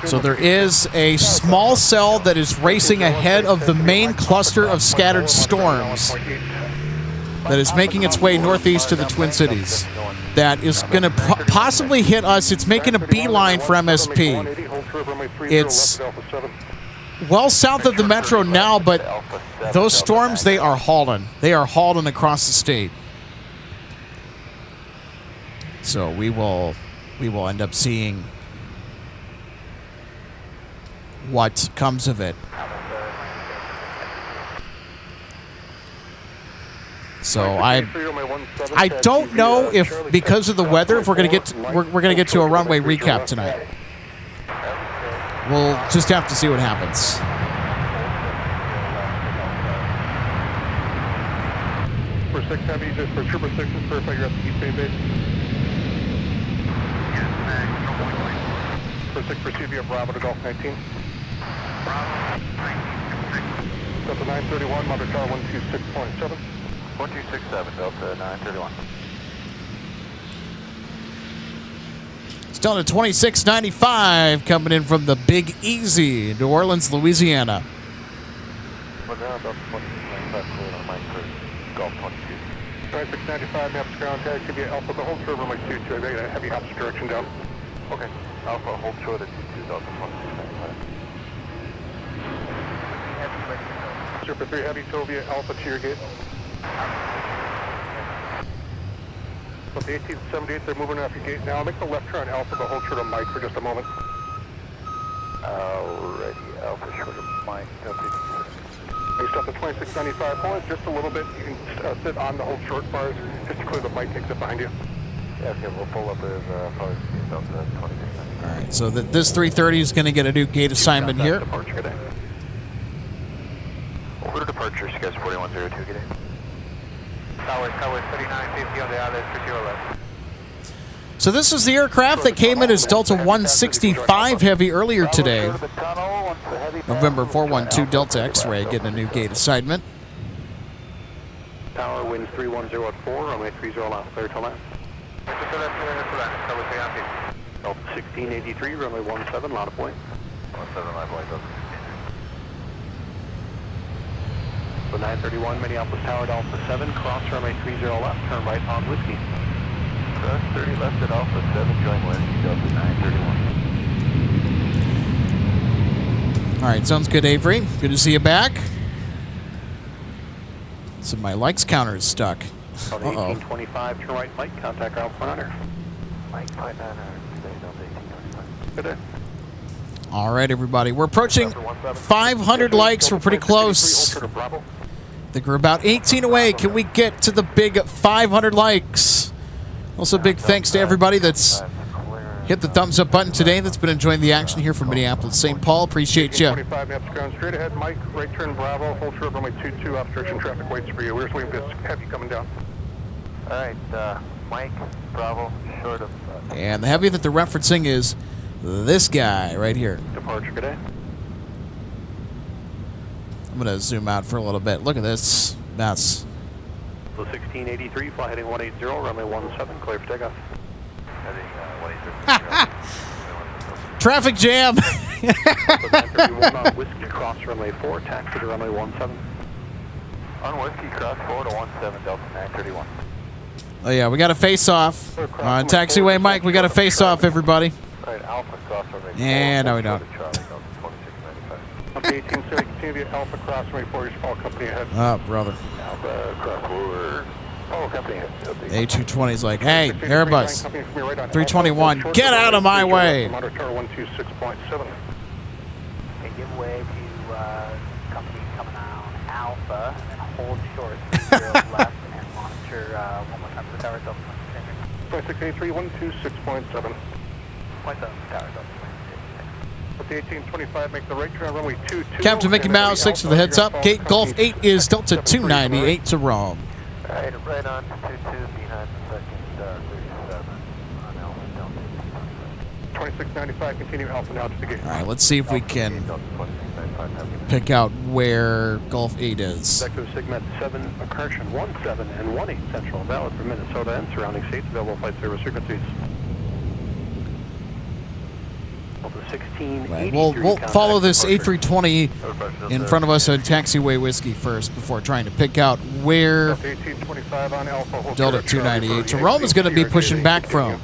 So there is a small cell that is racing ahead of the main cluster of scattered storms that is making its way northeast to the Twin Cities. That is going to possibly hit us. It's making a beeline for MSP. It's well south of the metro now, but those storms, they are hauling. They are hauling across the state. So we will end up seeing what comes of it. So I don't know if because of the weather if we're going to get to a runway recap tonight. We'll just have to see what happens. For 6 Heavy, just for Trooper 6, verify you're at the East Bay base. For 6 for CB, Bravo to Golf 19. Bravo 19. Delta 931, Mother Tower 126.7. 1267, Delta 931. Still at 2695 coming in from the Big Easy, New Orleans, Louisiana. Golf 22. 2695, maps ground tag, could be Alpha, the hold short runway 22, I got a heavy opposite direction down. Okay, Alpha, hold short at 22, Delta 2695. Super 3 Heavy, Tovia, Alpha to your gate. But the 1878, they're moving off your gate now. Make the left turn Alpha, the hold short on Mike for just a moment. Alrighty, Alpha short of Mike, Delta 86. You stop at 2695, pull it just a little bit. You can sit on the hold short bars just to clear the Mike exit behind you. Yeah, okay, we'll pull up as far as Delta 2695. All right, so this 330 is going to get a new gate assignment here. Departure, good day. Order departure, schedule 4102, good day. Tower 3950 on the other 50 left. So this is the aircraft that came in as Delta 165 Heavy earlier today. November 412 Delta X-Ray getting a new gate assignment. Tower winds 310 at 4, runway 30 left, clear to land. Delta 1683, runway 17, lot of point. 17, lot of point, Delta 16. So 931 Minneapolis Tower, Alpha 7, cross runway 30 left, turn right on Whiskey. Cross 30 left at Alpha 7, join Whiskey, Delta 931. All right, sounds good, Avery. Good to see you back. So my likes counter is stuck. Uh-oh. 1825, turn right, Mike, contact Alpha 9er. Mike 59er, Delta 1825. Good day. All right, everybody. We're approaching 500 likes. We're pretty close. I think we're about 18 away. Can we get to the big 500 likes? Also, big thanks to everybody that's hit the thumbs up button today that's been enjoying the action here from Minneapolis, St. Paul. Appreciate you. 25 maps ground straight ahead, Mike, right turn Bravo, hold short runway 22, obstruction traffic waits for you. We're just waiting for this heavy coming down. Alright, Mike, Bravo, short of... And the heavy that they're referencing is this guy right here. Departure, good day. I'm going to zoom out for a little bit. Look at this mess. So 1683, fly heading 180, runway 17, clear for takeoff. Heading 180. Traffic jam. 931 on Whiskey, cross runway 4, taxi to runway 17. On Whiskey, cross 4 to 17, Delta 931. Oh, yeah, we got a face-off. On taxiway, Mike, we got a face-off, everybody. All right, Alpha, cross runway 4. And no, we don't. Okay, 1830, continue to Alpha, cross runway 4, your small company ahead. Oh, brother. Alpha, cross 4, small company ahead. A220's like, hey, Airbus, 321, get out of my way. Monitor 126.7. Okay, give way to company coming on Alpha, and then hold short, 0 left, and monitor one more time for tower Delta 26. 2683, 126.7. 0.7, tower Delta 26. Okay, 1825, make the right turn, runway 22. Captain Mickey Mouse, 6 for the heads up. Gate Gulf 8 is Delta 298 to Rome. All right, right on 22 behind the second 37 on Alpha Delta 2695, continue Alpha now to the gate. All right, let's see if we can pick out where Gulf 8 is. Vector Sigma 7, correction 17 and 18 Central, valid for Minnesota and surrounding states, available flight service frequencies. Right, we'll follow this A320 in front of us on taxiway Whiskey first before trying to pick out where Delta 298 to Rome is going to be pushing back from.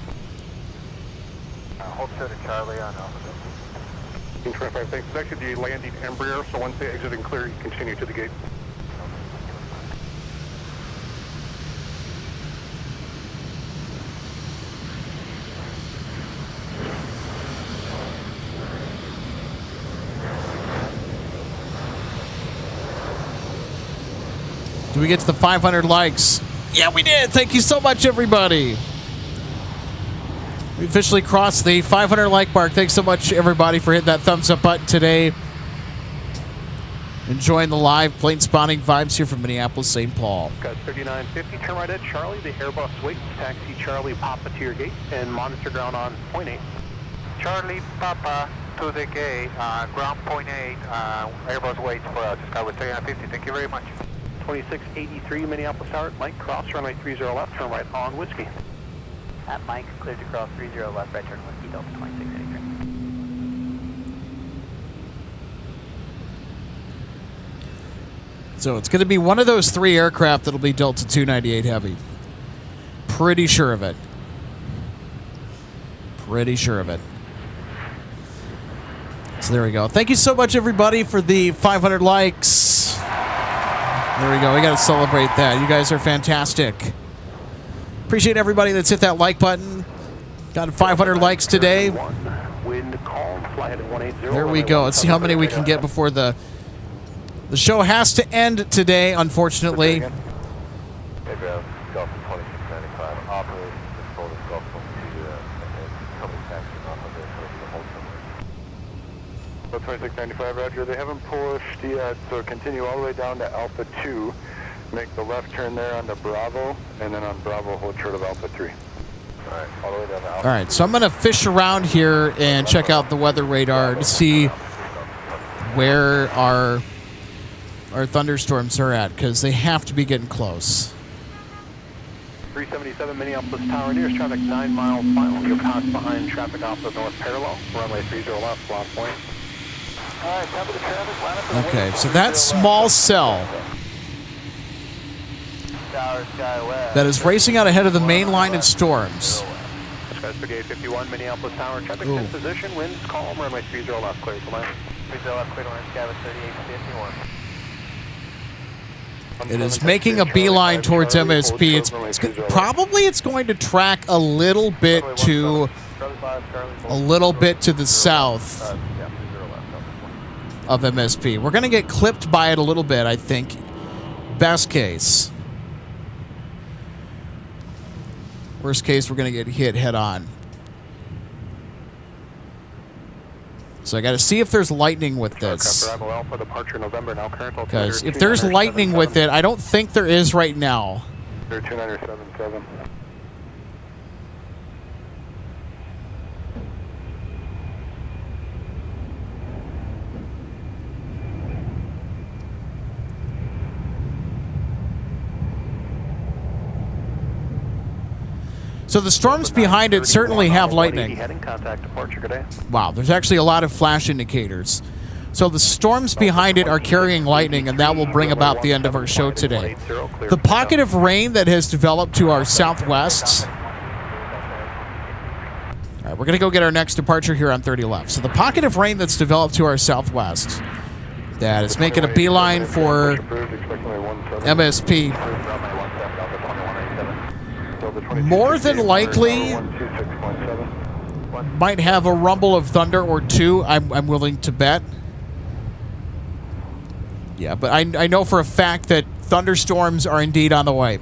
Hold short of Charlie on Alpha. 1825, thanks. It's actually the landing Embraer, so once they exit and clear, you continue to the gate. Do we get to the 500 likes? Yeah, we did. Thank you so much, everybody. We officially crossed the 500 like mark. Thanks so much, everybody, for hitting that thumbs up button today. Enjoying the live plane spotting vibes here from Minneapolis, St. Paul. Got 3950, turn right at Charlie. The Airbus waits. Taxi Charlie Papa to your gate and monitor ground on point 8. Charlie Papa to the gate, ground point 8, Airbus waits for us. Skyway 3950, thank you very much. 2683 Minneapolis Tower, Mike, cross runway 30 left, turn right on Whiskey. At Mike, cleared to cross 30 left, right turn Whiskey, Delta 2683. So it's going to be one of those 3 aircraft that'll be Delta 298 Heavy. Pretty sure of it. Pretty sure of it. So there we go. Thank you so much, everybody, for the 500 likes. There we go. We got to celebrate that. You guys are fantastic. Appreciate everybody that's hit that like button. Got 500 likes today. Wind calm, fly at 180. There we go. Let's see how many we can get before the show has to end today, unfortunately. Gulf 2695, operate, control the Gulf 22, coming taxi off of this, hold somewhere. 2695, roger. They haven't pushed yet, so continue all the way down to Alpha 2. Make the left turn there onto Bravo, and then on Bravo, hold short of Alpha 3. All right, all the way down to Alpha. All right, so I'm going to fish around here and check out the weather radar to see where our thunderstorms are at, because they have to be getting close. 377 Minneapolis Tower, nearest traffic 9 miles final. You'll pass behind traffic off the north parallel. Runway 30 left, block point. All right, top of the traffic, line up for the Okay, wind. so that small cell Tower, Sky West. that is racing out ahead of the main line of storms. Skies Brigade 51 Minneapolis Tower, traffic Ooh. in position, winds calm, runway 30 left, clear to land. 30 left, clear to land, Sky West 3851. It is making a beeline towards MSP. It's going to track a little bit to the south of MSP. We're going to get clipped by it a little bit, I think. Best case. Worst case, we're going to get hit head on. So I got to see if there's lightning with this. Because if there's lightning with it, I don't think there is right now. 2977. So the storms behind it certainly have lightning. Heading contact departure, good day. Wow, there's actually a lot of flash indicators. So the storms behind it are carrying lightning, and that will bring about the end of our show today. The pocket of rain that has developed to our southwest. All right, we're going to go get our next departure here on 30 left. So the pocket of rain that's developed to our southwest that is making a beeline for MSP. More than likely might have a rumble of thunder or two, I'm willing to bet. Yeah, but I know for a fact that thunderstorms are indeed on the way.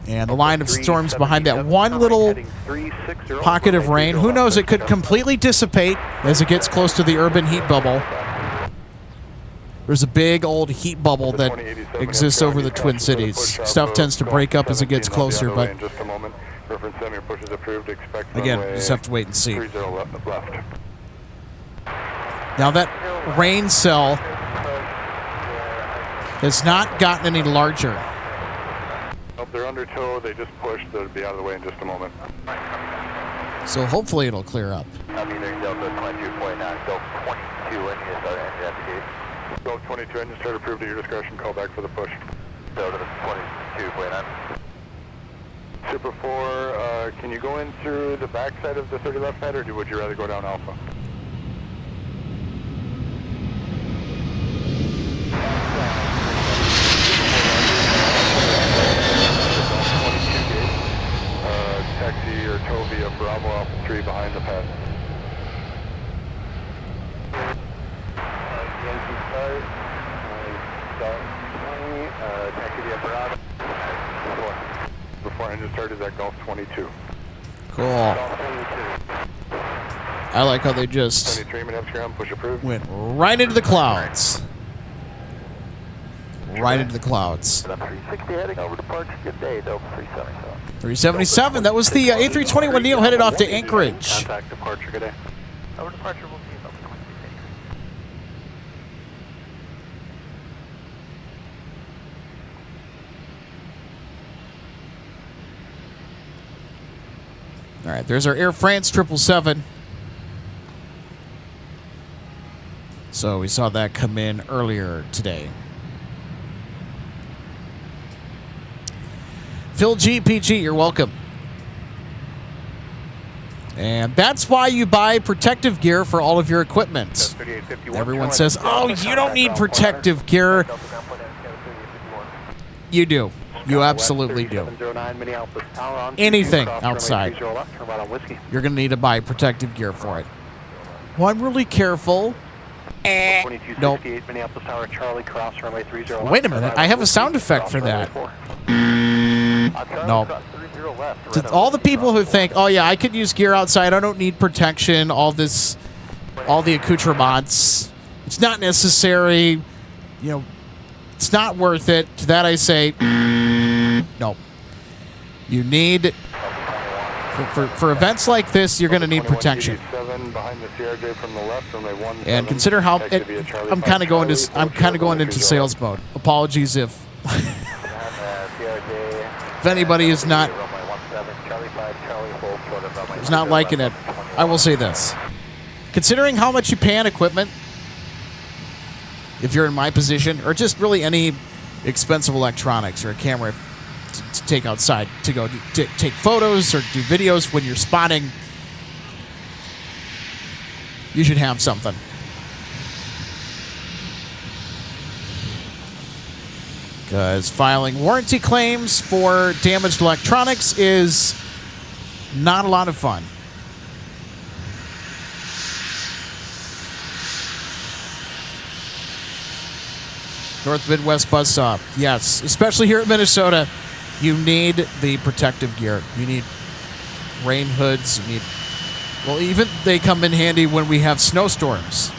And the line of storms behind that one little pocket of rain, who knows, it could completely dissipate as it gets close to the urban heat bubble. There's a big old heat bubble that exists over the Twin Cities. Stuff tends to break up as it gets closer, but again, you just have to wait and see. Now that rain cell has not gotten any larger. They're under tow. They just pushed. They'll be out of the way in just a moment. So hopefully it'll clear up. Go 22 engine start approved at your discretion. Call back for the push. Delta 22.9. Super 4, can you go in through the backside of the 30 left pad, or would you rather go down Alpha? Taxi or tow via Bravo Alpha 3 behind the pad. Yankee start. Start 20. Taxi via Bravo. Before engine start is at Golf 22. Cool. Golf 22. I like how they just 23 minutes ground, push approved. went right into the clouds. Right into the clouds. 360 heading over departure. Good day, Delta 377. 377, that was the A321neo headed off to Anchorage. Contact departure, good day. Over departure, we'll see you Delta 26. All right, there's our Air France 777. So we saw that come in earlier today. Phil GPG, you're welcome. And that's why you buy protective gear for all of your equipment. Everyone says, oh, you don't need protective gear. You do. You absolutely do. Anything outside, you're going to need to buy protective gear for it. Well, I'm really careful. Nope. Wait a minute. I have a sound effect for that. No. To all the people who think, oh yeah, I could use gear outside, I don't need protection, all the accoutrements, it's not necessary, it's not worth it. To that I say, no. You need, for events like this, you're going to need protection. And consider how I'm kind of going into sales mode. Apologies if anybody is not liking it. I will say this. Considering how much you pay on equipment, if you're in my position, or just really any expensive electronics or a camera to take outside, to go to take photos or do videos when you're spotting, you should have something. Because filing warranty claims for damaged electronics is not a lot of fun. North Midwest Buzzsaw. Yes, especially here at Minnesota, you need the protective gear. You need rain hoods. You need, well, even they come in handy when we have snowstorms.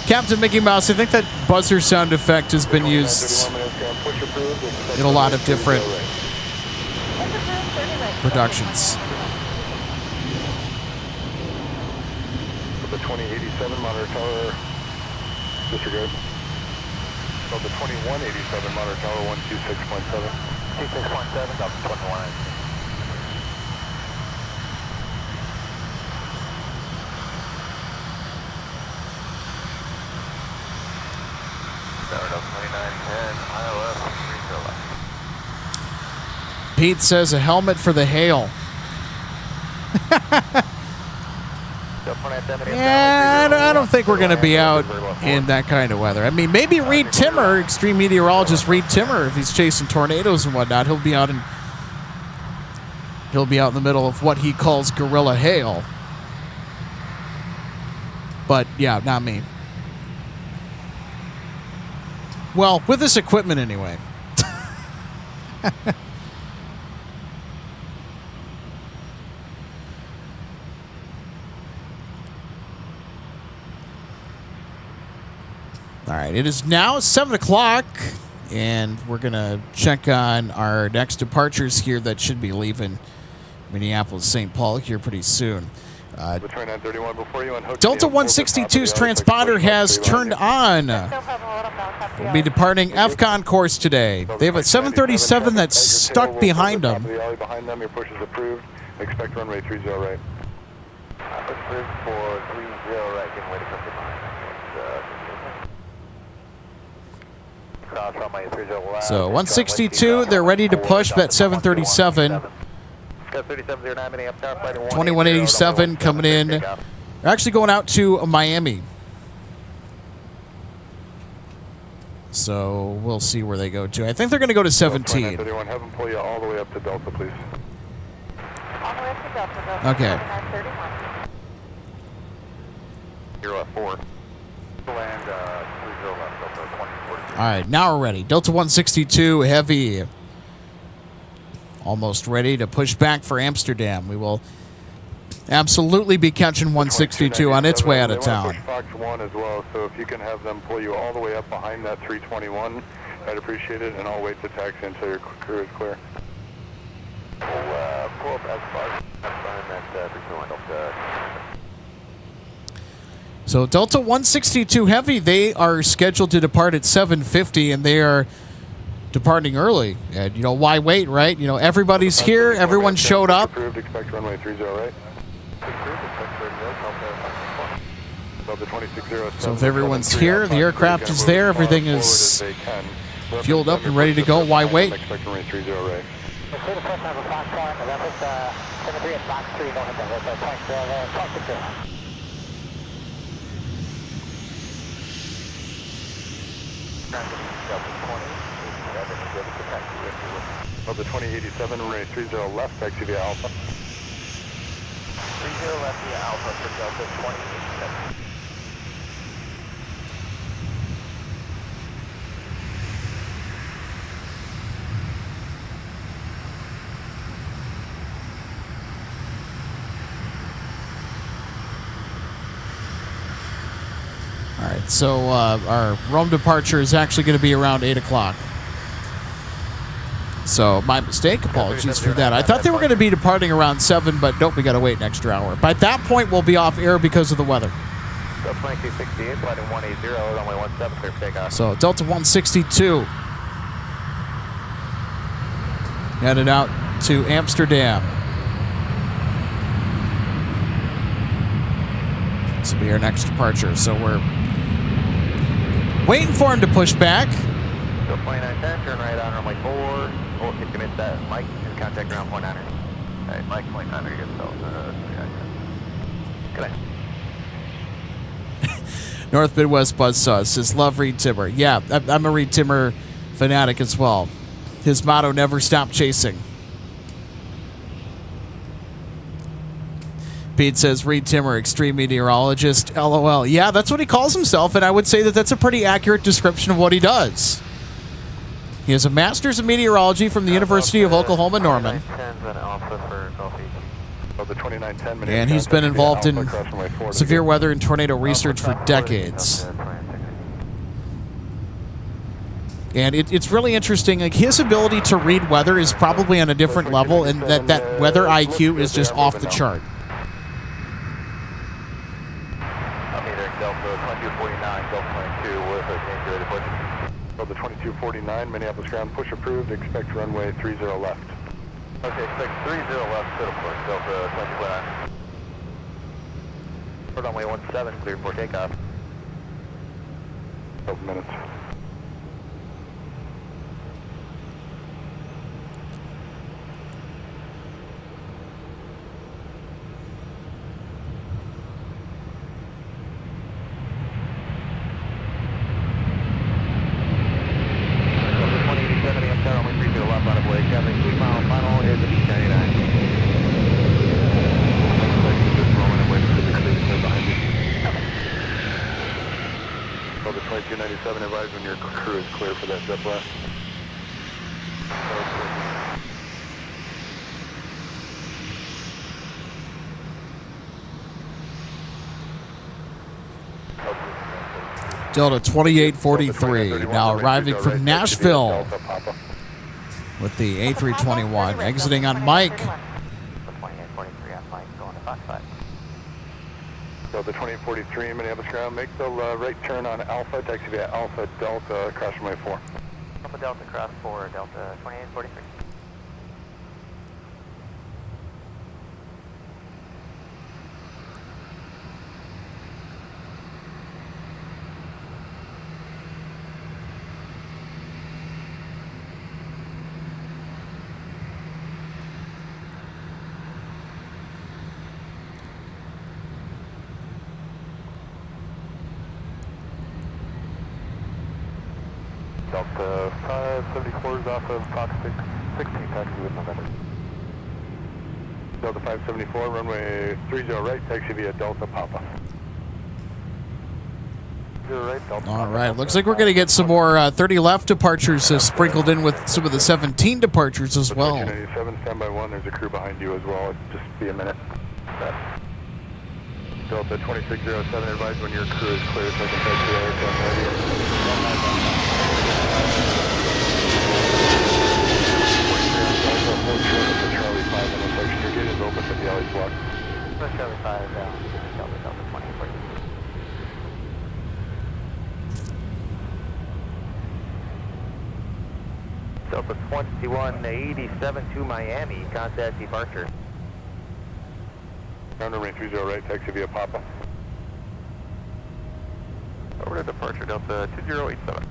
Captain Mickey Mouse, I think that buzzer sound effect has been used in a lot of different productions. 2087, monitor tower, disregard. Delta 2187, monitor tower, 126.7. 26.7, Delta 21. Pete says a helmet for the hail. Yeah, I don't think we're going to be out in that kind of weather. I mean, maybe Reed Timmer, extreme meteorologist Reed Timmer, if he's chasing tornadoes and whatnot, he'll be out in the middle of what he calls guerrilla hail. But yeah, not me. Well, with this equipment anyway. All right, it is now 7 o'clock, and we're going to check on our next departures here that should be leaving Minneapolis, St. Paul here pretty soon. Delta 162's transponder has turned on. We'll be departing FCON course today. They have a 737 that's stuck behind them. Your push is approved. Expect runway 30 right. Approved for 30 right. Give way to come behind. So 162, they're ready to push that 737. 2187 coming in. They're actually going out to Miami. So we'll see where they go to. I think they're going to go to 17. 31, have them pull you all the way up to Delta, please. All the way up to Delta. Okay. 31. You're at 4. Land 30 left, Delta 2043. All right, now we're ready. Delta 162 heavy. Almost ready to push back for Amsterdam. We will absolutely be catching 162 on its way out of town. Fox 1 as well, so if you can have them pull you all the way up behind that 321, I'd appreciate it, and I'll wait to taxi until your crew is clear. We'll pull up as far as that So Delta 162 heavy, they are scheduled to depart at 7:50, and they are departing early. And, why wait, right? Everybody's here. Everyone showed up. Approved, expect runway 30 right. So if everyone's here, the aircraft is there, everything is fueled up and ready to go. Why wait? Expect runway 30 right. Delta 2087, runway 30 left, taxi via Alpha. 30 left via Alpha for Delta 2087. All right, so our Rome departure is actually going to be around 8 o'clock. So my mistake, apologies for that. I thought they were going to be departing around 7, but nope, we got to wait an extra hour. By that point, we'll be off air because of the weather. Delta 2268, flighting 180, runway 17, clear for takeoff. So Delta 162 headed out to Amsterdam. This will be our next departure. So we're waiting for him to push back. So 2910, turn right on runway 4. Oh, you can miss that. Mike, in contact around 0.9. Alright, Mike, 0.9, you're good. Good night. North Midwest Buzzsaw says, love Reed Timmer. Yeah, I'm a Reed Timmer fanatic as well. His motto, never stop chasing. Pete says, Reed Timmer, extreme meteorologist, LOL. Yeah, that's what he calls himself, and I would say that that's a pretty accurate description of what he does. He has a master's in meteorology from the University of Oklahoma, Norman. And he's been involved in severe weather and tornado research for decades. And it's really interesting. Like, his ability to read weather is probably on a different level, and that weather IQ is just off the chart. Delta 2249, Delta 22 with a integrated push. Delta 2249, Minneapolis ground push approved. Expect runway 30 left. Okay, expect 30 left, set of push, Delta 2249. For runway 17, clear for takeoff. 12 minutes. Delta 2297, advise when your crew is clear for that zip left. Delta 2843 now arriving from Nashville with the A321 exiting on Mike. Delta 2843, Minneapolis ground, make the right turn on Alpha, taxi via Alpha Delta, cross runway 4. Alpha Delta, cross 4, Delta 2843. Delta 574 is off of Fox 16, taxi with November. Delta 574, runway 30 right, taxi via Delta Papa. 0 right, Delta All right, looks like we're going to get some more 30 left departures sprinkled in with some of the 17 departures as well. 297, stand by 1, there's a crew behind you as well, just be a minute. Delta 2607, advise when your crew is clear, so I can taxi the aircraft ready. Charlie 5 and the section, your gate is open for the alley block. Charlie 5 down, Delta 2040. Delta 2187 to Miami, contact departure. Ground runway 30 right, taxi via Papa. Over to departure, Delta 2087.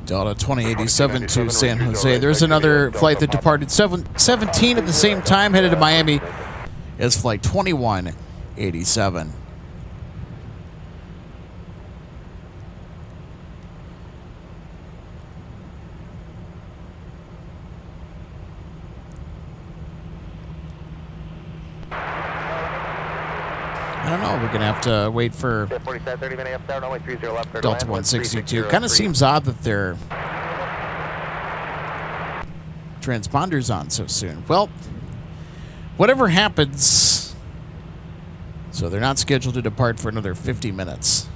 Delta 2087 to San Jose. There's another flight that departed 17 at the same time, headed to Miami. Is flight 2187. I don't know. We're going to have to wait for Delta 162. Kind of seems odd that their transponder's on so soon. Well, whatever happens, so they're not scheduled to depart for another 50 minutes.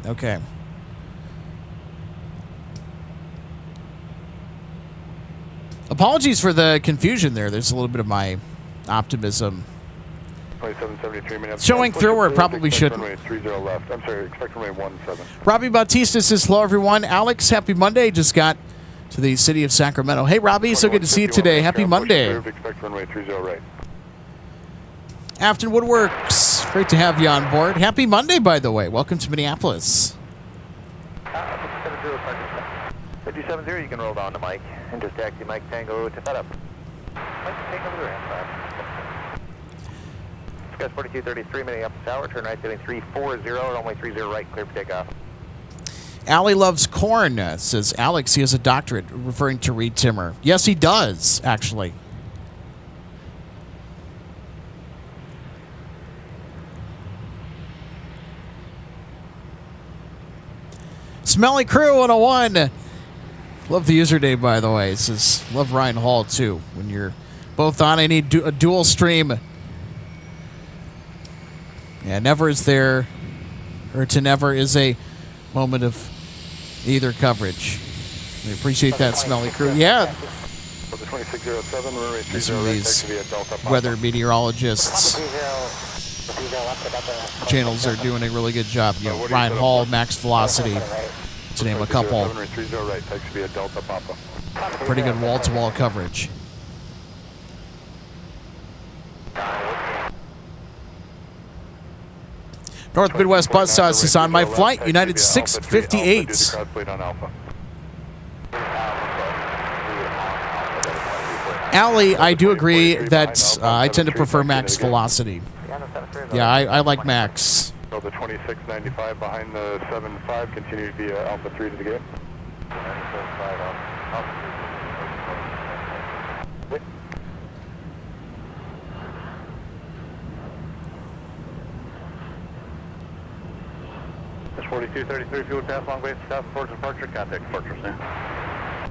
Okay. Apologies for the confusion there. There's a little bit of my optimism showing through where it probably shouldn't. Runway 30 left. I'm sorry, expect runway 17. Robbie Bautista says, hello, everyone. Alex, happy Monday. Just got to the city of Sacramento. Hey, Robbie, so good to see you today. Happy Monday. Expect runway 30 right. Afton Woodworks, great to have you on board. Happy Monday, by the way. Welcome to Minneapolis. 5070, you can roll down to Mike and just taxi Mike Tango to FedUp. Mike Tango to the ramp. Sketch 4233, Minneapolis Tower, turn right, getting 340, runway 30 right, clear for takeoff. Allie loves corn, says Alex. He has a doctorate, referring to Reed Timmer. Yes, he does, actually. Smelly Crew 101. Love the username, by the way. It says, love Ryan Hall, too. When you're both on, I need a dual stream. Yeah, never is there, or to never is a moment of either coverage. We appreciate that, Smelly Crew. Yeah. Some of these weather meteorologists Channels are doing a really good job. You know, Ryan Hall, Max Velocity, to name a couple. Right, takes to be a Delta Papa. Pretty good wall-to-wall coverage. North Midwest Buzzsaws is on my flight, United 658. Allie, I do agree that I tend to prefer Max Velocity. Yeah, I like Max. So the 2695 behind the 75 continue to be Alpha 3 to the gate. It's 4233 fuel pass long base south towards departure, contact departure now.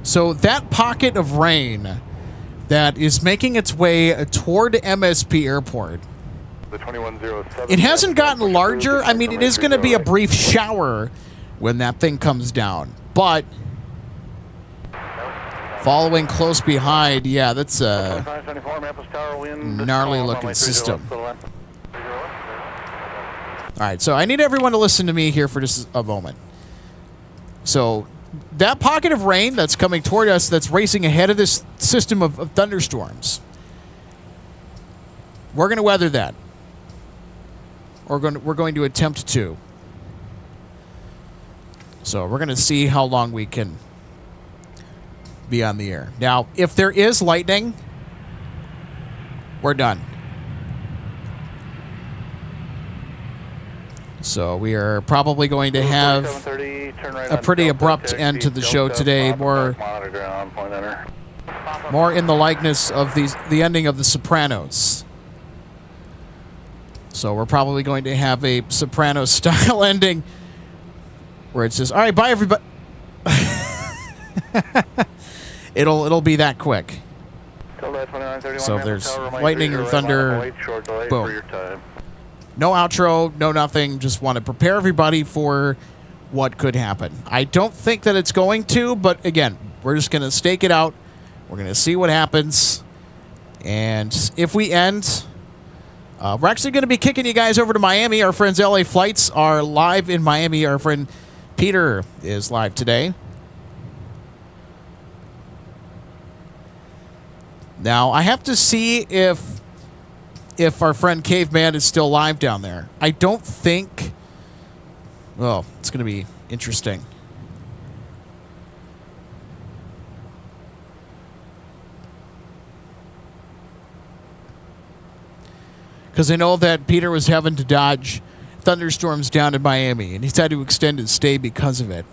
So that pocket of rain that is making its way toward MSP Airport, The 2107. it hasn't gotten larger. I mean, it is going to be a brief shower when that thing comes down. But following close behind, yeah, that's a gnarly looking system. All right, so I need everyone to listen to me here for just a moment. So that pocket of rain that's coming toward us, that's racing ahead of this system of thunderstorms, we're going to weather that. We're going to attempt to. So we're going to see how long we can be on the air. Now, if there is lightning, we're done. So we are probably going to have a pretty abrupt end to the show today, more in the likeness of the ending of The Sopranos. So we're probably going to have a Sopranos-style ending where it says, "All right, bye, everybody." It'll be that quick. So if there's lightning or thunder, boom. No outro, no nothing. Just want to prepare everybody for what could happen. I don't think that it's going to, but again, we're just going to stake it out. We're going to see what happens. And if we end, we're actually going to be kicking you guys over to Miami. Our friends LA Flights are live in Miami. Our friend Peter is live today. Now, I have to see if our friend Caveman is still live down there. I don't think... Well, it's going to be interesting. Because I know that Peter was having to dodge thunderstorms down in Miami, and he's had to extend his stay because of it.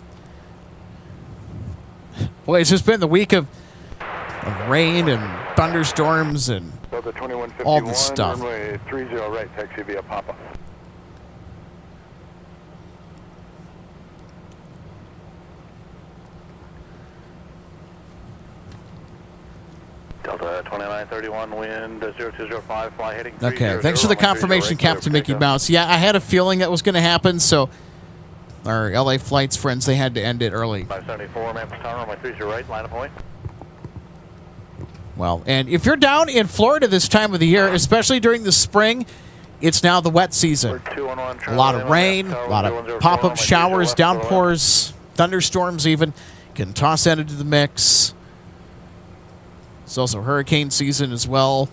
Boy, it's just been the week of rain and thunderstorms and all this stuff. Runway 30 right, taxi via Papa. Delta 2931, wind 0205, fly heading 300. Okay, thanks for the confirmation, Captain Mickey Mouse. Yeah, I had a feeling that was going to happen, so our LA Flights friends, they had to end it early. 574, Memphis Tower, runway 30 right, line of point. Well, and if you're down in Florida this time of the year, especially during the spring, it's now the wet season. A lot of rain, a lot of pop-up showers, downpours, thunderstorms even can toss that into the mix. It's also hurricane season as well.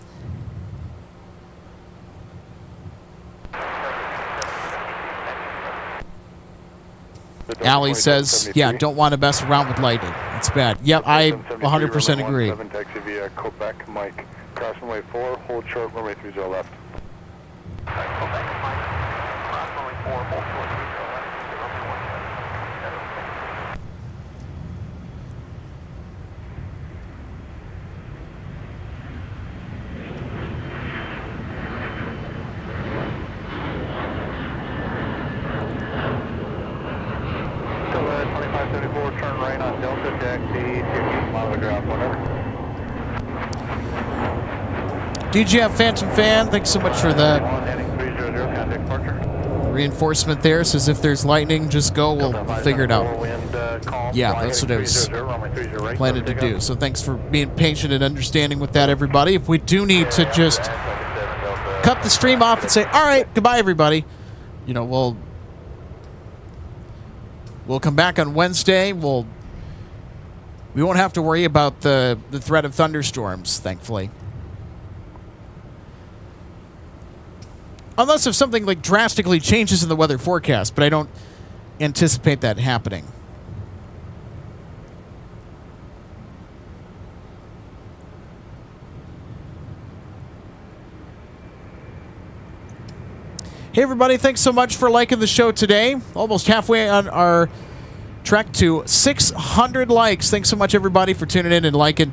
Allie says, yeah, don't want to mess around with lightning. It's bad. Yep, I 100% agree. Taxi via Quebec, Mike. Cross runway 4, hold short, runway 30 left. Quebec, Mike. Cross runway 4, hold short, 30 left. Turn right on Delta, taxi 50 mile to ground, whatever. DGF Phantom Fan, thanks so much for the Heading 300, contact departure. reinforcement there. Says if there's lightning, just go. We'll figure it out. Yeah, that's what I was planning to do. So thanks for being patient and understanding with that, everybody. If we do need to just cut the stream off and say, all right, goodbye, everybody. You know, we'll come back on Wednesday. We won't have to worry about the threat of thunderstorms, thankfully. Unless if something like drastically changes in the weather forecast, but I don't anticipate that happening. Hey, everybody, thanks so much for liking the show today. Almost halfway on our trek to 600 likes. Thanks so much, everybody, for tuning in and liking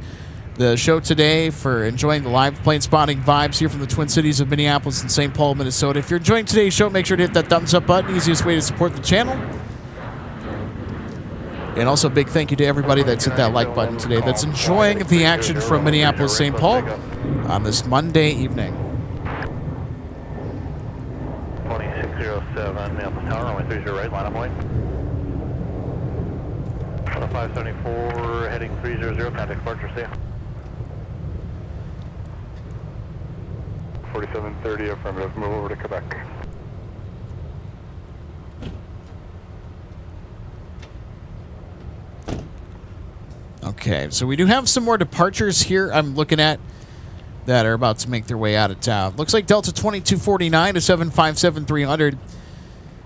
the show today, for enjoying the live plane spotting vibes here from the Twin Cities of Minneapolis and St. Paul, Minnesota. If you're enjoying today's show, make sure to hit that thumbs up button. Easiest way to support the channel. And also a big thank you to everybody that's hit that like button today, that's enjoying the action from Minneapolis, St. Paul on this Monday evening. 2607, Minneapolis Tower, runway 30 right, line up white. 574, heading 300, contact departure, see ya. 4730, affirmative, move over to Quebec. Okay, so we do have some more departures here I'm looking at that are about to make their way out of town. Looks like Delta 2249 to 757-300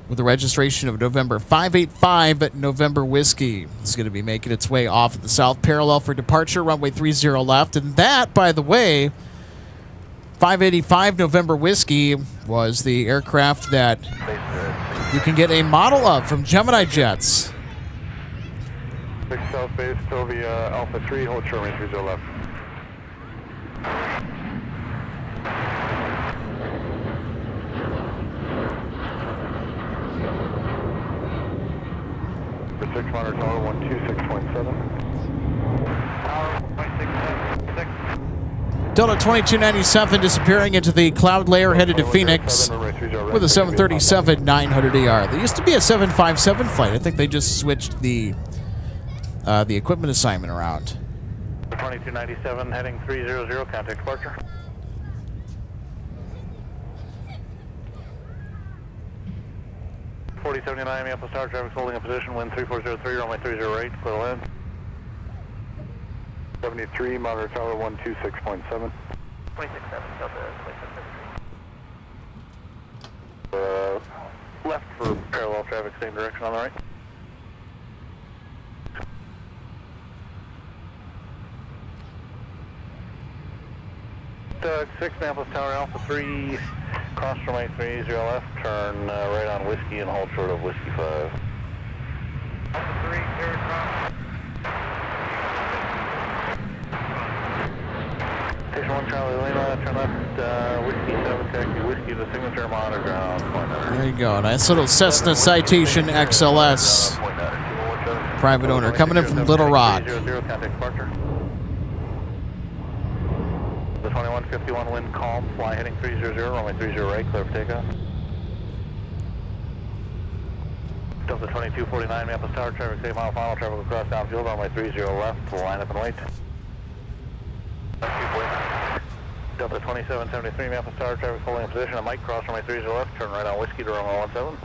with a registration of November 585 at November Whiskey. It's going to be making its way off at the south parallel for departure, runway 30 left. And that, by the way, 585 November Whiskey was the aircraft that you can get a model of from Gemini Jets. 6 south base, Sylvia Alpha 3, hold short range 30 left. For 6 monitor tower 126.7. Tower 1.6. Delta 2297 disappearing into the cloud layer headed to Phoenix with a 737-900ER. There used to be a 757 flight. I think they just switched the equipment assignment around. 2297 heading 300, contact departure. .4079 Minneapolis Tower, traffic holding in position, wind 3403, runway 30 right, clear land. 73, monitor tower 126.7. 267, Delta 2773. Left for parallel traffic, same direction on the right. Doug 6, Minneapolis Tower, Alpha 3, cross runway 30 left, turn right on Whiskey and hold short of Whiskey 5. Alpha 3, clear cross. Station 1, Charlie Lima, turn left, Whiskey 7, taxi, Whiskey to signature, monitor ground, point nine. There you go. Nice little Cessna Citation XLS. Private owner coming in from Little Rock. 00, contact departure. The 2151 wind calm, fly heading 300, runway 30 right, clear for takeoff. Delta 2249, Minneapolis Tower, traffic safe, mile final, traffic across downfield, runway 30 left, line up and wait. Delta 2773, Minneapolis Tower, traffic holding in position, a mic, cross runway 30 left, turn right on Whiskey to runway 17.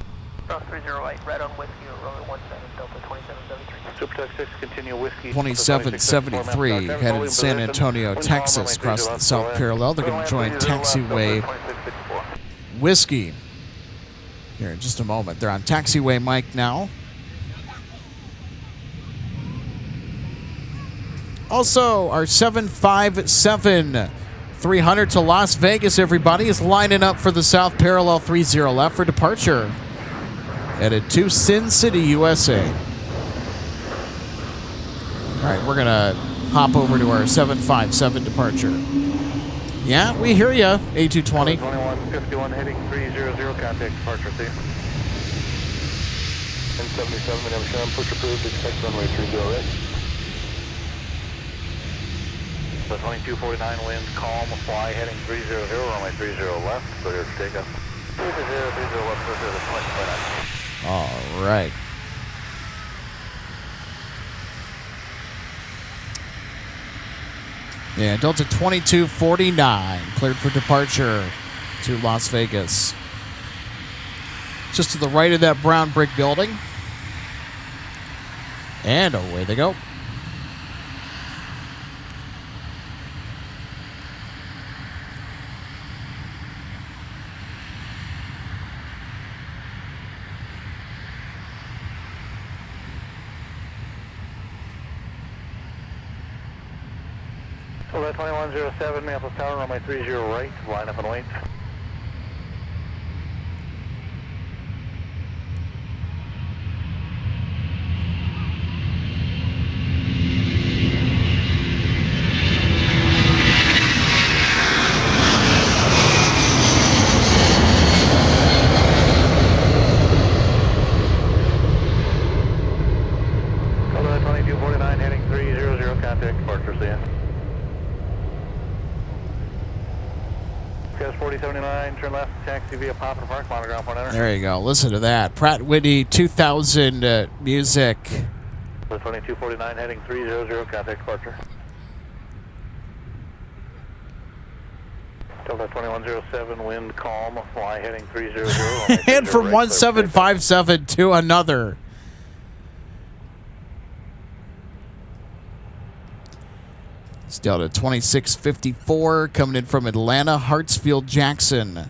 Cross 30 right, right on Whiskey to runway 17, Delta 2773. Supertech 6, continue Whiskey. 2773 headed to San Antonio, Texas, across the south parallel. They're going to join taxiway Whiskey here in just a moment. They're on taxiway Mike now. Also, our 757-300 to Las Vegas, everybody, is lining up for the south parallel 30 left for departure. Headed to Sin City, USA. All right, we're going to hop over to our 757 departure. Yeah, we hear you, A220. 2151 heading 300, contact departure, see. 1077, Minneapolis, push approved, expect runway 30 right. The 2249 wind calm, fly heading 300, runway 30 left, clear to takeoff. 30 left, clear to the point. All right. Yeah, Delta 2249 cleared for departure. to Las Vegas. Just to the right of that brown brick building. And away they go. So that 2107, Minneapolis Tower, runway 30 right, line up and wait. So that 2249, heading 300, contact departure, see ya. 4079, turn left, taxi via Poppin Park, monitor ground point enter. There you go. Listen to that. Pratt & Whitney 2000 music. So 2249, heading 300, contact departure. Delta 2107, wind calm, fly heading 300. And from 1757 to another. It's Delta 2654 coming in from Atlanta, Hartsfield, Jackson.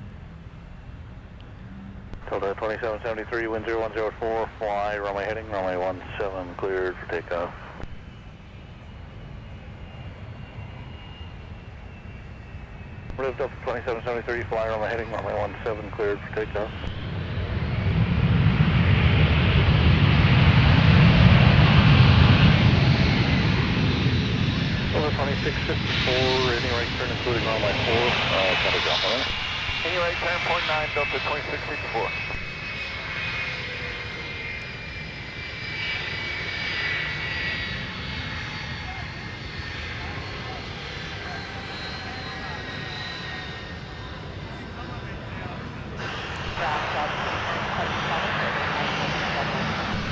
Delta 2773, wind 0104, fly, runway heading, runway 17, cleared for takeoff. Lift up 2773, fly, runway heading, runway 17, cleared for takeoff. Delta 2654, any right turn including runway 4, contact ground point enter. Any right turn, point 9, Delta 2664.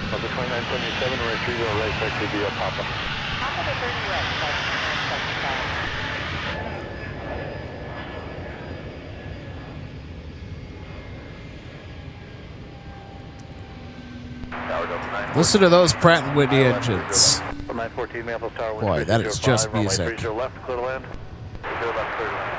Delta 2977, right 30 right, taxi via Papa. Papa to 30 right, that's 975. Listen to those Pratt & Whitney engines. 914 Minneapolis Tower. Boy, that is just music. 30 left, clear to land. 0 left, clear to land.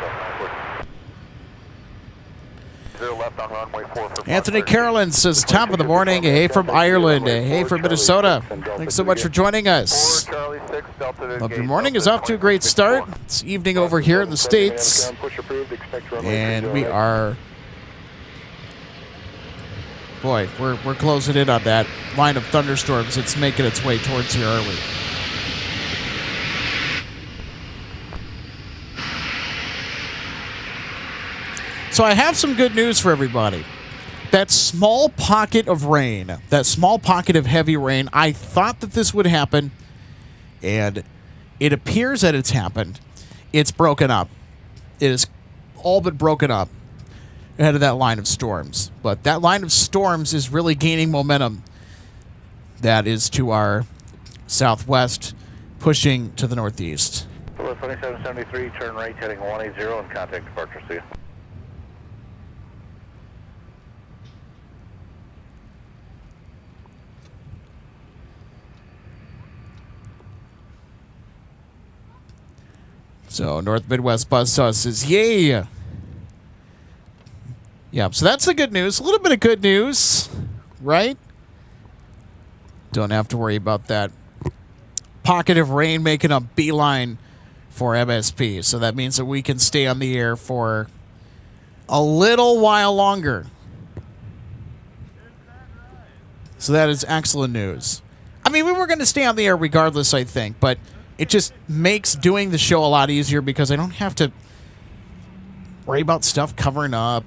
0 left on runway 4 for Anthony Carolyn says, top of the morning. Hey from Ireland. Hey from Minnesota. Thanks so much for joining us. Hope your morning is off to a great start. It's evening over here in the States. And we are... Boy, we're closing in on that line of thunderstorms. It's making its way towards here early. So I have some good news for everybody. That small pocket of rain, that small pocket of heavy rain, I thought that this would happen, and it appears that it's happened. It's broken up. It is all but broken up ahead of that line of storms. But that line of storms is really gaining momentum. That is to our southwest, pushing to the northeast. 2773, turn right, heading 180 and contact departure. See you. So North Midwest Buzzsaw says, yay! Yeah, so that's the good news. A little bit of good news, right? Don't have to worry about that pocket of rain making a beeline for MSP. So that means that we can stay on the air for a little while longer. So that is excellent news. I mean, we were going to stay on the air regardless, I think, but it just makes doing the show a lot easier because I don't have to worry about stuff covering up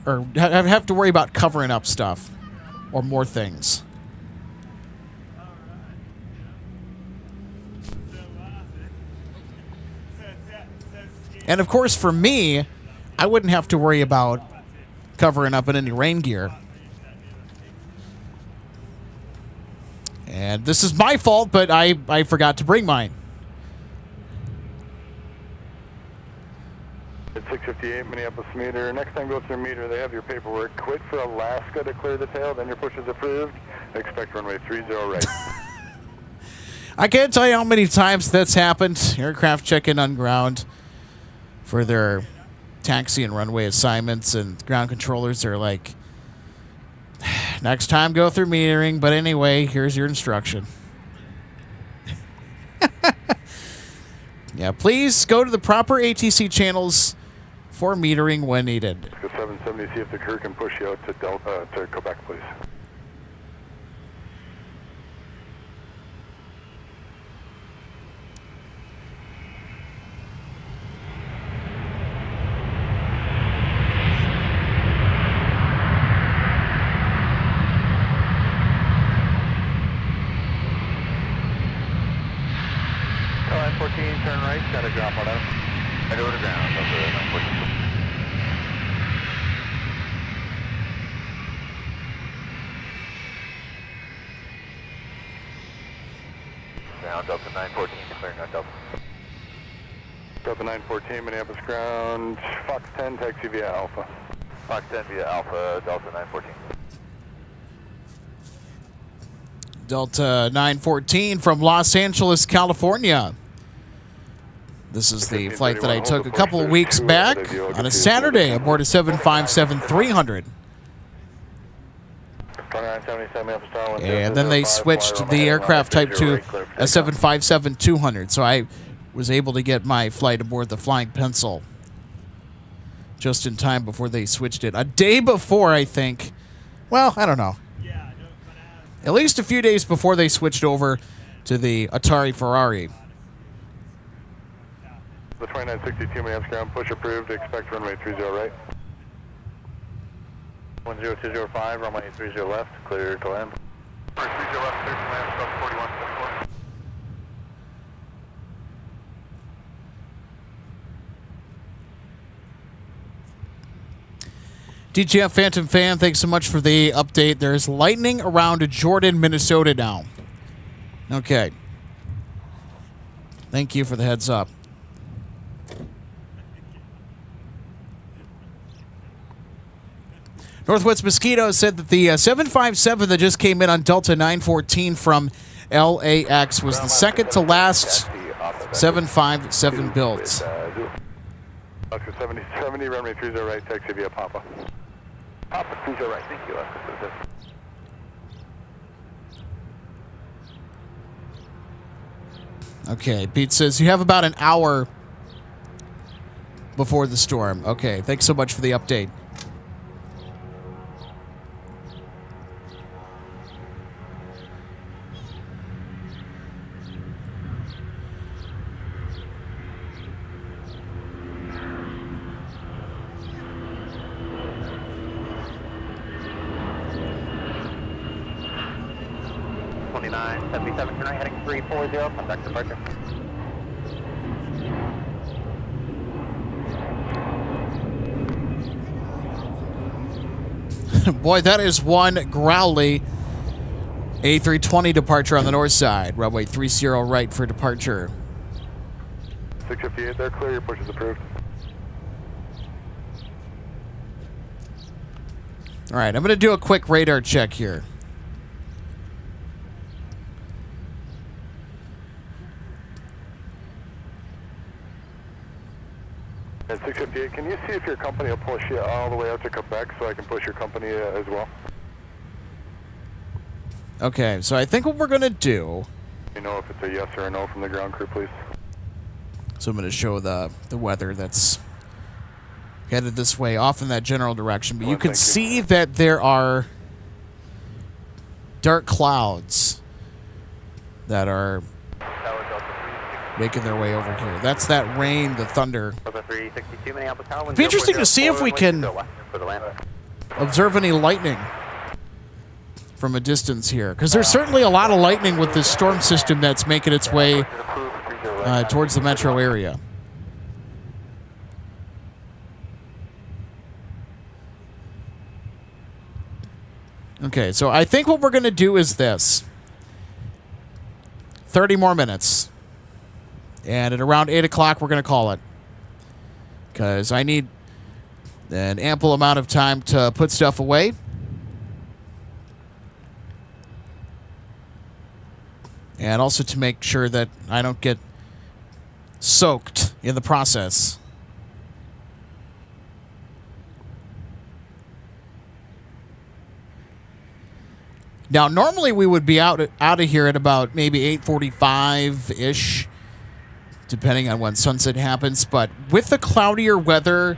or have to worry about covering up stuff or more things. And of course, for me, I wouldn't have to worry about covering up in any rain gear. And this is my fault, but I forgot to bring mine. 658 Minneapolis meter. Next time go through meter, they have your paperwork. Quit for Alaska to clear the tail, then your push is approved. Expect runway 30 right. I can't tell you how many times that's happened. Aircraft check in on ground for their taxi and runway assignments, and ground controllers are like, next time go through metering, but anyway, here's your instruction. Yeah, please go to the proper ATC channels for metering when needed. Go 770, see if the crew can push you out to Delta, to Quebec, please. Line 14, turn right, got a drop on us. Head over to ground, over to line 14. Ground, Delta 914, declaring on Delta. Delta 914, Minneapolis ground, Fox 10, taxi via Alpha. Fox 10 via Alpha, Delta 914. Delta 914 from Los Angeles, California. This is the flight that I took a couple of weeks back on a Saturday aboard a 757-300. And then they switched the aircraft type to a 757-200. So I was able to get my flight aboard the Flying Pencil just in time before they switched it. A day before, I think. Well, I don't know. At least a few days before they switched over to the Atari Ferrari. The 2962 Minneapolis ground, push approved, expect runway 30 right. 10205, runway 30 left, clear to land. 30 left, clear to land, stop 4174. DGF Phantom Fan, thanks so much for the update. There's lightning around Jordan, Minnesota now. Okay. Thank you for the heads up. Northwest Mosquito said that the 757 that just came in on Delta 914 from LAX was the second to last 757 built. 70, runway 30 right, taxi via Papa. Papa 30 right, thank you. Okay, Pete says you have about an hour before the storm. Okay, thanks so much for the update. Heading 340, contact departure. Boy, that is one growly A320 departure on the north side. Runway 30 right for departure. 658 there, clear, your push is approved. All right, I'm going to do a quick radar check here. At 658, can you see if your company will push you all the way out to Quebec so I can push your company as well? Okay, so I think what we're going to do... You know if it's a yes or a no from the ground crew, please. So I'm going to show the weather that's headed this way, off in that general direction. But you can see that there are dark clouds that are making their way over here. That's that rain, the thunder. It'd be interesting to see if we can observe any lightning from a distance here, because there's certainly a lot of lightning with this storm system that's making its way towards the metro area. Okay, so I think what we're going to do is this. 30 more minutes. And at around 8 o'clock, we're going to call it. because I need an ample amount of time to put stuff away. And also to make sure that I don't get soaked in the process. Now, normally we would be out of here at about maybe 8:45-ish, depending on when sunset happens. But with the cloudier weather,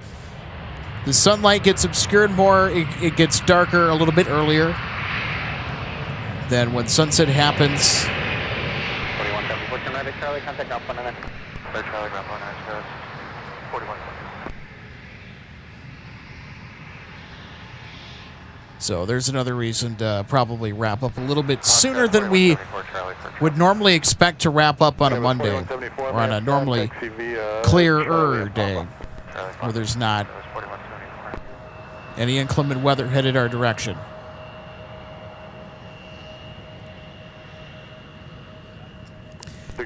the sunlight gets obscured more. It gets darker a little bit earlier than when sunset happens. 2174 United Charlie, contact Alpha 99. Charlie, ground 19, 41. So there's another reason to probably wrap up a little bit sooner than we would normally expect to wrap up on a Monday or on a normally clearer day where there's not any inclement weather headed our direction.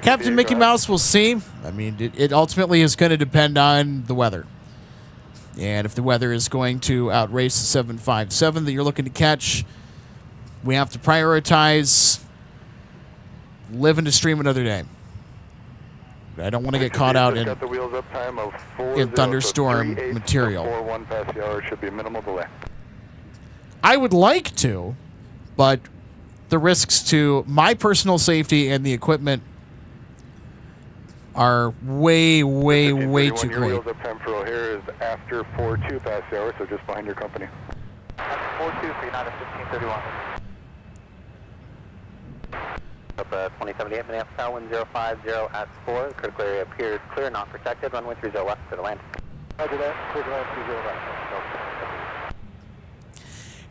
Captain Mickey Mouse, will see. I mean, it ultimately is going to depend on the weather. And if the weather is going to outrace the 757 that you're looking to catch, we have to prioritize living to stream another day. I don't want to get caught out in thunderstorm material. Should be minimal delay. I would like to, but the risks to my personal safety and the equipment are way, way, way too great. Wheels up time for O'Hare is after 4-2 past the hour, so just behind your company. After 4-2 for United 1531. Up 2078, Minneapolis Tower 1050 at 4. Critical area appears clear, not protected. Runway 30 left for the land. Roger that. Clear to land 30 left.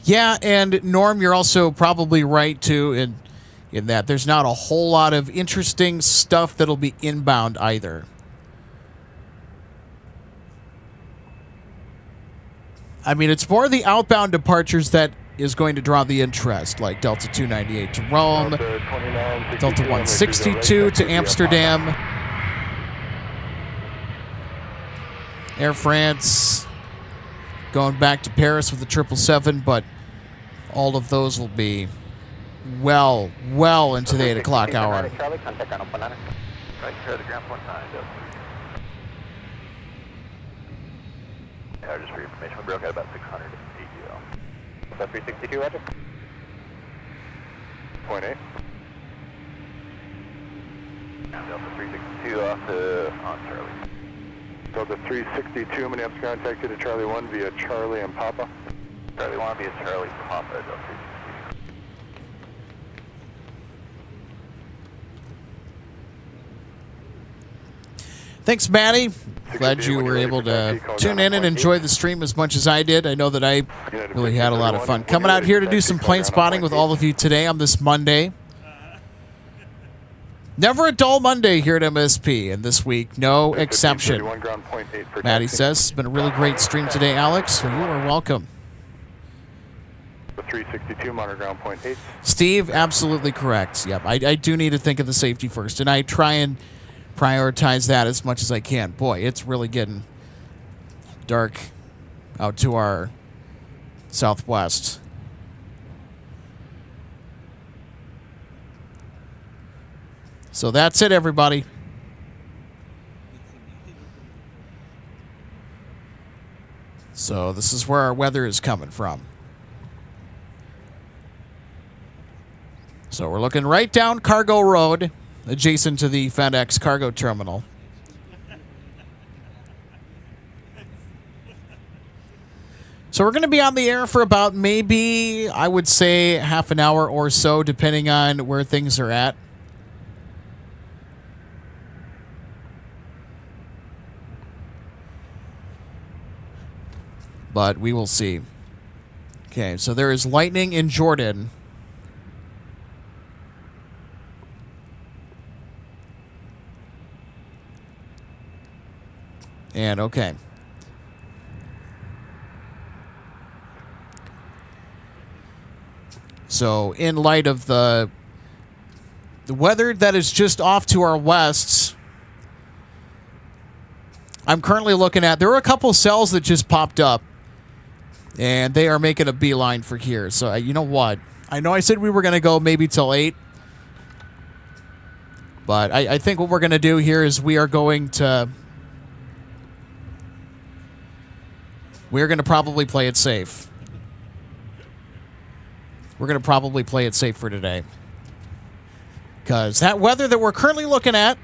Yeah, and Norm, you're also probably right, too, in that there's not a whole lot of interesting stuff that'll be inbound either. I mean, it's more the outbound departures that is going to draw the interest, like Delta 298 to Rome, Delta 162 to Amsterdam, Air France going back to Paris with the 777, but all of those will be well into the 8 o'clock hour. Charlie, contact on 19. Right here, the ground 19. Yeah, just for your information, we broke out about 600 AGL. Delta 362, Roger. 0.8. Delta 362 off to on Charlie. Delta 362, Minneapolis contact you to Charlie 1 via Charlie and Papa. Charlie 1 via Charlie Papa, Delta 362. Thanks, Maddie. Glad you were able to tune in and enjoy the stream as much as I did. I know that I really had a lot of fun coming out here to do some plane spotting with all of you today on this Monday. Never a dull Monday here at MSP, and this week, no exception. Maddie says, it's been a really great stream today, Alex, so you are welcome. 362 monitor ground point 8. Steve, absolutely correct. Yep, I do need to think of the safety first, and I try and prioritize that as much as I can. Boy, it's really getting dark out to our southwest. So that's it, everybody. So this is where our weather is coming from. So we're looking right down Cargo Road, adjacent to the FedEx cargo terminal. So we're going to be on the air for about maybe, I would say, half an hour or so, depending on where things are at. But we will see. Okay, so there is lightning in Jordan. And okay. So in light of the weather that is just off to our west, I'm currently looking at. There were a couple cells that just popped up, and they are making a beeline for here. So you know what? I know I said we were going to go maybe till 8, but I think what we're going to do here is we're going to probably play it safe. We're going to probably play it safe for today. Because that weather that we're currently looking at,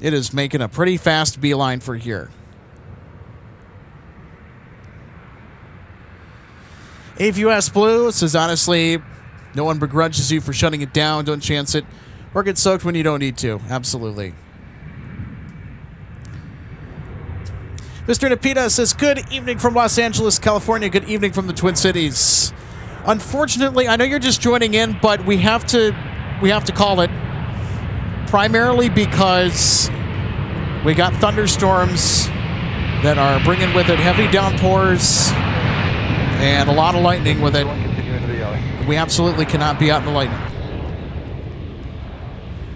it is making a pretty fast beeline for here. AVUS Blue says, honestly, no one begrudges you for shutting it down. Don't chance it. Or get soaked when you don't need to. Absolutely. Mr. Napita says, good evening from Los Angeles, California. Good evening from the Twin Cities. Unfortunately, I know you're just joining in, but we have to call it. Primarily because we got thunderstorms that are bringing with it heavy downpours and a lot of lightning with it. We absolutely cannot be out in the lightning.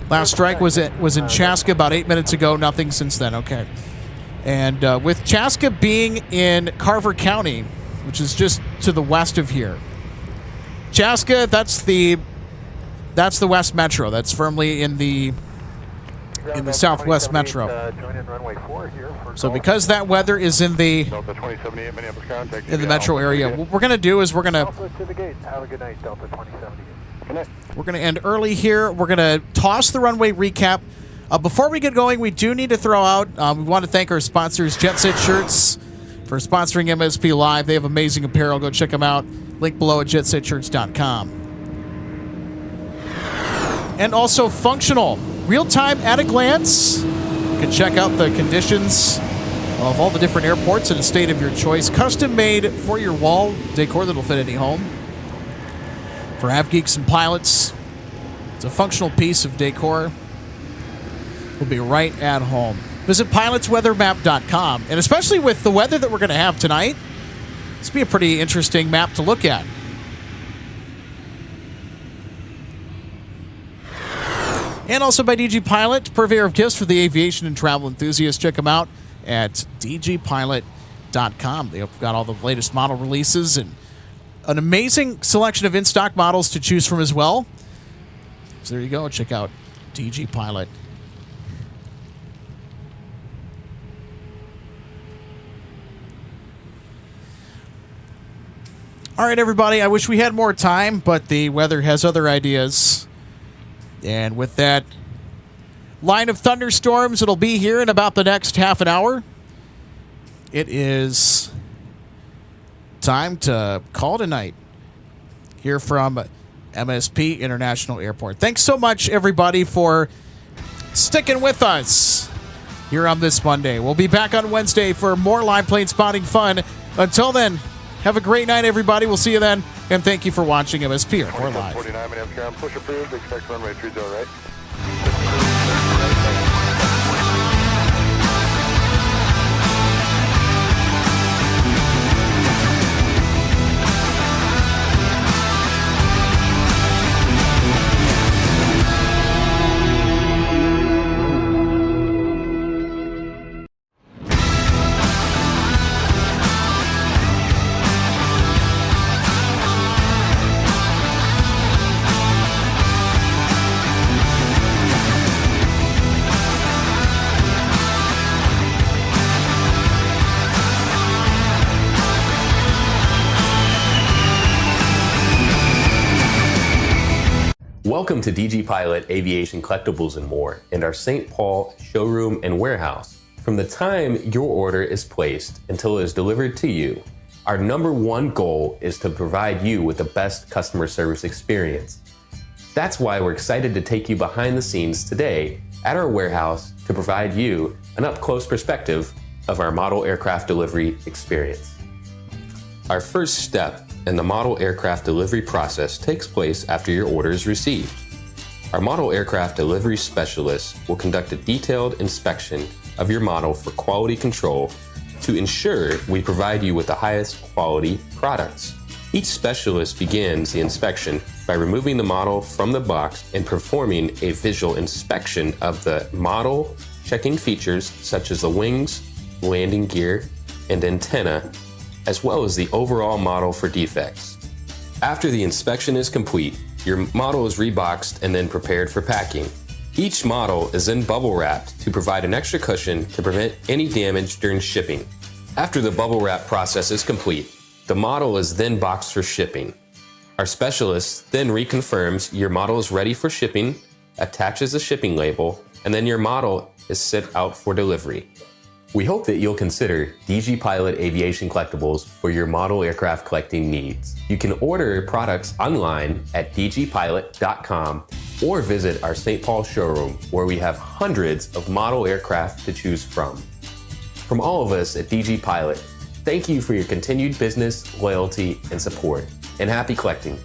Last strike was in Chaska about 8 minutes ago. Nothing since then. Okay. And with Chaska being in Carver County, which is just to the west of here. Chaska, that's the West Metro. That's firmly in the Southwest Metro. So because that weather is in the metro area, what we're going to do is we're going to end early here. We're going to toss the runway recap. Before we get going, we do need to throw out, we want to thank our sponsors, Jet Set Shirts, for sponsoring MSP Live. They have amazing apparel. Go check them out. Link below at jetsetshirts.com. And also Functional. Real-time at a glance. You can check out the conditions of all the different airports in a state of your choice. Custom-made for your wall decor that'll fit any home. For av geeks and pilots, it's a functional piece of decor. Will be right at home. Visit pilotsweathermap.com. And especially with the weather that we're going to have tonight, this will be a pretty interesting map to look at. And also by DG Pilot, purveyor of gifts for the aviation and travel enthusiasts. Check them out at dgpilot.com. They've got all the latest model releases and an amazing selection of in-stock models to choose from as well. So there you go. Check out DG Pilot. All right, everybody. I wish we had more time, but the weather has other ideas. And with that line of thunderstorms, it'll be here in about the next half an hour. It is time to call tonight here from MSP International Airport. Thanks so much, everybody, for sticking with us here on this Monday. We'll be back on Wednesday for more live plane spotting fun. Until then, have a great night, everybody. We'll see you then. And thank you for watching MSP Airport Live. 49 Minneapolis, push approved. Expect runway 30 right. Welcome to DG Pilot Aviation Collectibles and More and our St. Paul showroom and warehouse. From the time your order is placed until it is delivered to you, our #1 goal is to provide you with the best customer service experience. That's why we're excited to take you behind the scenes today at our warehouse to provide you an up-close perspective of our model aircraft delivery experience. Our first step in the model aircraft delivery process takes place after your order is received. Our model aircraft delivery specialist will conduct a detailed inspection of your model for quality control to ensure we provide you with the highest quality products. Each specialist begins the inspection by removing the model from the box and performing a visual inspection of the model, checking features such as the wings, landing gear, and antenna, as well as the overall model for defects. After the inspection is complete, your model is reboxed and then prepared for packing. Each model is then bubble wrapped to provide an extra cushion to prevent any damage during shipping. After the bubble wrap process is complete, the model is then boxed for shipping. Our specialist then reconfirms your model is ready for shipping, attaches a shipping label, and then your model is sent out for delivery. We hope that you'll consider DG Pilot Aviation Collectibles for your model aircraft collecting needs. You can order products online at dgpilot.com or visit our St. Paul showroom, where we have hundreds of model aircraft to choose from. From all of us at DG Pilot, thank you for your continued business, loyalty, and support, and happy collecting.